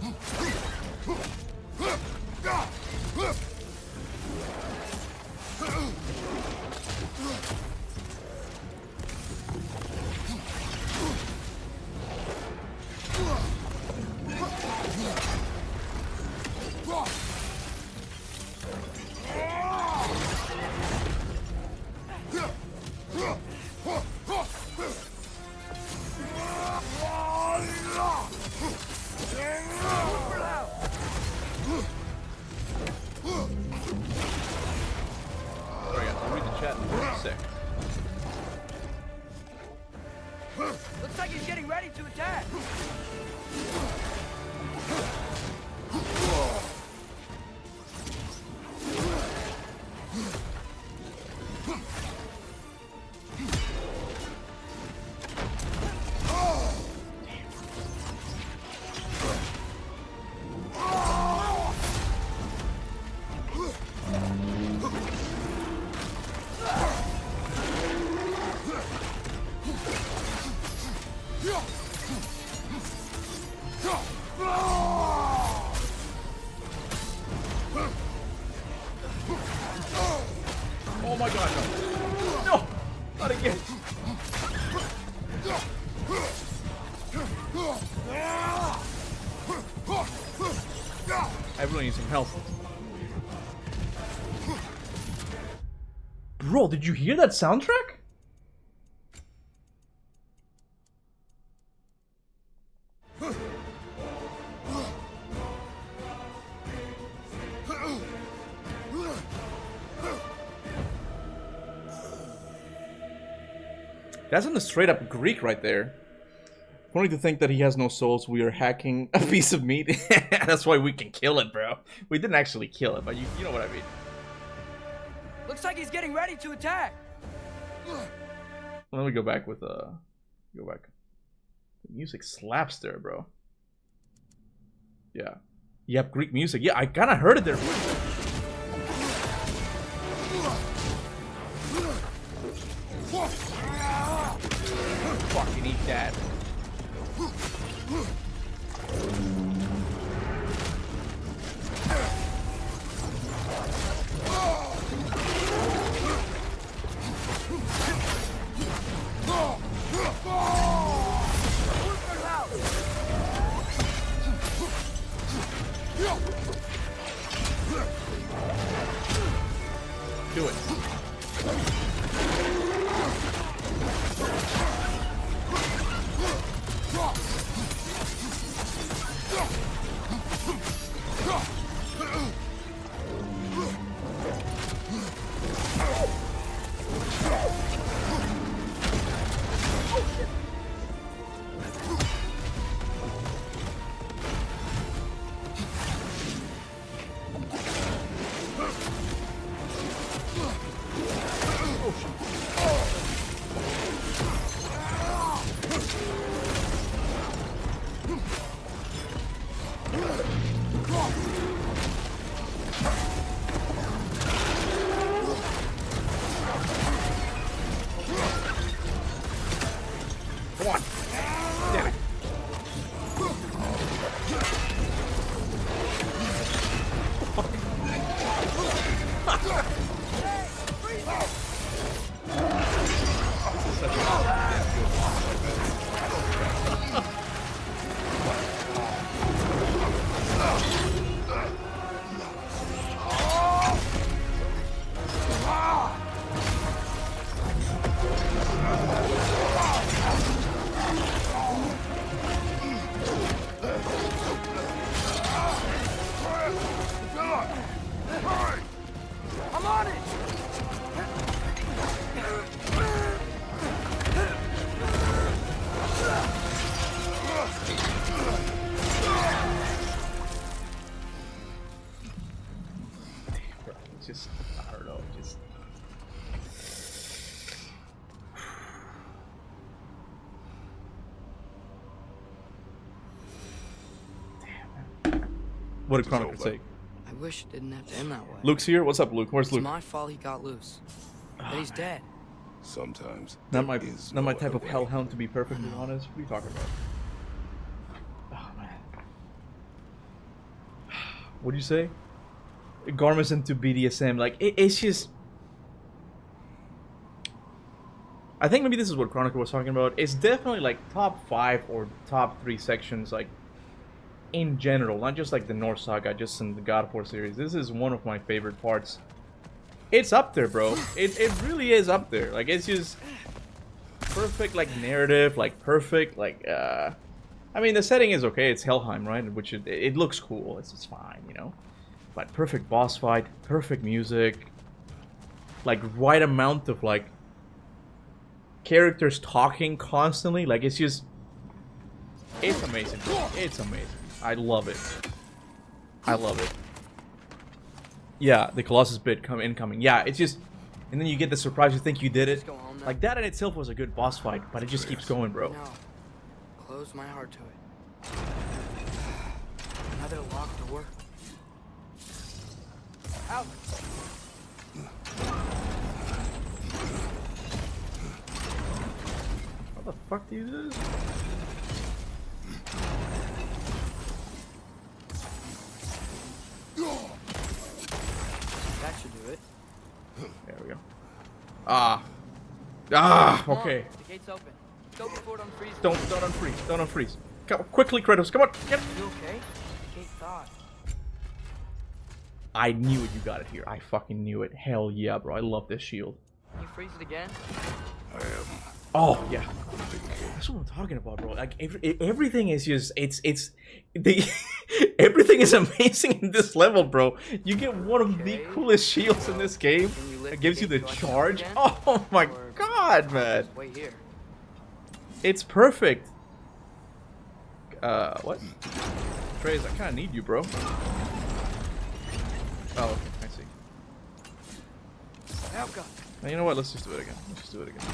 Looks like he's getting ready to attack. Oh my god, no. No! Not again. I really need some help. Bro, did you hear that soundtrack? That's in the straight up Greek right there. Funny to think that he has no souls. We are hacking a piece of meat. That's why we can kill it, bro. We didn't actually kill it, but you know what I mean. Looks like he's getting ready to attack. Let me go back with go back. The music slaps there, bro. Yeah. You have Greek music. Yeah, I kind of heard it there. Fucking eat that. Do it. Just, I don't know, just... Damn, man. What did Chronicle say? I wish it didn't have to end that way. Luke's here? What's up, Luke? Where's Luke? It's my fault he got loose. But he's dead. Sometimes. Not my type of hellhound, to be perfectly honest. What are you talking about? Oh, man. What'd you say? Garmus into BDSM, like it's just. I think maybe this is what Chronicle was talking about. It's definitely like top 5 or top 3 sections, like in general, not just like the Norse Saga, just in the God of War series. This is one of my favorite parts. It's up there, bro. It really is up there. Like it's just perfect, like narrative, like perfect, like I mean the setting is okay. It's Helheim, right? Which it looks cool. It's fine, you know. But perfect boss fight, perfect music, like right amount of like characters talking constantly. Like, it's just... It's amazing, bro. It's amazing. I love it. I love it. Yeah, the Colossus bit incoming. Yeah, it's just... And then you get the surprise, you think you did it. Like, that in itself was a good boss fight, but it just keeps going, bro. No. Close my heart to it. Another locked door. Out! How the fuck do you do this? That should do it. There we go. Ah, okay. The gate's open. Go before it unfreezes. Don't unfreeze. Don't unfreeze. Come quickly, Kratos. Come on. Get it. You okay? The gate thawed. I knew it. You got it here. I fucking knew it. Hell yeah, bro. I love this shield. Can you freeze it again? Oh yeah. That's what I'm talking about, bro. Like everything is just everything is amazing in this level, bro. You get one of the coolest shields in this game. It gives you the charge. Oh my god, man. Wait here. It's perfect. What? Trace, I kind of need you, bro. Oh, okay, I see. Now go. Now, you know what? Let's just do it again. Let's just do it again.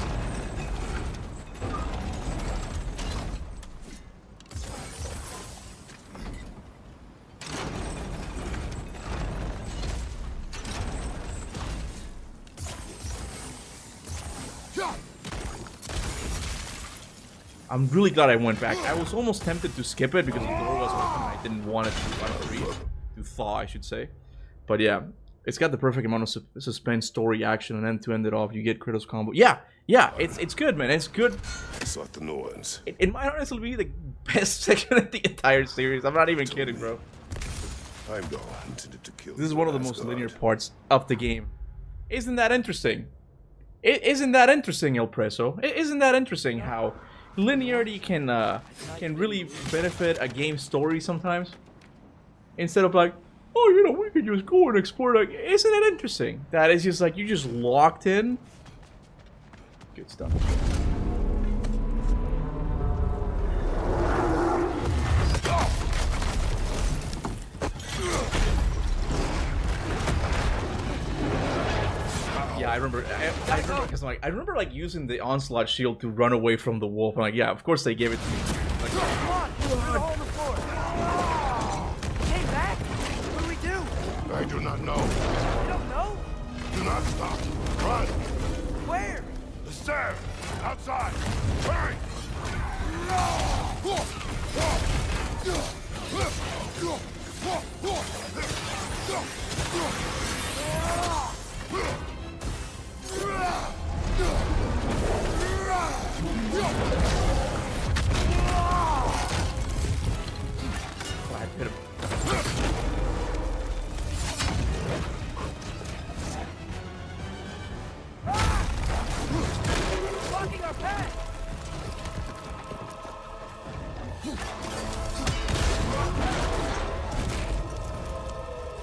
I'm really glad I went back. I was almost tempted to skip it because the door was open and I didn't want it to unfreeze. To thaw, I should say. But yeah, it's got the perfect amount of suspense, story, action, and then to end it off, you get Kratos combo. Yeah, it's good, man. It's good. I sought the noise. It might honestly be the best section of the entire series. I'm not even kidding, bro. Heimdall intended to kill. This is one of the most linear parts of the game. Isn't that interesting? Isn't that interesting, El Preso? Isn't that interesting how linearity can really benefit a game's story sometimes? Instead of like, oh, you know, we could just go and explore. Like, isn't it interesting? That is just like you're just locked in. Good stuff. Yeah, I remember because like I remember like using the onslaught shield to run away from the wolf. I'm like, yeah, of course they gave it to me. Like, Came back? What do we do? I do not know. You don't know? Do not stop. Run. Where? The stairs. Outside. Hurry. I hit him. Blocking our path!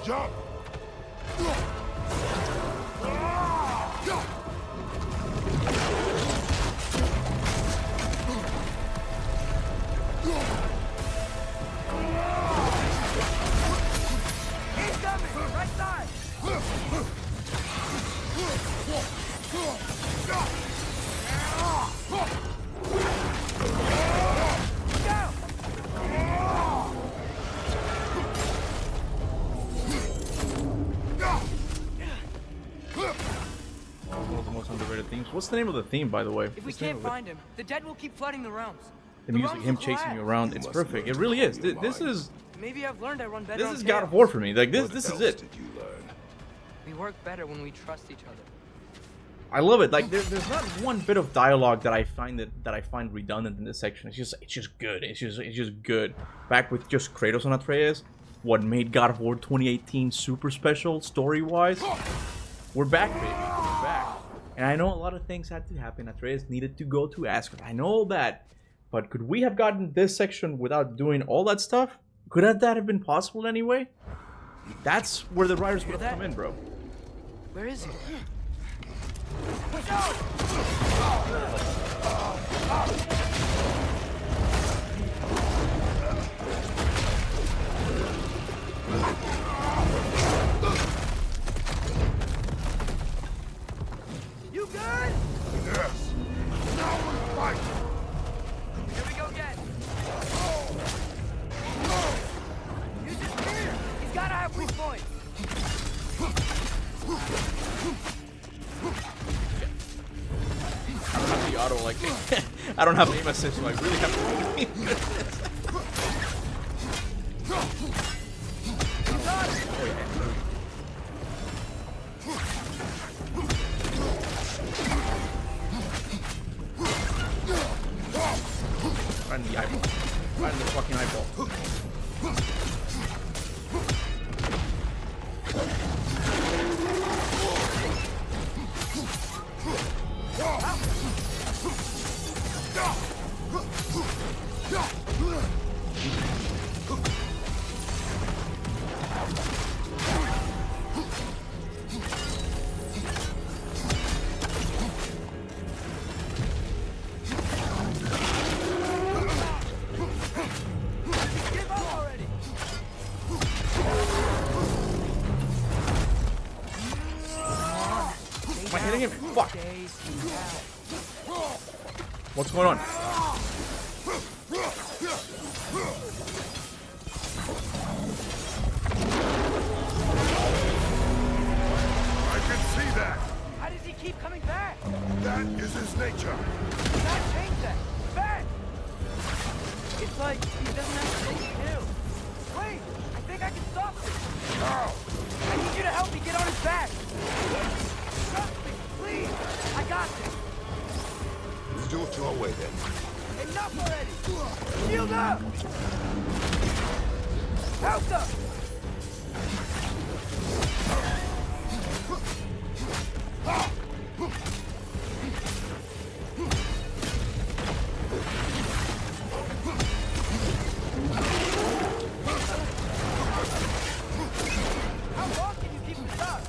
Jump. He's coming! Right side! One of the most underrated themes. What's the name of the theme, by the way? If we can't find him, the dead will keep flooding the realms. The music, him chasing you around, it's perfect. It really is. This is Maybe I've learned I run better. this is God of War for me. Like this is it. We work better when we trust each other. I love it. Like there's not one bit of dialogue that I find redundant in this section. It's just good. It's just good. Back with just Kratos and Atreus, what made God of War 2018 super special story-wise. We're back, baby. We're back. And I know a lot of things had to happen. Atreus needed to go to Asgard. I know all that. But could we have gotten this section without doing all that stuff? Could that have been possible anyway? That's where the writers would have come in, bro. Where is he? You good? Yes. Now we fight. Here we go again. Use his spear. He's gotta have weak points. I don't have the auto like I don't have aim assist, so I really have to. Right in the eyeball. Right in the fucking eyeball. Am I hitting him? Fuck. What's going on? I can see that. How does he keep coming back? That is his nature. Not change that. Back! It's like he doesn't have anything to do. Wait! I think I can stop him! How? I need you to help me get on his back! Trust me, please! I got this! Let's do it your way then. Enough already! Shield up! Help up! How long can you keep this up?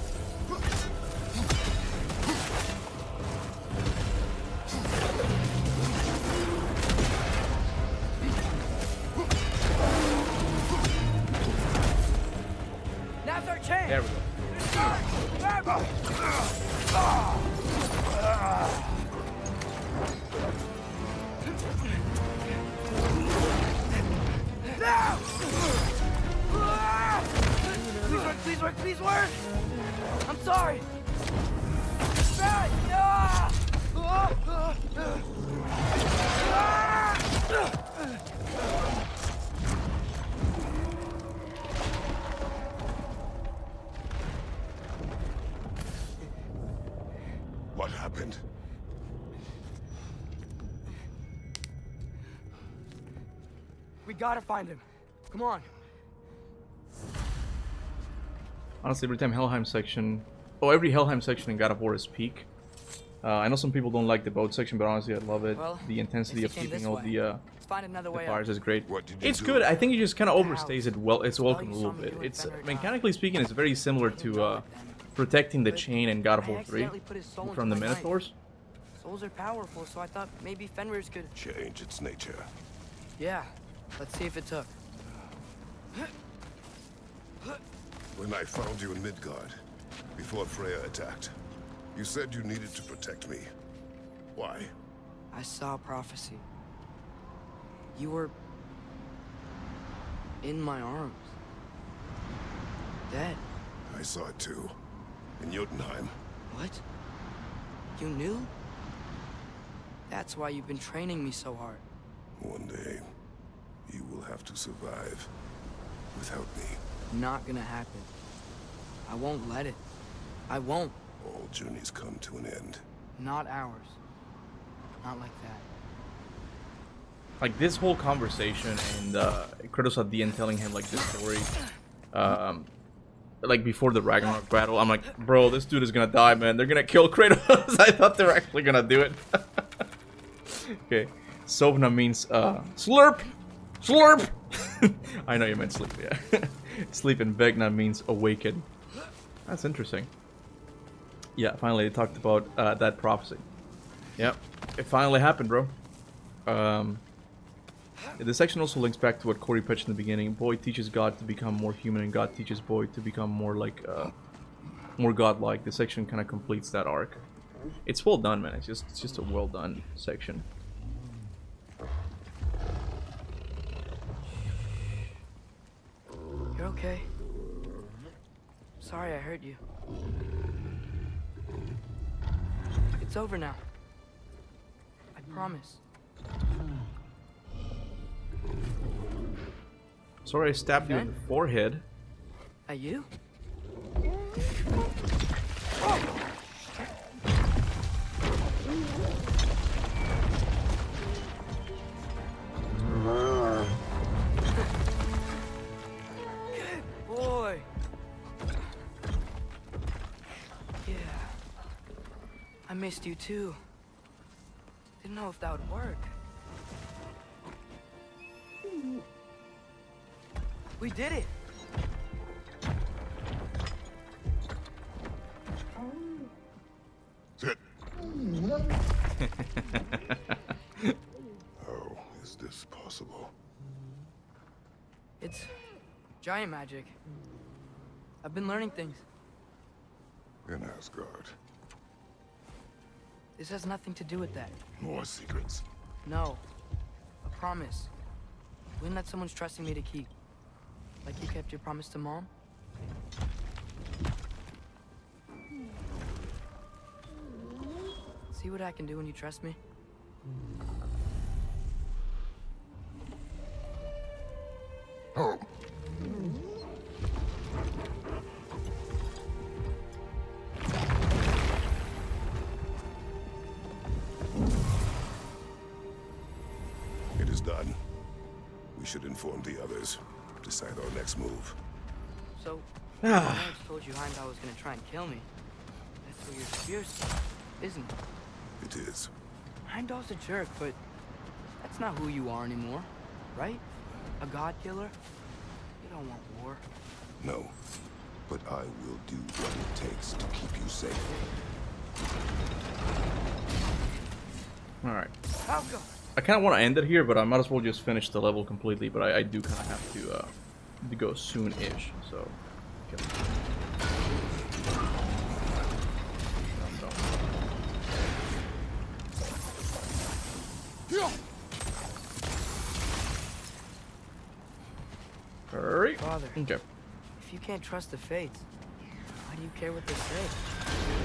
Now's our chance! There we go. Grab him! Now! Please work, please work, please work! I'm sorry! Right! What happened? We gotta find him. Come on. Honestly, every time Helheim section... Oh, every Helheim section in God of War is peak. I know some people don't like the boat section, but honestly, I love it. Well, the intensity of keeping all the Let's find another way fires up. is great. What did you It's do? good. I think it just kind of overstays it well. It's welcome a you little saw me bit. do it, It's Fenrir mechanically speaking, it's very similar to protecting the chain in God of War 3 accidentally put his soul from the into my knife. Minotaurs. Souls are powerful, so I thought maybe Fenrir's could... Change its nature. Yeah. Let's see if it took. When I found you in Midgard, before Freya attacked, you said you needed to protect me. Why? I saw a prophecy. You were... in my arms. Dead. I saw it too. In Jotunheim. What? You knew? That's why you've been training me so hard. One day, you will have to survive without me. Not gonna happen. I won't let it. I won't. All journeys come to an end. Not ours. Not like that. Like this whole conversation and Kratos at the end telling him like this story, like before the Ragnarok battle, I'm like, bro, this dude is gonna die, man. They're gonna kill Kratos. I thought they were actually gonna do it. Okay, Sovna means slurp, slurp. I know you meant sleep, yeah. Sleep, and Vegna means awaken. That's interesting. Yeah, finally they talked about that prophecy. Yep, it finally happened, bro. This section also links back to what Corey pitched in the beginning. Boy teaches God to become more human, and God teaches Boy to become more like, more godlike. This section kind of completes that arc. It's well done, man. It's just a well done section. You're okay. Sorry I hurt you. It's over now. I promise. Sorry I stabbed you in the forehead. At you? Good boy. Yeah. I missed you too. Didn't know if that would work. We did it! Sit. How is this possible? It's giant magic. I've been learning things. In Asgard. This has nothing to do with that. More secrets. No. A promise. One that someone's trusting me to keep. Like you kept your promise to Mom? See what I can do when you trust me? Oh. It is done. We should inform the others. Decide our next move. So, my parents told you Heimdall was gonna try and kill me. That's what your spear said, isn't it? It is. Heimdall's a jerk, but that's not who you are anymore, right? A god killer? You don't want war. No. But I will do what it takes to keep you safe. Alright. How come? I kind of want to end it here, but I might as well just finish the level completely. But I do kind of have to go soon-ish. So, okay. Hurry. Father, okay. If you can't trust the fates, why do you care what they say?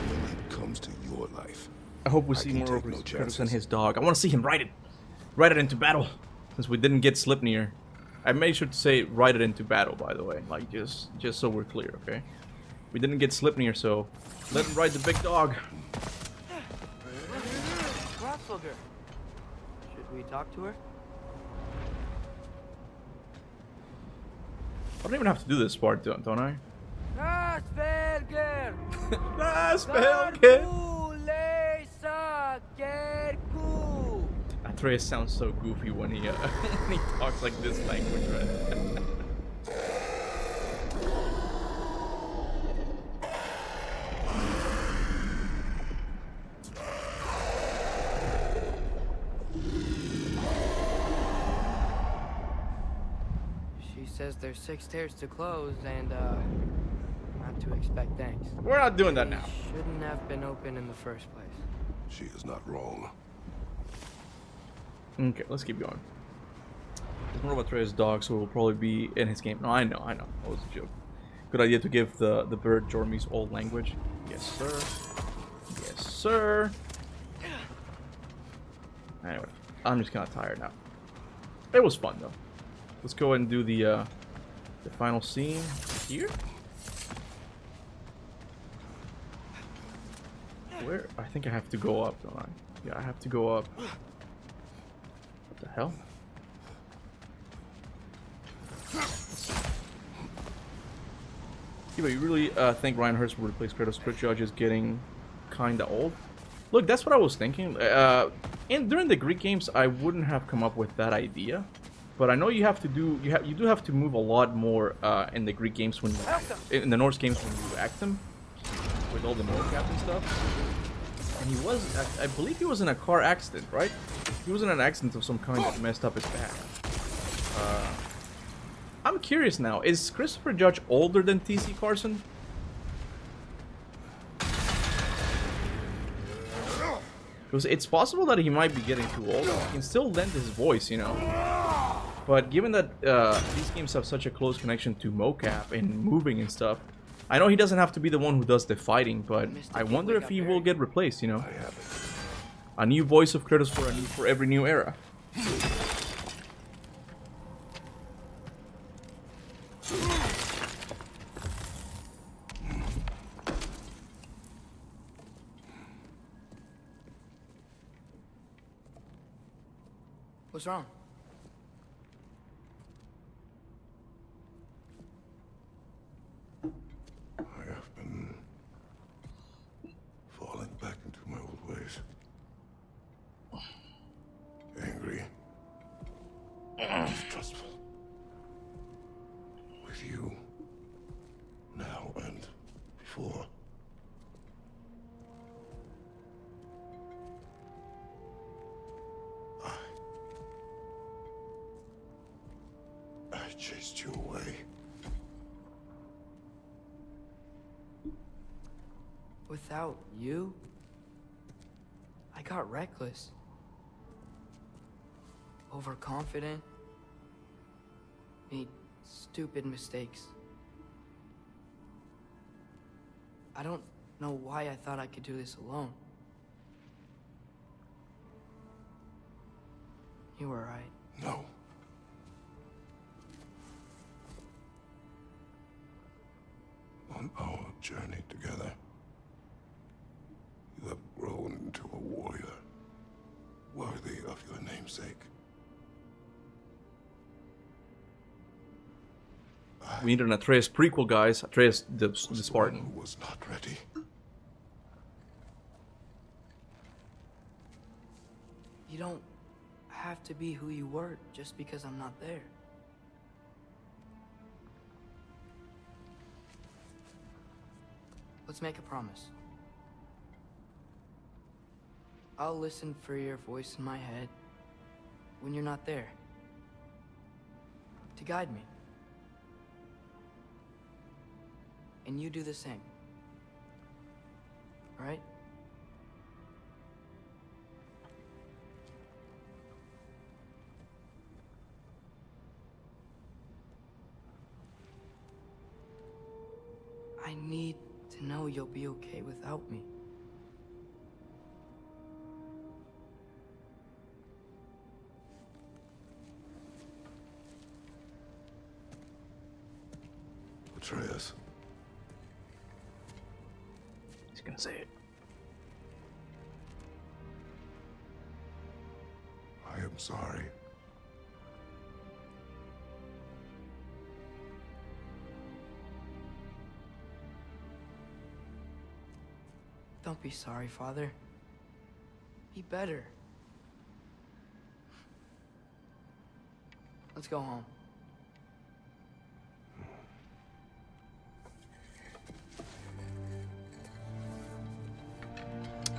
When it comes to your life, I hope we see more of Kratos and his dog. I want to see him ride it into battle. Since we didn't get Slipnir. I made sure to say ride it into battle, by the way. Like, just so we're clear, okay? We didn't get Slipnir, so let him ride the big dog. Grasshopper. Should we talk to her? I don't even have to do this part, don't I? Asperger! Asperger! Atreus sounds so goofy when he talks like this language, right? She says there's 6 stairs to close and, not to expect thanks. We're not doing that now. Shouldn't have been open in the first place. She is not wrong. Okay, let's keep going. There's more about Atreus' dog, so it will probably be in his game. No, I know. That was a joke. Good idea to give the bird Jormy's old language. Yes, sir. Yes, sir. Anyway, I'm just kind of tired now. It was fun, though. Let's go ahead and do the final scene here. Where? I think I have to go up, don't I? Yeah, I have to go up. What the hell? Yeah, but you really think Ryan Hurst would replace Kratos? Crit Judge is getting kinda old? Look, that's what I was thinking. During the Greek games, I wouldn't have come up with that idea. But I know you have to do you do have to move a lot more in the Greek games when in the Norse games when you act them. with all the mocaps and stuff. And he was, I believe he was in a car accident, right? He was in an accident of some kind that messed up his back. I'm curious now, is Christopher Judge older than T.C. Carson? Because it's possible that he might be getting too old. He can still lend his voice, you know. But given that these games have such a close connection to mocap and moving and stuff, I know he doesn't have to be the one who does the fighting, but I wonder if he will get replaced, you know. A new voice of Kratos for every new era. What's wrong? I have been falling back into my old ways. Angry. Distrustful. With you. Now and before. I chased you away. Without you, I got reckless. Overconfident. Made stupid mistakes. I don't know why I thought I could do this alone. You were right. No. On our journey together, you have grown into a warrior worthy of your namesake. We need an Atreus prequel, guys. Atreus the Spartan. Who was not ready. You don't have to be who you were just because I'm not there. Let's make a promise. I'll listen for your voice in my head when you're not there, to guide me. And you do the same. All right? I need to know you'll be okay without me. Atreus. He's gonna say it. I am sorry. Don't be sorry, Father. Be better. Let's go home.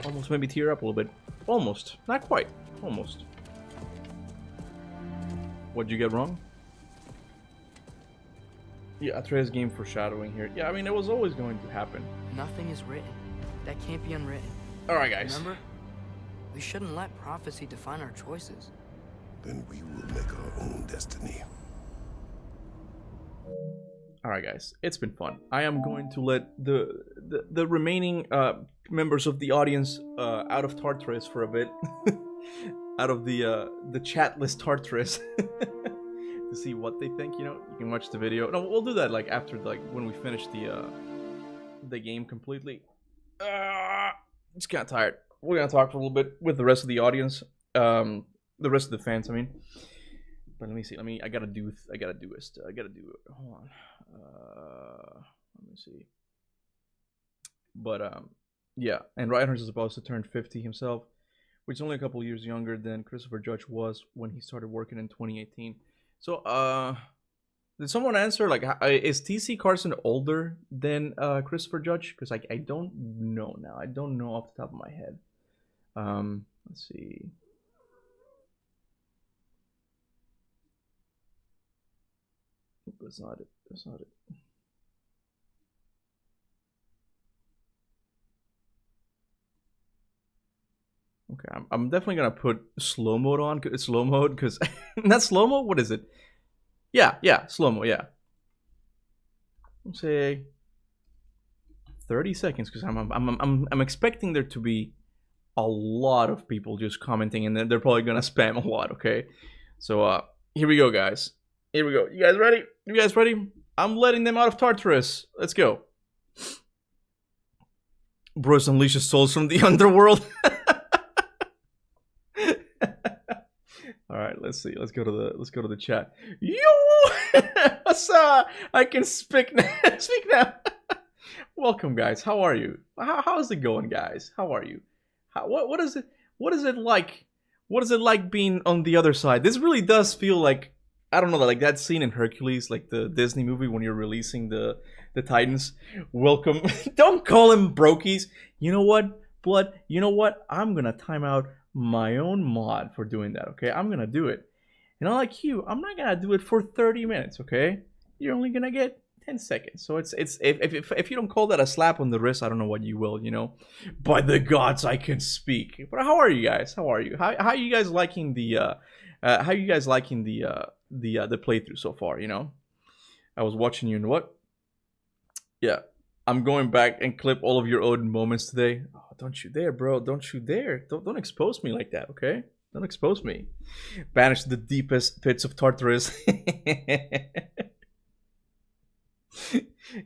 Almost made me tear up a little bit. Almost. Not quite. Almost. What'd you get wrong? Yeah, Atreus game foreshadowing here. Yeah, I mean, it was always going to happen. Nothing is written that can't be unwritten. Alright, guys. Remember? We shouldn't let prophecy define our choices. Then we will make our own destiny. Alright, guys. It's been fun. I am going to let the remaining members of the audience out of Tartarus for a bit. Out of the chat list Tartarus. To see what they think, you know. You can watch the video. No, we'll do that like after, like, when we finish the game completely. It's kind of tired. We're gonna talk for a little bit with the rest of the audience, the rest of the fans. I mean, but let me see. I gotta do it. Hold on. Let me see. But yeah, and Reinhardt is supposed to turn 50 himself, which is only a couple years younger than Christopher Judge was when he started working in 2018. So Did someone answer, like, is TC Carson older than Christopher Judge? Because I don't know now. I don't know off the top of my head. Let's see. That's not it. That's not it. Okay, I'm definitely gonna put slow mode on. Slow mode, because not slow mo. What is it? Yeah, slow mo. Yeah. Let's say 30 seconds, because I'm expecting there to be a lot of people just commenting, and then they're probably gonna spam a lot. Okay, so here we go, guys. Here we go. You guys ready? You guys ready? I'm letting them out of Tartarus. Let's go. Bruce unleashes souls from the underworld. All right, let's see. Let's go to the chat. Yo, what's up? I can speak now. Speak now. Welcome, guys. How are you? How's it going, guys? How are you? What is it? What is it like? What is it like being on the other side? This really does feel like, I don't know, like that scene in Hercules, like the Disney movie when you're releasing the Titans. Welcome. Don't call him Brokies. You know what, Blood? You know what? I'm gonna time out my own mod for doing that. Okay, I'm gonna do it. And unlike you, I'm not gonna do it for 30 minutes. Okay, you're only gonna get 10 seconds. So it's if you don't call that a slap on the wrist, I don't know what you will. You know, by the gods, I can speak. But how are you guys? How are you? How are you guys liking the how are you guys liking the playthrough so far? You know, I was watching you and what? Yeah, I'm going back and clip all of your Odin moments today. Oh, don't you dare, bro! Don't you dare! Don't expose me like that, okay? Don't expose me. Banish to the deepest pits of Tartarus.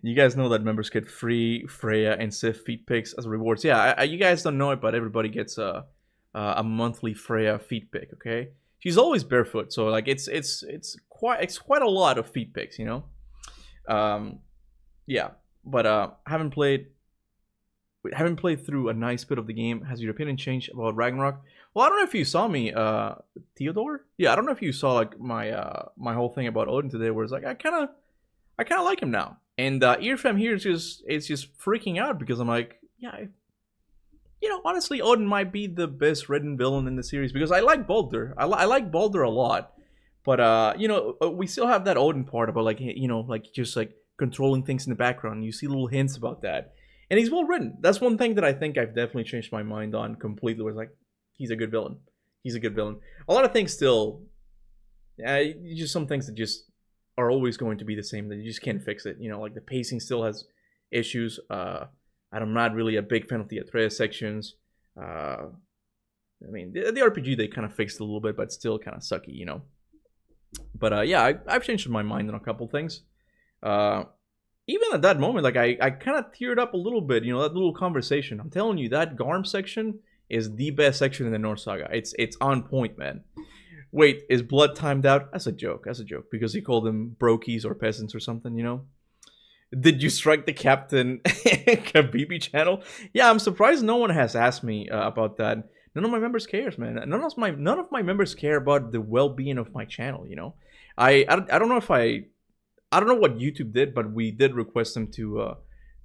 You guys know that members get free Freya and Sif feet pics as rewards. Yeah, you guys don't know it, but everybody gets a monthly Freya feet pic. Okay, she's always barefoot, so like it's quite a lot of feet pics, you know. Yeah, but haven't played through a nice bit of the game. Has your opinion changed about Ragnarok? Well, I don't know if you saw me, Theodore. Yeah, I don't know if you saw like my my whole thing about Odin today, where it's like I kind of like him now. And Earfam here is just freaking out because I'm like, yeah, you know, honestly, Odin might be the best written villain in the series because I like Baldur. I like Baldur a lot, but you know, we still have that Odin part about like, you know, like just like controlling things in the background. You see little hints about that, and he's well written. That's one thing that I think I've definitely changed my mind on completely. Was like, he's a good villain. He's a good villain. A lot of things still, just some things that just are always going to be the same, that you just can't fix it. You know, like the pacing still has issues. I'm not really a big fan of the Atreus sections. I mean, the RPG they kind of fixed a little bit, but still kind of sucky, you know. But yeah, I've changed my mind on a couple things. Even at that moment, like I kind of teared up a little bit, you know, that little conversation. I'm telling you, that Garm section is the best section in the Norse Saga. It's on point, man. Wait, is Blood timed out? That's a joke. That's a joke. Because he called them brokies or peasants or something, you know? Did you strike the Kaptain Kabibi channel? Yeah, I'm surprised no one has asked me about that. None of my members cares, man. None of my members care about the well-being of my channel, you know? I don't know if I don't know what YouTube did, but we did request them to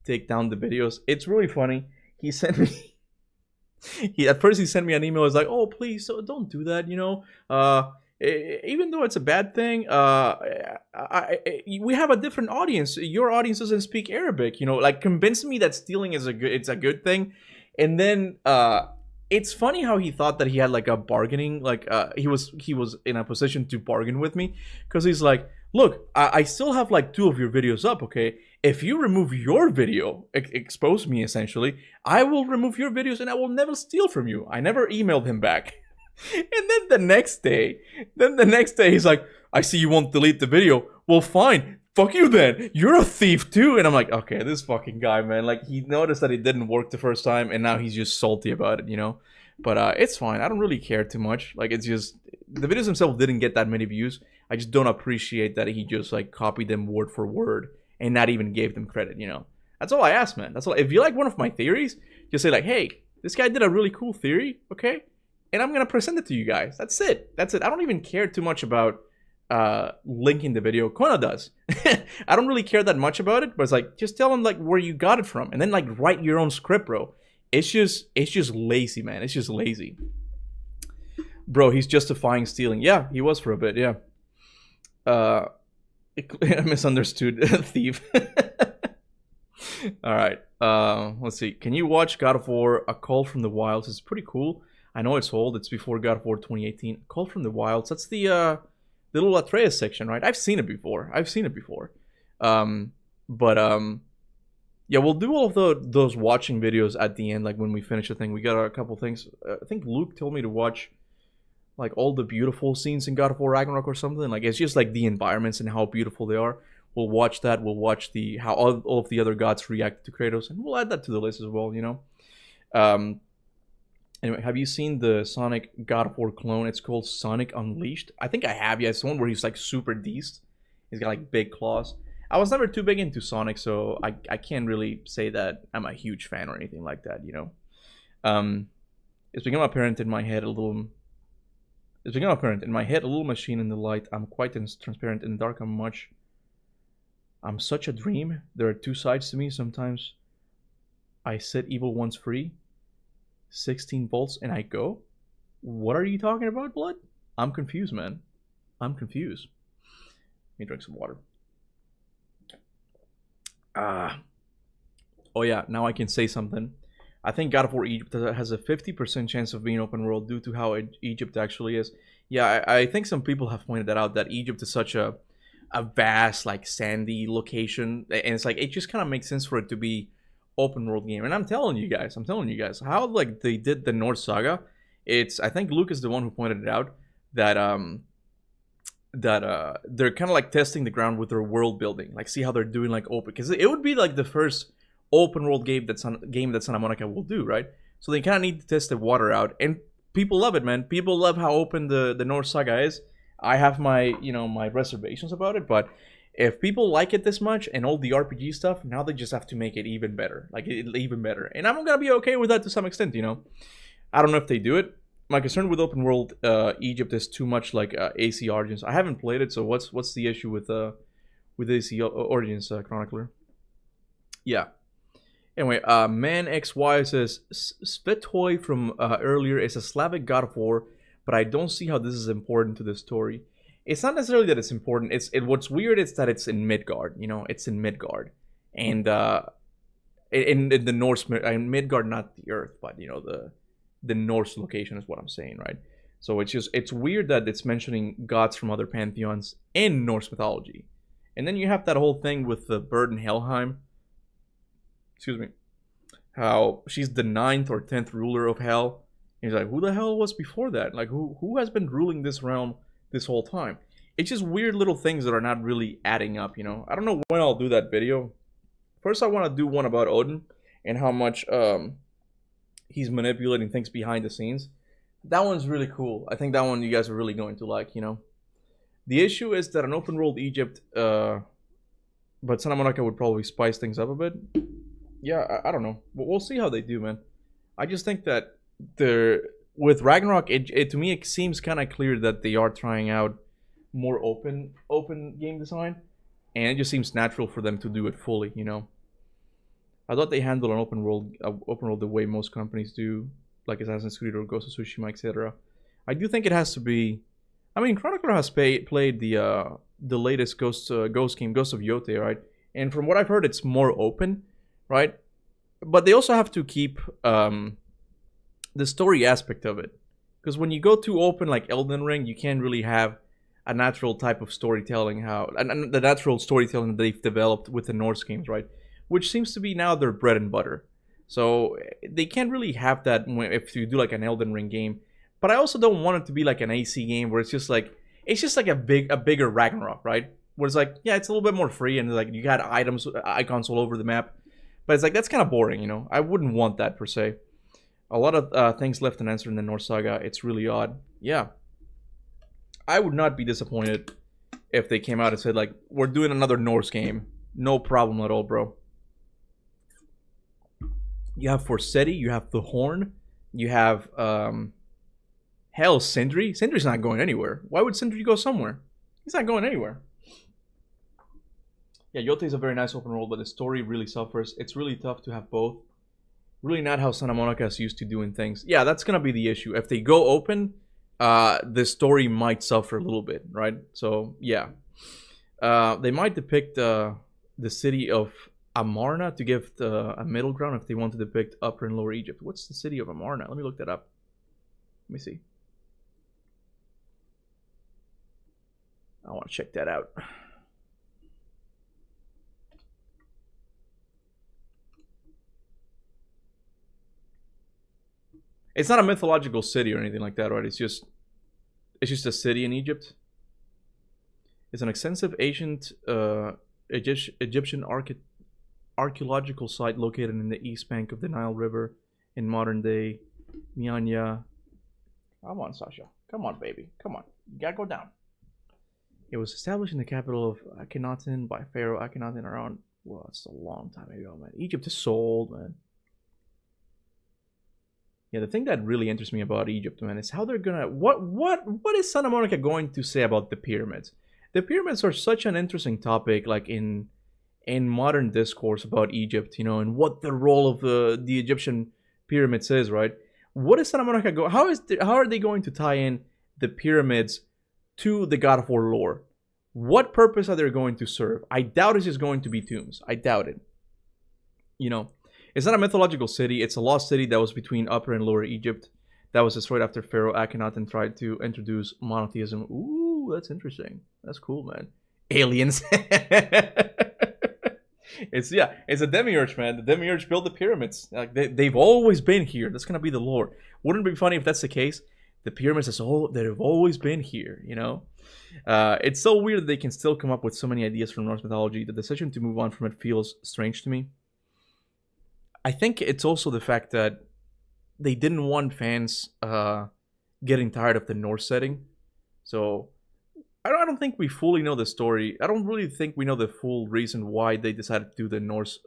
take down the videos. It's really funny. He sent me... At first he sent me an email. He was like, "Oh, please, so don't do that. You know, even though it's a bad thing, we have a different audience. Your audience doesn't speak Arabic. You know, like convince me that stealing is it's a good thing." And then it's funny how he thought that he had like a bargaining, like he was in a position to bargain with me, because he's like, "Look, I still have like 2 of your videos up. Okay, if you remove your video, expose me essentially, I will remove your videos and I will never steal from you." I never emailed him back. And then the next day he's like, "I see you won't delete the video. Well, fine. Fuck you then. You're a thief too." And I'm like, okay, this fucking guy, man. Like, he noticed that it didn't work the first time and now he's just salty about it, you know? But it's fine. I don't really care too much. Like, it's just, the videos themselves didn't get that many views. I just don't appreciate that he just like copied them word for word and not even gave them credit, you know? That's all I ask, man. That's all. If you like one of my theories, just say like, "Hey, this guy did a really cool theory, okay? And I'm gonna present it to you guys." That's it. That's it. I don't even care too much about link in the video. Kona does. I don't really care that much about it, but it's like, just tell him like where you got it from, and then like write your own script, bro. It's just lazy, man. It's just lazy. Bro, he's justifying stealing. Yeah, he was for a bit, yeah. Misunderstood thief. Alright, let's see. Can you watch God of War A Call from the Wilds? It's pretty cool. I know it's old. It's before God of War 2018. Call from the Wilds. That's the little Atreus section, right? I've seen it before. Yeah, we'll do all of those watching videos at the end, like when we finish the thing. We got a couple things. I think Luke told me to watch like all the beautiful scenes in God of War Ragnarok or something. Like it's just like the environments and how beautiful they are. We'll watch that. We'll watch how all of the other gods react to Kratos, and we'll add that to the list as well, you know. Anyway, have you seen the Sonic God of War clone? It's called Sonic Unleashed. I think I have. Yeah, it's the one where he's like super beast. He's got like big claws. I was never too big into Sonic, so I can't really say that I'm a huge fan or anything like that, you know. It's become apparent in my head a little. It's become apparent in my head a little machine in the light. I'm quite transparent in the dark. I'm such a dream. There are two sides to me. Sometimes I set evil ones free. 16 volts and I go. What are you talking about, Blood? I'm confused, man. I'm confused. Let me drink some water. Oh yeah, now I can say something. I think God of War Egypt has a 50% chance of being open world due to how Egypt actually is. Yeah, I think some people have pointed that out, that Egypt is such a vast, like, sandy location, and it's like, it just kind of makes sense for it to be open world game. And I'm telling you guys, how like they did the Norse Saga, I think Luke is the one who pointed it out, that they're kind of like testing the ground with their world building, like see how they're doing like open, because it would be like the first open world game that Santa Monica will do, right? So they kind of need to test the water out, and people love it, man. People love how open the Norse Saga is. I have my my reservations about it, but if people like it this much and all the RPG stuff, now they just have to make it even better, like even better, and I'm gonna be okay with that to some extent, you know. I don't know if they do it. My concern with open world Egypt is too much like AC Origins. I haven't played it, so what's the issue with AC Origins, Chronicler? Yeah. Anyway, Man XY says Svetoy from earlier is a Slavic god of war, but I don't see how this is important to the story. It's not necessarily that it's important. What's weird is that it's in Midgard. You know, it's in Midgard, and in the Norse Midgard, not the Earth, but you know the Norse location is what I'm saying, right? So it's weird that it's mentioning gods from other pantheons in Norse mythology, and then you have that whole thing with the bird in Helheim. Excuse me. How she's the 9th or 10th ruler of Hell. And he's like, who the hell was before that? Like, who has been ruling this realm this whole time? It's just weird little things that are not really adding up, you know. I don't know when I'll do that video. First, I want to do one about Odin and how much he's manipulating things behind the scenes. That one's really cool. I think that one you guys are really going to like, you know. The issue is that an open world Egypt, but Santa Monica would probably spice things up a bit. Yeah, I don't know. We'll see how they do, man. I just think that with Ragnarok, to me it seems kind of clear that they are trying out more open game design, and it just seems natural for them to do it fully, you know. I thought they handled an open world the way most companies do, like Assassin's Creed or Ghost of Tsushima, etc. I do think it has to be. I mean, Chronicler has played the latest Ghost game, Ghost of Yote, right? And from what I've heard, it's more open, right? But they also have to keep the story aspect of it, because when you go too open like Elden Ring, you can't really have a natural type of storytelling, the natural storytelling that they've developed with the Norse games, right? Which seems to be now their bread and butter. So they can't really have that if you do like an Elden Ring game. But I also don't want it to be like an AC game where it's just like a bigger Ragnarok, right? Where it's like, yeah, it's a little bit more free and like you got icons all over the map. But it's like, that's kind of boring, you know? I wouldn't want that per se. A lot of things left unanswered in the Norse Saga. It's really odd. Yeah. I would not be disappointed if they came out and said, like, we're doing another Norse game. No problem at all, bro. You have Forseti, you have the Horn, you have, hell, Sindri. Sindri's not going anywhere. Why would Sindri go somewhere? He's not going anywhere. Yeah, Yote is a very nice open world, but the story really suffers. It's really tough to have both. Really not how Santa Monica is used to doing things. Yeah, that's gonna be the issue. If they go open, the story might suffer a little bit, right? So yeah, they might depict the city of Amarna to give a middle ground if they want to depict Upper and Lower Egypt. What's the city of Amarna? Let me look that up. Let me see. I want to check that out. It's not a mythological city or anything like that, right? It's just a city in Egypt. It's an extensive ancient Egyptian archaeological site located in the east bank of the Nile River in modern-day Mianya. Come on, Sasha. Come on, baby. Come on. You gotta go down. It was established in the capital of Akhenaten by Pharaoh Akhenaten around... Well, it's a long time ago, man. Egypt is so old, man. Yeah, the thing that really interests me about Egypt, man, is how they're gonna... What is Santa Monica going to say about the pyramids? The pyramids are such an interesting topic, like in modern discourse about Egypt, you know, and what the role of the Egyptian pyramids is, right? What is Santa Monica go? How are they going to tie in the pyramids to the God of War lore? What purpose are they going to serve? I doubt it's just going to be tombs. I doubt it. You know, it's not a mythological city. It's a lost city that was between Upper and Lower Egypt. That was destroyed after Pharaoh Akhenaten tried to introduce monotheism. Ooh, that's interesting. That's cool, man. Aliens. It's a demiurge, man. The demiurge built the pyramids. Like they've always been here. That's gonna be the lore. Wouldn't it be funny if that's the case? The pyramids they've always been here, you know? It's so weird that they can still come up with so many ideas from Norse mythology. The decision to move on from it feels strange to me. I think it's also the fact that they didn't want fans getting tired of the Norse setting. So I don't think we fully know the story. I don't really think we know the full reason why they decided to do the Norse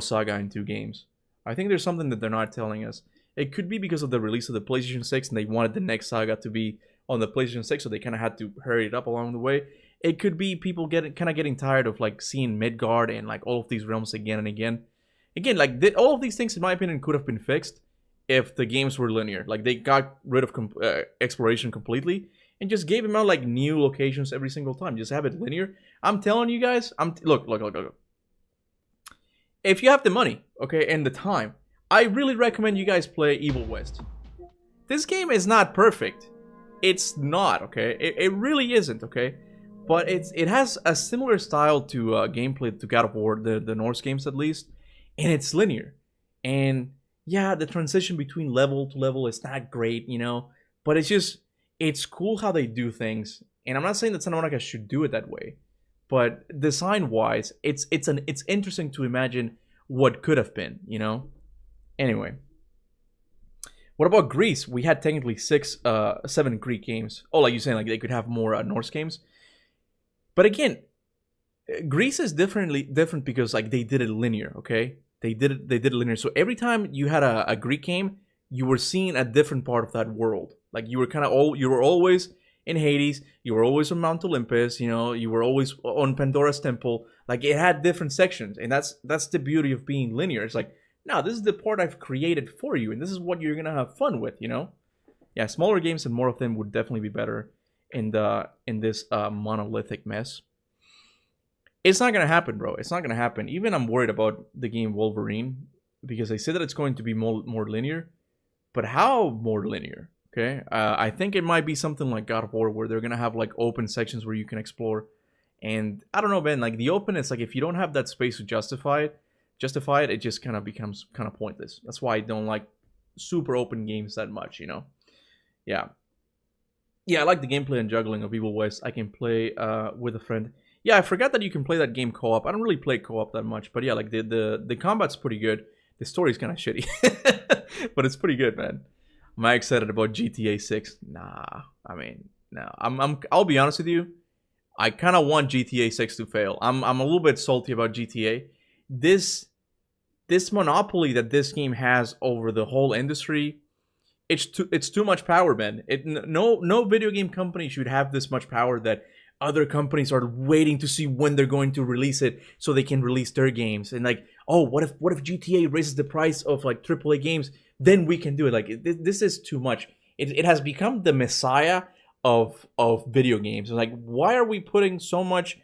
saga in 2 games. I think there's something that they're not telling us. It could be because of the release of the PlayStation 6 and they wanted the next saga to be on the PlayStation 6, so they kind of had to hurry it up along the way. It could be people getting tired of like seeing Midgard and like all of these realms again and again. Again, like all of these things, in my opinion, could have been fixed if the games were linear. Like they got rid of exploration completely and just gave them out like new locations every single time. Just have it linear. I'm telling you guys, look. If you have the money, okay, and the time, I really recommend you guys play Evil West. This game is not perfect. It's not, okay? It really isn't, okay? But it has a similar style to gameplay to God of War, the Norse games at least. And it's linear. And yeah, the transition between level to level is not great, you know? But it's cool how they do things. And I'm not saying that Santa Monica should do it that way. But design-wise, it's interesting to imagine what could have been, you know? Anyway. What about Greece? We had technically 7 Greek games. Oh, like you're saying, like they could have more Norse games. But again, Greece is different because like they did it linear, okay? They did it linear. So every time you had a Greek game, you were seeing a different part of that world. Like you were always in Hades, you were always on Mount Olympus, you know, you were always on Pandora's temple. Like it had different sections, and that's the beauty of being linear. It's like, no, this is the part I've created for you, and this is what you're gonna have fun with, you know? Yeah, smaller games and more of them would definitely be better in this monolithic mess. It's not gonna happen, bro. It's not gonna happen. Even I'm worried about the game Wolverine because they say that it's going to be more linear, but how more linear? Okay, I think it might be something like God of War where they're gonna have like open sections where you can explore, and I don't know, man. Like the openness, like if you don't have that space to justify it, it just kind of becomes kind of pointless. That's why I don't like super open games that much, you know? Yeah, I like the gameplay and juggling of Evil West. I can play with a friend. Yeah, I forgot that you can play that game co-op. I don't really play co-op that much, but yeah, like the combat's pretty good. The story's kind of shitty, but it's pretty good, man. Am I excited about GTA 6? Nah, I mean, no. I'll be honest with you. I kind of want GTA 6 to fail. I'm a little bit salty about GTA. This monopoly that this game has over the whole industry, it's too much power, man. No video game company should have this much power that other companies are waiting to see when they're going to release it so they can release their games. And like, oh, what if GTA raises the price of like AAA games? Then we can do it. Like, this is too much. It has become the messiah of video games. And like, why are we putting so much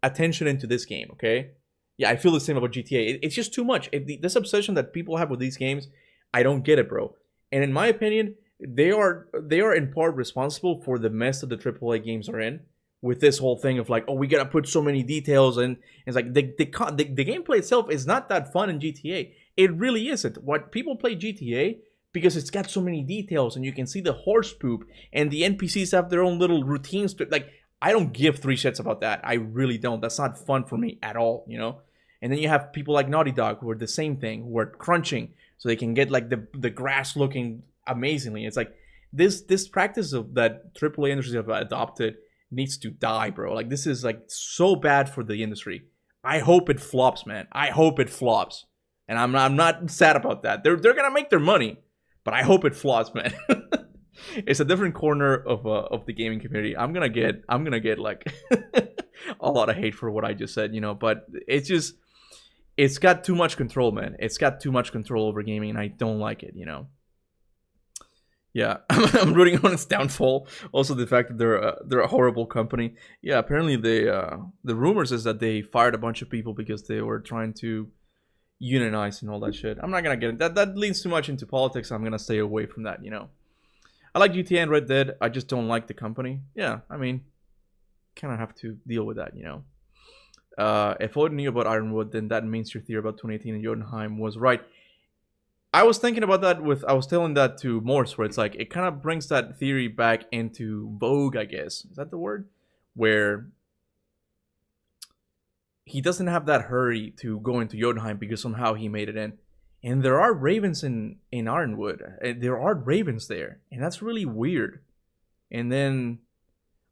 attention into this game? Okay, yeah, I feel the same about GTA. It's just too much. This obsession that people have with these games, I don't get it, bro. And in my opinion, they are in part responsible for the mess that the AAA games are in. With this whole thing of like, oh, we gotta put so many details, and it's like the gameplay itself is not that fun in GTA. It really isn't. What people play GTA because it's got so many details, and you can see the horse poop, and the NPCs have their own little routines. Like, I don't give three shits about that. I really don't. That's not fun for me at all, you know. And then you have people like Naughty Dog who are the same thing, who are crunching so they can get like the grass looking amazingly. It's like this practice of that AAA industry have adopted needs to die, bro. Like, this is like so bad for the industry. I hope it flops, man. I hope it flops, and I'm not sad about that. They're gonna make their money, but I hope it flops, man. It's a different corner of the gaming community. I'm gonna get like a lot of hate for what I just said, you know. But it's got too much control, man. It's got too much control over gaming, and I don't like it, you know. Yeah, I'm rooting on its downfall. Also, the fact that they're a horrible company. Yeah, apparently the rumors is that they fired a bunch of people because they were trying to unionize and all that shit. I'm not gonna get it. That leans too much into politics. I'm gonna stay away from that. You know, I like GTA and Red Dead. I just don't like the company. Yeah, I mean, kind of have to deal with that. You know, if Odin knew about Ironwood, then that means your theory about 2018 and Jotunheim was right. I was thinking about that I was telling that to Morse, where it's like, it kind of brings that theory back into vogue, I guess. Is that the word? Where he doesn't have that hurry to go into Jotunheim because somehow he made it in. And there are ravens in Ironwood. There are ravens there. And that's really weird. And then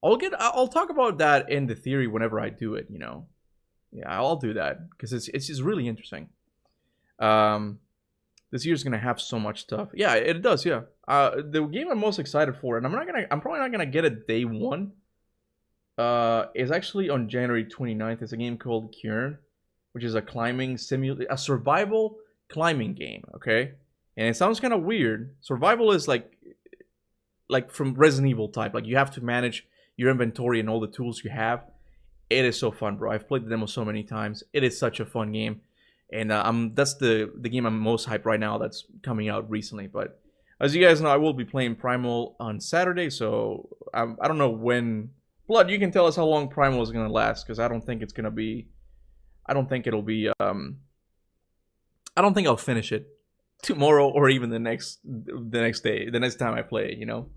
I'll talk about that in the theory whenever I do it, you know. Yeah, I'll do that because it's just really interesting. This year's gonna have so much stuff. Yeah, it does. Yeah. The game I'm most excited for, and I'm probably not gonna get it day one. Is actually on January 29th. It's a game called Kjörn, which is a survival climbing game. Okay, and it sounds kind of weird. Survival is like from Resident Evil type. Like, you have to manage your inventory and all the tools you have. It is so fun, bro. I've played the demo so many times. It is such a fun game. And that's the game I'm most hyped right now that's coming out recently. But as you guys know, I will be playing Primal on Saturday. So I don't know when. Blood, you can tell us how long Primal is going to last. Because I don't think it's going to be... I don't think it'll be... I don't think I'll finish it tomorrow or even the next day. The next time I play it, you know.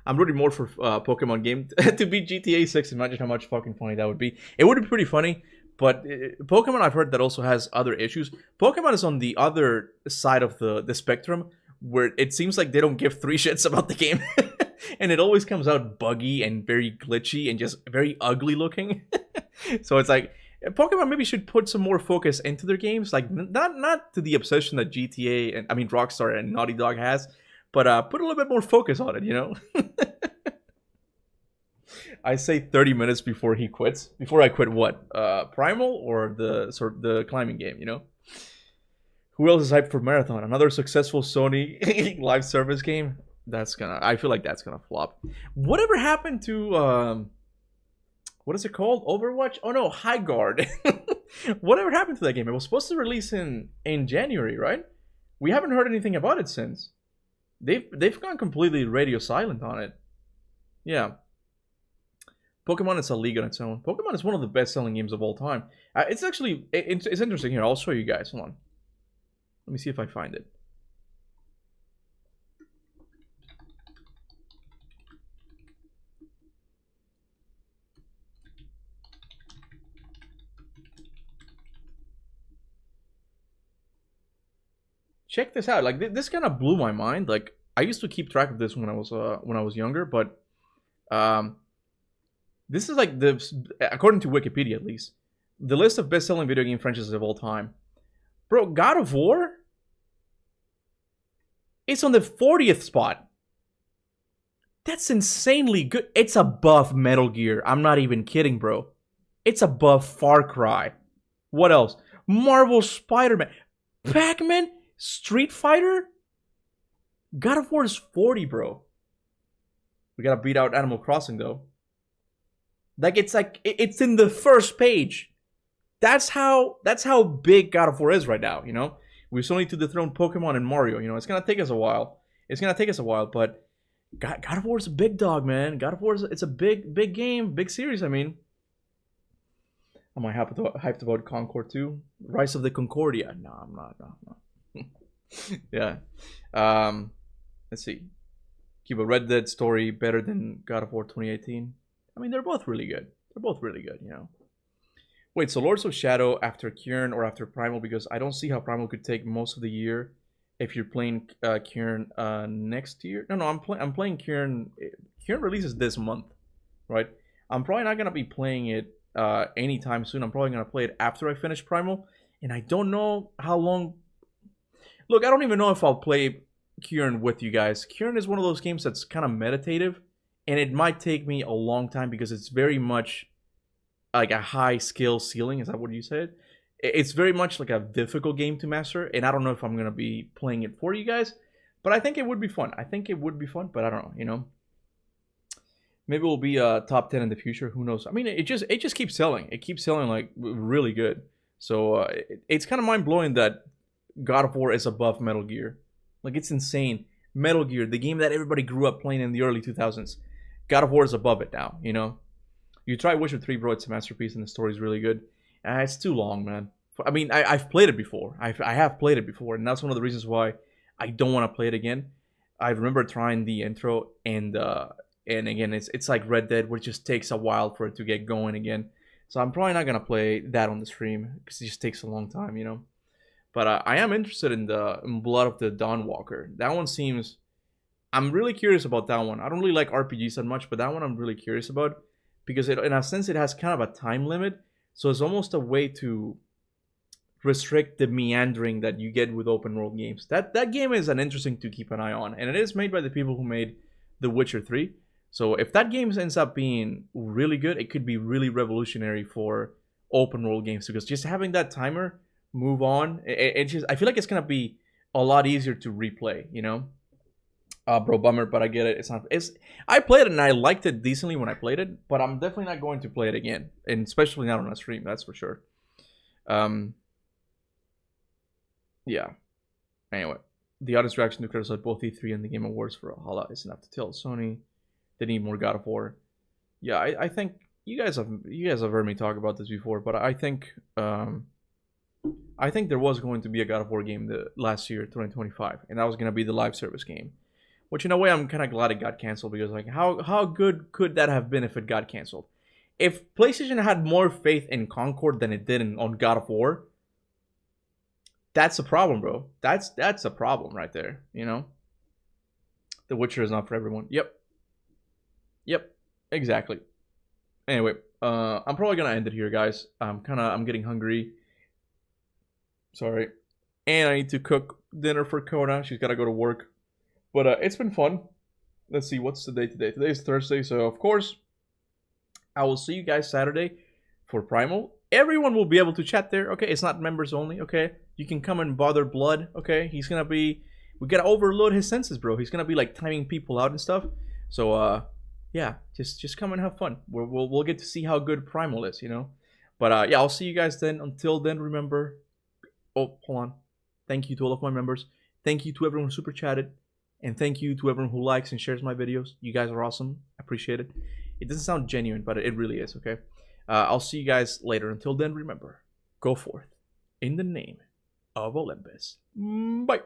I'm rooting more for Pokemon game to beat GTA 6. Imagine how much fucking funny that would be. It would be pretty funny. But Pokemon, I've heard that also has other issues. Pokemon is on the other side of the spectrum, where it seems like they don't give three shits about the game. And it always comes out buggy and very glitchy and just very ugly looking. So it's like, Pokemon maybe should put some more focus into their games. Like, not to the obsession that GTA and, I mean, Rockstar and Naughty Dog has. But put a little bit more focus on it, you know? I say 30 minutes before he quits. Before I quit what? Primal or the climbing game, you know? Who else is hyped for Marathon? Another successful Sony live service game? I feel like that's gonna flop. Whatever happened to what is it called? Overwatch? Oh no, High Guard. Whatever happened to that game? It was supposed to release in January, right? We haven't heard anything about it since. They've gone completely radio silent on it. Yeah. Pokemon is a league on its own. Pokemon is one of the best-selling games of all time. It's actually... It's interesting here. I'll show you guys. Hold on. Let me see if I find it. Check this out. Like, this kind of blew my mind. Like, I used to keep track of this when I was younger, but... This is like according to Wikipedia at least, the list of best-selling video game franchises of all time. Bro, God of War? It's on the 40th spot. That's insanely good. It's above Metal Gear. I'm not even kidding, bro. It's above Far Cry. What else? Marvel Spider-Man. Pac-Man? Street Fighter? God of War is 40, bro. We gotta beat out Animal Crossing, though. Like, it's in the first page. That's how big God of War is right now, you know? We still need to dethrone Pokemon and Mario, you know? It's gonna take us a while. But God of War is a big dog, man. God of War it's a big game, big series. I mean, am I hyped about Concord 2? Rise of the Concordia? No, I'm not. No. Yeah. Let's see. Keep a Red Dead story better than God of War 2018. I mean, they're both really good. You know. Wait, so Lords of Shadow after Kieran or after Primal? Because I don't see how Primal could take most of the year. If you're playing Kieran next year, no, I'm playing Kieran. Kieran releases this month, right? I'm probably not gonna be playing it anytime soon. I'm probably gonna play it after I finish Primal, and I don't know how long. Look, I don't even know if I'll play Kieran with you guys. Kieran is one of those games that's kind of meditative, and it might take me a long time because it's very much like a high skill ceiling. Is that what you said? It's very much like a difficult game to master, and I don't know if I'm gonna be playing it for you guys, but I think it would be fun. But I don't know, you know. Maybe we'll be top 10 in the future. Who knows? I mean, it just keeps selling. It keeps selling like really good. So it's kind of mind blowing that God of War is above Metal Gear. Like, it's insane. Metal Gear, the game that everybody grew up playing in the early 2000s, God of War is above it now. You know. You try Witcher 3, bro. It's a masterpiece, and the story's really good. It's too long, man. I mean, I've played it before. I have played it before, and that's one of the reasons why I don't want to play it again. I remember trying the intro, and again, it's like Red Dead, where it just takes a while for it to get going again. So I'm probably not gonna play that on the stream because it just takes a long time, you know. But I am interested in Blood of the Dawnwalker. That one seems. I'm really curious about that one. I don't really like RPGs that much, but that one I'm really curious about because in a sense it has kind of a time limit. So it's almost a way to restrict the meandering that you get with open world games. That game is an interesting to keep an eye on, and it is made by the people who made The Witcher 3. So if that game ends up being really good, it could be really revolutionary for open world games because just having that timer move on, I feel like it's gonna be a lot easier to replay, you know. Bro, bummer, but I get it. I played it and I liked it decently when I played it, but I'm definitely not going to play it again, and especially not on a stream. That's for sure. Yeah. Anyway, the audience reaction to criticize both E3 and the Game Awards for Valhalla is enough to tell Sony they need more God of War. Yeah, I think you guys have heard me talk about this before, but I think there was going to be a God of War game last year, 2025, and that was going to be the live service game. Which in a way I'm kind of glad it got canceled because like how good could that have been if it got canceled? If PlayStation had more faith in Concord than it did on God of War, that's a problem, bro. That's a problem right there, you know? The Witcher is not for everyone. Yep, exactly. Anyway, I'm probably gonna end it here, guys. I'm getting hungry. Sorry. And I need to cook dinner for Kona. She's gotta go to work. But it's been fun. Let's see, what's the day today? Today is Thursday, so of course, I will see you guys Saturday for Primal. Everyone will be able to chat there, okay? It's not members only, okay? You can come and bother Blood, okay? He's gonna be... We gotta overload his senses, bro. He's gonna be, like, timing people out and stuff. So, yeah, just come and have fun. We'll get to see how good Primal is, you know? But, yeah, I'll see you guys then. Until then, remember... Oh, hold on. Thank you to all of my members. Thank you to everyone who super chatted. And thank you to everyone who likes and shares my videos. You guys are awesome. I appreciate it. It doesn't sound genuine, but it really is, okay? I'll see you guys later. Until then, remember, go forth in the name of Olympus. Bye.